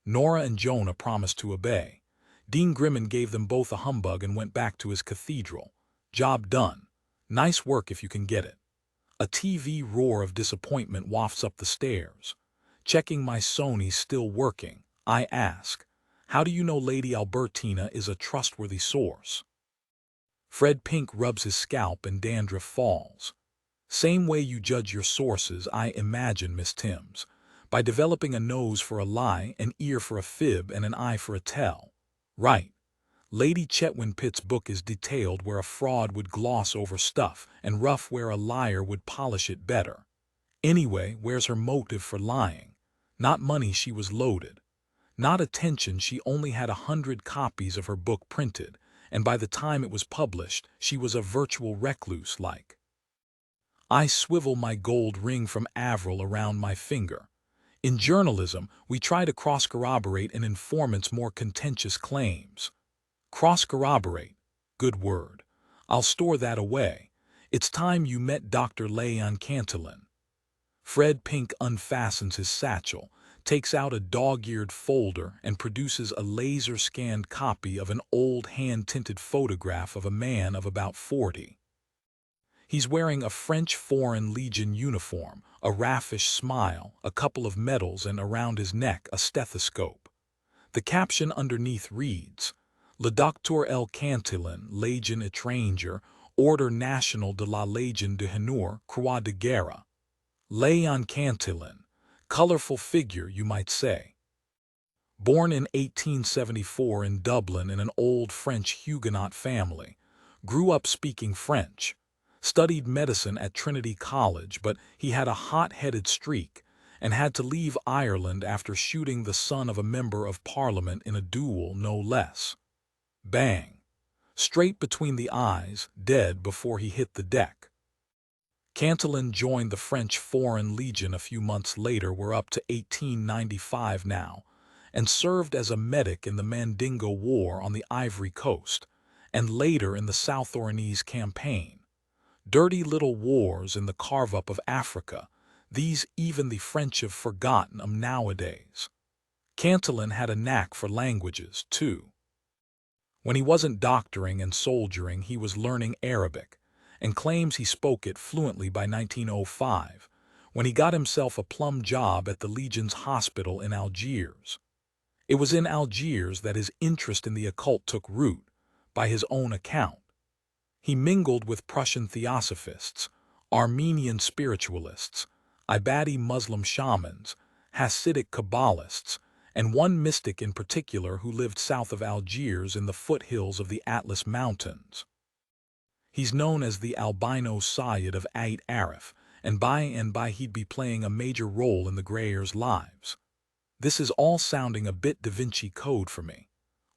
Nora and Jonah promised to obey. Dean Grimmond gave them both a humbug and went back to his cathedral. Job done. Nice work if you can get it. A TV roar of disappointment wafts up the stairs. Checking my Sony still working, I ask, how do you know Lady Albertina is a trustworthy source? Fred Pink rubs his scalp and dandruff falls. Same way you judge your sources, I imagine, Miss Timms, by developing a nose for a lie, an ear for a fib, and an eye for a tell. Right. Lady Chetwynd Pitt's book is detailed where a fraud would gloss over stuff and rough where a liar would polish it better. Anyway, where's her motive for lying? Not money, she was loaded. Not attention, she only had 100 copies of her book printed, and by the time it was published, she was a virtual recluse like. I swivel my gold ring from Avril around my finger. In journalism, we try to cross-corroborate an informant's more contentious claims. Cross-corroborate. Good word. I'll store that away. It's time you met Dr. Leon Cantillon. Fred Pink unfastens his satchel, takes out a dog-eared folder, and produces a laser-scanned copy of an old hand-tinted photograph of a man of about 40. He's wearing a French Foreign Legion uniform, a raffish smile, a couple of medals, and around his neck a stethoscope. The caption underneath reads, Le Docteur L. Cantillon, Légion étranger, Ordre National de la Légion d'honneur, Croix de Guerre. Leon Cantillon, colorful figure, you might say. Born in 1874 in Dublin in an old French Huguenot family, grew up speaking French, studied medicine at Trinity College, but he had a hot-headed streak and had to leave Ireland after shooting the son of a member of Parliament in a duel, no less. Bang! Straight between the eyes, dead before he hit the deck. Cantillon joined the French Foreign Legion a few months later, we're up to 1895 now, and served as a medic in the Mandingo War on the Ivory Coast, and later in the South Orkneys Campaign. Dirty little wars in the carve-up of Africa, these even the French have forgotten 'em nowadays. Cantillon had a knack for languages, too. When he wasn't doctoring and soldiering, he was learning Arabic, and claims he spoke it fluently by 1905, when he got himself a plum job at the Legion's hospital in Algiers. It was in Algiers that his interest in the occult took root, by his own account. He mingled with Prussian theosophists, Armenian spiritualists, Ibadi Muslim shamans, Hasidic Kabbalists, and one mystic in particular who lived south of Algiers in the foothills of the Atlas Mountains. He's known as the albino Sayyid of Ait Arif, and by he'd be playing a major role in the Greyers' lives. This is all sounding a bit Da Vinci Code for me.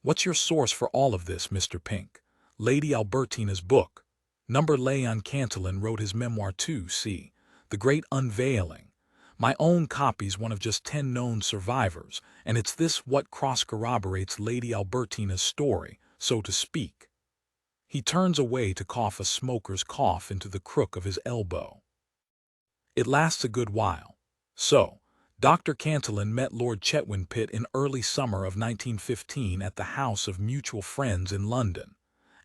What's your source for all of this, Mr. Pink? Lady Albertina's book. Number Leon Cantillon wrote his memoir too, see, The Great Unveiling. My own copy's one of just 10 known survivors, and it's this what cross-corroborates Lady Albertina's story, so to speak. He turns away to cough a smoker's cough into the crook of his elbow. It lasts a good while. So, Dr. Cantillon met Lord Chetwynd Pitt in early summer of 1915 at the house of mutual friends in London.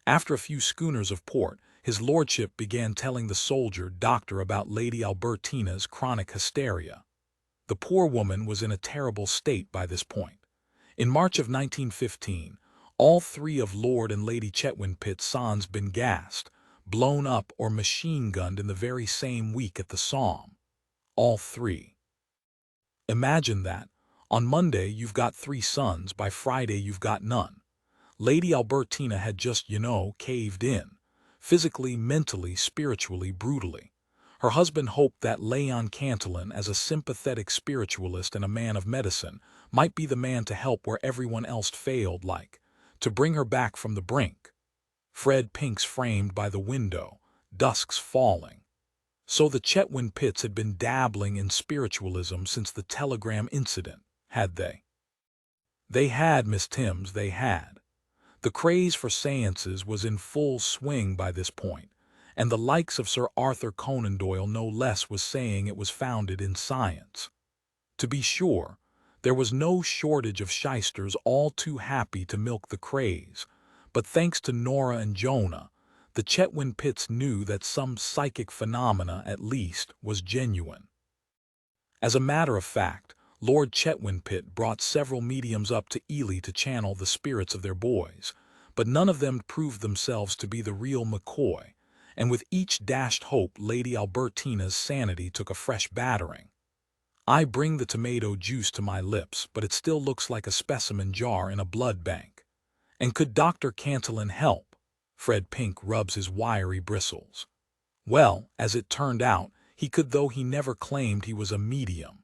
After a few schooners of port, his lordship began telling the soldier doctor about Lady Albertina's chronic hysteria. The poor woman was in a terrible state by this point. In March of 1915, all 3 of Lord and Lady Chetwynd Pitt's sons been gassed, blown up, or machine-gunned in the very same week at the Somme. All 3. Imagine that. On Monday you've got 3 sons, by Friday you've got none. Lady Albertina had just, caved in. Physically, mentally, spiritually, brutally. Her husband hoped that Leon Cantillon, as a sympathetic spiritualist and a man of medicine, might be the man to help where everyone else failed, like, to bring her back from the brink. Fred Pink's framed by the window, dusk's falling. So the Chetwynd Pitts had been dabbling in spiritualism since the telegram incident, had they? They had, Miss Timms, they had. The craze for seances was in full swing by this point, and the likes of Sir Arthur Conan Doyle no less was saying it was founded in science. To be sure, there was no shortage of shysters all too happy to milk the craze, but thanks to Nora and Jonah, the Chetwynd Pitts knew that some psychic phenomena, at least, was genuine. As a matter of fact, Lord Chetwynd Pitt brought several mediums up to Ely to channel the spirits of their boys, but none of them proved themselves to be the real McCoy, and with each dashed hope Lady Albertina's sanity took a fresh battering. I bring the tomato juice to my lips, but it still looks like a specimen jar in a blood bank. And could Dr. Cantillon help? Fred Pink rubs his wiry bristles. Well, as it turned out, he could, though he never claimed he was a medium.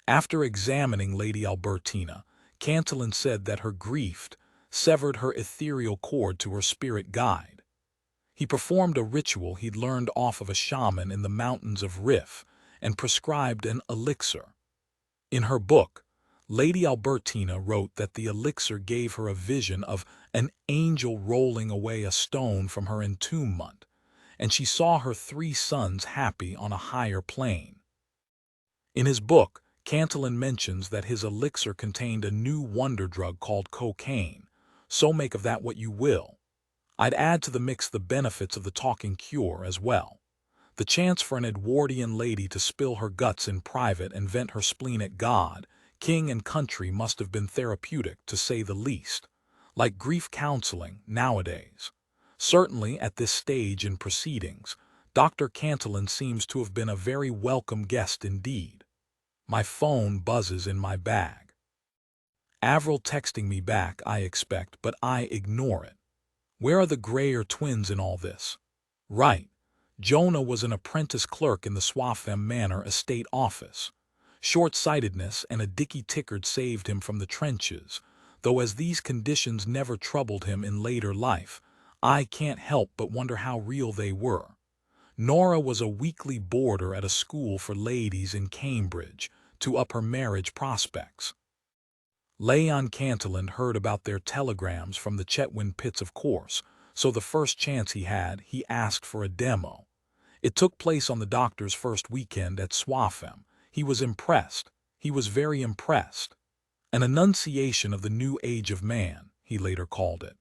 After examining Lady Albertina, Cantillon said that her grief severed her ethereal cord to her spirit guide. He performed a ritual he'd learned off of a shaman in the mountains of Rif and prescribed an elixir. In her book, Lady Albertina wrote that the elixir gave her a vision of an angel rolling away a stone from her entombment, and she saw her 3 sons happy on a higher plane. In his book, Cantillon mentions that his elixir contained a new wonder drug called cocaine, so make of that what you will. I'd add to the mix the benefits of the talking cure as well. The chance for an Edwardian lady to spill her guts in private and vent her spleen at God, king and country must have been therapeutic, to say the least. Like grief counseling nowadays. Certainly at this stage in proceedings, Dr. Cantillon seems to have been a very welcome guest indeed. My phone buzzes in my bag. Avril texting me back, I expect, but I ignore it. Where are the Greyer twins in all this? Right. Jonah was an apprentice clerk in the Swaffham Manor estate office. Short-sightedness and a dicky tickard saved him from the trenches, though as these conditions never troubled him in later life, I can't help but wonder how real they were. Nora was a weekly boarder at a school for ladies in Cambridge to up her marriage prospects. Leon Cantillon heard about their telegrams from the Chetwynd pits, of course, so the first chance he had, he asked for a demo. It took place on the doctor's first weekend at Swaffham. He was impressed. He was very impressed. An annunciation of the new age of man, he later called it.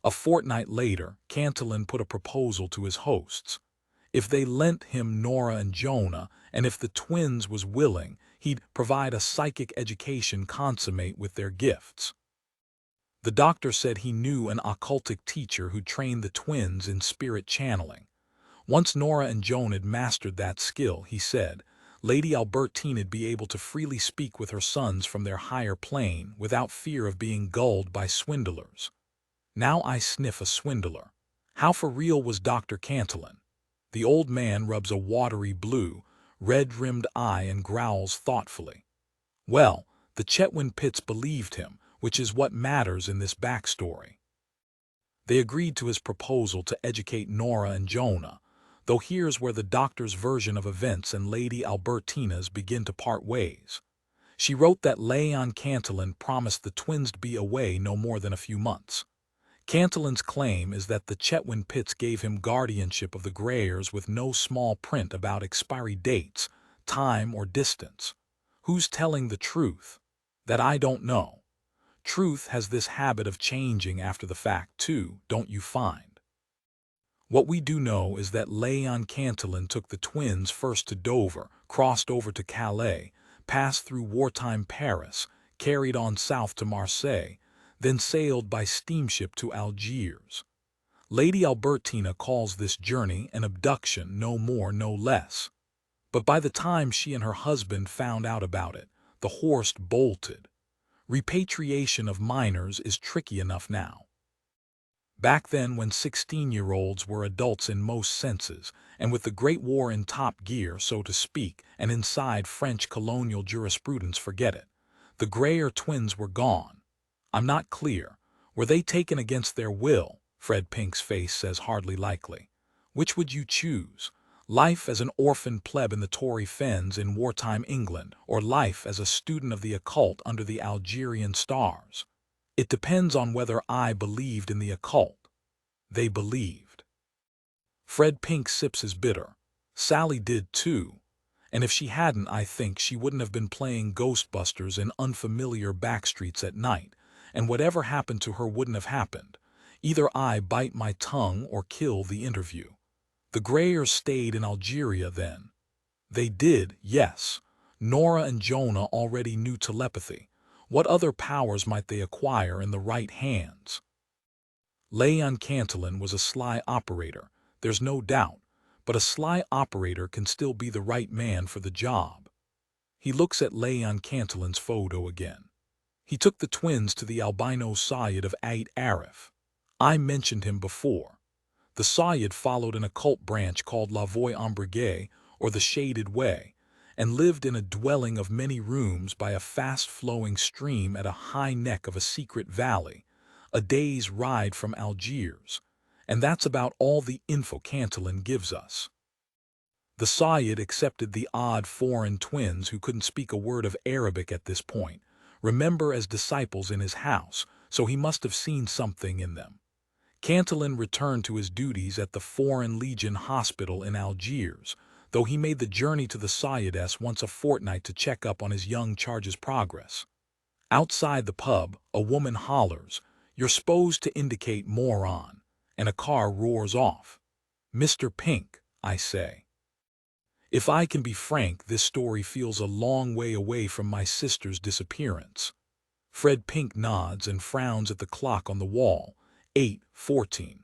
A fortnight later, Cantillon put a proposal to his hosts. If they lent him Nora and Jonah, and if the twins was willing, he'd provide a psychic education consummate with their gifts. The doctor said he knew an occultic teacher who trained the twins in spirit channeling. Once Nora and Jonah had mastered that skill, he said, Lady Albertina'd be able to freely speak with her sons from their higher plane without fear of being gulled by swindlers. Now I sniff a swindler. How for real was Dr. Cantillon? The old man rubs a watery blue, red-rimmed eye and growls thoughtfully. Well, the Chetwynd pits believed him, which is what matters in this backstory. They agreed to his proposal to educate Nora and Jonah, though here's where the doctor's version of events and Lady Albertina's begin to part ways. She wrote that Leon Cantillon promised the twins to be away no more than a few months. Cantillon's claim is that the Chetwynd pits gave him guardianship of the Greyers with no small print about expiry dates, time, or distance. Who's telling the truth? That I don't know. Truth has this habit of changing after the fact too, don't you find? What we do know is that Leon Cantillon took the twins first to Dover, crossed over to Calais, passed through wartime Paris, carried on south to Marseille, then sailed by steamship to Algiers. Lady Albertina calls this journey an abduction, no more, no less. But by the time she and her husband found out about it, the Horst bolted. Repatriation of minors is tricky enough now. Back then, when 16-year-olds were adults in most senses, and with the Great War in top gear, so to speak, and inside French colonial jurisprudence, forget it. The Greyer twins were gone. I'm not clear. Were they taken against their will? Fred Pink's face says hardly likely. Which would you choose? Life as an orphan pleb in the Tory fens in wartime England, or life as a student of the occult under the Algerian stars? It depends on whether I believed in the occult. They believed. Fred Pink sips his bitter. Sally did too. And if she hadn't, I think she wouldn't have been playing Ghostbusters in unfamiliar backstreets at night, and whatever happened to her wouldn't have happened. Either I bite my tongue or kill the interview. The Greyers stayed in Algeria then. They did, yes. Nora and Jonah already knew telepathy. What other powers might they acquire in the right hands? Leon Cantillon was a sly operator, there's no doubt, but a sly operator can still be the right man for the job. He looks at Leon Cantillon's photo again. He took the twins to the albino Sayyid of Ait Arif. I mentioned him before. The Sayyid followed an occult branch called La Voie Ombragée, or the Shaded Way, and lived in a dwelling of many rooms by a fast-flowing stream at a high neck of a secret valley, a day's ride from Algiers, and that's about all the info Cantillon gives us. The Sayyid accepted the odd foreign twins who couldn't speak a word of Arabic at this point, remember as disciples in his house, so he must have seen something in them. Cantillon returned to his duties at the Foreign Legion Hospital in Algiers, though he made the journey to the Sayyidess once a fortnight to check up on his young charge's progress. Outside the pub, a woman hollers, "You're supposed to indicate moron," and a car roars off. "Mr. Pink," I say. If I can be frank, this story feels a long way away from my sister's disappearance. Fred Pink nods and frowns at the clock on the wall. 8:14.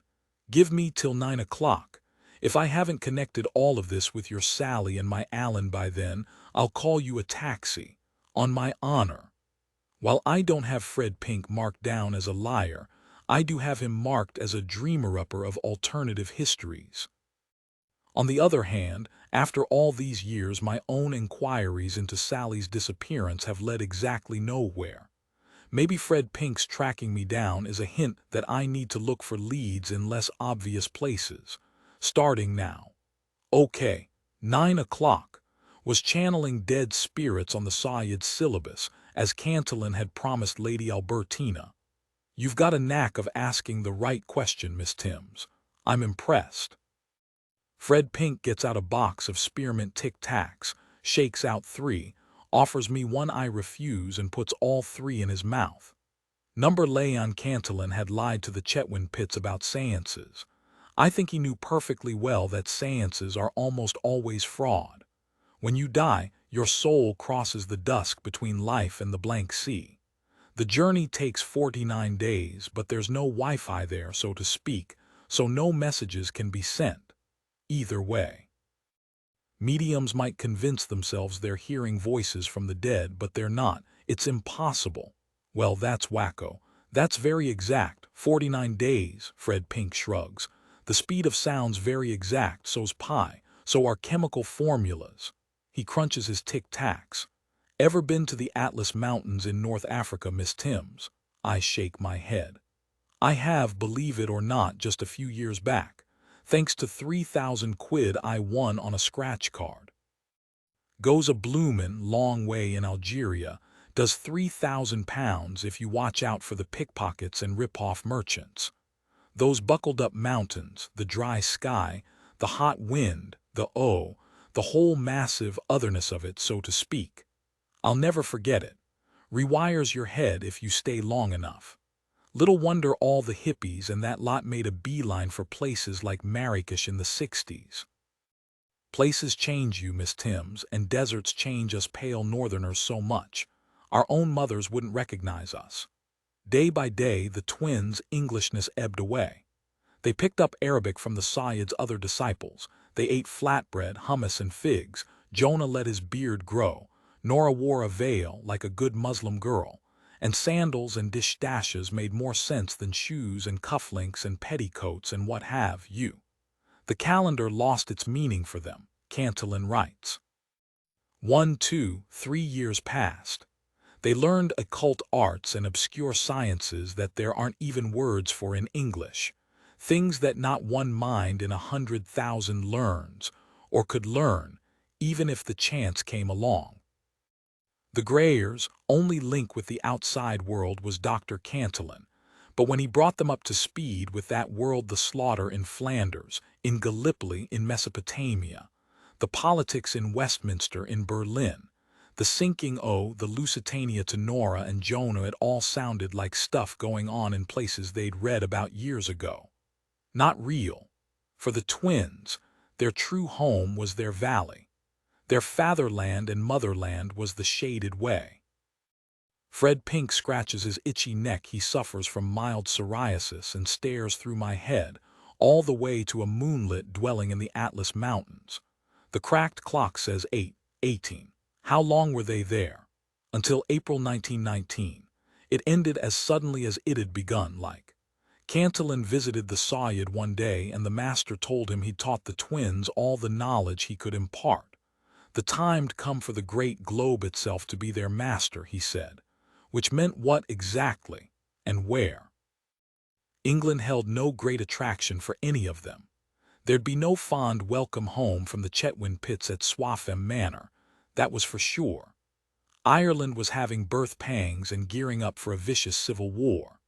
Give me till 9 o'clock. If I haven't connected all of this with your Sally and my Alan by then, I'll call you a taxi. On my honor. While I don't have Fred Pink marked down as a liar, I do have him marked as a dreamer-upper of alternative histories. On the other hand, after all these years, my own inquiries into Sally's disappearance have led exactly nowhere. Maybe Fred Pink's tracking me down is a hint that I need to look for leads in less obvious places. Starting now. Okay, 9 o'clock was channeling dead spirits on the Sayyid's syllabus, as Cantillon had promised Lady Albertina. You've got a knack of asking the right question, Miss Timms. I'm impressed. Fred Pink gets out a box of spearmint tic-tacs, shakes out 3, offers me one I refuse, and puts all 3 in his mouth. Number Leon Cantillon had lied to the Chetwynd Pitts about seances. I think he knew perfectly well that seances are almost always fraud. When you die, your soul crosses the dusk between life and the blank sea. The journey takes 49 days, but there's no Wi-Fi there, so to speak, so no messages can be sent. Either way. Mediums might convince themselves they're hearing voices from the dead, but they're not. It's impossible. Well, that's wacko. That's very exact. 49 days, Fred Pink shrugs. The speed of sound's very exact, so's pi, so are chemical formulas. He crunches his tic-tacs. Ever been to the Atlas Mountains in North Africa, Miss Timms? I shake my head. I have, believe it or not, just a few years back, thanks to 3,000 quid I won on a scratch card. Goes a bloomin' long way in Algeria, does 3,000 pounds if you watch out for the pickpockets and rip-off merchants. Those buckled-up mountains, the dry sky, the hot wind, the whole massive otherness of it, so to speak. I'll never forget it. Rewires your head if you stay long enough. Little wonder all the hippies and that lot made a beeline for places like Marrakesh in the 60s. Places change you, Miss Timms, and deserts change us pale northerners so much. Our own mothers wouldn't recognize us. Day by day, the twins' Englishness ebbed away. They picked up Arabic from the Sayyid's other disciples. They ate flatbread, hummus, and figs. Jonah let his beard grow. Nora wore a veil like a good Muslim girl. And sandals and dish-dashes made more sense than shoes and cufflinks and petticoats and what have you. The calendar lost its meaning for them, Cantillon writes. 1, 2, 3 years passed. They learned occult arts and obscure sciences that there aren't even words for in English, things that not one mind in 100,000 learns, or could learn, even if the chance came along. The Greyers' only link with the outside world was Dr. Cantillon, but when he brought them up to speed with that world, the slaughter in Flanders, in Gallipoli in Mesopotamia, the politics in Westminster in Berlin, the sinking the Lusitania to Nora and Jonah, it all sounded like stuff going on in places they'd read about years ago. Not real. For the twins, their true home was their valley. Their fatherland and motherland was the shaded way. Fred Pink scratches his itchy neck. He suffers from mild psoriasis and stares through my head, all the way to a moonlit dwelling in the Atlas Mountains. The cracked clock says 8:18. How long were they there? Until April 1919. It ended as suddenly as it had begun, like. Cantillon visited the Sayyid one day, and the master told him he'd taught the twins all the knowledge he could impart. The time'd come for the great globe itself to be their master, he said. Which meant what exactly, and where? England held no great attraction for any of them. There'd be no fond welcome home from the Chetwynd pits at Swaffham Manor, that was for sure. Ireland was having birth pangs and gearing up for a vicious civil war.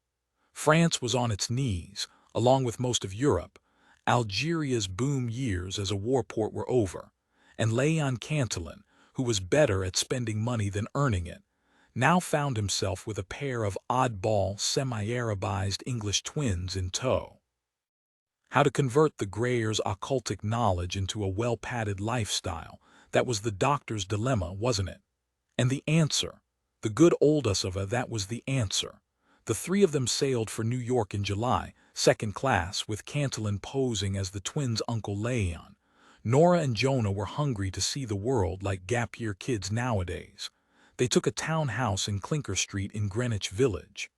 France was on its knees, along with most of Europe. Algeria's boom years as a war port were over, and Léon Cantillon, who was better at spending money than earning it, now found himself with a pair of oddball, semi-Arabized English twins in tow. How to convert the Greyers' occultic knowledge into a well-padded lifestyle, that was the doctor's dilemma, wasn't it? And the answer, the good old Usava, that was the answer. The three of them sailed for New York in July, second class, with Cantillon posing as the twins' Uncle Léon. Nora and Jonah were hungry to see the world like gap-year kids nowadays. They took a townhouse in Clinker Street in Greenwich Village.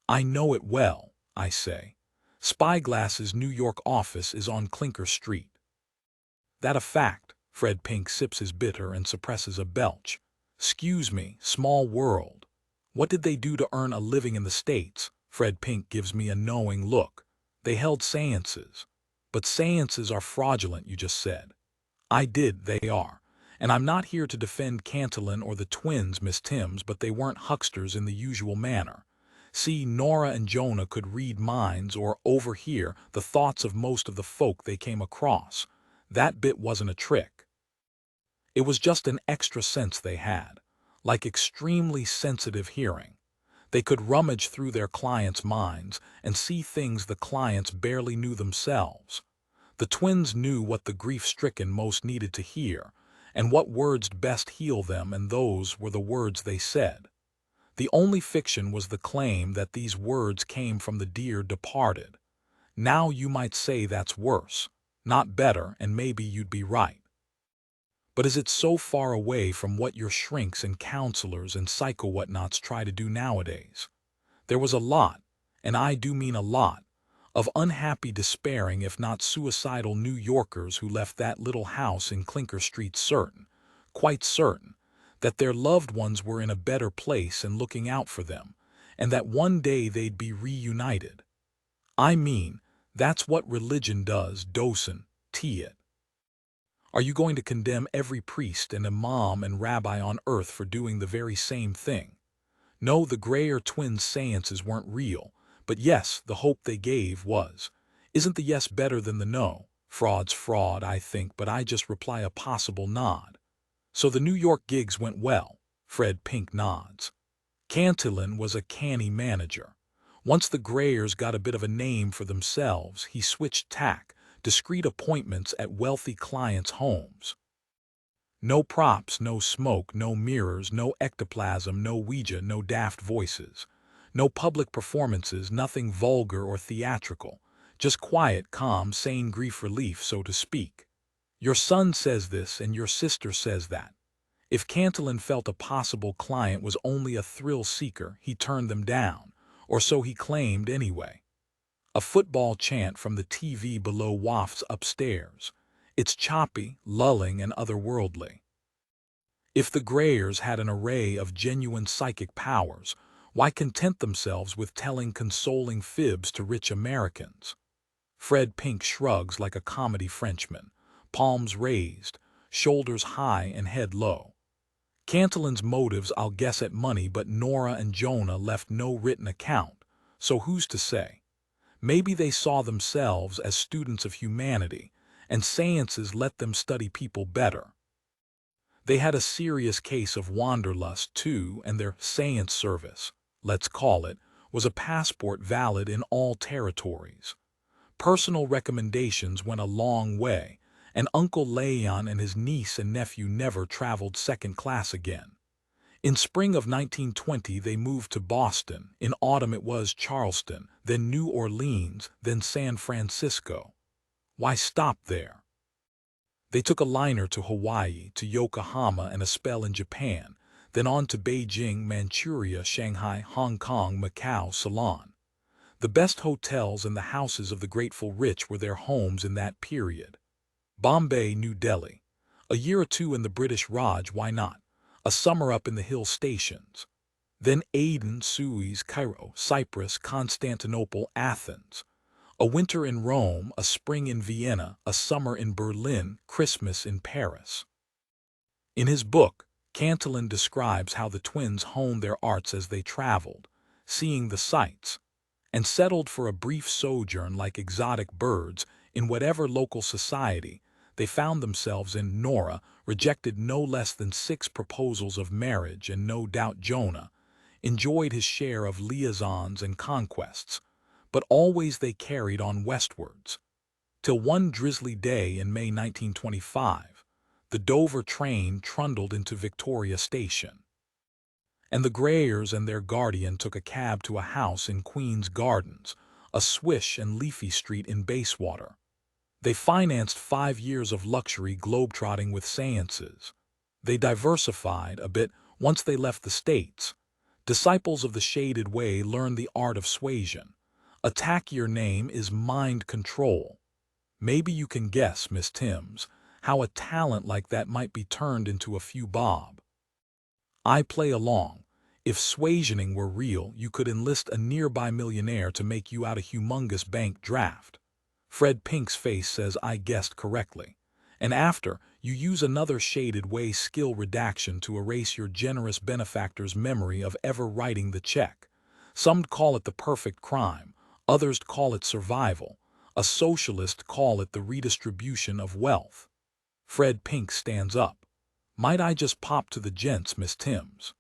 I know it well, I say. Spyglass's New York office is on Clinker Street. That a fact? Fred Pink sips his bitter and suppresses a belch. "'Scuse me, small world. What did they do to earn a living in the States?" Fred Pink gives me a knowing look. "They held seances." "But seances are fraudulent, you just said." "I did, they are. And I'm not here to defend Cantillon or the twins, Miss Timms, but they weren't hucksters in the usual manner. See, Nora and Jonah could read minds or overhear the thoughts of most of the folk they came across. That bit wasn't a trick. It was just an extra sense they had, like extremely sensitive hearing. They could rummage through their clients' minds and see things the clients barely knew themselves. The twins knew what the grief-stricken most needed to hear, and what words'd best heal them, and those were the words they said. The only fiction was the claim that these words came from the dear departed. Now you might say that's worse, not better, and maybe you'd be right. But is it so far away from what your shrinks and counselors and psycho-whatnots try to do nowadays? There was a lot, and I do mean a lot, of unhappy, despairing, if not suicidal New Yorkers who left that little house in Clinker Street certain, quite certain, that their loved ones were in a better place and looking out for them, and that one day they'd be reunited. I mean, that's what religion does, docen, it. Are you going to condemn every priest and imam and rabbi on earth for doing the very same thing? No, the Greyer twins' seances weren't real, but yes, the hope they gave was. Isn't the yes better than the no? Fraud's fraud, I think, but I just reply a possible nod. So the New York gigs went well. Fred Pink nods. Cantillon was a canny manager. Once the Greyers got a bit of a name for themselves, he switched tack, discreet appointments at wealthy clients' homes. No props, no smoke, no mirrors, no ectoplasm, no Ouija, no daft voices. No public performances, nothing vulgar or theatrical. Just quiet, calm, sane grief relief, so to speak. Your son says this and your sister says that. If Cantillon felt a possible client was only a thrill-seeker, he turned them down, or so he claimed anyway. A football chant from the TV below wafts upstairs. It's choppy, lulling, and otherworldly. If the Greyers had an array of genuine psychic powers, why content themselves with telling consoling fibs to rich Americans? Fred Pink shrugs like a comedy Frenchman, palms raised, shoulders high and head low. Cantillon's motives, I'll guess, at money, but Nora and Jonah left no written account, so who's to say? Maybe they saw themselves as students of humanity, and seances let them study people better. They had a serious case of wanderlust too, and their seance service, let's call it, was a passport valid in all territories. Personal recommendations went a long way, and Uncle Léon and his niece and nephew never traveled second class again. In spring of 1920 they moved to Boston, in autumn it was Charleston, then New Orleans, then San Francisco. Why stop there? They took a liner to Hawaii, to Yokohama, and a spell in Japan, then on to Beijing, Manchuria, Shanghai, Hong Kong, Macau, Ceylon. The best hotels and the houses of the grateful rich were their homes in that period. Bombay, New Delhi. A year or two in the British Raj, why not? A summer up in the hill stations. Then Aden, Suez, Cairo, Cyprus, Constantinople, Athens. A winter in Rome, a spring in Vienna, a summer in Berlin, Christmas in Paris. In his book, Cantillon describes how the twins honed their arts as they traveled, seeing the sights, and settled for a brief sojourn like exotic birds in whatever local society they found themselves in. Nora rejected no less than 6 proposals of marriage, and no doubt Jonah enjoyed his share of liaisons and conquests, but always they carried on westwards, till one drizzly day in May 1925, the Dover train trundled into Victoria Station, and the Greyers and their guardian took a cab to a house in Queen's Gardens, a swish and leafy street in Bayswater. They financed 5 years of luxury globetrotting with séances. They diversified a bit once they left the States. Disciples of the shaded way learned the art of suasion. A tackier name is mind control. Maybe you can guess, Miss Timms, how a talent like that might be turned into a few bob. I play along. If suasioning were real, you could enlist a nearby millionaire to make you out a humongous bank draft. Fred Pink's face says I guessed correctly. And after, you use another shaded way skill redaction to erase your generous benefactor's memory of ever writing the check. Some call it the perfect crime, others call it survival, a socialist call it the redistribution of wealth. Fred Pink stands up. Might I just pop to the gents, Miss Timms?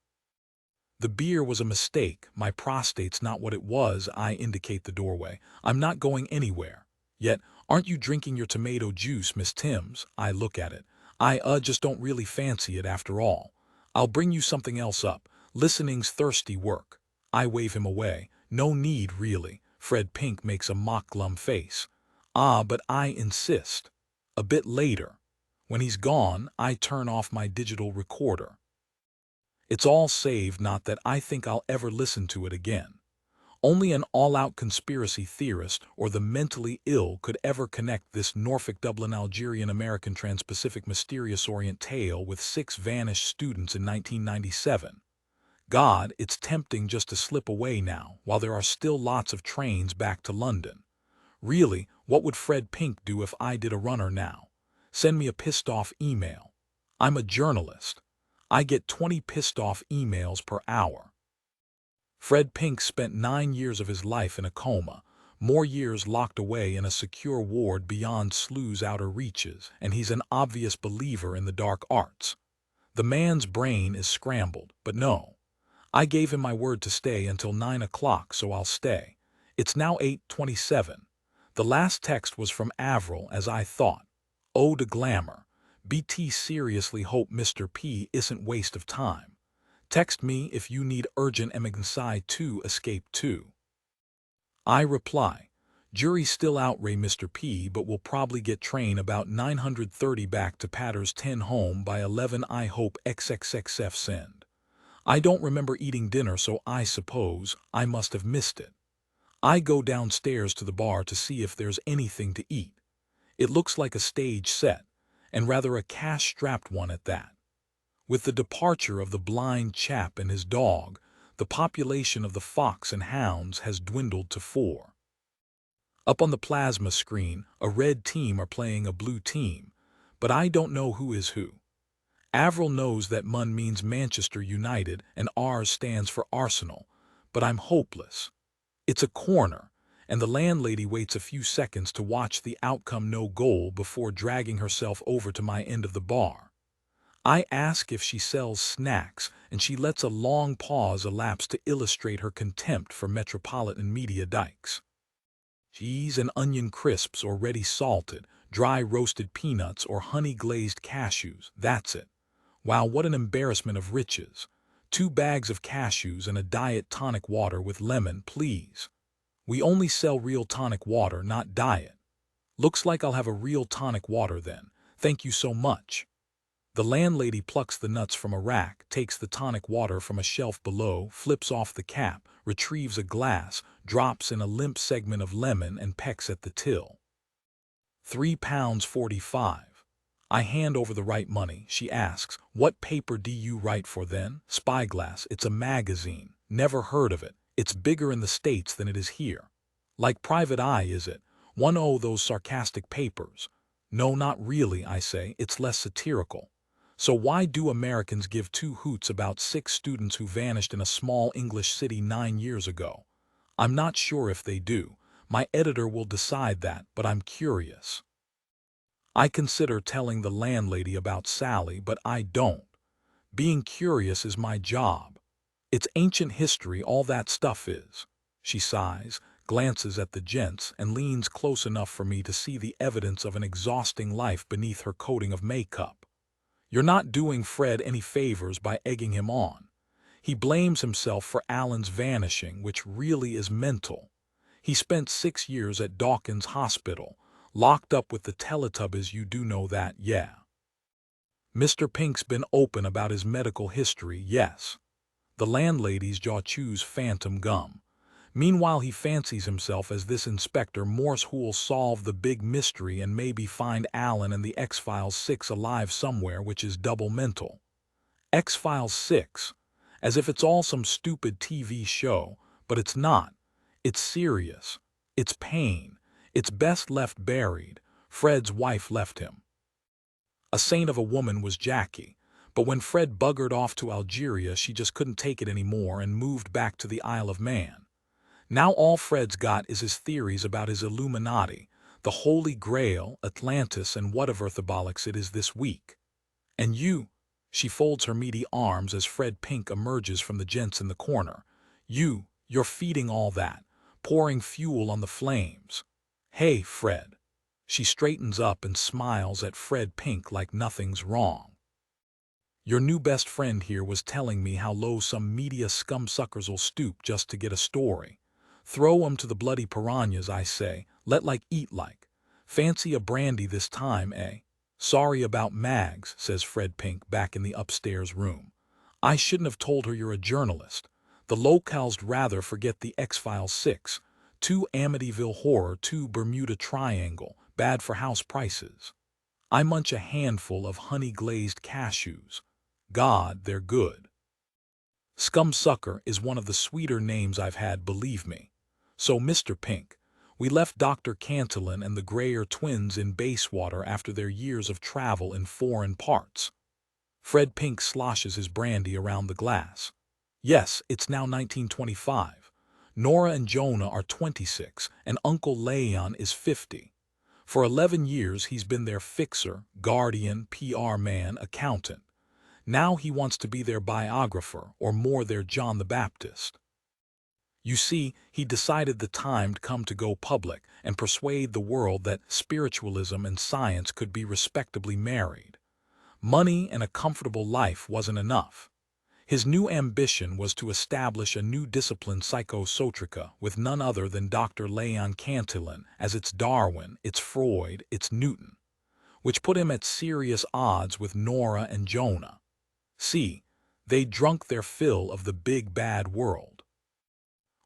The beer was a mistake, my prostate's not what it was. I indicate the doorway. I'm not going anywhere. Yet, aren't you drinking your tomato juice, Miss Timms? I look at it. I just don't really fancy it after all. I'll bring you something else up. Listening's thirsty work. I wave him away. No need, really. Fred Pink makes a mock glum face. Ah, but I insist. A bit later. When he's gone, I turn off my digital recorder. It's all saved, not that I think I'll ever listen to it again. Only an all-out conspiracy theorist or the mentally ill could ever connect this Norfolk Dublin Algerian American Trans-Pacific mysterious Orient tale with 6 vanished students in 1997. God, it's tempting just to slip away now, while there are still lots of trains back to London. Really, what would Fred Pink do if I did a runner now? Send me a pissed-off email. I'm a journalist. I get 20 pissed-off emails per hour. Fred Pink spent 9 years of his life in a coma, more years locked away in a secure ward beyond Slew's outer reaches, and he's an obvious believer in the dark arts. The man's brain is scrambled, but no. I gave him my word to stay until 9 o'clock, so I'll stay. It's now 8:27. The last text was from Avril, as I thought. Ode to glamour. BT seriously hope Mr. P isn't waste of time. Text me if you need urgent emergency to escape too. I reply, jury's still out, Ray Mr. P, but we'll probably get train about 9:30 back to Patter's 10 home by 11. I hope XXXF send. I don't remember eating dinner, so I suppose I must have missed it. I go downstairs to the bar to see if there's anything to eat. It looks like a stage set, and rather a cash-strapped one at that. With the departure of the blind chap and his dog, the population of the Fox and Hounds has dwindled to 4. Up on the plasma screen, a red team are playing a blue team, but I don't know who is who. Avril knows that MUN means Manchester United and R stands for Arsenal, but I'm hopeless. It's a corner, and the landlady waits a few seconds to watch the outcome, no goal, before dragging herself over to my end of the bar. I ask if she sells snacks, and she lets a long pause elapse to illustrate her contempt for metropolitan media dykes. Cheese and onion crisps or ready salted, dry roasted peanuts or honey-glazed cashews, that's it. Wow, what an embarrassment of riches. 2 bags of cashews and a diet tonic water with lemon, please. We only sell real tonic water, not diet. Looks like I'll have a real tonic water then. Thank you so much. The landlady plucks the nuts from a rack, takes the tonic water from a shelf below, flips off the cap, retrieves a glass, drops in a limp segment of lemon and pecks at the till. £3.45. I hand over the right money. She asks, "What paper do you write for then?" "Spyglass. It's a magazine. Never heard of it. It's bigger in the States than it is here." "Like Private Eye, is it? One o' those sarcastic papers." "No, not really," I say. "It's less satirical." "So why do Americans give two hoots about 6 students who vanished in a small English city 9 years ago?" "I'm not sure if they do. My editor will decide that, but I'm curious." I consider telling the landlady about Sally, but I don't. Being curious is my job. It's ancient history, all that stuff is. She sighs, glances at the gents, and leans close enough for me to see the evidence of an exhausting life beneath her coating of makeup. "You're not doing Fred any favors by egging him on. He blames himself for Alan's vanishing, which really is mental. He spent 6 years at Dawkins Hospital, locked up with the Teletubbies, you do know that, yeah. Mr. Pink's been open about his medical history, yes." The landlady's jaw chews phantom gum. "Meanwhile he fancies himself as this Inspector Morse who'll solve the big mystery and maybe find Alan and the X-Files 6 alive somewhere, which is double mental." X-Files 6. As if it's all some stupid TV show, but it's not. It's serious. It's pain. It's best left buried. Fred's wife left him. A saint of a woman was Jackie, but when Fred buggered off to Algeria, she just couldn't take it anymore and moved back to the Isle of Man. Now all Fred's got is his theories about his Illuminati, the Holy Grail, Atlantis, and whatever bollocks it is this week. "And you," she folds her meaty arms as Fred Pink emerges from the gents in the corner, "you're feeding all that, pouring fuel on the flames. Hey, Fred." She straightens up and smiles at Fred Pink like nothing's wrong. "Your new best friend here was telling me how low some media scumsuckers'll stoop just to get a story. Throw 'em to the bloody piranhas, I say, let like eat like. Fancy a brandy this time, eh?" "Sorry about Mags," says Fred Pink back in the upstairs room. "I shouldn't have told her you're a journalist. The locals rather forget the X-Files 6. Too Amityville horror, too Bermuda Triangle, bad for house prices." I munch a handful of honey-glazed cashews. God, they're good. Scumsucker is one of the sweeter names I've had, believe me. "So, Mr. Pink, we left Dr. Cantillon and the Greyer twins in Bayswater after their years of travel in foreign parts." Fred Pink sloshes his brandy around the glass. "Yes, it's now 1925. Nora and Jonah are 26, and Uncle Leon is 50. For 11 years he's been their fixer, guardian, PR man, accountant. Now he wants to be their biographer, or more their John the Baptist. You see, he decided the time'd come to go public and persuade the world that spiritualism and science could be respectably married. Money and a comfortable life wasn't enough. His new ambition was to establish a new discipline, psychosotrica, with none other than Dr. Leon Cantillon as its Darwin, its Freud, its Newton, which put him at serious odds with Nora and Jonah. See, they'd drunk their fill of the big bad world.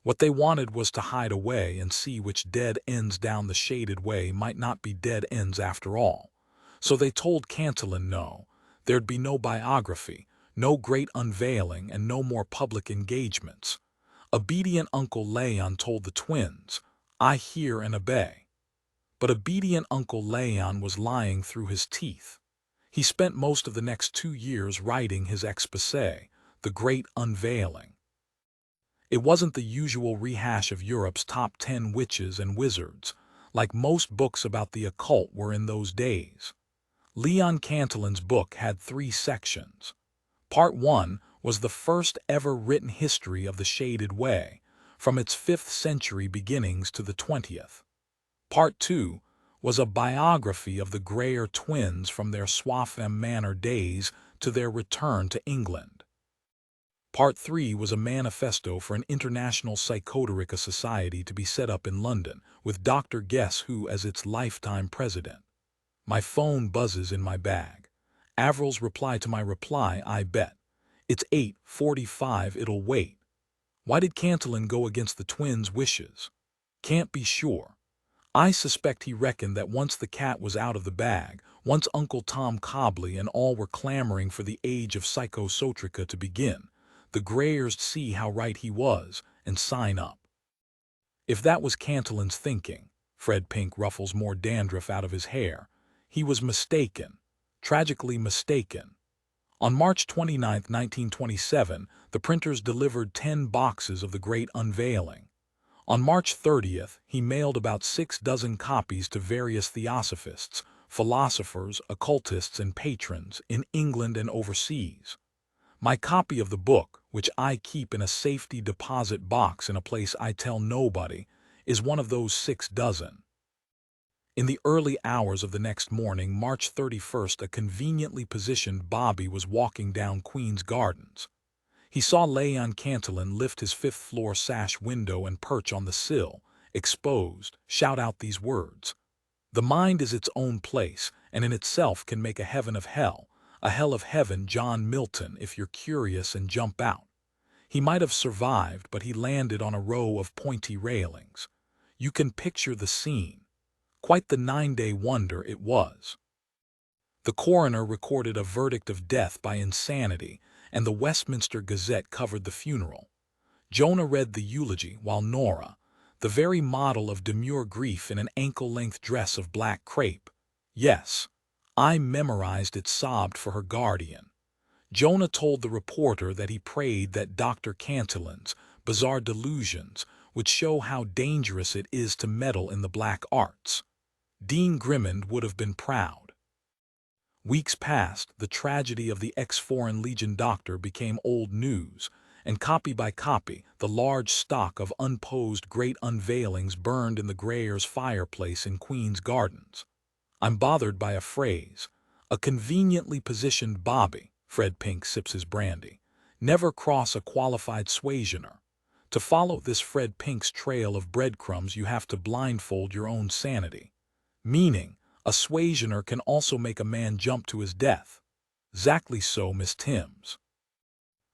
What they wanted was to hide away and see which dead ends down the shaded way might not be dead ends after all. So they told Cantillon no, there'd be no biography, no great unveiling, and no more public engagements. Obedient Uncle Leon told the twins, "I hear and obey." But obedient Uncle Leon was lying through his teeth. He spent most of the next 2 years writing his exposé, The Great Unveiling. It wasn't the usual rehash of Europe's top 10 witches and wizards, like most books about the occult were in those days. Leon Cantillon's book had 3 sections. Part 1 was the first ever written history of the Shaded Way, from its 5th century beginnings to the 20th. Part 2 was a biography of the Greyer twins from their Swaffham Manor days to their return to England. Part 3 was a manifesto for an international psychoterica society to be set up in London, with Dr. Guess Who as its lifetime president. My phone buzzes in my bag. Avril's reply to my reply, "I bet. It's 8:45, it'll wait." Why did Cantillon go against the twins' wishes? Can't be sure. I suspect he reckoned that once the cat was out of the bag, once Uncle Tom Cobley and all were clamoring for the age of psychosotrica to begin, the Greyers see how right he was and sign up. If that was Cantillon's thinking, Fred Pink ruffles more dandruff out of his hair. He was mistaken, tragically mistaken. On March 29, 1927, the printers delivered 10 boxes of The Great Unveiling. On March 30th, he mailed about 6 dozen copies to various theosophists, philosophers, occultists, and patrons in England and overseas. My copy of the book, which I keep in a safety deposit box in a place I tell nobody, is one of those 6 dozen. In the early hours of the next morning, March 31st, a conveniently positioned Bobby was walking down Queen's Gardens. He saw Leon Cantillon lift his 5th-floor sash window and perch on the sill, exposed, shout out these words: "The mind is its own place, and in itself can make a heaven of hell, a hell of heaven, John Milton, if you're curious and jump out." He might have survived, but he landed on a row of pointy railings. You can picture the scene. Quite the 9-day wonder it was. The coroner recorded a verdict of death by insanity, and the Westminster Gazette covered the funeral. Jonah read the eulogy, while Nora, the very model of demure grief in an ankle-length dress of black crepe, yes, I memorized it, sobbed for her guardian. Jonah told the reporter that he prayed that Dr. Cantillon's bizarre delusions would show how dangerous it is to meddle in the black arts. Dean Grimmond would have been proud. Weeks passed, the tragedy of the ex-Foreign Legion doctor became old news, and copy by copy, the large stock of unposed Great Unveilings burned in the Greyers' fireplace in Queen's Gardens. I'm bothered by a phrase, a conveniently positioned Bobby. Fred Pink sips his brandy. Never cross a qualified suasioner. To follow this Fred Pink's trail of breadcrumbs, you have to blindfold your own sanity. Meaning, a suasioner can also make a man jump to his death. Exactly so, Miss Timms.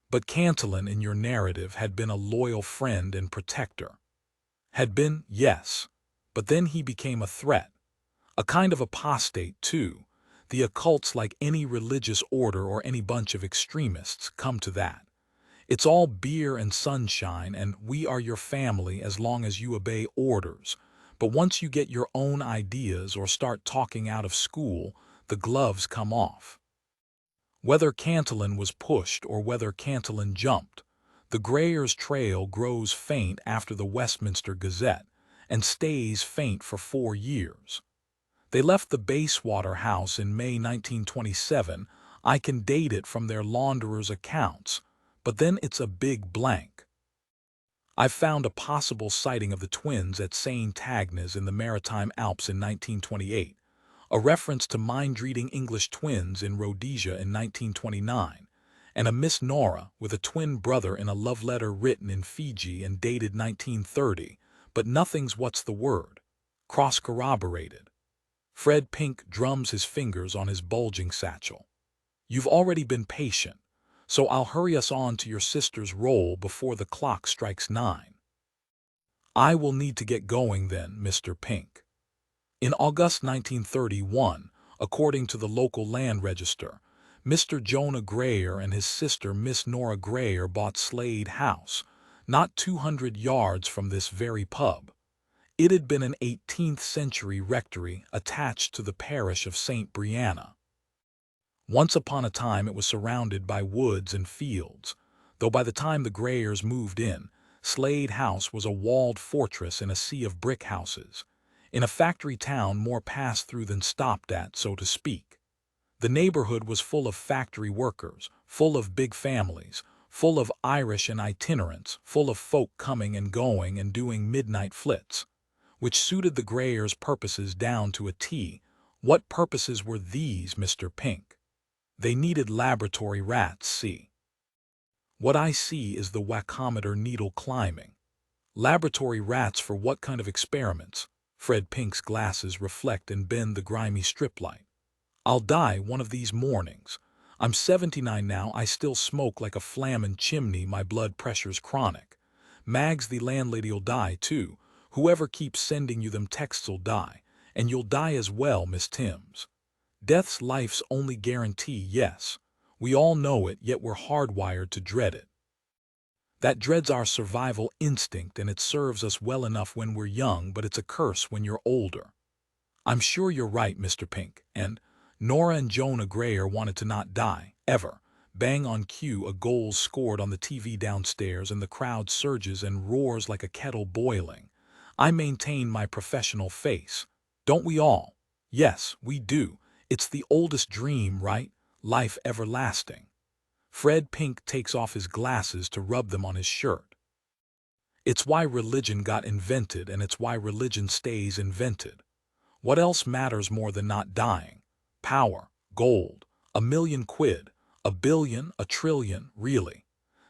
But Cantillon, in your narrative, had been a loyal friend and protector. Had been, yes, but then he became a threat. A kind of apostate, too. The occults, like any religious order or any bunch of extremists, come to that. It's all beer and sunshine, and we are your family as long as you obey orders. But once you get your own ideas or start talking out of school, the gloves come off. Whether Cantillon was pushed or whether Cantillon jumped, the Greyers' trail grows faint after the Westminster Gazette and stays faint for 4 years. They left the Bayswater house in May 1927. I can date it from their launderer's accounts, but then it's a big blank. I've found a possible sighting of the twins at St. Agnes in the Maritime Alps in 1928, a reference to mind-reading English twins in Rhodesia in 1929, and a Miss Nora with a twin brother in a love letter written in Fiji and dated 1930, but nothing's cross-corroborated. Fred Pink drums his fingers on his bulging satchel. You've already been patient, so I'll hurry us on to your sister's role before the clock strikes 9. I will need to get going then, Mr. Pink. In August 1931, according to the local land register, Mr. Jonah Greyer and his sister Miss Nora Greyer bought Slade House, not 200 yards from this very pub. It had been an 18th-century rectory attached to the parish of St. Brianna. Once upon a time it was surrounded by woods and fields, though by the time the Greyers moved in, Slade House was a walled fortress in a sea of brick houses, in a factory town more passed through than stopped at, so to speak. The neighborhood was full of factory workers, full of big families, full of Irish and itinerants, full of folk coming and going and doing midnight flits, which suited the Greyers' purposes down to a T. What purposes were these, Mr. Pink? They needed laboratory rats, see. What I see is the wackometer needle climbing. Laboratory rats for what kind of experiments? Fred Pink's glasses reflect and bend the grimy strip light. I'll die one of these mornings. I'm 79 now, I still smoke like a flammin' chimney, my blood pressure's chronic. Mags, the landlady'll die too, Whoever keeps sending you them texts'll die, and you'll die as well, Miss Timms. Death's life's only guarantee, yes. We all know it, yet we're hardwired to dread it. That dread's our survival instinct, and it serves us well enough when we're young, but it's a curse when you're older. I'm sure you're right, Mr. Pink, and Nora and Jonah Grayer wanted to not die, ever. Bang on cue, a goal's scored on the TV downstairs, and the crowd surges and roars like a kettle boiling. I maintain my professional face. Don't we all? Yes, we do. It's the oldest dream, right? Life everlasting. Fred Pink takes off his glasses to rub them on his shirt. It's why religion got invented, and it's why religion stays invented. What else matters more than not dying? Power, gold, £1,000,000, £1 billion, £1 trillion, really.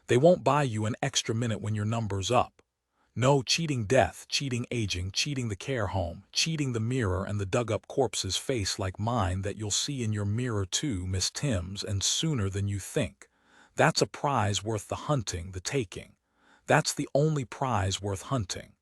They won't buy you an extra minute when your number's up. No, cheating death, cheating aging, cheating the care home, cheating the mirror and the dug-up corpse's face like mine that you'll see in your mirror too, Miss Timms, and sooner than you think. That's a prize worth the hunting, the taking. That's the only prize worth hunting.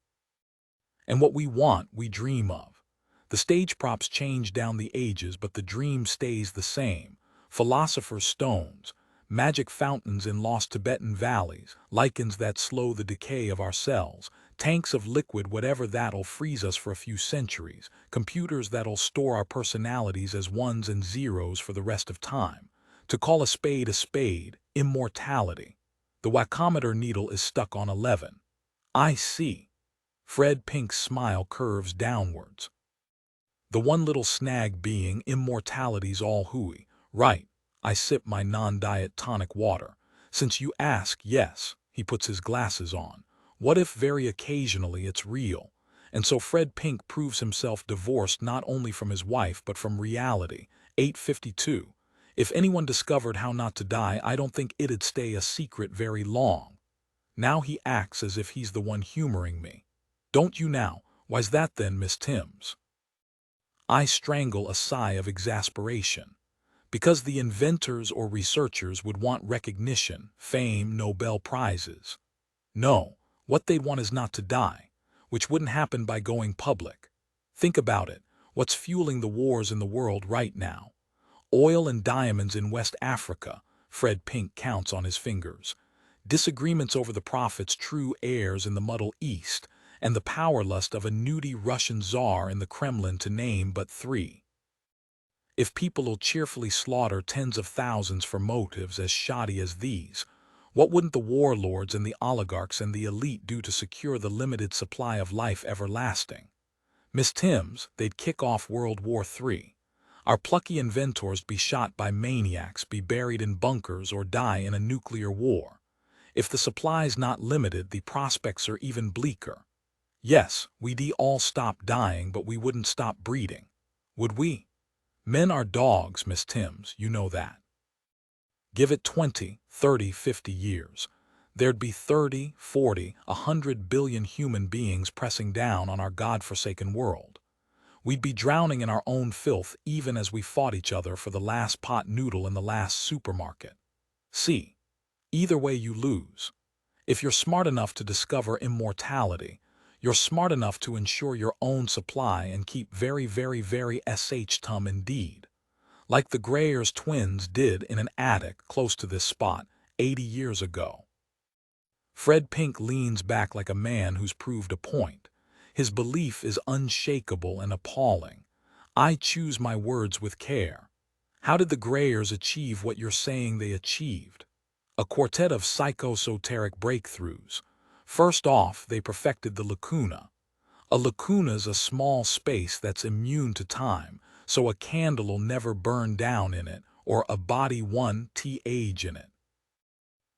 And what we want, we dream of. The stage props change down the ages, but the dream stays the same. Philosopher's stones, magic fountains in lost Tibetan valleys, lichens that slow the decay of our cells, tanks of liquid, whatever that'll freeze us for a few centuries, computers that'll store our personalities as ones and zeros for the rest of time. To call a spade, immortality. The wackometer needle is stuck on 11. I see. Fred Pink's smile curves downwards. The one little snag being immortality's all hooey. Right. I sip my non-diet tonic water. Since you ask, yes. He puts his glasses on. What if very occasionally it's real? And so Fred Pink proves himself divorced not only from his wife but from reality. 8:52. If anyone discovered how not to die, I don't think it'd stay a secret very long. Now he acts as if he's the one humoring me. Don't you now? Why's that then, Miss Timms? I strangle a sigh of exasperation. Because the inventors or researchers would want recognition, fame, Nobel Prizes. No, what they'd want is not to die, which wouldn't happen by going public. Think about it. What's fueling the wars in the world right now? Oil and diamonds in West Africa, Fred Pink counts on his fingers. Disagreements over the prophet's true heirs in the Middle East, and the power lust of a nudie Russian czar in the Kremlin, to name but three. If people'll cheerfully slaughter tens of thousands for motives as shoddy as these, what wouldn't the warlords and the oligarchs and the elite do to secure the limited supply of life everlasting? Miss Timms, they'd kick off World War III. Our plucky inventors be shot by maniacs, be buried in bunkers, or die in a nuclear war. If the supply's not limited, the prospects are even bleaker. Yes, we'd all stop dying, but we wouldn't stop breeding. Would we? Men are dogs, Miss Timms, you know that. Give it 20, 30, 50 years. There'd be 30, 40, 100 billion human beings pressing down on our godforsaken world. We'd be drowning in our own filth even as we fought each other for the last pot noodle in the last supermarket. See, either way you lose. If you're smart enough to discover immortality, you're smart enough to ensure your own supply and keep very, very, very tum indeed. Like the Grayers twins did in an attic close to this spot 80 years ago. Fred Pink leans back like a man who's proved a point. His belief is unshakable and appalling. I choose my words with care. How did the Grayers achieve what you're saying they achieved? A quartet of psychosoteric breakthroughs. First off, they perfected the lacuna. A lacuna's a small space that's immune to time, so a candle'll never burn down in it, or a body age in it.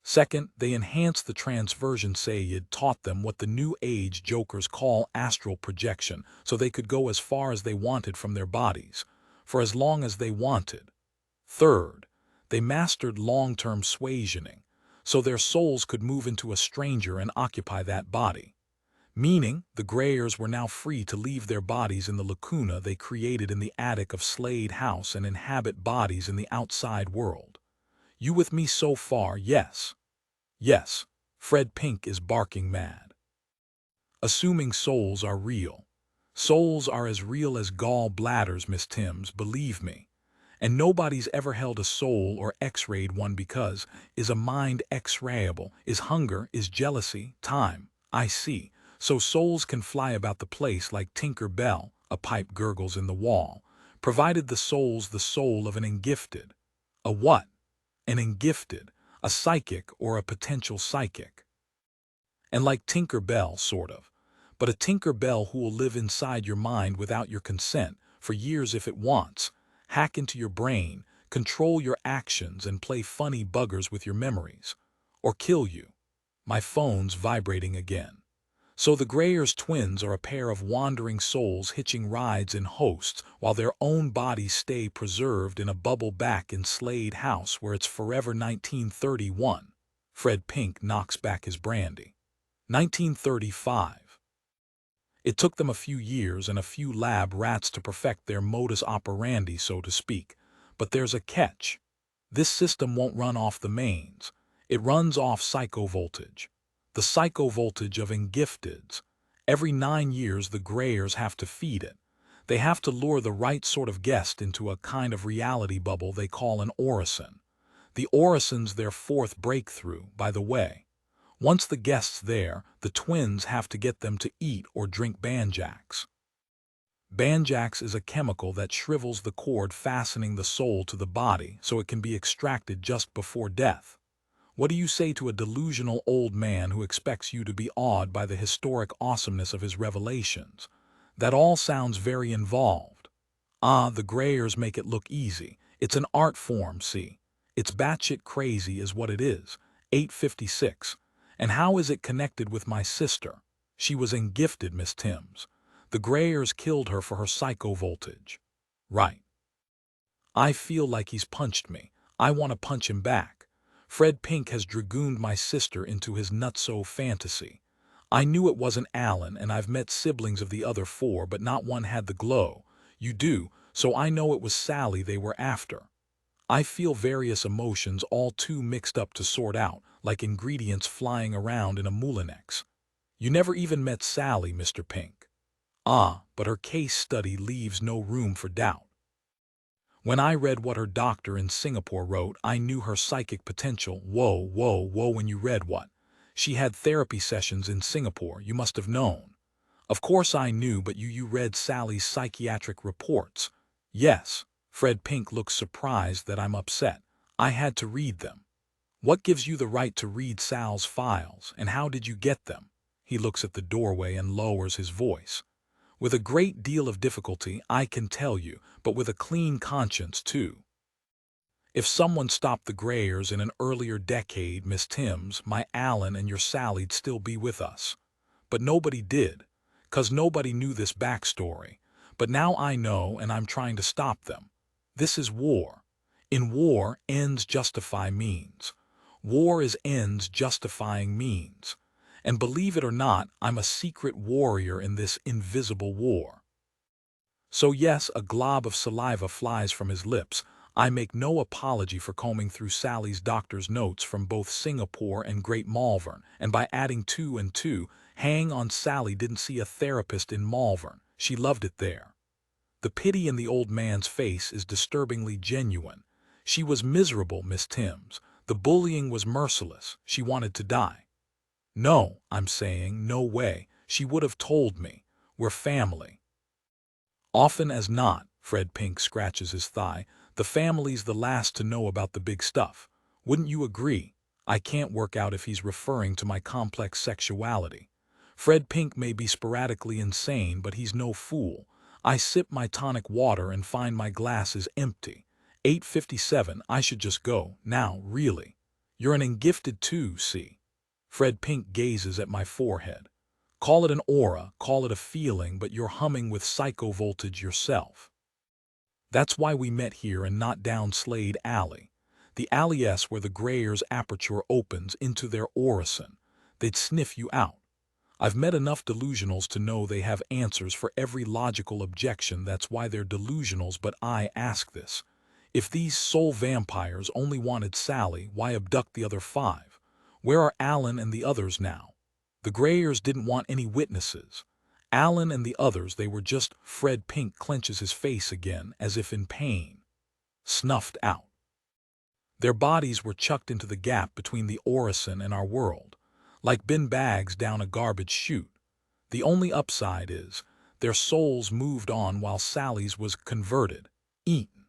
Second, they enhanced the transversion. Sayid taught them what the New Age jokers call astral projection, so they could go as far as they wanted from their bodies, for as long as they wanted. Third, they mastered long-term suasioning, so their souls could move into a stranger and occupy that body. Meaning, the Grayers were now free to leave their bodies in the lacuna they created in the attic of Slade House and inhabit bodies in the outside world. You with me so far, yes? Yes, Fred Pink is barking mad. assuming souls are real. Souls are as real as gall bladders, Miss Timms, believe me. And nobody's ever held a soul or x-rayed one because, is a mind x-rayable, is hunger, is jealousy, time, I see. So souls can fly about the place like Tinker Bell, a pipe gurgles in the wall, provided the soul's the soul of an engifted. A what? An engifted, a psychic or a potential psychic. And like Tinker Bell, sort of. But a Tinker Bell who will live inside your mind without your consent, for years if it wants, hack into your brain, control your actions and play funny buggers with your memories. Or kill you. My phone's vibrating again. So the Greyers twins are a pair of wandering souls hitching rides in hosts while their own bodies stay preserved in a bubble back in Slade House where it's forever 1931. Fred Pink knocks back his brandy. 1935. It took them a few years and a few lab rats to perfect their modus operandi, so to speak. But there's a catch. This system won't run off the mains. It runs off psychovoltage. The psychovoltage of engifteds. Every 9 years the Greyers have to feed it. They have to lure the right sort of guest into a kind of reality bubble they call an orison. The orison's their fourth breakthrough, by the way. Once the guest's there, the twins have to get them to eat or drink banjax. Banjax is a chemical that shrivels the cord fastening the soul to the body so it can be extracted just before death. What do you say to a delusional old man who expects you to be awed by the historic awesomeness of his revelations? That all sounds very involved. Ah, the Greyers make it look easy. It's an art form, see. It's batshit crazy is what it is. 856. And how is it connected with my sister? She was engifted, Miss Timms. The Greyers killed her for her psychovoltage. Right. I feel like he's punched me. I want to punch him back. Fred Pink has dragooned my sister into his nutso fantasy. I knew it wasn't Alan, and I've met siblings of the other 4, but not one had the glow. You do, so I know it was Sally they were after. I feel various emotions all too mixed up to sort out, like ingredients flying around in a Moulinex. You never even met Sally, Mr. Pink. Ah, but her case study leaves no room for doubt. When I read what her doctor in Singapore wrote, I knew her psychic potential. Whoa, whoa, whoa, when you read what? She had therapy sessions in Singapore, you must have known. Of course I knew, but you read Sally's psychiatric reports. Yes. Fred Pink looks surprised that I'm upset. I had to read them. What gives you the right to read Sal's files, and how did you get them? He looks at the doorway and lowers his voice. With a great deal of difficulty, I can tell you, but with a clean conscience, too. If someone stopped the Greyers in an earlier decade, Miss Timms, my Alan and your Sally'd still be with us. But nobody did, 'cause nobody knew this backstory. But now I know, and I'm trying to stop them. This is war. In war, ends justify means. War is ends justifying means. And believe it or not, I'm a secret warrior in this invisible war. So yes, a glob of saliva flies from his lips. I make no apology for combing through Sally's doctor's notes from both Singapore and Great Malvern, and by adding 2 and 2, hang on, Sally didn't see a therapist in Malvern. She loved it there. The pity in the old man's face is disturbingly genuine. She was miserable, Miss Timms. The bullying was merciless. She wanted to die. No, I'm saying, no way. She would have told me. We're family. Often as not, Fred Pink scratches his thigh, the family's the last to know about the big stuff. Wouldn't you agree? I can't work out if he's referring to my complex sexuality. Fred Pink may be sporadically insane, but he's no fool. I sip my tonic water and find my glass is empty. 8:57, I should just go, now, really. You're an engifted too, see? Fred Pink gazes at my forehead. Call it an aura, call it a feeling, but you're humming with psychovoltage yourself. That's why we met here and not down Slade Alley. The alley S where the Greyers' aperture opens into their orison. They'd sniff you out. I've met enough delusionals to know they have answers for every logical objection. That's why they're delusionals, but I ask this. If these soul vampires only wanted Sally, why abduct the other 5? Where are Alan and the others now? The Grayers didn't want any witnesses. Alan and the others, they were just— Fred Pink clenches his face again, as if in pain. Snuffed out. Their bodies were chucked into the gap between the Orison and our world, like bin bags down a garbage chute. The only upside is, their souls moved on while Sally's was converted, eaten.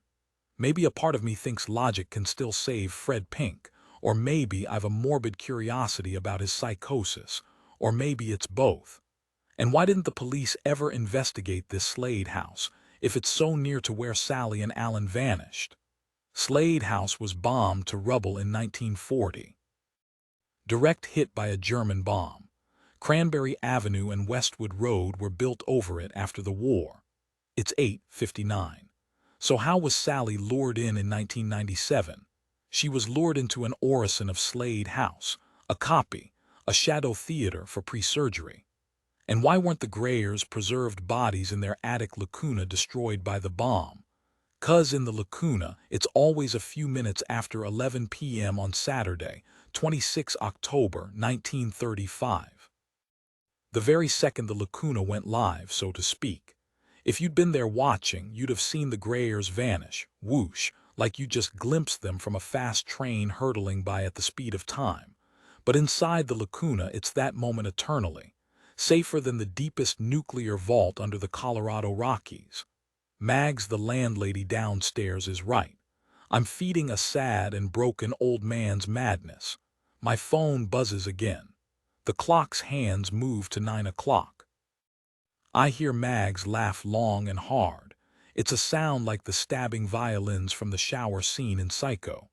Maybe a part of me thinks logic can still save Fred Pink, or maybe I've a morbid curiosity about his psychosis, or maybe it's both. And why didn't the police ever investigate this Slade House, if it's so near to where Sally and Alan vanished? Slade House was bombed to rubble in 1940. Direct hit by a German bomb. Cranberry Avenue and Westwood Road were built over it after the war. It's 8:59. So how was Sally lured in 1997? She was lured into an Orison of Slade House, a copy, a shadow theater for pre-surgery. And why weren't the Grayers' preserved bodies in their attic lacuna destroyed by the bomb? 'Cause in the lacuna, it's always a few minutes after 11 p.m. on Saturday, 26 October 1935. The very second the lacuna went live, so to speak. If you'd been there watching, you'd have seen the Grayers vanish, whoosh, like you just glimpsed them from a fast train hurtling by at the speed of time. But inside the lacuna, it's that moment eternally, safer than the deepest nuclear vault under the Colorado Rockies. Mags, the landlady downstairs, is right. I'm feeding a sad and broken old man's madness. My phone buzzes again. The clock's hands move to 9 o'clock. I hear Mags laugh long and hard. It's a sound like the stabbing violins from the shower scene in Psycho.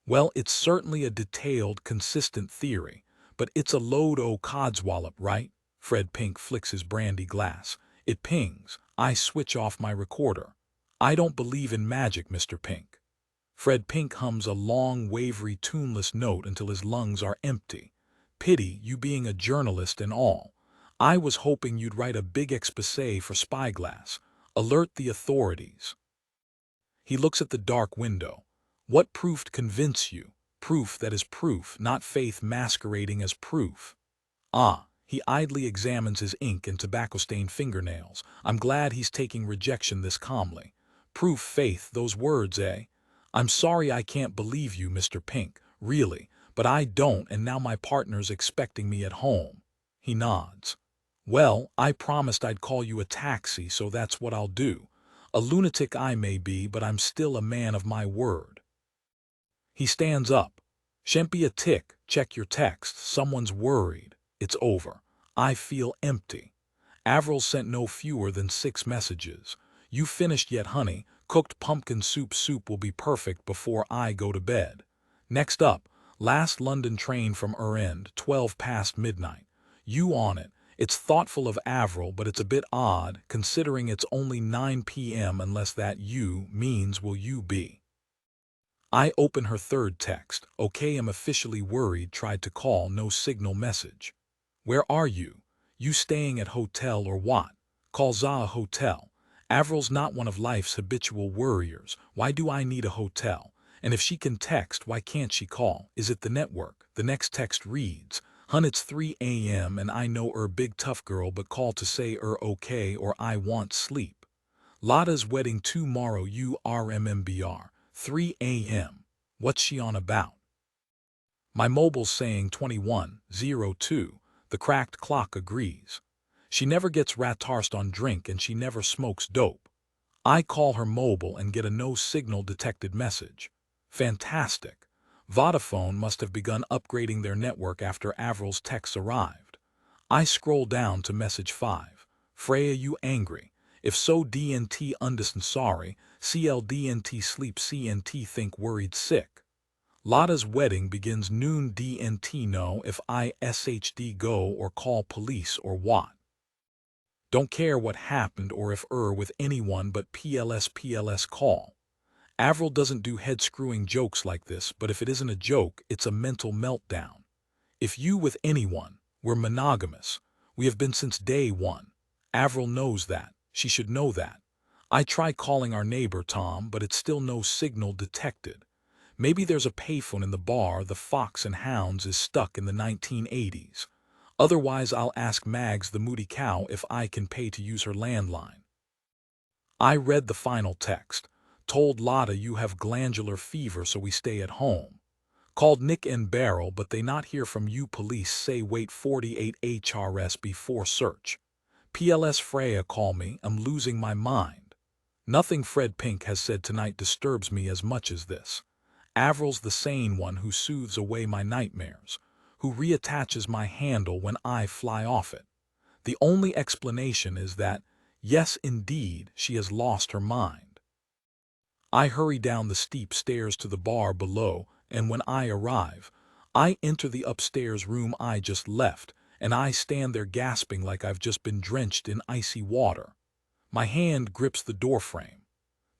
Well, it's certainly a detailed, consistent theory, but it's a load o' codswallop, right? Fred Pink flicks his brandy glass. It pings. I switch off my recorder. I don't believe in magic, Mr. Pink. Fred Pink hums a long, wavery, tuneless note until his lungs are empty. Pity, you being a journalist and all. I was hoping you'd write a big exposé for Spyglass. Alert the authorities. He looks at the dark window. What proof convince you? Proof that is proof, not faith masquerading as proof. Ah. He idly examines his ink and tobacco-stained fingernails. I'm glad he's taking rejection this calmly. Proof, faith, those words, eh? I'm sorry I can't believe you, Mr. Pink, really, but I don't, and now my partner's expecting me at home. He nods. Well, I promised I'd call you a taxi, so that's what I'll do. A lunatic I may be, but I'm still a man of my word. He stands up. Shan't be a tick, check your text, someone's worried. It's over. I feel empty. Avril sent no fewer than 6 messages. You finished yet, honey? Cooked pumpkin soup will be perfect before I go to bed. Next up, last London train from End, 12 past midnight. You on it. It's thoughtful of Avril, but it's a bit odd, considering it's only 9 p.m. unless that you means will you be. I open her third text. Okay, am officially worried, tried to call, no signal message. Where are you? You staying at hotel or what? Call Za a hotel. Avril's not one of life's habitual worriers. Why do I need a hotel? And if she can text, why can't she call? Is it the network? The next text reads, Hun, it's 3 a.m. and I know big tough girl, but call to say okay or I want sleep. Lotta's wedding tomorrow, you RMMBR. 3 a.m. What's she on about? My mobile's saying 21:02. The cracked clock agrees. She never gets rat-tarsed on drink and she never smokes dope. I call her mobile and get a no-signal detected message. Fantastic. Vodafone must have begun upgrading their network after Avril's texts arrived. I scroll down to message 5. Freya, you angry? If so, DNT understand sorry. CLDNT sleep CNT think worried sick. Lotta's wedding begins noon DNT know if I SHD go or call police or what. Don't care what happened or if with anyone but PLS call. Avril doesn't do head-screwing jokes like this, but if it isn't a joke, it's a mental meltdown. If you with anyone, we're monogamous. We have been since day one. Avril knows that. She should know that. I try calling our neighbor Tom, but it's still no signal detected. Maybe there's a payphone in the bar. The Fox and Hounds is stuck in the 1980s. Otherwise I'll ask Mags the moody cow if I can pay to use her landline. I read the final text. Told Lotta you have glandular fever so we stay at home. Called Nick and Beryl but they not hear from you. Police say wait 48 HRS before search. PLS Freya call me, I'm losing my mind. Nothing Fred Pink has said tonight disturbs me as much as this. Avril's the sane one who soothes away my nightmares, who reattaches my handle when I fly off it. The only explanation is that, yes indeed, she has lost her mind. I hurry down the steep stairs to the bar below, and when I arrive, I enter the upstairs room I just left, and I stand there gasping like I've just been drenched in icy water. My hand grips the doorframe.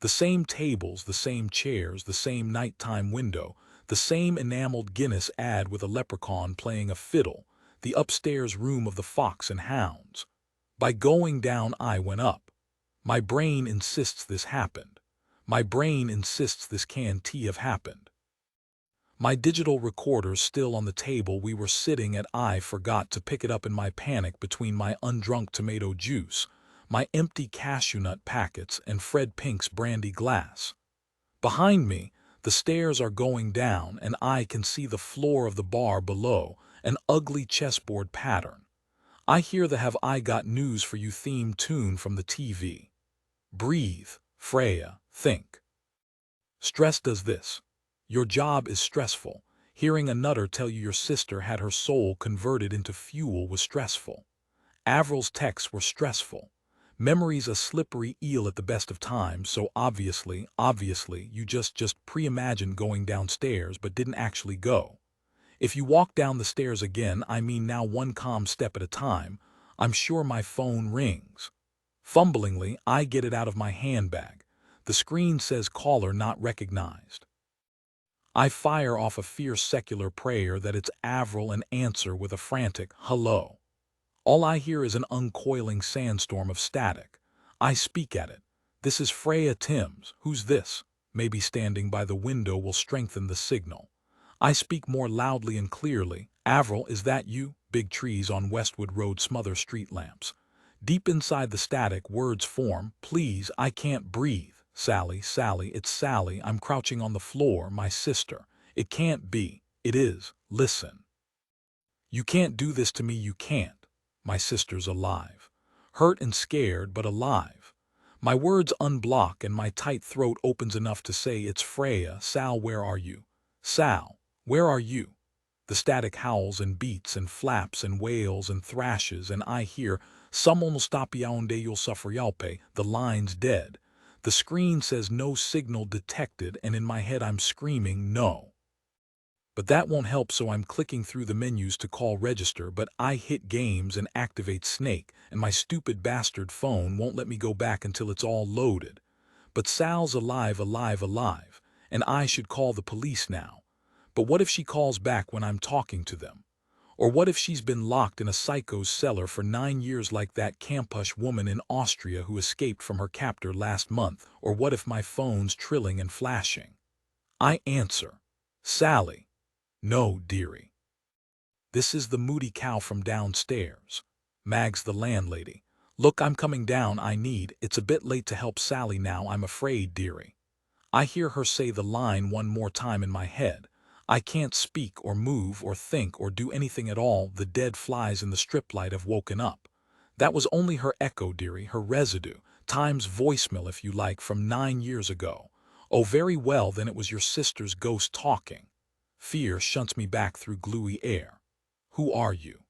The same tables, the same chairs, the same nighttime window, the same enameled Guinness ad with a leprechaun playing a fiddle, the upstairs room of the Fox and Hounds. By going down I went up. My brain insists this happened. My brain insists this can't have happened. My digital recorder's still on the table we were sitting at. I forgot to pick it up in my panic between my undrunk tomato juice, my empty cashew nut packets, and Fred Pink's brandy glass. Behind me, the stairs are going down and I can see the floor of the bar below, an ugly chessboard pattern. I hear the Have I Got News for You theme tune from the TV. Breathe, Freya, think. Stress does this. Your job is stressful. Hearing a nutter tell you your sister had her soul converted into fuel was stressful. Avril's texts were stressful. Memory's a slippery eel at the best of times, so obviously, you just pre-imagined going downstairs but didn't actually go. If you walk down the stairs again, I mean now one calm step at a time, I'm sure my phone rings. Fumblingly, I get it out of my handbag. The screen says caller not recognized. I fire off a fierce secular prayer that it's Avril and answer with a frantic hello. All I hear is an uncoiling sandstorm of static. I speak at it. This is Freya Timms. Who's this? Maybe standing by the window will strengthen the signal. I speak more loudly and clearly. Avril, is that you? Big trees on Westwood Road smother street lamps. Deep inside the static, words form. Please, I can't breathe. Sally, it's Sally. I'm crouching on the floor, my sister. It can't be. It is. Listen. You can't do this to me, you can't. My sister's alive. Hurt and scared, but alive. My words unblock and my tight throat opens enough to say it's Freya. Sal, where are you? Sal, where are you? The static howls and beats and flaps and wails and thrashes, and I hear, Someone will stop yaonde you'll suffer yalpe. The line's dead. The screen says no signal detected, and in my head I'm screaming no. But that won't help, so I'm clicking through the menus to call register, but I hit games and activate Snake, and my stupid bastard phone won't let me go back until it's all loaded. But Sal's alive, and I should call the police now. But what if she calls back when I'm talking to them? Or what if she's been locked in a psycho's cellar for 9 years like that Campush woman in Austria who escaped from her captor last month? Or what if my phone's trilling and flashing? I answer, Sally. No, dearie. This is the moody cow from downstairs. Mags the landlady. Look, I'm coming down, it's a bit late to help Sally now, I'm afraid, dearie. I hear her say the line one more time in my head. I can't speak or move or think or do anything at all. The dead flies in the strip light have woken up. That was only her echo, dearie, her residue, time's voicemail if you like, from 9 years ago. Oh, very well, then it was your sister's ghost talking. Fear shunts me back through gluey air. Who are you?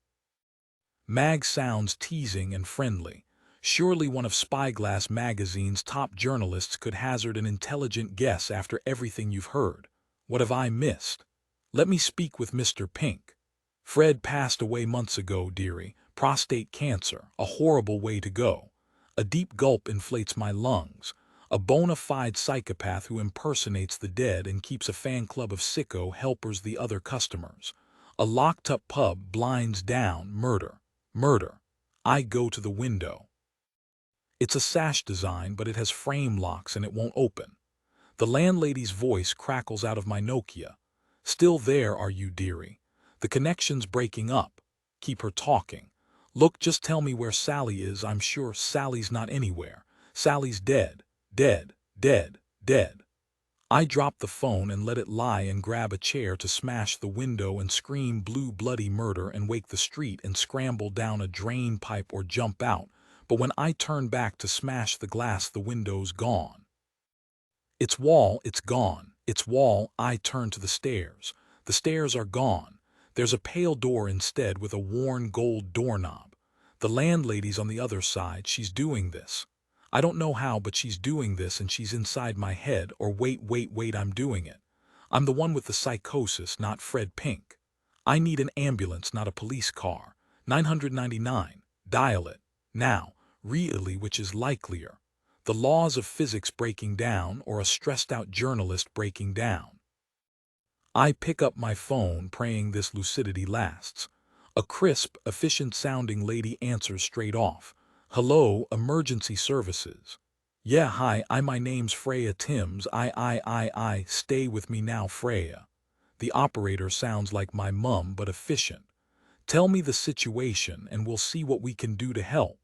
Mag sounds teasing and friendly. Surely one of Spyglass magazine's top journalists could hazard an intelligent guess after everything you've heard. What have I missed? Let me speak with Mr. Pink. Fred passed away months ago, dearie. Prostate cancer, a horrible way to go. A deep gulp inflates my lungs. A bona fide psychopath who impersonates the dead and keeps a fan club of sicko helpers the other customers. A locked-up pub, blinds down, murder. Murder. I go to the window. It's a sash design, but it has frame locks and it won't open. The landlady's voice crackles out of my Nokia. Still there, are you, dearie? The connection's breaking up. keep her talking. Look, just tell me where Sally is. I'm sure Sally's not anywhere. Sally's dead, dead, dead, dead. I drop the phone and let it lie and grab a chair to smash the window and scream blue bloody murder and wake the street and scramble down a drain pipe or jump out. But when I turn back to smash the glass, the window's gone. Its wall, it's gone. Its wall, I turn to the stairs. The stairs are gone. There's a pale door instead with a worn gold doorknob. The landlady's on the other side. She's doing this. I don't know how, but she's doing this and she's inside my head. Or wait, I'm doing it. I'm the one with the psychosis, not Fred Pink. I need an ambulance, not a police car. 999. Dial it. Now. Really, which is likelier? The laws of physics breaking down or a stressed-out journalist breaking down? I pick up my phone, praying this lucidity lasts. A crisp, efficient-sounding lady answers straight off. Hello, emergency services. Yeah, hi, my name's Freya Timms. Stay with me now, Freya. The operator sounds like my mum, but efficient. Tell me the situation and we'll see what we can do to help.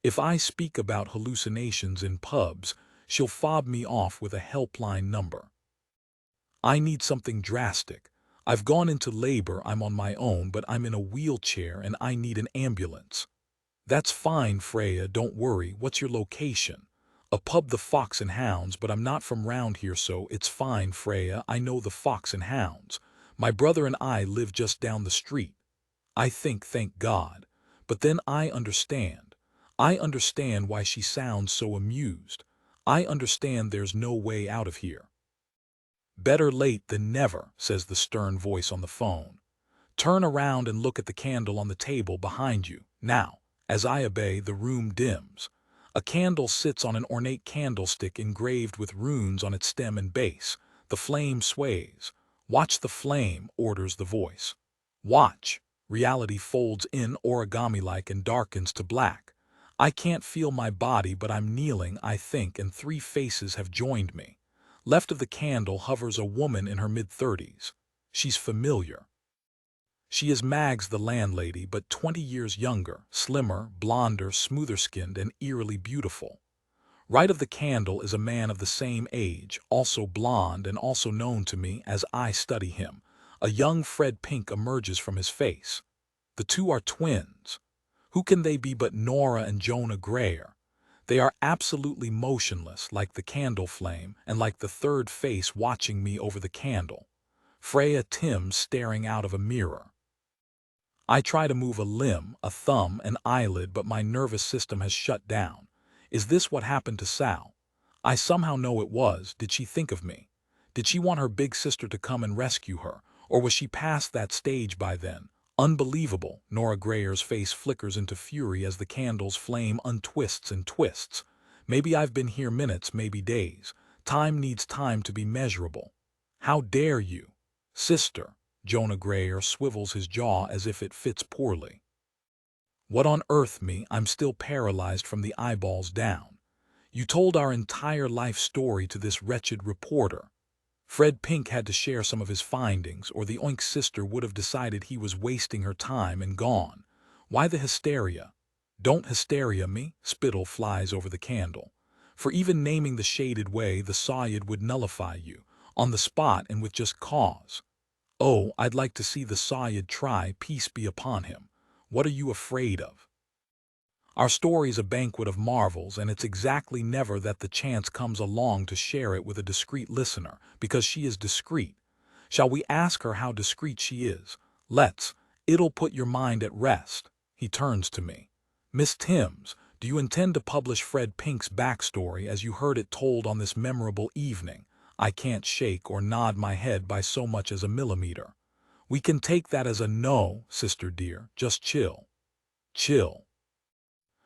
If I speak about hallucinations in pubs, she'll fob me off with a helpline number. I need something drastic. I've gone into labor, I'm on my own, but I'm in a wheelchair and I need an ambulance. That's fine, Freya, don't worry. What's your location? A pub, the Fox and Hounds, but I'm not from round here, so it's fine, Freya. I know the Fox and Hounds. My brother and I live just down the street. I think, thank God. But then I understand. I understand why she sounds so amused. I understand there's no way out of here. Better late than never, says the stern voice on the phone. Turn around and look at the candle on the table behind you. Now, as I obey, the room dims. A candle sits on an ornate candlestick engraved with runes on its stem and base. The flame sways. Watch the flame, orders the voice. Watch. Reality folds in origami-like and darkens to black. I can't feel my body, but I'm kneeling, I think, and 3 faces have joined me. Left of the candle hovers a woman in her mid-30s. She's familiar. She is Mags, the landlady, but 20 years younger, slimmer, blonder, smoother-skinned, and eerily beautiful. Right of the candle is a man of the same age, also blond and also known to me as I study him. A young Fred Pink emerges from his face. The two are twins. Who can they be but Nora and Jonah Grayer? They are absolutely motionless, like the candle flame, and like the third face watching me over the candle. Freya Timms staring out of a mirror. I try to move a limb, a thumb, an eyelid, but my nervous system has shut down. Is this what happened to Sal? I somehow know it was. Did she think of me? Did she want her big sister to come and rescue her? Or was she past that stage by then? Unbelievable. Nora Grayer's face flickers into fury as the candle's flame untwists and twists. Maybe I've been here minutes, maybe days. Time needs time to be measurable. How dare you? Sister. Jonah Grayer swivels his jaw as if it fits poorly. What on earth, me? I'm still paralyzed from the eyeballs down. You told our entire life story to this wretched reporter. Fred Pink had to share some of his findings, or the Oink sister would have decided he was wasting her time and gone. Why the hysteria? Don't hysteria me, spittle flies over the candle. For even naming the shaded way, the Sawyad would nullify you, on the spot and with just cause. Oh, I'd like to see the Sawyad try, peace be upon him. What are you afraid of? Our story's a banquet of marvels, and it's exactly never that the chance comes along to share it with a discreet listener, because she is discreet. Shall we ask her how discreet she is? Let's. It'll put your mind at rest. He turns to me. Miss Timms, do you intend to publish Fred Pink's backstory as you heard it told on this memorable evening? I can't shake or nod my head by so much as a millimeter. We can take that as a no, sister dear. Just chill. Chill.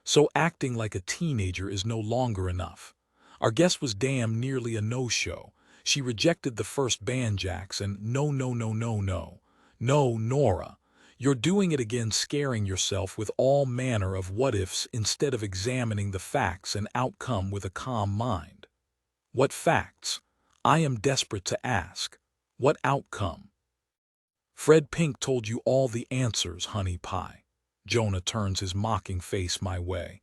So acting like a teenager is no longer enough. Our guest was damn nearly a no-show. She rejected the first banjacks and no, Nora. You're doing it again, scaring yourself with all manner of what-ifs instead of examining the facts and outcome with a calm mind. What facts? I am desperate to ask. What outcome? Fred Pink told you all the answers, honey pie. Jonah turns his mocking face my way.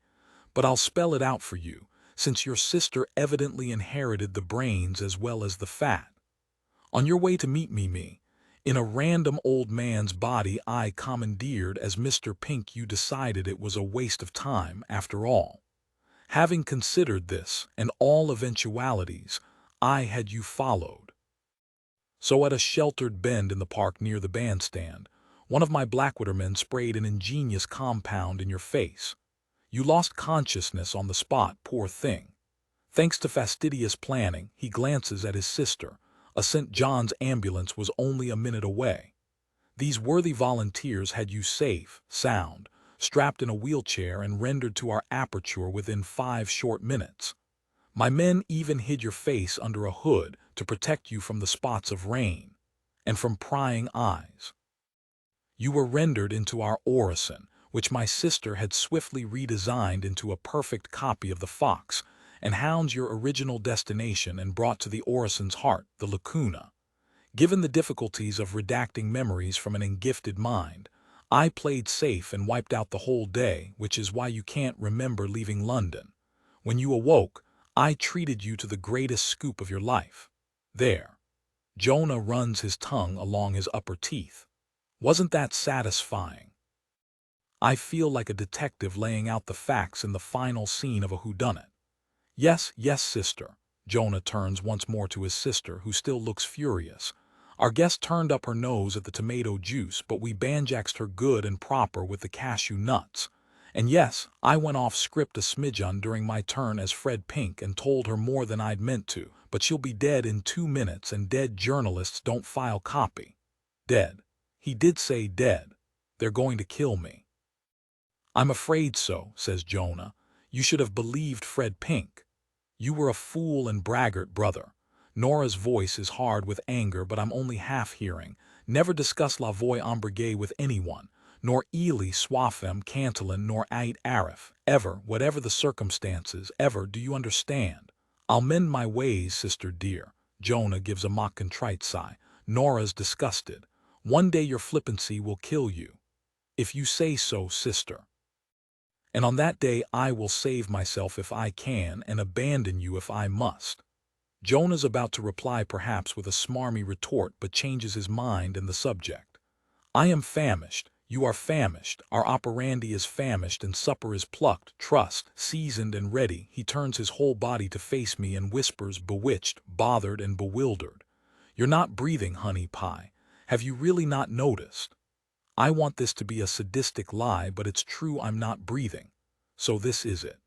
But I'll spell it out for you, since your sister evidently inherited the brains as well as the fat. On your way to meet me, in a random old man's body I commandeered as Mr. Pink, you decided it was a waste of time after all. Having considered this and all eventualities, I had you followed. So at a sheltered bend in the park near the bandstand, one of my Blackwater sprayed an ingenious compound in your face. You lost consciousness on the spot, poor thing. Thanks to fastidious planning, he glances at his sister. A St. John's ambulance was only a minute away. These worthy volunteers had you safe, sound, strapped in a wheelchair and rendered to our aperture within 5 short minutes. My men even hid your face under a hood to protect you from the spots of rain and from prying eyes. You were rendered into our orison, which my sister had swiftly redesigned into a perfect copy of the fox and hounds, your original destination, and brought to the orison's heart, the lacuna. Given the difficulties of redacting memories from an engifted mind, I played safe and wiped out the whole day, which is why you can't remember leaving London. When you awoke, I treated you to the greatest scoop of your life. There. Jonah runs his tongue along his upper teeth. Wasn't that satisfying? I feel like a detective laying out the facts in the final scene of a whodunit. Yes, yes, sister. Jonah turns once more to his sister, who still looks furious. Our guest turned up her nose at the tomato juice, but we banjaxed her good and proper with the cashew nuts. And yes, I went off script a smidgen during my turn as Fred Pink and told her more than I'd meant to, but she'll be dead in 2 minutes, and dead journalists don't file copy. Dead. He did say dead. They're going to kill me. I'm afraid so, says Jonah. You should have believed Fred Pink. You were a fool and braggart, brother. Nora's voice is hard with anger, but I'm only half hearing. Never discuss la voix embriague with anyone, nor Ely Swaffem Cantillon nor Ait Arif, ever, whatever the circumstances, ever, do you understand? I'll mend my ways, sister dear. Jonah gives a mock contrite sigh. Nora's disgusted. One day your flippancy will kill you. If you say so, sister. And on that day I will save myself if I can and abandon you if I must. Jonah's about to reply perhaps with a smarmy retort, but changes his mind and the subject. I am famished, you are famished, our operandi is famished, and supper is plucked, trussed, seasoned and ready. He turns his whole body to face me and whispers, bewitched, bothered and bewildered. You're not breathing, honey pie. Have you really not noticed? I want this to be a sadistic lie, but it's true, I'm not breathing. So this is it.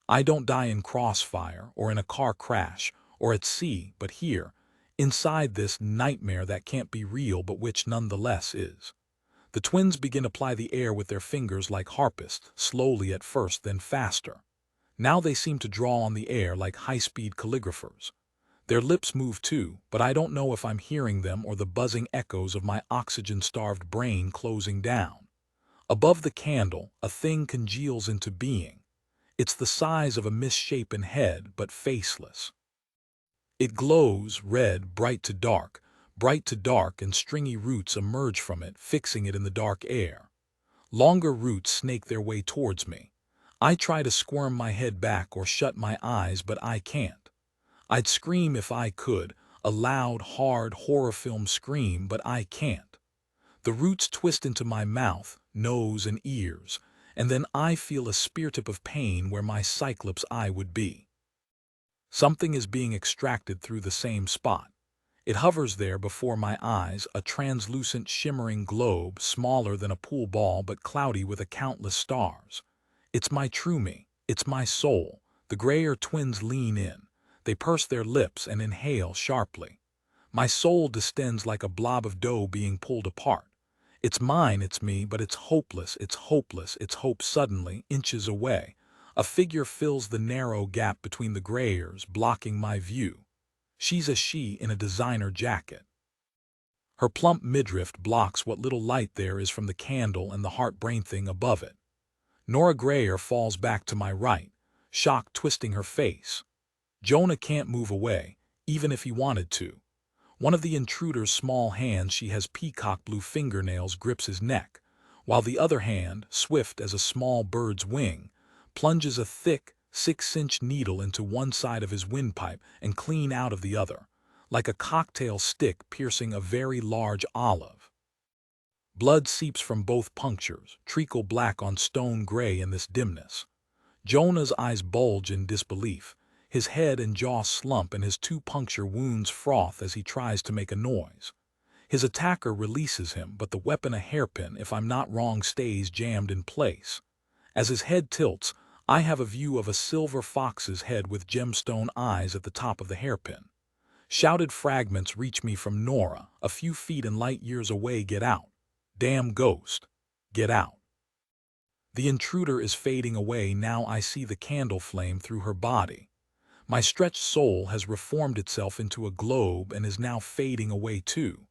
I don't die in crossfire, or in a car crash, or at sea, but here, inside this nightmare that can't be real but which nonetheless is. The twins begin to ply the air with their fingers like harpists, slowly at first, then faster. Now they seem to draw on the air like high-speed calligraphers. Their lips move too, but I don't know if I'm hearing them or the buzzing echoes of my oxygen-starved brain closing down. Above the candle, a thing congeals into being. It's the size of a misshapen head, but faceless. It glows red, bright to dark, and stringy roots emerge from it, fixing it in the dark air. Longer roots snake their way towards me. I try to squirm my head back or shut my eyes, but I can't. I'd scream if I could, a loud, hard horror film scream, but I can't. The roots twist into my mouth, nose and ears, and then I feel a spear tip of pain where my cyclops eye would be. Something is being extracted through the same spot. It hovers there before my eyes, a translucent shimmering globe, smaller than a pool ball but cloudy with countless stars. It's my true me, it's my soul. The Greyer twins lean in. They purse their lips and inhale sharply. My soul distends like a blob of dough being pulled apart. It's mine, it's me, but it's hopeless, it's hopeless, it's hope. Suddenly, inches away, a figure fills the narrow gap between the Greyers, blocking my view. She's a she in a designer jacket. Her plump midriff blocks what little light there is from the candle and the heart-brain thing above it. Nora Greyer falls back to my right, shock twisting her face. Jonah can't move away, even if he wanted to. One of the intruder's small hands, she has peacock blue fingernails, grips his neck, while the other hand, swift as a small bird's wing, plunges a thick, 6-inch needle into one side of his windpipe and clean out of the other, like a cocktail stick piercing a very large olive. Blood seeps from both punctures, treacle black on stone gray in this dimness. Jonah's eyes bulge in disbelief. His head and jaw slump and his 2 puncture wounds froth as he tries to make a noise. His attacker releases him, but the weapon, a hairpin, if I'm not wrong, stays jammed in place. As his head tilts, I have a view of a silver fox's head with gemstone eyes at the top of the hairpin. Shouted fragments reach me from Nora, a few feet and light years away. Get out. Damn ghost. Get out. The intruder is fading away. Now I see the candle flame through her body. My stretched soul has reformed itself into a globe and is now fading away too.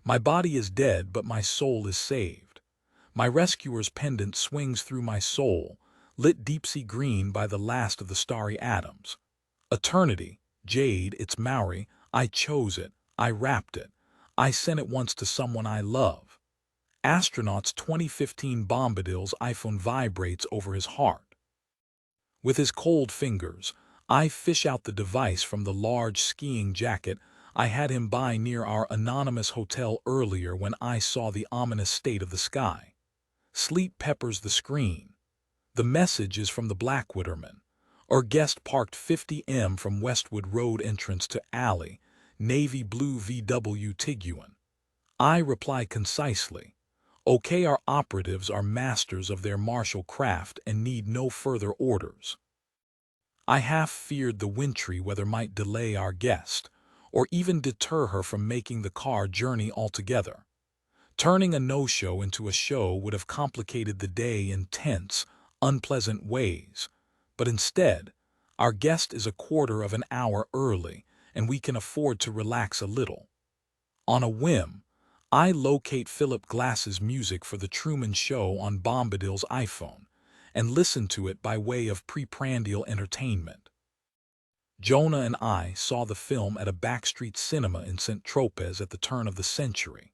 My body is dead, but my soul is saved. My rescuer's pendant swings through my soul, lit deep-sea green by the last of the starry atoms. Eternity, jade, it's Maori. I chose it. I wrapped it. I sent it once to someone I love. Astronaut's 2015 Bombadil's iPhone vibrates over his heart. With his cold fingers, I fish out the device from the large skiing jacket I had him buy near our anonymous hotel earlier when I saw the ominous state of the sky. Sleep peppers the screen. The message is from the Blackwaterman. Our guest parked 50 m from Westwood Road entrance to alley, navy blue VW Tiguan. I reply concisely, okay, our operatives are masters of their martial craft and need no further orders. I half feared the wintry weather might delay our guest, or even deter her from making the car journey altogether. Turning a no-show into a show would have complicated the day in tense, unpleasant ways, but instead, our guest is a quarter of an hour early, and we can afford to relax a little. On a whim, I locate Philip Glass's music for the Truman Show on Bombadil's iPhone, and listen to it by way of preprandial entertainment. Jonah and I saw the film at a backstreet cinema in St. Tropez at the turn of the century.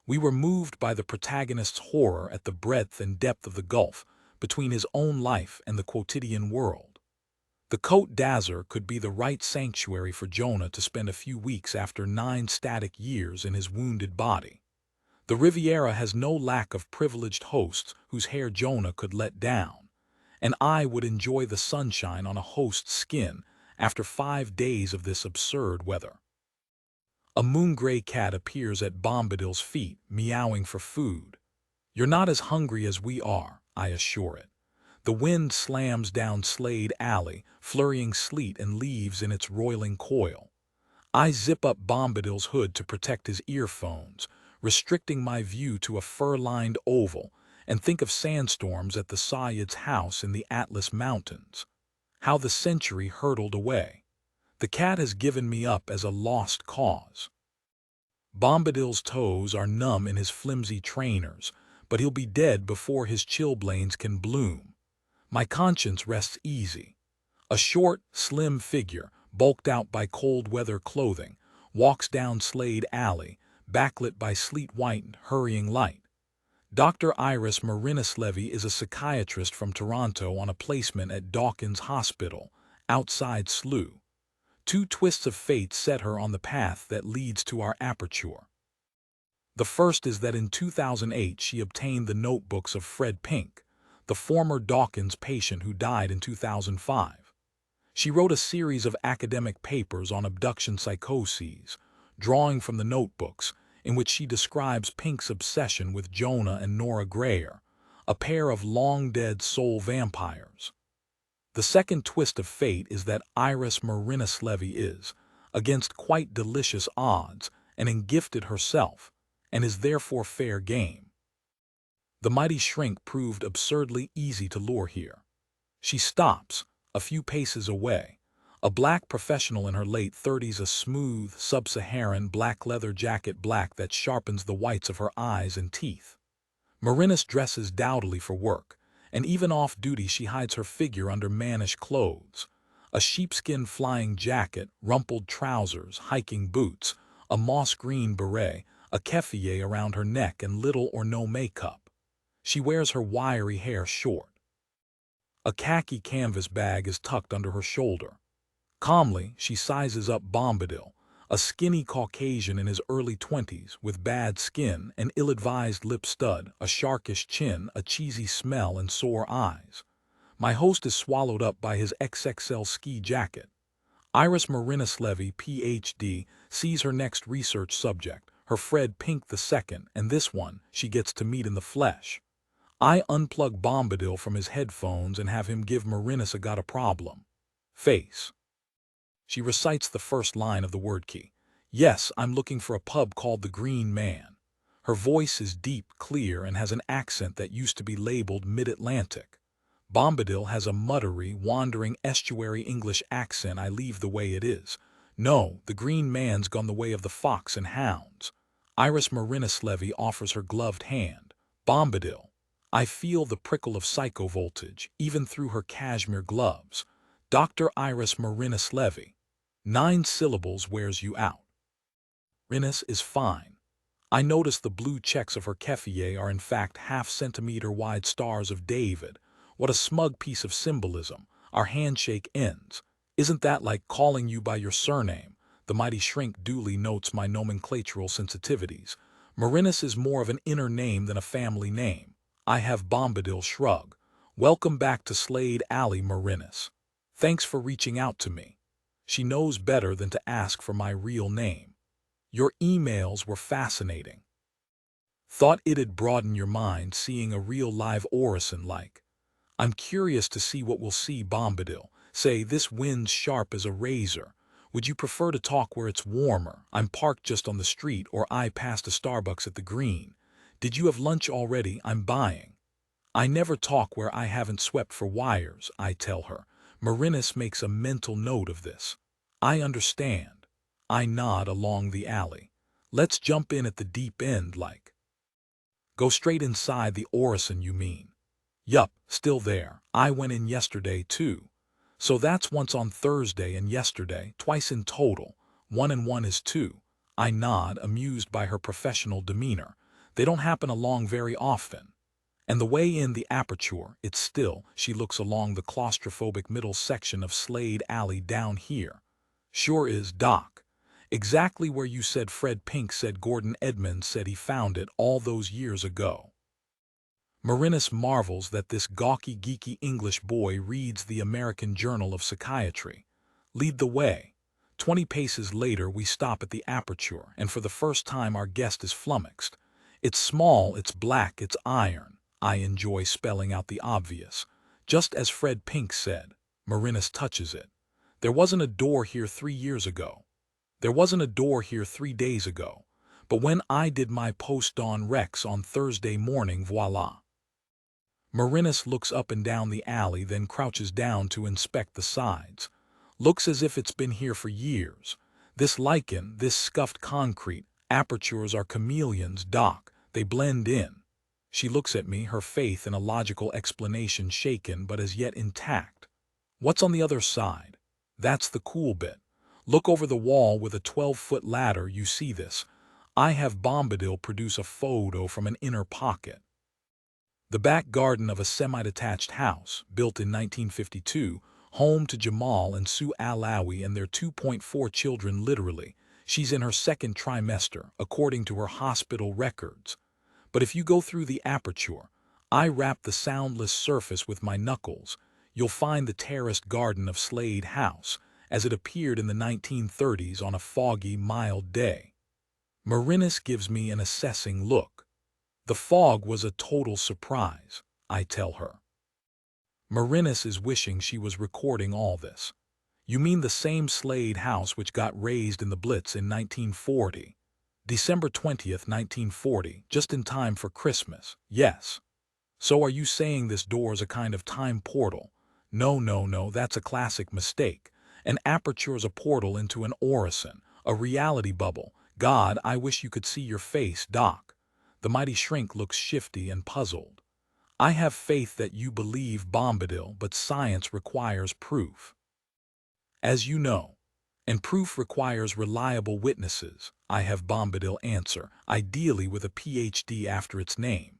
We were moved by the protagonist's horror at the breadth and depth of the gulf between his own life and the quotidian world. The Côte d'Azur could be the right sanctuary for Jonah to spend a few weeks after 9 static years in his wounded body. The Riviera has no lack of privileged hosts whose hair Jonah could let down, and I would enjoy the sunshine on a host's skin after 5 days of this absurd weather. A moon-gray cat appears at Bombadil's feet, meowing for food. You're not as hungry as we are, I assure it. The wind slams down Slade Alley, flurrying sleet and leaves in its roiling coil. I zip up Bombadil's hood to protect his earphones, restricting my view to a fur-lined oval, and think of sandstorms at the Sayyid's house in the Atlas Mountains. How the century hurtled away. The cat has given me up as a lost cause. Bombadil's toes are numb in his flimsy trainers, but he'll be dead before his chilblains can bloom. My conscience rests easy. A short, slim figure, bulked out by cold weather clothing, walks down Slade Alley, backlit by sleet-white, hurrying light. Dr. Iris Marineslevy is a psychiatrist from Toronto on a placement at Dawkins Hospital, outside Slough. 2 twists of fate set her on the path that leads to our aperture. The first is that in 2008 she obtained the notebooks of Fred Pink, the former Dawkins patient who died in 2005. She wrote a series of academic papers on abduction psychoses, drawing from the notebooks, in which she describes Pink's obsession with Jonah and Nora Grayer, a pair of long-dead soul vampires. The second twist of fate is that Iris Marineslevy is, against quite delicious odds, an engifted herself, and is therefore fair game. The mighty shrink proved absurdly easy to lure here. She stops, a few paces away, a black professional in her late 30s, a smooth, sub-Saharan black leather jacket, black that sharpens the whites of her eyes and teeth. Marinis dresses dowdily for work, and even off-duty she hides her figure under mannish clothes, a sheepskin flying jacket, rumpled trousers, hiking boots, a moss-green beret, a keffiyeh around her neck and little or no makeup. She wears her wiry hair short. A khaki canvas bag is tucked under her shoulder. Calmly, she sizes up Bombadil, a skinny Caucasian in his early 20s with bad skin, an ill-advised lip stud, a sharkish chin, a cheesy smell, and sore eyes. My host is swallowed up by his XXL ski jacket. Iris Marinislevi, Ph.D., sees her next research subject, her Fred Pink II, and this one she gets to meet in the flesh. I unplug Bombadil from his headphones and have him give Marinis a got a problem face. She recites the first line of the word key. Yes, I'm looking for a pub called the Green Man. Her voice is deep, clear, and has an accent that used to be labeled Mid-Atlantic. Bombadil has a muttery, wandering estuary English accent. I leave the way it is. No, the Green Man's gone the way of the fox and hounds. Iris Marinislevi offers her gloved hand. Bombadil. I feel the prickle of psychovoltage, even through her cashmere gloves. Dr. Iris Marinislevi. 9 syllables wears you out. Marinis is fine. I notice the blue checks of her keffiyeh are in fact half-centimeter wide stars of David. What a smug piece of symbolism. Our handshake ends. Isn't that like calling you by your surname? The mighty shrink duly notes my nomenclatural sensitivities. Marinis is more of an inner name than a family name. I have Bombadil shrug. Welcome back to Slade Alley, Marinis. Thanks for reaching out to me. She knows better than to ask for my real name. Your emails were fascinating. Thought it'd broaden your mind seeing a real live orison like. I'm curious to see what we'll see. Bombadil. Say, this wind's sharp as a razor. Would you prefer to talk where it's warmer? I'm parked just on the street, or I passed a Starbucks at the Green. Did you have lunch already? I'm buying. I never talk where I haven't swept for wires, I tell her. Marinis makes a mental note of this. I understand. I nod along the alley. Let's jump in at the deep end like. Go straight inside the orison, you mean? Yup, still there. I went in yesterday too. So that's once on Thursday and yesterday, twice in total. 1 and 1 is 2. I nod, amused by her professional demeanor. They don't happen along very often. And the way in the aperture, it's still. She looks along the claustrophobic middle section of Slade Alley down here. Sure is, Doc. Exactly where you said Fred Pink said Gordon Edmonds said he found it all those years ago. Marinis marvels that this gawky, geeky English boy reads the American Journal of Psychiatry. Lead the way. 20 paces later we stop at the aperture, and for the first time our guest is flummoxed. It's small, it's black, it's iron. I enjoy spelling out the obvious. Just as Fred Pink said. Marinis touches it. There wasn't a door here 3 years ago. There wasn't a door here 3 days ago. But when I did my post-dawn Rex on Thursday morning, voila. Marinis looks up and down the alley, then crouches down to inspect the sides. Looks as if it's been here for years. This lichen, this scuffed concrete, apertures are chameleons, Doc. They blend in. She looks at me, her faith in a logical explanation shaken but as yet intact. What's on the other side? That's the cool bit. Look over the wall with a 12-foot ladder, you see this. I have Bombadil produce a photo from an inner pocket. The back garden of a semi-detached house, built in 1952, home to Jamal and Sue Alawi and their 2.4 children literally. She's in her second trimester, according to her hospital records. But if you go through the aperture, I wrap the soundless surface with my knuckles, you'll find the terraced garden of Slade House, as it appeared in the 1930s on a foggy, mild day. Marinis gives me an assessing look. The fog was a total surprise, I tell her. Marinis is wishing she was recording all this. You mean the same Slade House which got razed in the Blitz in 1940? December 20th, 1940, just in time for Christmas, yes. So are you saying this door's a kind of time portal? No, that's a classic mistake. An aperture's a portal into an orison, a reality bubble. God, I wish you could see your face, Doc. The mighty shrink looks shifty and puzzled. I have faith that you believe Bombadil, but science requires proof. As you know, And proof requires reliable witnesses, I have Bombadil answer, ideally with a PhD after its name.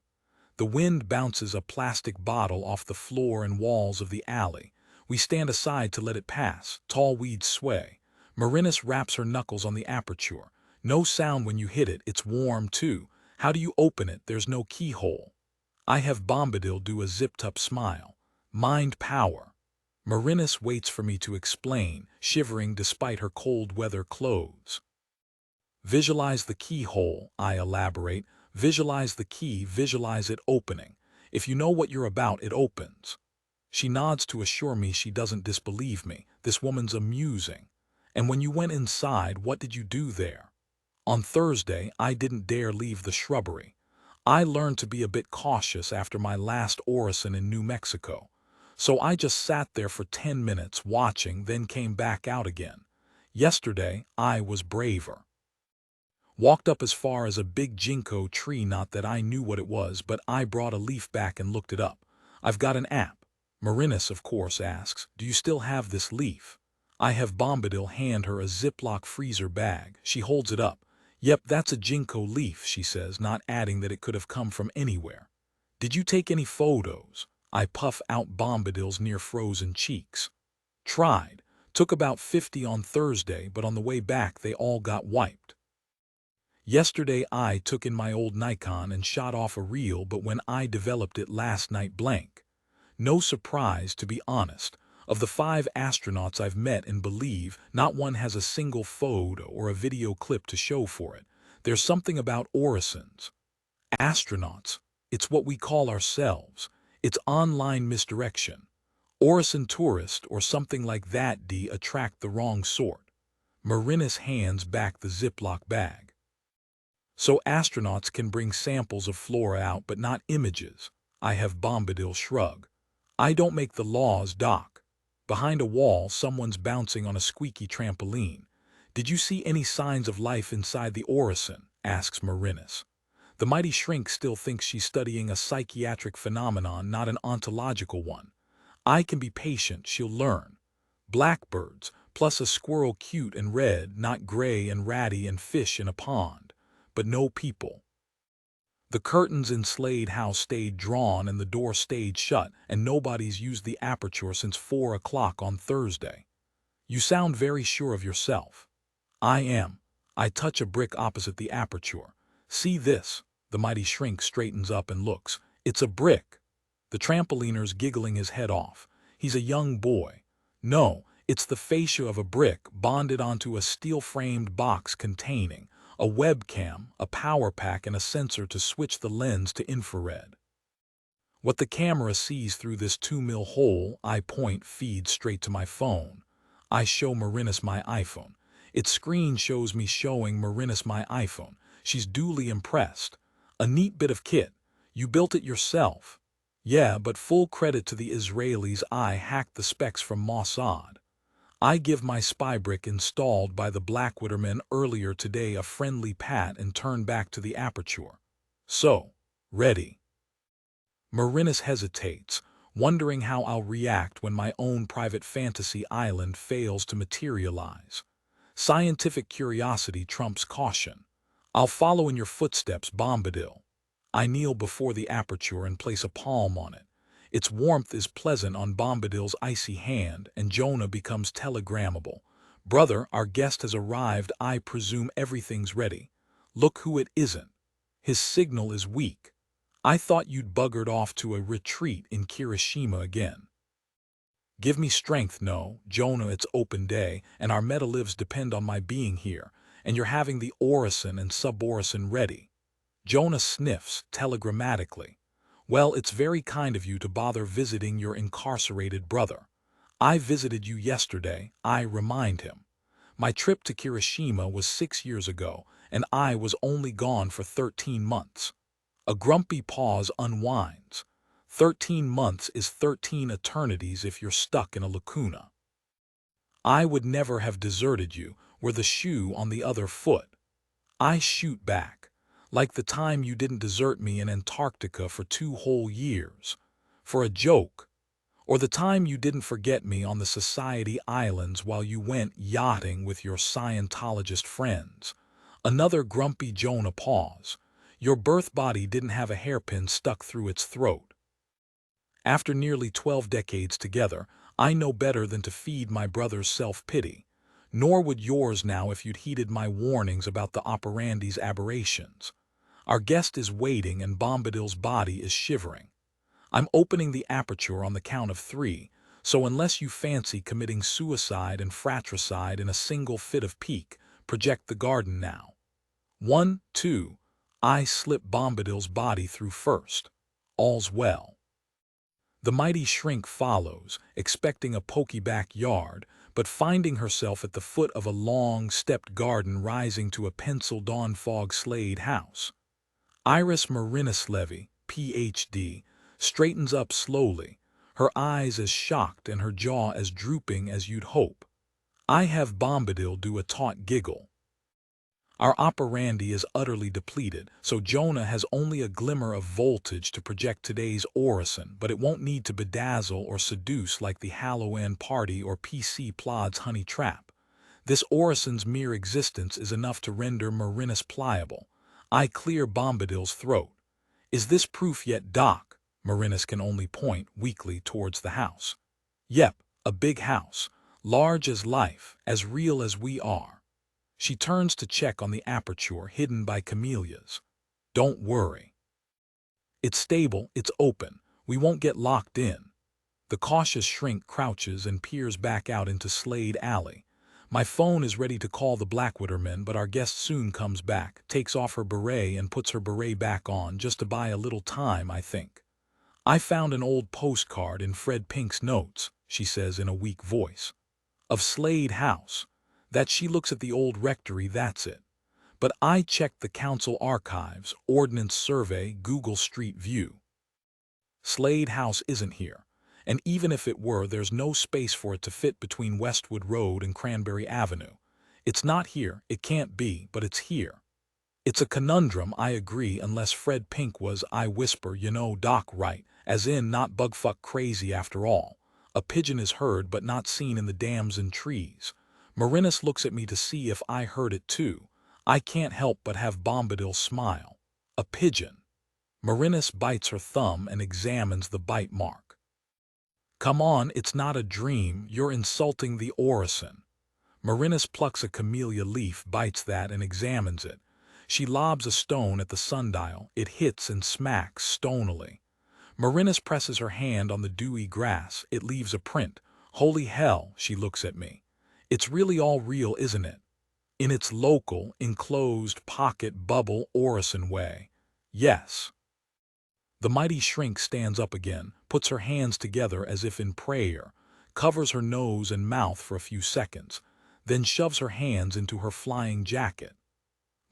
The wind bounces a plastic bottle off the floor and walls of the alley. We stand aside to let it pass. Tall weeds sway. Marinus wraps her knuckles on the aperture. No sound when you hit it, it's warm too. How do you open it? There's no keyhole. I have Bombadil do a zipped-up smile. Mind power. Marinus waits for me to explain, shivering despite her cold weather clothes. Visualize the keyhole, I elaborate. Visualize the key, visualize it opening. If you know what you're about, it opens. She nods to assure me she doesn't disbelieve me. This woman's amusing. And when you went inside, what did you do there? On Thursday, I didn't dare leave the shrubbery. I learned to be a bit cautious after my last orison in New Mexico. So I just sat there for 10 minutes watching, then came back out again. Yesterday, I was braver. Walked up as far as a big ginkgo tree, not that I knew what it was, but I brought a leaf back and looked it up. I've got an app. Marinus, of course, asks, do you still have this leaf? I have Bombadil hand her a Ziploc freezer bag. She holds it up. Yep, that's a ginkgo leaf, she says, not adding that it could have come from anywhere. Did you take any photos? I puff out Bombadil's near-frozen cheeks. Tried. Took about 50 on Thursday, but on the way back they all got wiped. Yesterday I took in my old Nikon and shot off a reel, but when I developed it last night blank. No surprise, to be honest. Of the 5 astronauts I've met and believe, not one has a single photo or a video clip to show for it. There's something about orisons. Astronauts. It's what we call ourselves. It's online misdirection. Orison tourist or something like that. D attract the wrong sort. Marinus hands back the Ziploc bag. So astronauts can bring samples of flora out but not images. I have Bombadil shrug. I don't make the laws, Doc. Behind a wall, someone's bouncing on a squeaky trampoline. Did you see any signs of life inside the orison? Asks Marinus. The mighty shrink still thinks she's studying a psychiatric phenomenon, not an ontological one. I can be patient, she'll learn. Blackbirds, plus a squirrel cute and red, not gray and ratty, and fish in a pond. But no people. The curtains in Slade House stayed drawn and the door stayed shut, and nobody's used the aperture since 4 o'clock on Thursday. You sound very sure of yourself. I am. I touch a brick opposite the aperture. See this? The mighty shrink straightens up and looks. It's a brick. The trampoliner's giggling his head off. He's a young boy. No, it's the fascia of a brick bonded onto a steel-framed box containing a webcam, a power pack, and a sensor to switch the lens to infrared. What the camera sees through this 2mm hole, I point, feeds straight to my phone. I show Marinus my iPhone. Its screen shows me showing Marinus my iPhone. She's duly impressed. A neat bit of kit. You built it yourself. Yeah, but full credit to the Israelis. I hacked the specs from Mossad. I give my spy brick installed by the Blackwittermen earlier today a friendly pat and turn back to the aperture. So, ready. Marinus hesitates, wondering how I'll react when my own private fantasy island fails to materialize. Scientific curiosity trumps caution. I'll follow in your footsteps, Bombadil. I kneel before the aperture and place a palm on it. Its warmth is pleasant on Bombadil's icy hand, and Jonah becomes telegrammable. Brother, our guest has arrived. I presume everything's ready. Look who it isn't. His signal is weak. I thought you'd buggered off to a retreat in Kirishima again. Give me strength, no, Jonah, it's open day, and our meta-lives depend on my being here, and you're having the orison and suborison ready. Jonah sniffs, telegrammatically. Well, it's very kind of you to bother visiting your incarcerated brother. I visited you yesterday, I remind him. My trip to Kirishima was 6 years ago, and I was only gone for 13 months. A grumpy pause unwinds. 13 months is 13 eternities if you're stuck in a lacuna. I would never have deserted you, were the shoe on the other foot. I shoot back. Like the time you didn't desert me in Antarctica for 2 whole years. For a joke. Or the time you didn't forget me on the Society Islands while you went yachting with your Scientologist friends. Another grumpy Jonah pause. Your birth body didn't have a hairpin stuck through its throat. After nearly 12 decades together, I know better than to feed my brother's self-pity. Nor would yours now if you'd heeded my warnings about the operandi's aberrations. Our guest is waiting and Bombadil's body is shivering. I'm opening the aperture on the count of 3, so unless you fancy committing suicide and fratricide in a single fit of pique, project the garden now. 1, 2, I slip Bombadil's body through first. All's well. The mighty shrink follows, expecting a poky backyard, but finding herself at the foot of a long, stepped garden rising to a pencil dawn fog Slade House. Iris Marinislevi, Ph.D., straightens up slowly, her eyes as shocked and her jaw as drooping as you'd hope. I have Bombadil do a taut giggle. Our operandi is utterly depleted, so Jonah has only a glimmer of voltage to project today's orison, but it won't need to bedazzle or seduce like the Halloween party or PC Plod's honey trap. This orison's mere existence is enough to render Marinus pliable. I clear Bombadil's throat. Is this proof yet, Doc? Marinus can only point weakly towards the house. Yep, a big house, large as life, as real as we are. She turns to check on the aperture hidden by camellias. Don't worry. It's stable, it's open. We won't get locked in. The cautious shrink crouches and peers back out into Slade Alley. My phone is ready to call the Blackwatermen, but our guest soon comes back, takes off her beret and puts her beret back on just to buy a little time, I think. I found an old postcard in Fred Pink's notes, she says in a weak voice. Of Slade House. That she looks at the old rectory, that's it. But I checked the council archives, ordnance survey, Google Street View. Slade House isn't here, and even if it were, there's no space for it to fit between Westwood Road and Cranberry Avenue. It's not here, it can't be, but it's here. It's a conundrum, I agree, unless Fred Pink was, I whisper, you know, Doc, right, as in not bugfuck crazy after all. A pigeon is heard but not seen in the dams and trees. Marinus looks at me to see if I heard it too. I can't help but have Bombadil smile. A pigeon. Marinus bites her thumb and examines the bite mark. Come on, it's not a dream, you're insulting the orison. Marinus plucks a camellia leaf, bites that and examines it. She lobs a stone at the sundial. It hits and smacks stonily. Marinus presses her hand on the dewy grass. It leaves a print. Holy hell, she looks at me. It's really all real, isn't it? In its local, enclosed, pocket, bubble, orison way. Yes. The mighty shrink stands up again, puts her hands together as if in prayer, covers her nose and mouth for a few seconds, then shoves her hands into her flying jacket.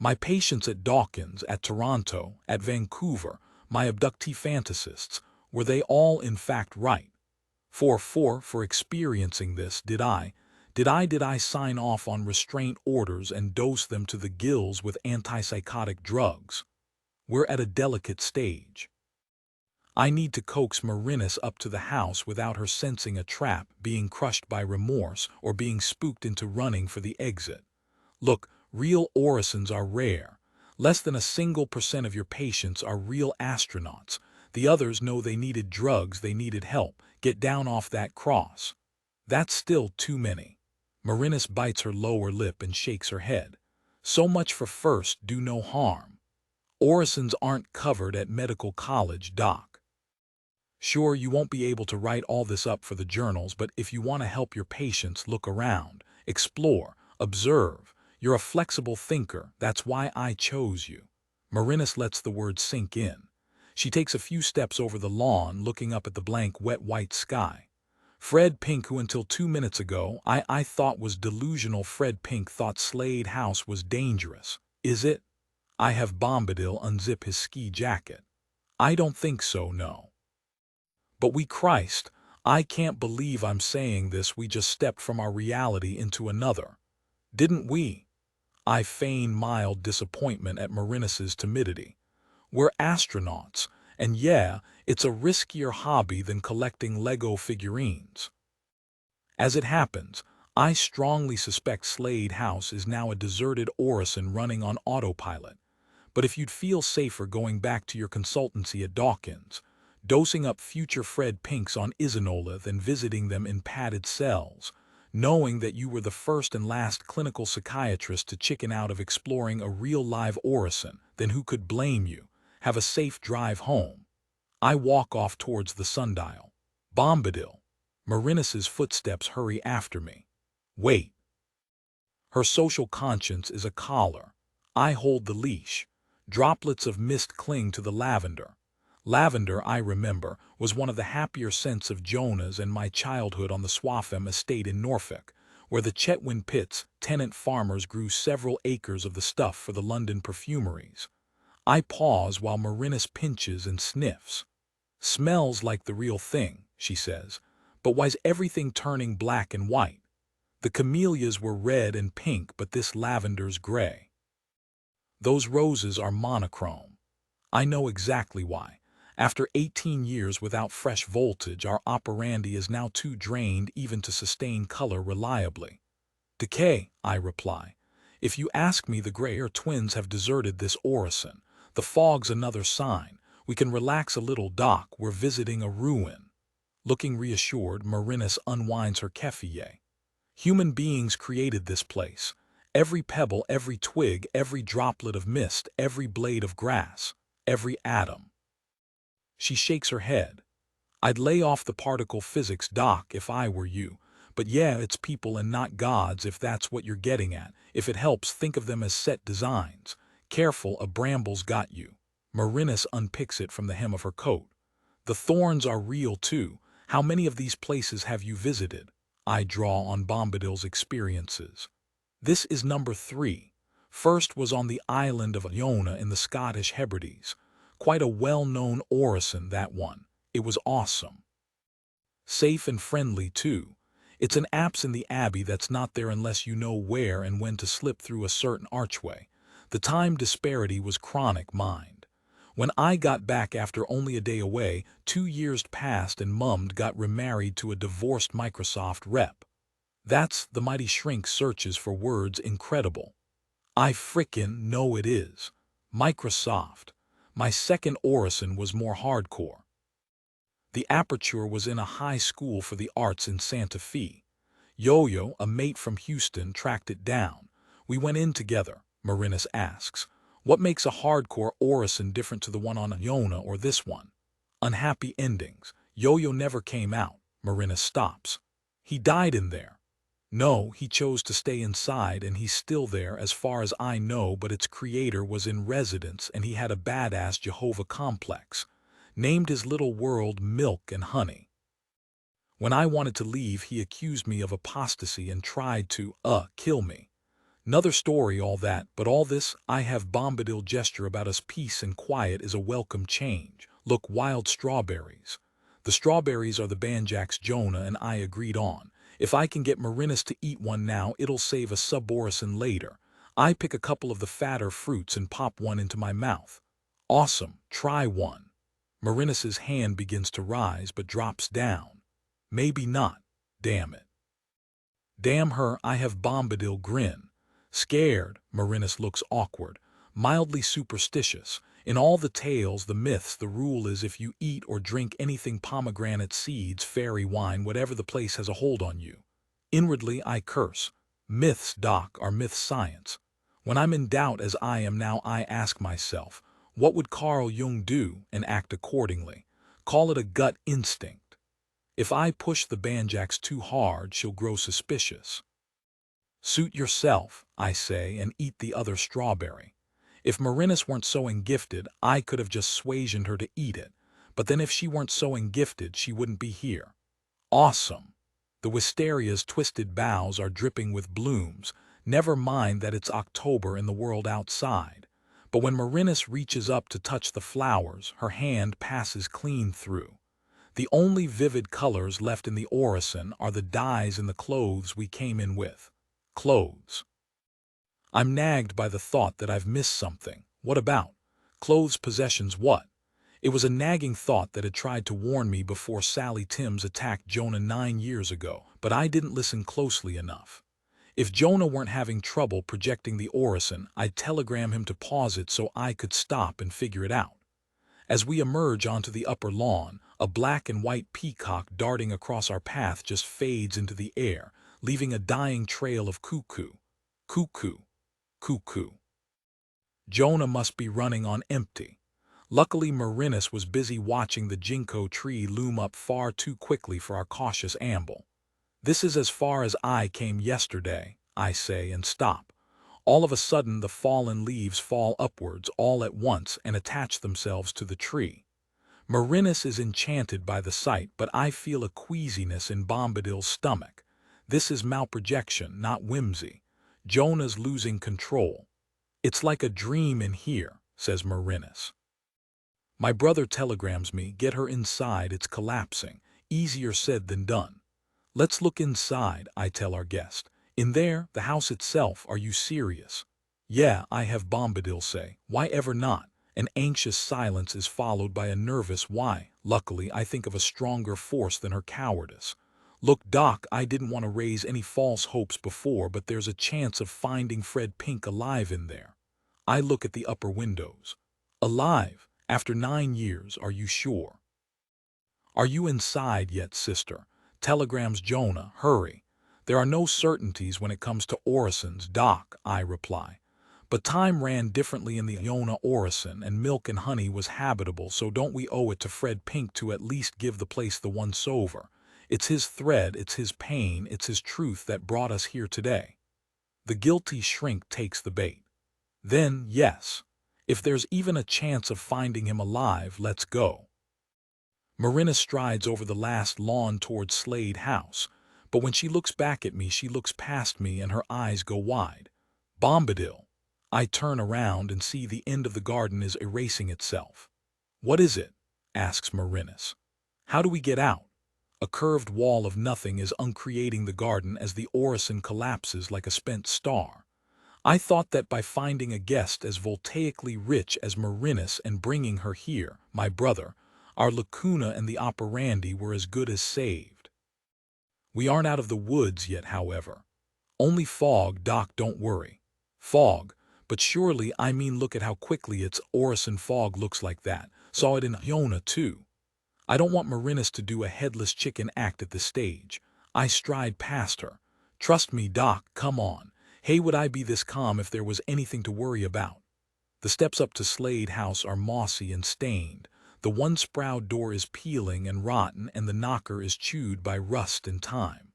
My patients at Dawkins, at Toronto, at Vancouver, my abductee fantasists, were they all in fact right? For experiencing this, did I sign off on restraint orders and dose them to the gills with antipsychotic drugs? We're at a delicate stage. I need to coax Marinus up to the house without her sensing a trap, being crushed by remorse, or being spooked into running for the exit. Look, real orisons are rare. Less than a single % of your patients are real astronauts. The others know they needed drugs, they needed help. Get down off that cross. That's still too many. Marinus bites her lower lip and shakes her head. So much for first, do no harm. Orisons aren't covered at medical college, Doc. Sure, you won't be able to write all this up for the journals, but if you want to help your patients, look around, explore, observe. You're a flexible thinker, that's why I chose you. Marinus lets the words sink in. She takes a few steps over the lawn, looking up at the blank, wet white sky. Fred Pink, who until 2 minutes ago I thought was delusional, Fred Pink thought Slade House was dangerous. Is it? I have Bombadil unzip his ski jacket. I don't think so, no. But Christ, I can't believe I'm saying this, we just stepped from our reality into another. Didn't we? I feign mild disappointment at Marinus's timidity. We're astronauts, And yeah, it's a riskier hobby than collecting Lego figurines. As it happens, I strongly suspect Slade House is now a deserted orison running on autopilot. But if you'd feel safer going back to your consultancy at Dawkins, dosing up future Fred Pinks on Isanola than visiting them in padded cells, knowing that you were the first and last clinical psychiatrist to chicken out of exploring a real live orison, then who could blame you? Have a safe drive home. I walk off towards the sundial. Bombadil. Marinus's footsteps hurry after me. Wait. Her social conscience is a collar. I hold the leash. Droplets of mist cling to the lavender. Lavender, I remember, was one of the happier scents of Jonah's and my childhood on the Swaffham estate in Norfolk, where the Chetwynd Pitts, tenant farmers, grew several acres of the stuff for the London perfumeries. I pause while Marinus pinches and sniffs. Smells like the real thing, she says, but why's everything turning black and white? The camellias were red and pink, but this lavender's gray. Those roses are monochrome. I know exactly why. After 18 years without fresh voltage, our operandi is now too drained even to sustain color reliably. Decay, I reply. If you ask me, the Greyer twins have deserted this orison. The fog's another sign. We can relax a little, Doc. We're visiting a ruin. Looking reassured, Marinus unwinds her keffiyeh. Human beings created this place. Every pebble, every twig, every droplet of mist, every blade of grass, every atom. She shakes her head. I'd lay off the particle physics, Doc, if I were you. But yeah, it's people and not gods, if that's what you're getting at. If it helps, think of them as set designs. Careful, a bramble's got you. Marinus unpicks it from the hem of her coat. The thorns are real too. How many of these places have you visited? I draw on Bombadil's experiences. This is number 3. First was on the island of Iona in the Scottish Hebrides. Quite a well-known orison, that one. It was awesome. Safe and friendly, too. It's an apse in the abbey that's not there unless you know where and when to slip through a certain archway. The time disparity was chronic, mind. When I got back after only a day away, 2 years passed and Mummed got remarried to a divorced Microsoft rep. That's the mighty shrink searches for words incredible. I frickin' know it is. Microsoft. My second orison was more hardcore. The aperture was in a high school for the arts in Santa Fe. Yo-Yo, a mate from Houston, tracked it down. We went in together. Marinus asks, what makes a hardcore orison different to the one on Iona or this one? Unhappy endings. Yo-Yo never came out. Marinus stops. He died in there. No, he chose to stay inside, and he's still there as far as I know, but its creator was in residence and he had a badass Jehovah complex. Named his little world Milk and Honey. When I wanted to leave, he accused me of apostasy and tried to, kill me. Another story, all that, but all this, I have Bombadil gesture about us. Peace and quiet is a welcome change. Look, wild strawberries. The strawberries are the banjaks Jonah and I agreed on. If I can get Marinus to eat one now, it'll save a suborison later. I pick a couple of the fatter fruits and pop one into my mouth. Awesome, try one. Marinus's hand begins to rise but drops down. Maybe not. Damn it. Damn her, I have Bombadil grin. Scared, Marinus looks awkward, mildly superstitious. In all the tales, the myths, the rule is if you eat or drink anything pomegranate seeds, fairy wine, whatever, the place has a hold on you. Inwardly, I curse. Myths, Doc, are myth science. When I'm in doubt, as I am now, I ask myself, what would Carl Jung do, and act accordingly? Call it a gut instinct. If I push the banjaks too hard, she'll grow suspicious. Suit yourself, I say, and eat the other strawberry. If Marinus weren't so gifted, I could have just swayed her to eat it. But then if she weren't so gifted, she wouldn't be here. Awesome. The wisteria's twisted boughs are dripping with blooms. Never mind that it's October in the world outside. But when Marinus reaches up to touch the flowers, her hand passes clean through. The only vivid colors left in the orison are the dyes in the clothes we came in with. Clothes. I'm nagged by the thought that I've missed something. What about? Clothes, possessions, what? It was a nagging thought that had tried to warn me before Sally Timms attacked Jonah 9 years ago, but I didn't listen closely enough. If Jonah weren't having trouble projecting the orison, I'd telegram him to pause it so I could stop and figure it out. As we emerge onto the upper lawn, a black and white peacock darting across our path just fades into the air, leaving a dying trail of cuckoo. Cuckoo. Cuckoo. Jonah must be running on empty. Luckily, Marinus was busy watching the ginkgo tree loom up far too quickly for our cautious amble. "This is as far as I came yesterday," I say and stop. All of a sudden, the fallen leaves fall upwards all at once and attach themselves to the tree. Marinus is enchanted by the sight, but I feel a queasiness in Bombadil's stomach. This is malprojection, not whimsy. Jonah's losing control. "It's like a dream in here," says Marinus. My brother telegrams me, "Get her inside, it's collapsing." Easier said than done. "Let's look inside," I tell our guest. "In there, the house itself, are you serious?" "Yeah, I have," Bombadil say. "Why ever not?" An anxious silence is followed by a nervous "why?" Luckily, I think of a stronger force than her cowardice. "Look, Doc, I didn't want to raise any false hopes before, but there's a chance of finding Fred Pink alive in there." I look at the upper windows. "Alive? After 9 years, are you sure?" "Are you inside yet, sister?" telegrams Jonah. "Hurry." "There are no certainties when it comes to orisons, Doc," I reply. "But time ran differently in the Iona orison, and milk and honey was habitable, so don't we owe it to Fred Pink to at least give the place the once-over? It's his thread, it's his pain, it's his truth that brought us here today." The guilty shrink takes the bait. "Then, yes. If there's even a chance of finding him alive, let's go." Marina strides over the last lawn towards Slade House, but when she looks back at me, she looks past me and her eyes go wide. "Bombadil." I turn around and see the end of the garden is erasing itself. "What is it?" asks Marinus. "How do we get out?" A curved wall of nothing is uncreating the garden as the orison collapses like a spent star. I thought that by finding a guest as voltaically rich as Marinus and bringing her here, my brother, our lacuna and the operandi were as good as saved. We aren't out of the woods yet, however. "Only fog, Doc, don't worry." "Fog? But surely, I mean, look at how quickly its orison fog looks like that. Saw it in Iona too." I don't want Marinus to do a headless chicken act at this stage. I stride past her. "Trust me, Doc, come on. Hey, would I be this calm if there was anything to worry about?" The steps up to Slade House are mossy and stained. The one-sprout door is peeling and rotten, and the knocker is chewed by rust and time.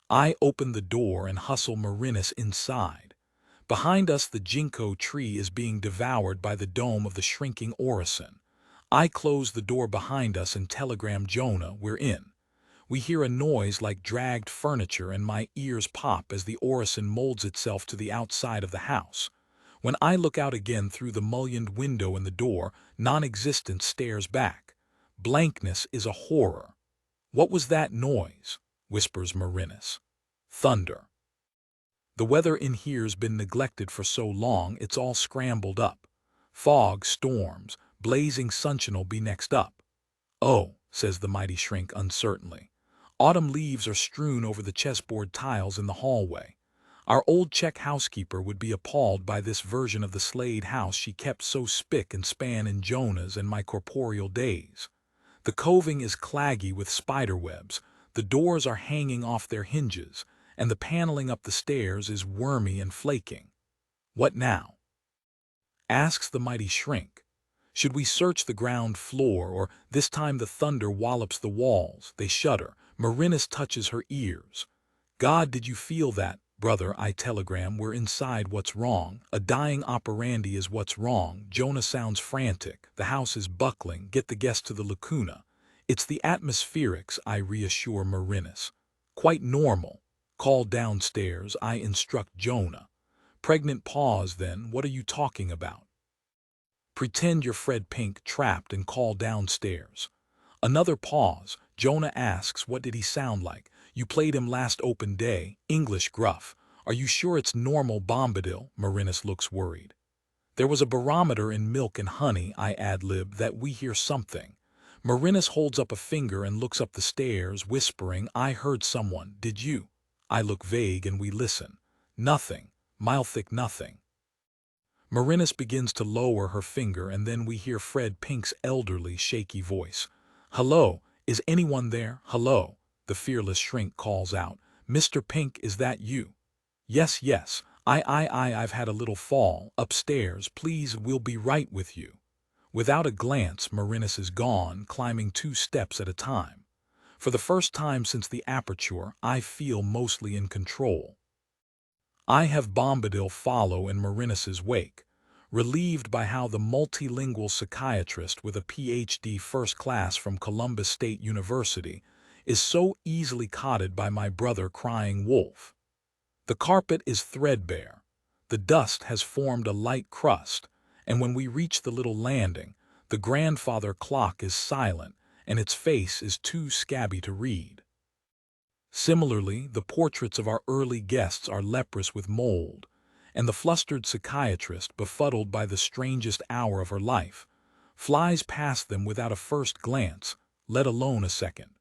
I open the door and hustle Marinus inside. Behind us, the ginkgo tree is being devoured by the dome of the shrinking orison. I close the door behind us and telegram Jonah we're in. We hear a noise like dragged furniture and my ears pop as the orison molds itself to the outside of the house. When I look out again through the mullioned window in the door, non-existence stares back. Blankness is a horror. "What was that noise?" whispers Marinus. "Thunder." The weather in here's been neglected for so long it's all scrambled up. Fog, storms, blazing sunshine'll be next up. "Oh," says the mighty shrink uncertainly. Autumn leaves are strewn over the chessboard tiles in the hallway. Our old Czech housekeeper would be appalled by this version of the Slade house she kept so spick and span in Jonah's and my corporeal days. The coving is claggy with spiderwebs, the doors are hanging off their hinges, and the paneling up the stairs is wormy and flaking. "What now?" asks the mighty shrink. Should we search the ground floor, or this time the thunder wallops the walls? They shudder. Marinus touches her ears. "God, did you feel that, brother?" I telegram. "We're inside. What's wrong?" "A dying operandi is what's wrong." Jonah sounds frantic. "The house is buckling. Get the guest to the lacuna." "It's the atmospherics," I reassure Marinus. "Quite normal." "Call downstairs," I instruct Jonah. Pregnant pause, then. "What are you talking about?" "Pretend you're Fred Pink trapped and call downstairs." Another pause. Jonah asks, "What did he sound like?" "You played him last open day, English gruff." "Are you sure it's normal, Bombadil?" Marinus looks worried. There was a barometer in milk and honey, I ad-lib, that we hear something. Marinus holds up a finger and looks up the stairs, whispering, I heard someone, did you? I look vague and we listen. Nothing. Mile-thick nothing. Marinus begins to lower her finger and then we hear Fred Pink's elderly, shaky voice. Hello, is anyone there? Hello, the fearless shrink calls out. Mr. Pink, is that you? Yes, yes, I've had a little fall, upstairs, please, we'll be right with you. Without a glance, Marinus is gone, climbing 2 steps at a time. For the first time since the aperture, I feel mostly in control. I have Bombadil follow in Marinus's wake, relieved by how the multilingual psychiatrist with a PhD first class from Columbus State University is so easily codded by my brother crying wolf. The carpet is threadbare, the dust has formed a light crust, and when we reach the little landing, the grandfather clock is silent and its face is too scabby to read. Similarly, the portraits of our early guests are leprous with mold, and the flustered psychiatrist, befuddled by the strangest hour of her life, flies past them without a first glance, let alone a second.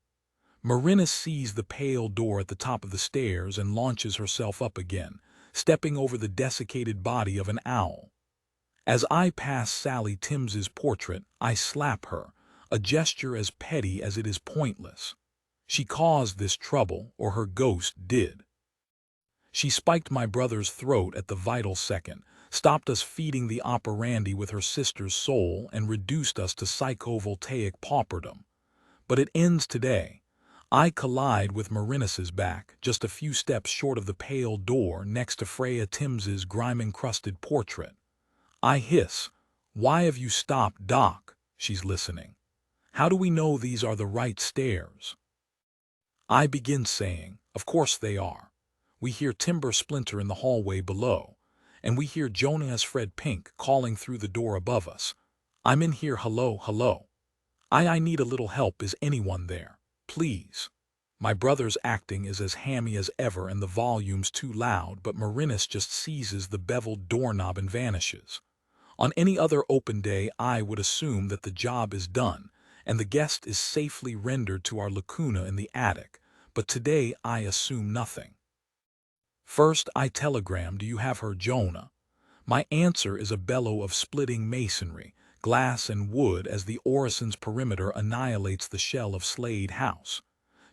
Marinus sees the pale door at the top of the stairs and launches herself up again, stepping over the desiccated body of an owl. As I pass Sally Timms's portrait, I slap her, a gesture as petty as it is pointless. She caused this trouble, or her ghost did. She spiked my brother's throat at the vital second, stopped us feeding the operandi with her sister's soul, and reduced us to psychovoltaic pauperdom. But it ends today. I collide with Marinus's back, just a few steps short of the pale door next to Freya Timms's grime-encrusted portrait. I hiss, "Why have you stopped, Doc?" She's listening. "How do we know these are the right stairs?" I begin saying, "Of course they are." We hear timber splinter in the hallway below, and we hear Jonah as Fred Pink calling through the door above us. "I'm in here, hello, hello. I need a little help, is anyone there? Please." My brother's acting is as hammy as ever and the volume's too loud, but Marinus just seizes the beveled doorknob and vanishes. On any other open day, I would assume that the job is done, and the guest is safely rendered to our lacuna in the attic, but today I assume nothing. First, I telegram, "Do you have her, Jonah?" My answer is a bellow of splitting masonry, glass and wood as the Orison's perimeter annihilates the shell of Slade House.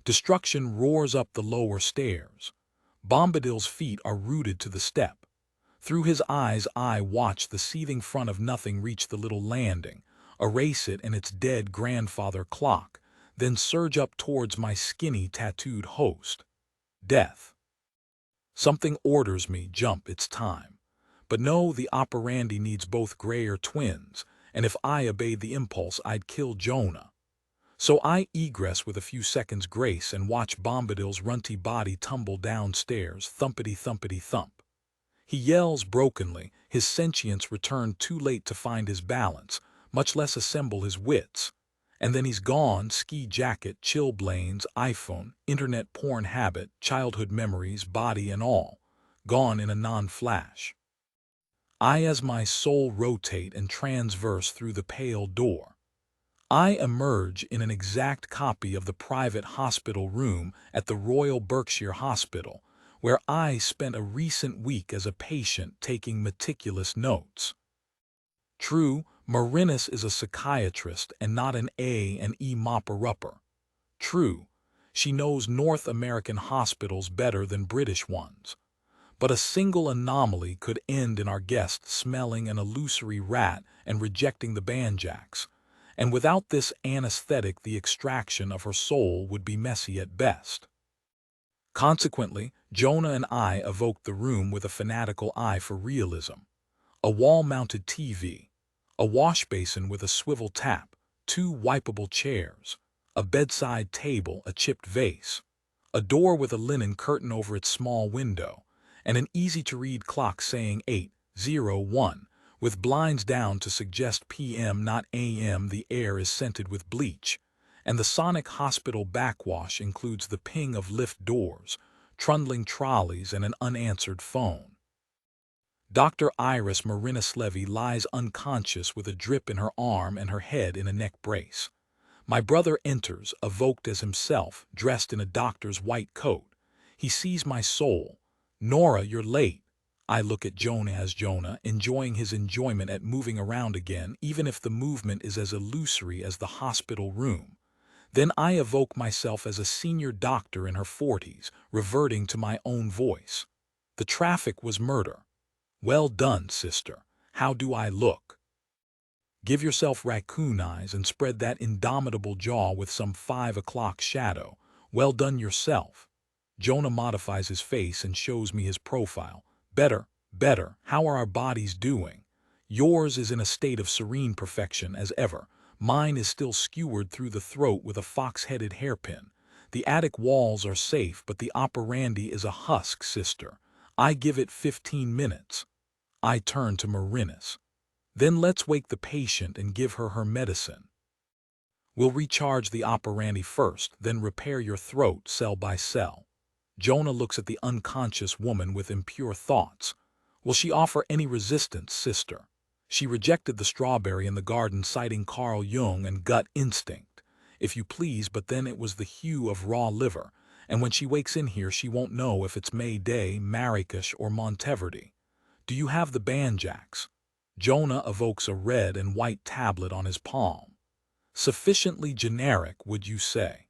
Destruction roars up the lower stairs. Bombadil's feet are rooted to the step. Through his eyes I watch the seething front of nothing reach the little landing, erase it and its dead grandfather clock, then surge up towards my skinny tattooed host. Death. Something orders me, jump, it's time. But no, the operandi needs both Greyer twins, and if I obeyed the impulse I'd kill Jonah. So I egress with a few seconds' grace and watch Bombadil's runty body tumble downstairs, thumpity-thumpity-thump. He yells brokenly, his sentience returned too late to find his balance, much less assemble his wits. And then he's gone, ski jacket, chilblains, iPhone, internet porn habit, childhood memories, body and all. Gone in a non-flash. I as my soul rotate and transverse through the pale door. I emerge in an exact copy of the private hospital room at the Royal Berkshire Hospital, where I spent a recent week as a patient taking meticulous notes. True, Marinus is a psychiatrist and not an A and E mopper-upper. True, she knows North American hospitals better than British ones. But a single anomaly could end in our guest smelling an illusory rat and rejecting the banjacks, and without this anesthetic the extraction of her soul would be messy at best. Consequently, Jonah and I evoked the room with a fanatical eye for realism. A wall-mounted TV, a washbasin with a swivel tap, 2 wipeable chairs, a bedside table, a chipped vase, a door with a linen curtain over its small window, and an easy-to-read clock saying 8:01, with blinds down to suggest PM not AM. The air is scented with bleach, and the sonic hospital backwash includes the ping of lift doors, trundling trolleys, and an unanswered phone. Dr. Iris Marinislevi lies unconscious with a drip in her arm and her head in a neck brace. My brother enters, evoked as himself, dressed in a doctor's white coat. He sees my soul. "Nora, you're late." I look at Jonah as Jonah, enjoying his enjoyment at moving around again, even if the movement is as illusory as the hospital room. Then I evoke myself as a senior doctor in her 40s, reverting to my own voice. "The traffic was murder." "Well done, sister. How do I look?" Give yourself raccoon eyes and spread that indomitable jaw with some 5 o'clock shadow. "Well done yourself." Jonah modifies his face and shows me his profile. "Better, better. How are our bodies doing?" "Yours is in a state of serene perfection as ever. Mine is still skewered through the throat with a fox-headed hairpin. The attic walls are safe, but the operandi is a husk, sister. I give it 15 minutes. I turn to Marinis. "Then let's wake the patient and give her her medicine. We'll recharge the operandi first, then repair your throat cell by cell." Jonah looks at the unconscious woman with impure thoughts. "Will she offer any resistance, sister? She rejected the strawberry in the garden, citing Carl Jung and gut instinct. If you please, but then it was the hue of raw liver, and when she wakes in here she won't know if it's May Day, Marrakesh, or Monteverdi. Do you have the banjacks?" Jonah evokes a red and white tablet on his palm. "Sufficiently generic, would you say?"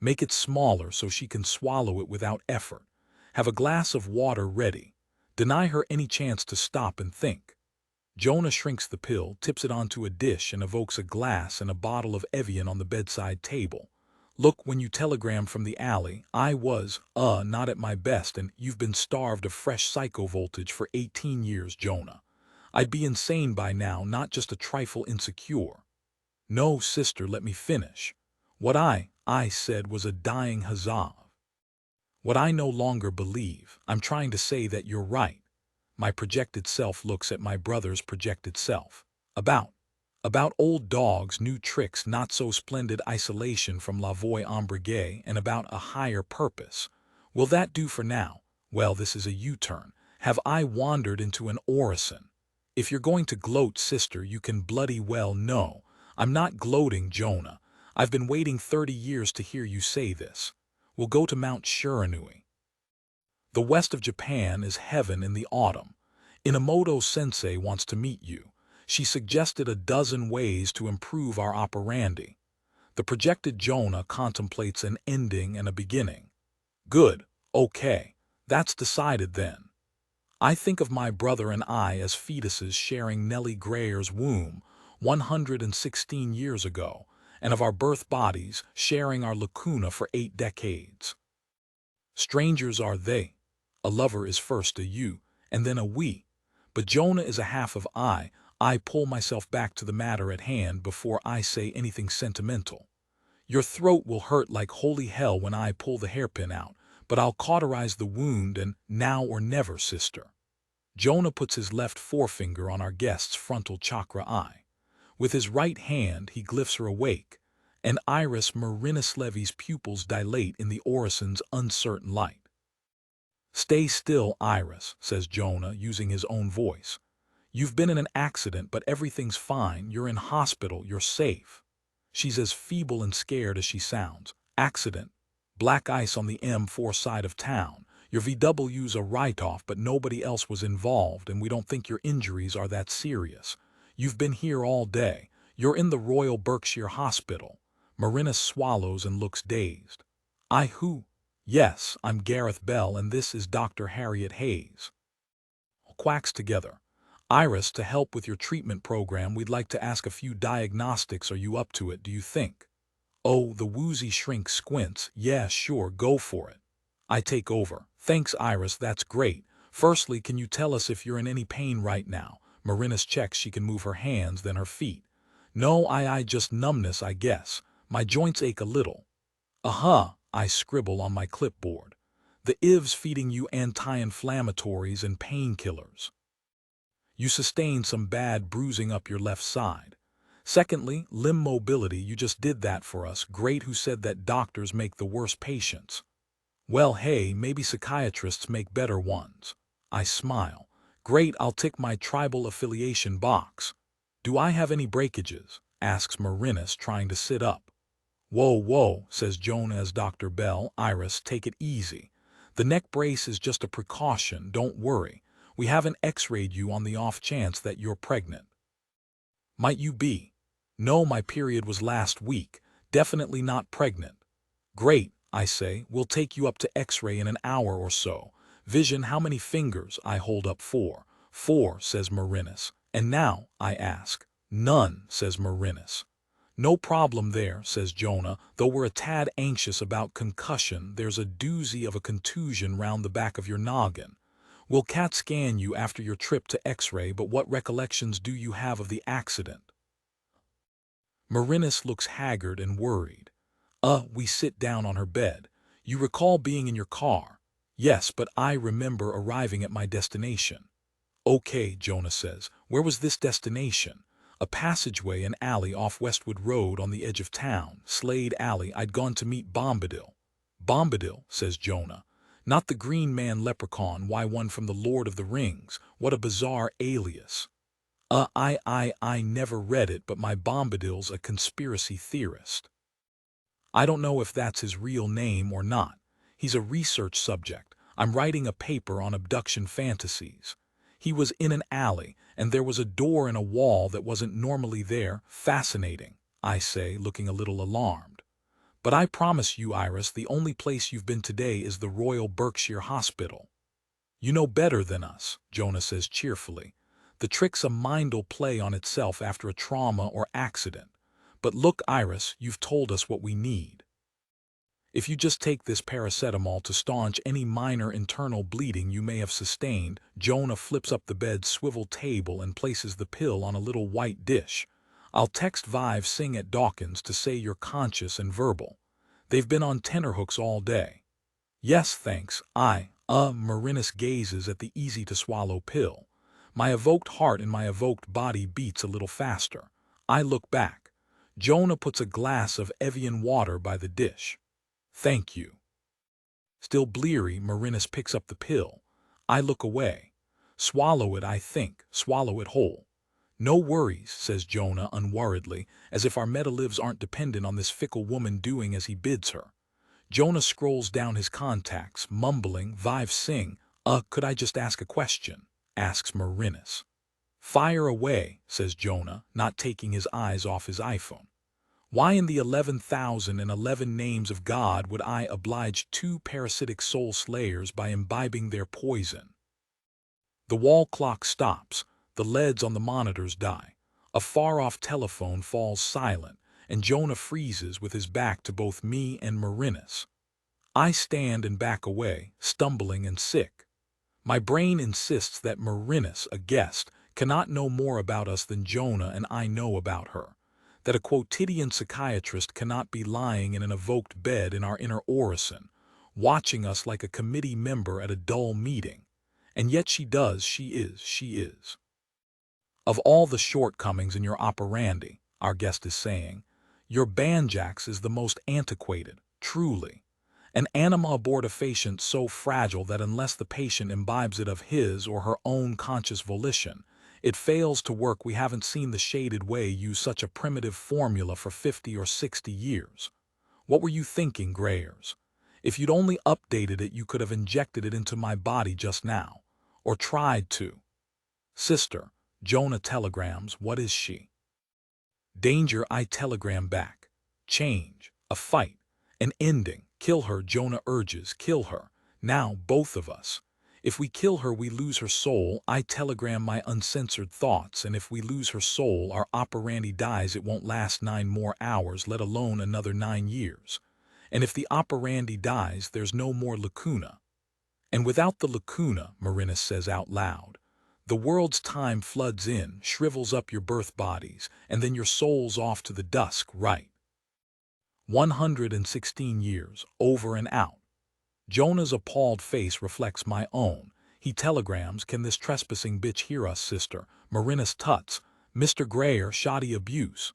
"Make it smaller so she can swallow it without effort. Have a glass of water ready. Deny her any chance to stop and think." Jonah shrinks the pill, tips it onto a dish, and evokes a glass and a bottle of Evian on the bedside table. "Look, when you telegram from the alley, I was, not at my best, and you've been starved of fresh psychovoltage for 18 years, Jonah. I'd be insane by now, not just a trifle insecure." "No, sister, let me finish. What I said was a dying huzzah. What I no longer believe. I'm trying to say that you're right." My projected self looks at my brother's projected self. About old dogs, new tricks, not so splendid isolation from la voix embriague, and about a higher purpose. Will that do for now? Well, this is a U-turn. Have I wandered into an orison? If you're going to gloat, sister, you can bloody well know. I'm not gloating, Jonah. I've been waiting 30 years to hear you say this. We'll go to Mount Shiranui. The west of Japan is heaven in the autumn. Inamoto-sensei wants to meet you. She suggested a dozen ways to improve our operandi. The projected Jonah contemplates an ending and a beginning. Good, okay, that's decided then. I think of my brother and I as fetuses sharing Nellie Grayer's womb 116 years ago, and of our birth bodies sharing our lacuna for 8 decades. Strangers are they. A lover is first a you, and then a we. But Jonah is a half of I. I pull myself back to the matter at hand before I say anything sentimental. Your throat will hurt like holy hell when I pull the hairpin out, but I'll cauterize the wound, and now or never, sister. Jonah puts his left forefinger on our guest's frontal chakra eye. With his right hand he glyphs her awake, and Iris Marinislevi's pupils dilate in the orison's uncertain light. "Stay still, Iris," says Jonah, using his own voice. "You've been in an accident, but everything's fine. You're in hospital. You're safe." She's as feeble and scared as she sounds. "Accident. Black ice on the M4 side of town. Your VW's a write-off, but nobody else was involved, and we don't think your injuries are that serious. You've been here all day. You're in the Royal Berkshire Hospital." Marinis swallows and looks dazed. "I who?" "Yes, I'm Gareth Bell, and this is Dr. Harriet Hayes." Quacks together. "Iris, to help with your treatment program, we'd like to ask a few diagnostics. Are you up to it, do you think?" Oh, the woozy shrink squints. "Yeah, sure, go for it." I take over. "Thanks, Iris, that's great. Firstly, can you tell us if you're in any pain right now?" Marinis checks she can move her hands, then her feet. "No, I just numbness, I guess. My joints ache a little." I scribble on my clipboard. "The IV's feeding you anti-inflammatories and painkillers. You sustained some bad bruising up your left side. Secondly, limb mobility, you just did that for us. Great. Who said that doctors make the worst patients?" "Well, hey, maybe psychiatrists make better ones." I smile. Great, I'll tick my tribal affiliation box. Do I have any breakages? Asks Marinus, trying to sit up. Whoa, whoa, says Jonah as Dr. Bell. Iris, take it easy. The neck brace is just a precaution, don't worry. We haven't x-rayed you on the off chance that you're pregnant. Might you be? No, my period was last week. Definitely not pregnant. Great, I say, we'll take you up to x-ray in an hour or so. Vision, how many fingers? I hold up 4. 4, says Marinus. And now, I ask. None, says Marinus. No problem there, says Jonah, though we're a tad anxious about concussion. There's a doozy of a contusion round the back of your noggin. We'll CAT scan you after your trip to x-ray, but what recollections do you have of the accident? Marinus looks haggard and worried. We sit down on her bed. You recall being in your car? Yes, but I remember arriving at my destination. Okay, Jonah says. Where was this destination? A passageway and alley off Westwood Road on the edge of town. Slade Alley. I'd gone to meet Bombadil. Bombadil, says Jonah. Not the Green Man leprechaun, why one from the Lord of the Rings. What a bizarre alias. I never read it, but my Bombadil's a conspiracy theorist. I don't know if that's his real name or not. He's a research subject. I'm writing a paper on abduction fantasies. He was in an alley, and there was a door in a wall that wasn't normally there. Fascinating, I say, looking a little alarmed. But I promise you, Iris, the only place you've been today is the Royal Berkshire Hospital. You know better than us, Jonah says cheerfully. The trick's a mind'll play on itself after a trauma or accident. But look, Iris, you've told us what we need. If you just take this paracetamol to staunch any minor internal bleeding you may have sustained. Jonah flips up the bed's swivel table and places the pill on a little white dish. I'll text Vive Singh at Dawkins to say you're conscious and verbal. They've been on tenterhooks all day. Yes, thanks. Marinus gazes at the easy-to-swallow pill. My evoked heart and my evoked body beats a little faster. I look back. Jonah puts a glass of Evian water by the dish. Thank you. Still bleary, Marinus picks up the pill. I look away. Swallow it, I think. Swallow it whole. No worries, says Jonah unworriedly, as if our meta-lives aren't dependent on this fickle woman doing as he bids her. Jonah scrolls down his contacts, mumbling, Vive Singh. Could I just ask a question? Asks Marinus. Fire away, says Jonah, not taking his eyes off his iPhone. Why in the 11,011 names of God would I oblige 2 parasitic soul slayers by imbibing their poison? The wall clock stops. The LEDs on the monitors die. A far-off telephone falls silent, and Jonah freezes with his back to both me and Marinus. I stand and back away, stumbling and sick. My brain insists that Marinus, a guest, cannot know more about us than Jonah and I know about her. That a quotidian psychiatrist cannot be lying in an evoked bed in our inner orison, watching us like a committee member at a dull meeting. And yet she does, she is. Of all the shortcomings in your operandi, our guest is saying, your banjax is the most antiquated, truly. An anima abortifacient so fragile that unless the patient imbibes it of his or her own conscious volition, it fails to work. We haven't seen the shaded way use such a primitive formula for 50 or 60 years. What were you thinking, Grayers? If you'd only updated it, you could have injected it into my body just now. Or tried to. Sister, Jonah telegrams, what is she? Danger, I telegram back. Change, a fight, an ending. Kill her, Jonah urges, kill her. Now, both of us. If we kill her, we lose her soul. I telegram my uncensored thoughts, and if we lose her soul, our operandi dies. It won't last 9 more hours, let alone another 9 years. And if the operandi dies, there's no more lacuna. And without the lacuna, Marinus says out loud, the world's time floods in, shrivels up your birth bodies, and then your soul's off to the dusk, right? 116 years, over and out. Jonah's appalled face reflects my own. He telegrams, can this trespassing bitch hear us, sister? Marinus tuts, Mr. Grayer, shoddy abuse.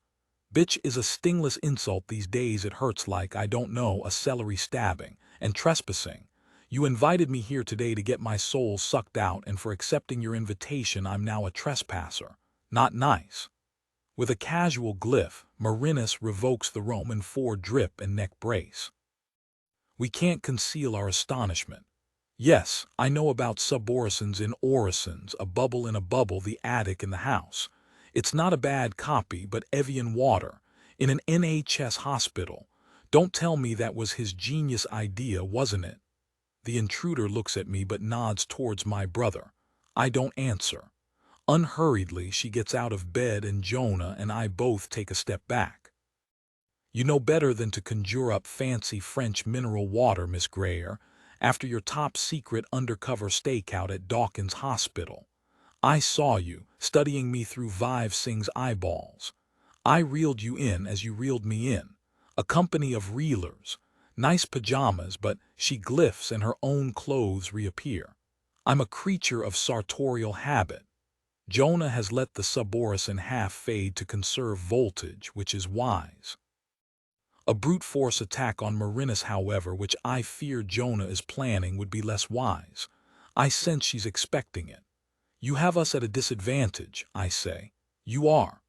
Bitch is a stingless insult these days. It hurts like, I don't know, a celery stabbing. And trespassing. You invited me here today to get my soul sucked out, and for accepting your invitation I'm now a trespasser. Not nice." With a casual glyph, Marinus revokes the Roman 4 drip and neck brace. We can't conceal our astonishment. Yes, I know about suborisons in orisons, a bubble in a bubble, the attic in the house. It's not a bad copy, but Evian water, in an NHS hospital. Don't tell me that was his genius idea, wasn't it? The intruder looks at me but nods towards my brother. I don't answer. Unhurriedly, she gets out of bed and Jonah and I both take a step back. "You know better than to conjure up fancy French mineral water, Miss Greer, after your top-secret undercover stakeout at Dawkins Hospital. I saw you, studying me through Vive Singh's eyeballs. I reeled you in as you reeled me in. A company of reelers. Nice pajamas, but she glyphs and her own clothes reappear. I'm a creature of sartorial habit. Jonah has let the suborison half fade to conserve voltage, which is wise. A brute force attack on Marinus, however, which I fear Jonah is planning, would be less wise. I sense she's expecting it. You have us at a disadvantage, I say. You are.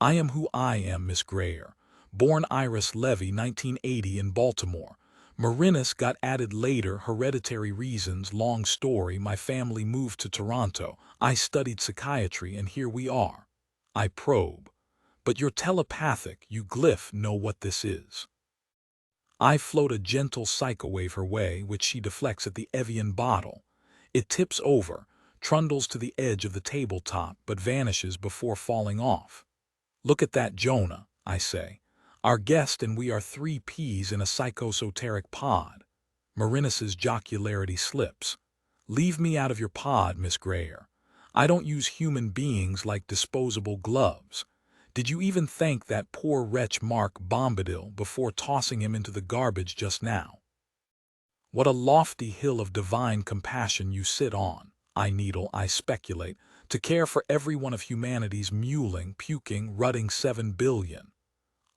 I am who I am, Miss Greer. Born Iris Levy, 1980 in Baltimore. Marinus got added later, hereditary reasons, long story. My family moved to Toronto. I studied psychiatry and here we are. I probe. But you're telepathic, you glyph know what this is. I float a gentle psychowave her way, which she deflects at the Evian bottle. It tips over, trundles to the edge of the tabletop, but vanishes before falling off. Look at that, Jonah, I say. Our guest and we are 3 peas in a psychosoteric pod. Marinus's jocularity slips. Leave me out of your pod, Miss Greer. I don't use human beings like disposable gloves. Did you even thank that poor wretch Mark Bombadil before tossing him into the garbage just now? What a lofty hill of divine compassion you sit on, I needle, I speculate, to care for every one of humanity's mewling, puking, rutting 7 billion.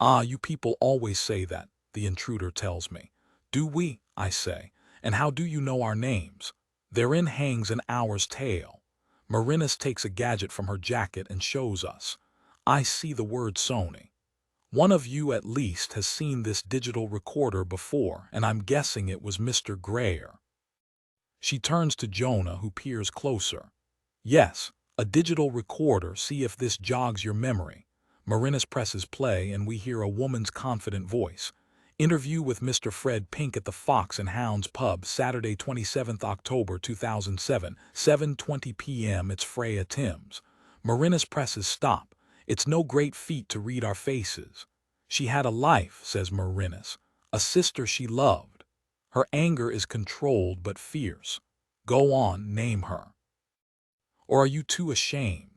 Ah, you people always say that, the intruder tells me. Do we? I say. And how do you know our names? Therein hangs an hour's tale. Marinus takes a gadget from her jacket and shows us. I see the word Sony. One of you at least has seen this digital recorder before, and I'm guessing it was Mr. Greer. She turns to Jonah, who peers closer. Yes, a digital recorder. See if this jogs your memory. Marinus presses play and we hear a woman's confident voice. Interview with Mr. Fred Pink at the Fox and Hounds pub, Saturday 27th October 2007, 7:20 p.m. It's Freya Timms. Marinus presses stop. It's no great feat to read our faces. She had a life, says Marinus, a sister she loved. Her anger is controlled but fierce. Go on, name her. Or are you too ashamed?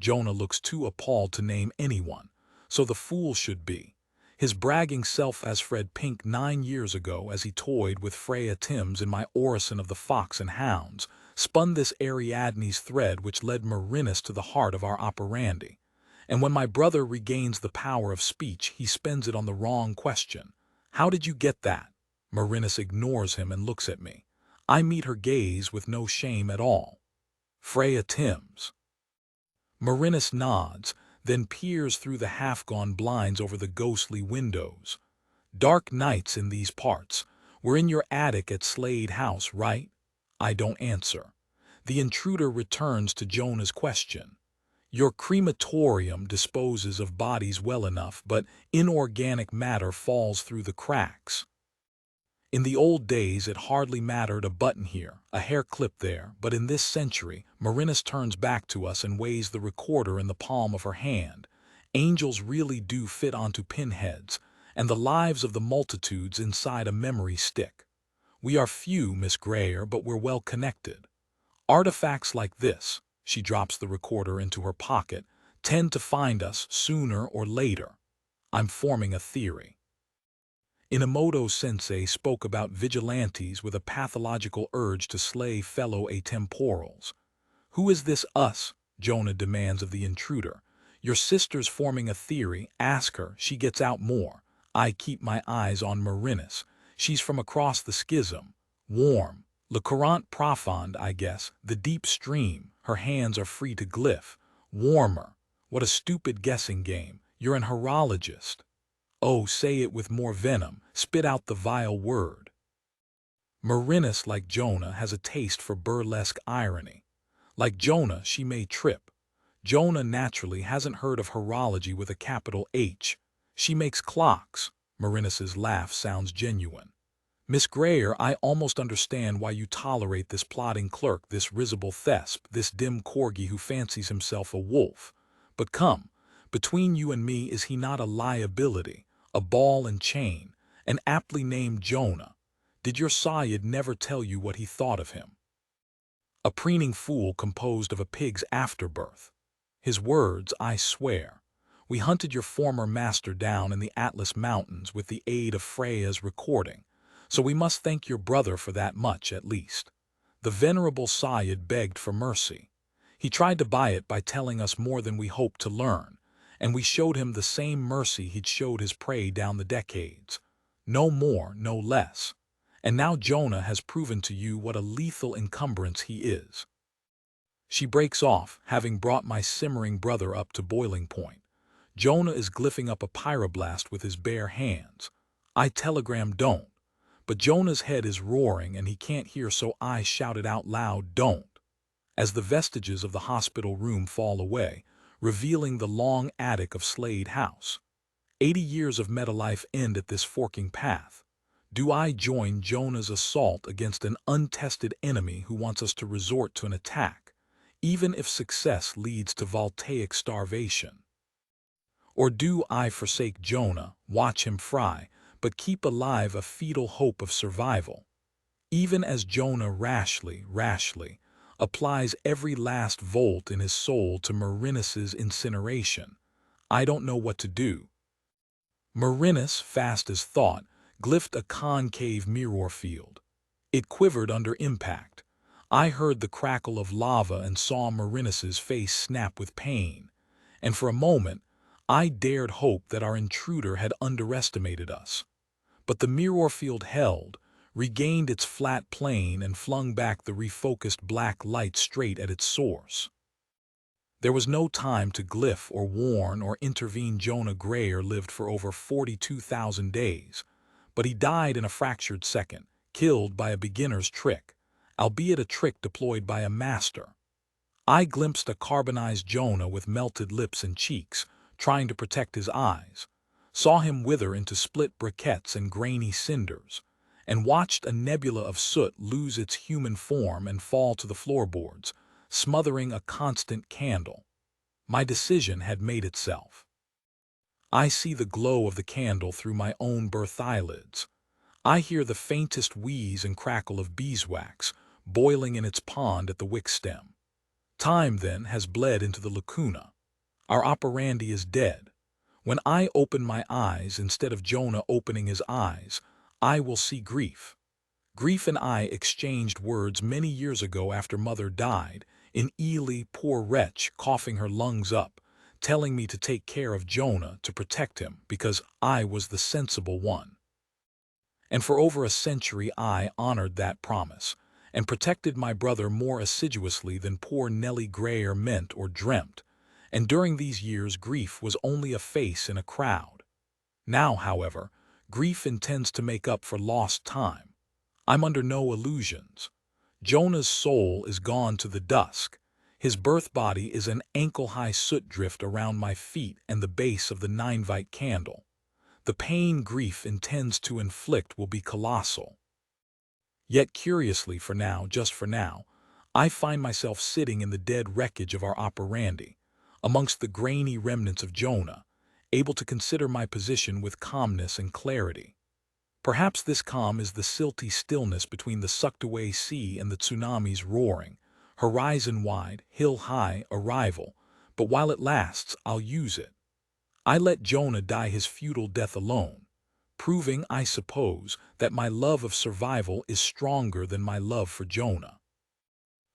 Jonah looks too appalled to name anyone, so the fool should be. His bragging self as Fred Pink 9 years ago, as he toyed with Freya Timms in my orison of the Fox and Hounds, spun this Ariadne's thread which led Marinus to the heart of our operandi. And when my brother regains the power of speech, he spends it on the wrong question. How did you get that? Marinus ignores him and looks at me. I meet her gaze with no shame at all. Freya Timms. Marinus nods, then peers through the half-gone blinds over the ghostly windows. Dark nights in these parts. We're in your attic at Slade House, right? I don't answer. The intruder returns to Jonah's question. Your crematorium disposes of bodies well enough, but inorganic matter falls through the cracks. In the old days it hardly mattered a button here, a hair clip there, but in this century, Marinus turns back to us and weighs the recorder in the palm of her hand. Angels really do fit onto pinheads, and the lives of the multitudes inside a memory stick. We are few, Miss Greer, but we're well connected. Artifacts like this, she drops the recorder into her pocket, tend to find us sooner or later. I'm forming a theory. Inamoto Sensei spoke about vigilantes with a pathological urge to slay fellow atemporals. Who is this us? Jonah demands of the intruder. Your sister's forming a theory. Ask her. She gets out more. I keep my eyes on Marinus. She's from across the schism. Warm, Le courant profond, I guess, the deep stream. Her hands are free to glyph. Warmer. What a stupid guessing game. You're an horologist. Oh, say it with more venom. Spit out the vile word. Marinus, like Jonah, has a taste for burlesque irony. Like Jonah, she may trip. Jonah naturally hasn't heard of horology with a capital H. She makes clocks. Marinus's laugh sounds genuine. Miss Grayer, I almost understand why you tolerate this plodding clerk, this risible thesp, this dim corgi who fancies himself a wolf. But come, between you and me, is he not a liability, a ball and chain, an aptly named Jonah? Did your Sayyid never tell you what he thought of him? A preening fool composed of a pig's afterbirth. His words, I swear. We hunted your former master down in the Atlas Mountains with the aid of Freya's recording, so we must thank your brother for that much at least. The venerable Sayyid begged for mercy. He tried to buy it by telling us more than we hoped to learn, and we showed him the same mercy he'd showed his prey down the decades. No more, no less. And now Jonah has proven to you what a lethal encumbrance he is. She breaks off, having brought my simmering brother up to boiling point. Jonah is glyphing up a pyroblast with his bare hands. I telegram don't. But Jonah's head is roaring and he can't hear, so I shouted out loud, don't. As the vestiges of the hospital room fall away, revealing the long attic of Slade House. 80 years of meta-life end at this forking path. Do I join Jonah's assault against an untested enemy who wants us to resort to an attack, even if success leads to voltaic starvation? Or do I forsake Jonah, watch him fry, but keep alive a fetal hope of survival? Even as Jonah rashly applies every last volt in his soul to Marinus's incineration, I don't know what to do. Marinus, fast as thought, glyphed a concave mirror field. It quivered under impact. I heard the crackle of lava and saw Marinus's face snap with pain, and for a moment I dared hope that our intruder had underestimated us. But the mirror field held, regained its flat plane, and flung back the refocused black light straight at its source. There was no time to glyph or warn or intervene. Jonah Grayer lived for over 42,000 days, but he died in a fractured second, killed by a beginner's trick, albeit a trick deployed by a master. I glimpsed a carbonized Jonah with melted lips and cheeks, trying to protect his eyes, saw him wither into split briquettes and grainy cinders, and watched a nebula of soot lose its human form and fall to the floorboards, smothering a constant candle. My decision had made itself. I see the glow of the candle through my own birth eyelids. I hear the faintest wheeze and crackle of beeswax boiling in its pond at the wick stem. Time, then, has bled into the lacuna. Our operandi is dead. When I open my eyes, instead of Jonah opening his eyes, I will see grief. Grief and I exchanged words many years ago after Mother died, in EERIE, poor wretch, coughing her lungs up, telling me to take care of Jonah, to protect him, because I was the sensible one. And for over a century I honored that promise, and protected my brother more assiduously than poor Nellie Grayer meant or dreamt, and during these years grief was only a face in a crowd. Now, however, grief intends to make up for lost time. I'm under no illusions. Jonah's soul is gone to the dusk. His birth body is an ankle-high soot drift around my feet and the base of the 9-vite candle. The pain grief intends to inflict will be colossal. Yet curiously, for now, just for now, I find myself sitting in the dead wreckage of our operandi, amongst the grainy remnants of Jonah, able to consider my position with calmness and clarity. Perhaps this calm is the silty stillness between the sucked-away sea and the tsunami's roaring, horizon-wide, hill-high arrival, but while it lasts, I'll use it. I let Jonah die his futile death alone, proving, I suppose, that my love of survival is stronger than my love for Jonah.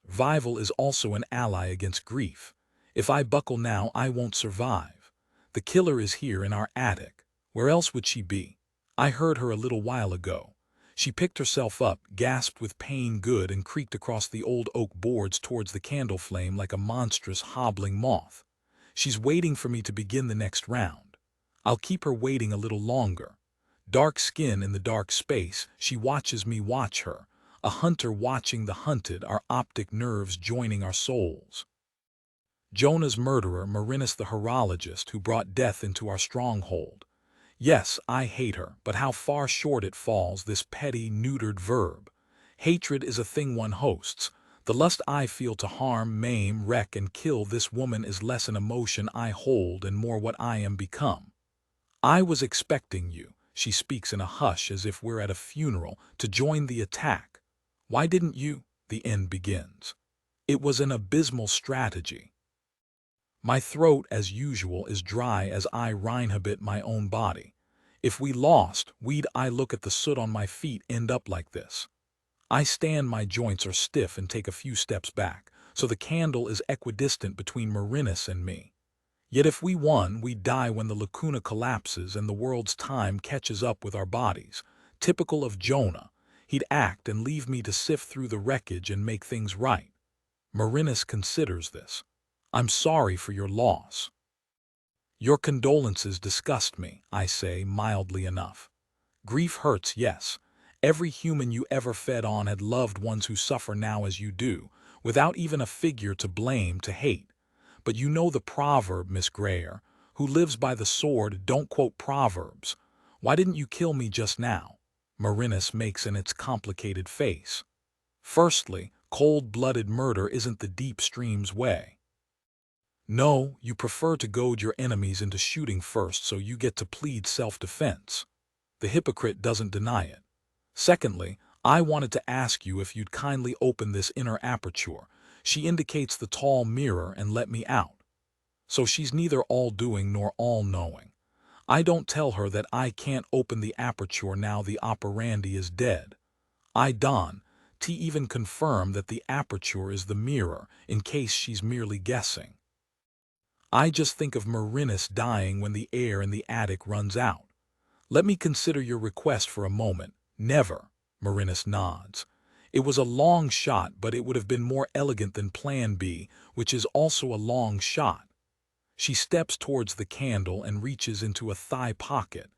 Survival is also an ally against grief. If I buckle now, I won't survive. The killer is here in our attic. Where else would she be? I heard her a little while ago. She picked herself up, gasped with pain good, and creaked across the old oak boards towards the candle flame like a monstrous hobbling moth. She's waiting for me to begin the next round. I'll keep her waiting a little longer. Dark skin in the dark space, she watches me watch her. A hunter watching the hunted, our optic nerves joining our souls. Jonah's murderer, Marinus the horologist, who brought death into our stronghold. Yes, I hate her, but how far short it falls, this petty, neutered verb. Hatred is a thing one hosts. The lust I feel to harm, maim, wreck, and kill this woman is less an emotion I hold and more what I am become. I was expecting you, she speaks in a hush as if we're at a funeral, to join the attack. Why didn't you? The end begins. It was an abysmal strategy. My throat, as usual, is dry as I reinhabit my own body. If we lost, I look at the soot on my feet, end up like this. I stand, my joints are stiff, and take a few steps back, so the candle is equidistant between Marinus and me. Yet if we won, we die when the lacuna collapses and the world's time catches up with our bodies. Typical of Jonah, he'd act and leave me to sift through the wreckage and make things right. Marinus considers this. I'm sorry for your loss. Your condolences disgust me, I say, mildly enough. Grief hurts, yes. Every human you ever fed on had loved ones who suffer now as you do, without even a figure to blame, to hate. But you know the proverb, Miss Grayer, who lives by the sword don't quote proverbs. Why didn't you kill me just now? Marinus makes in its complicated face. Firstly, cold-blooded murder isn't the deep stream's way. No, you prefer to goad your enemies into shooting first so you get to plead self-defense. The hypocrite doesn't deny it. Secondly, I wanted to ask you if you'd kindly open this inner aperture. She indicates the tall mirror and let me out. So she's neither all-doing nor all-knowing. I don't tell her that I can't open the aperture now the operandi is dead. I don, to even confirm that the aperture is the mirror, in case she's merely guessing. I just think of Marinus dying when the air in the attic runs out. Let me consider your request for a moment. Never, Marinus nods. It was a long shot, but it would have been more elegant than Plan B, which is also a long shot. She steps towards the candle and reaches into a thigh pocket.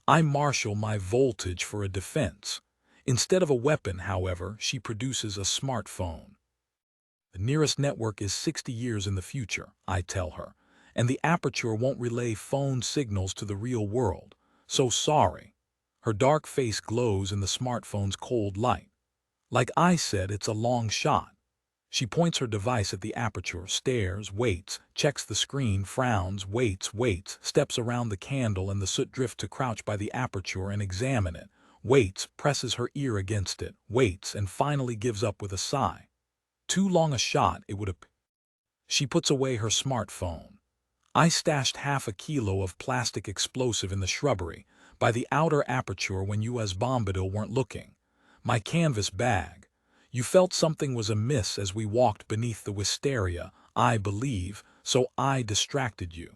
I marshal my voltage for a defense. Instead of a weapon, however, she produces a smartphone. The nearest network is 60 years in the future, I tell her, and the aperture won't relay phone signals to the real world. So sorry. Her dark face glows in the smartphone's cold light. Like I said, it's a long shot. She points her device at the aperture, stares, waits, checks the screen, frowns, waits, steps around the candle and the soot drift to crouch by the aperture and examine it, waits, presses her ear against it, waits, and finally gives up with a sigh. Too long a shot, it would appear. She puts away her smartphone. I stashed half a kilo of plastic explosive in the shrubbery, by the outer aperture when you as Bombadil weren't looking. My canvas bag. You felt something was amiss as we walked beneath the wisteria, I believe, so I distracted you.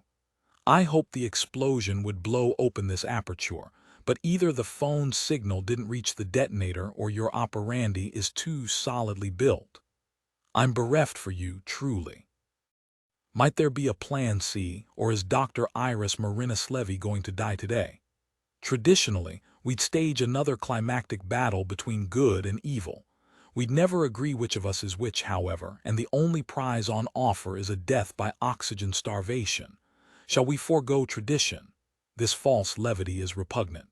I hoped the explosion would blow open this aperture, but either the phone signal didn't reach the detonator or your operandi is too solidly built. I'm bereft for you, truly. Might there be a plan C, or is Dr. Iris Marinus Levy going to die today? Traditionally, we'd stage another climactic battle between good and evil. We'd never agree which of us is which, however, and the only prize on offer is a death by oxygen starvation. Shall we forego tradition? This false levity is repugnant.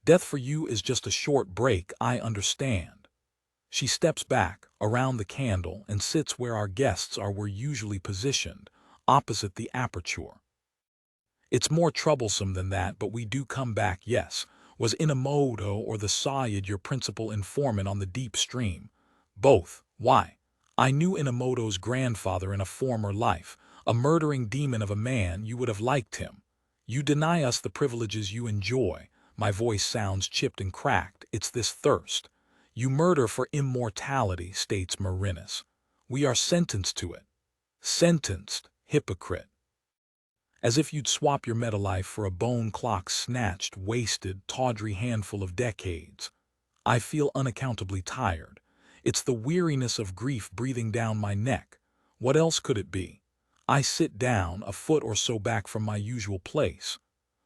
Death for you is just a short break, I understand. She steps back, around the candle, and sits where our guests were usually positioned, opposite the aperture. It's more troublesome than that, but we do come back, yes. Was Inamoto or the Sayid your principal informant on the deep stream? Both. Why? I knew Inamoto's grandfather in a former life, a murdering demon of a man. You would have liked him. You deny us the privileges you enjoy. My voice sounds chipped and cracked. It's this thirst. You murder for immortality, states Marinus. We are sentenced to it. Sentenced, hypocrite. As if you'd swap your meta-life for a bone clock snatched, wasted, tawdry handful of decades. I feel unaccountably tired. It's the weariness of grief breathing down my neck. What else could it be? I sit down, a foot or so back from my usual place.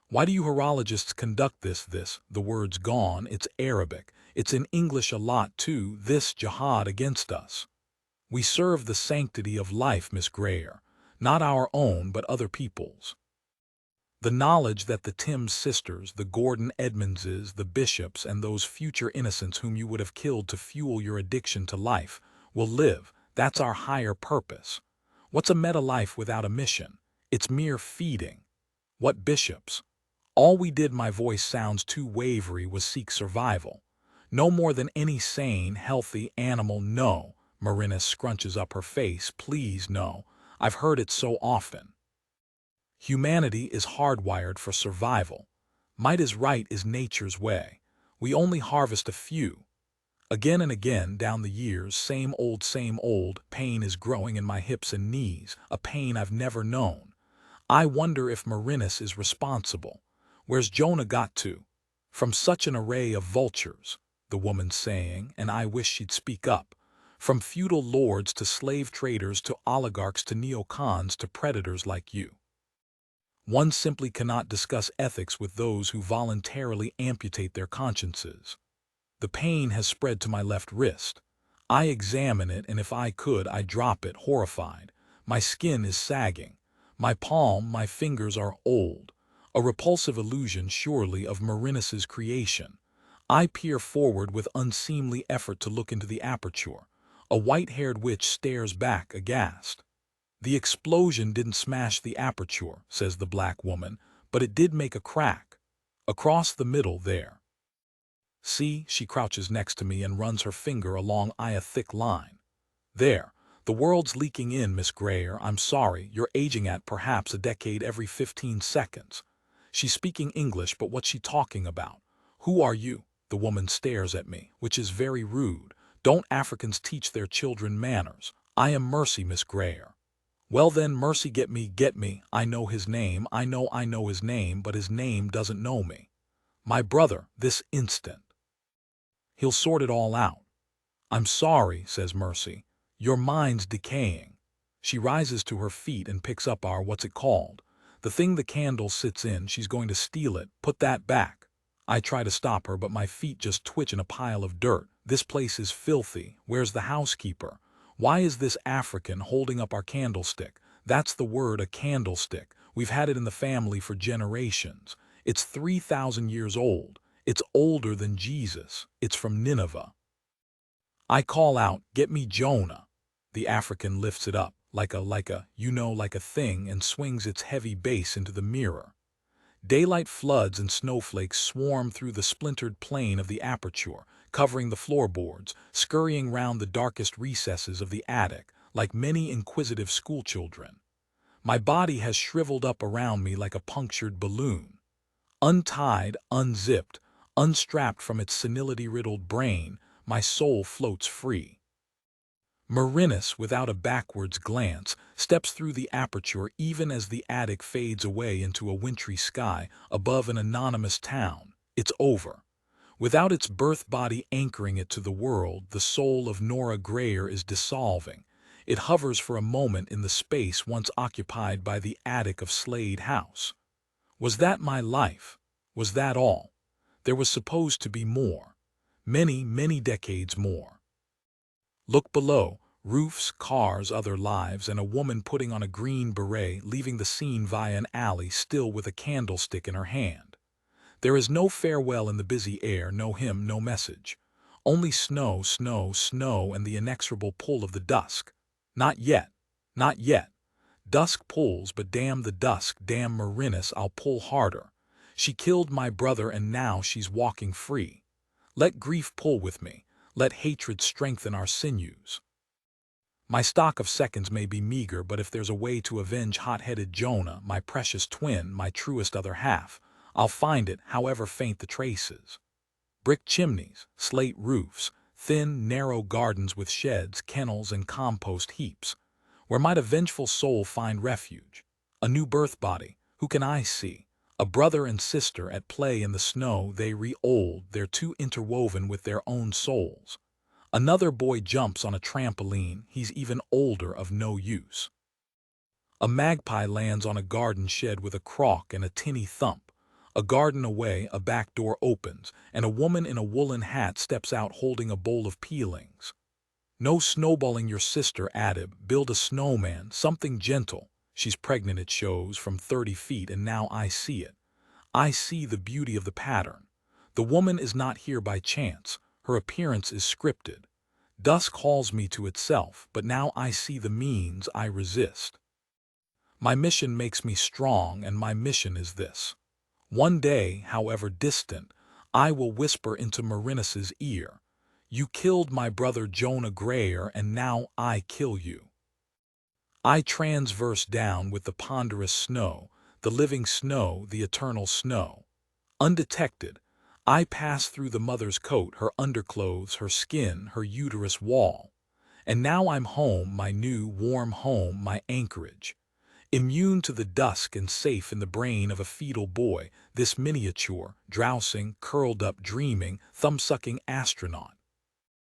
Why do you horologists conduct this? The word's gone, it's Arabic. It's in English a lot too, this jihad against us. We serve the sanctity of life, Miss Grayer. Not our own, but other people's. The knowledge that the Timms sisters, the Gordon Edmondses, the Bishops, and those future innocents whom you would have killed to fuel your addiction to life, will live, that's our higher purpose. What's a meta-life without a mission? It's mere feeding. What bishops? All we did, my voice sounds too wavery, was seek survival. No more than any sane, healthy animal, no. Marina scrunches up her face, please, no. I've heard it so often. Humanity is hardwired for survival. Might is right is nature's way. We only harvest a few. Again and again, down the years, same old, pain is growing in my hips and knees, a pain I've never known. I wonder if Marinus is responsible. Where's Jonah got to? From such an array of vultures, the woman's saying, and I wish she'd speak up. From feudal lords to slave traders to oligarchs to neocons to predators like you. One simply cannot discuss ethics with those who voluntarily amputate their consciences. The pain has spread to my left wrist. I examine it, and if I could, I'd drop it, horrified. My skin is sagging. My palm, my fingers are old. A repulsive illusion, surely, of Marinus's creation. I peer forward with unseemly effort to look into the aperture. A white-haired witch stares back, aghast. The explosion didn't smash the aperture, says the black woman, but it did make a crack. Across the middle there. See, she crouches next to me and runs her finger along a thick line. There, the world's leaking in, Miss Grayer. I'm sorry, you're aging at perhaps a decade every 15 seconds. She's speaking English, but what's she talking about? Who are you? The woman stares at me, which is very rude. Don't Africans teach their children manners? I am Mercy, Miss Grayer. Well then, Mercy, get me. I know his name, I know his name, but his name doesn't know me. My brother, this instant. He'll sort it all out. I'm sorry, says Mercy. Your mind's decaying. She rises to her feet and picks up our, what's it called? The thing the candle sits in. She's going to steal it. Put that back. I try to stop her, but my feet just twitch in a pile of dirt. This place is filthy. Where's the housekeeper? Why is this African holding up our candlestick? That's the word, a candlestick. We've had it in the family for generations. It's 3,000 years old. It's older than Jesus. It's from Nineveh. I call out, get me Jonah. The African lifts it up, like a thing, and swings its heavy base into the mirror. Daylight floods and snowflakes swarm through the splintered plane of the aperture, covering the floorboards, scurrying round the darkest recesses of the attic, like many inquisitive schoolchildren. My body has shriveled up around me like a punctured balloon. Untied, unzipped, unstrapped from its senility-riddled brain, my soul floats free. Marinus, without a backwards glance, steps through the aperture even as the attic fades away into a wintry sky above an anonymous town. It's over. Without its birth body anchoring it to the world, the soul of Nora Grayer is dissolving. It hovers for a moment in the space once occupied by the attic of Slade House. Was that my life? Was that all? There was supposed to be more. Many, many decades more. Look below, roofs, cars, other lives, and a woman putting on a green beret leaving the scene via an alley, still with a candlestick in her hand. There is no farewell in the busy air, no hymn, no message. Only snow, snow, snow, and the inexorable pull of the dusk. Not yet, not yet. Dusk pulls, but damn the dusk, damn Marinus, I'll pull harder. She killed my brother and now she's walking free. Let grief pull with me. Let hatred strengthen our sinews. My stock of seconds may be meager, but if there's a way to avenge hot-headed Jonah, my precious twin, my truest other half, I'll find it, however faint the traces. Brick chimneys, slate roofs, thin, narrow gardens with sheds, kennels, and compost heaps. Where might a vengeful soul find refuge? A new birth body, who can I see? A brother and sister at play in the snow, they re-old, they're too interwoven with their own souls. Another boy jumps on a trampoline, he's even older, of no use. A magpie lands on a garden shed with a croak and a tinny thump. A garden away, a back door opens, and a woman in a woolen hat steps out holding a bowl of peelings. No snowballing your sister, Adib. Build a snowman, something gentle. She's pregnant, it shows, from 30 feet, and now I see it. I see the beauty of the pattern. The woman is not here by chance. Her appearance is scripted. Dusk calls me to itself, but now I see the means I resist. My mission makes me strong, and my mission is this. One day, however distant, I will whisper into Marinus's ear, "You killed my brother Jonah Grayer, and now I kill you." I transverse down with the ponderous snow, the living snow, the eternal snow. Undetected, I pass through the mother's coat, her underclothes, her skin, her uterus wall. And now I'm home, my new, warm home, my anchorage. Immune to the dusk and safe in the brain of a fetal boy, this miniature, drowsing, curled up, dreaming, thumb-sucking astronaut.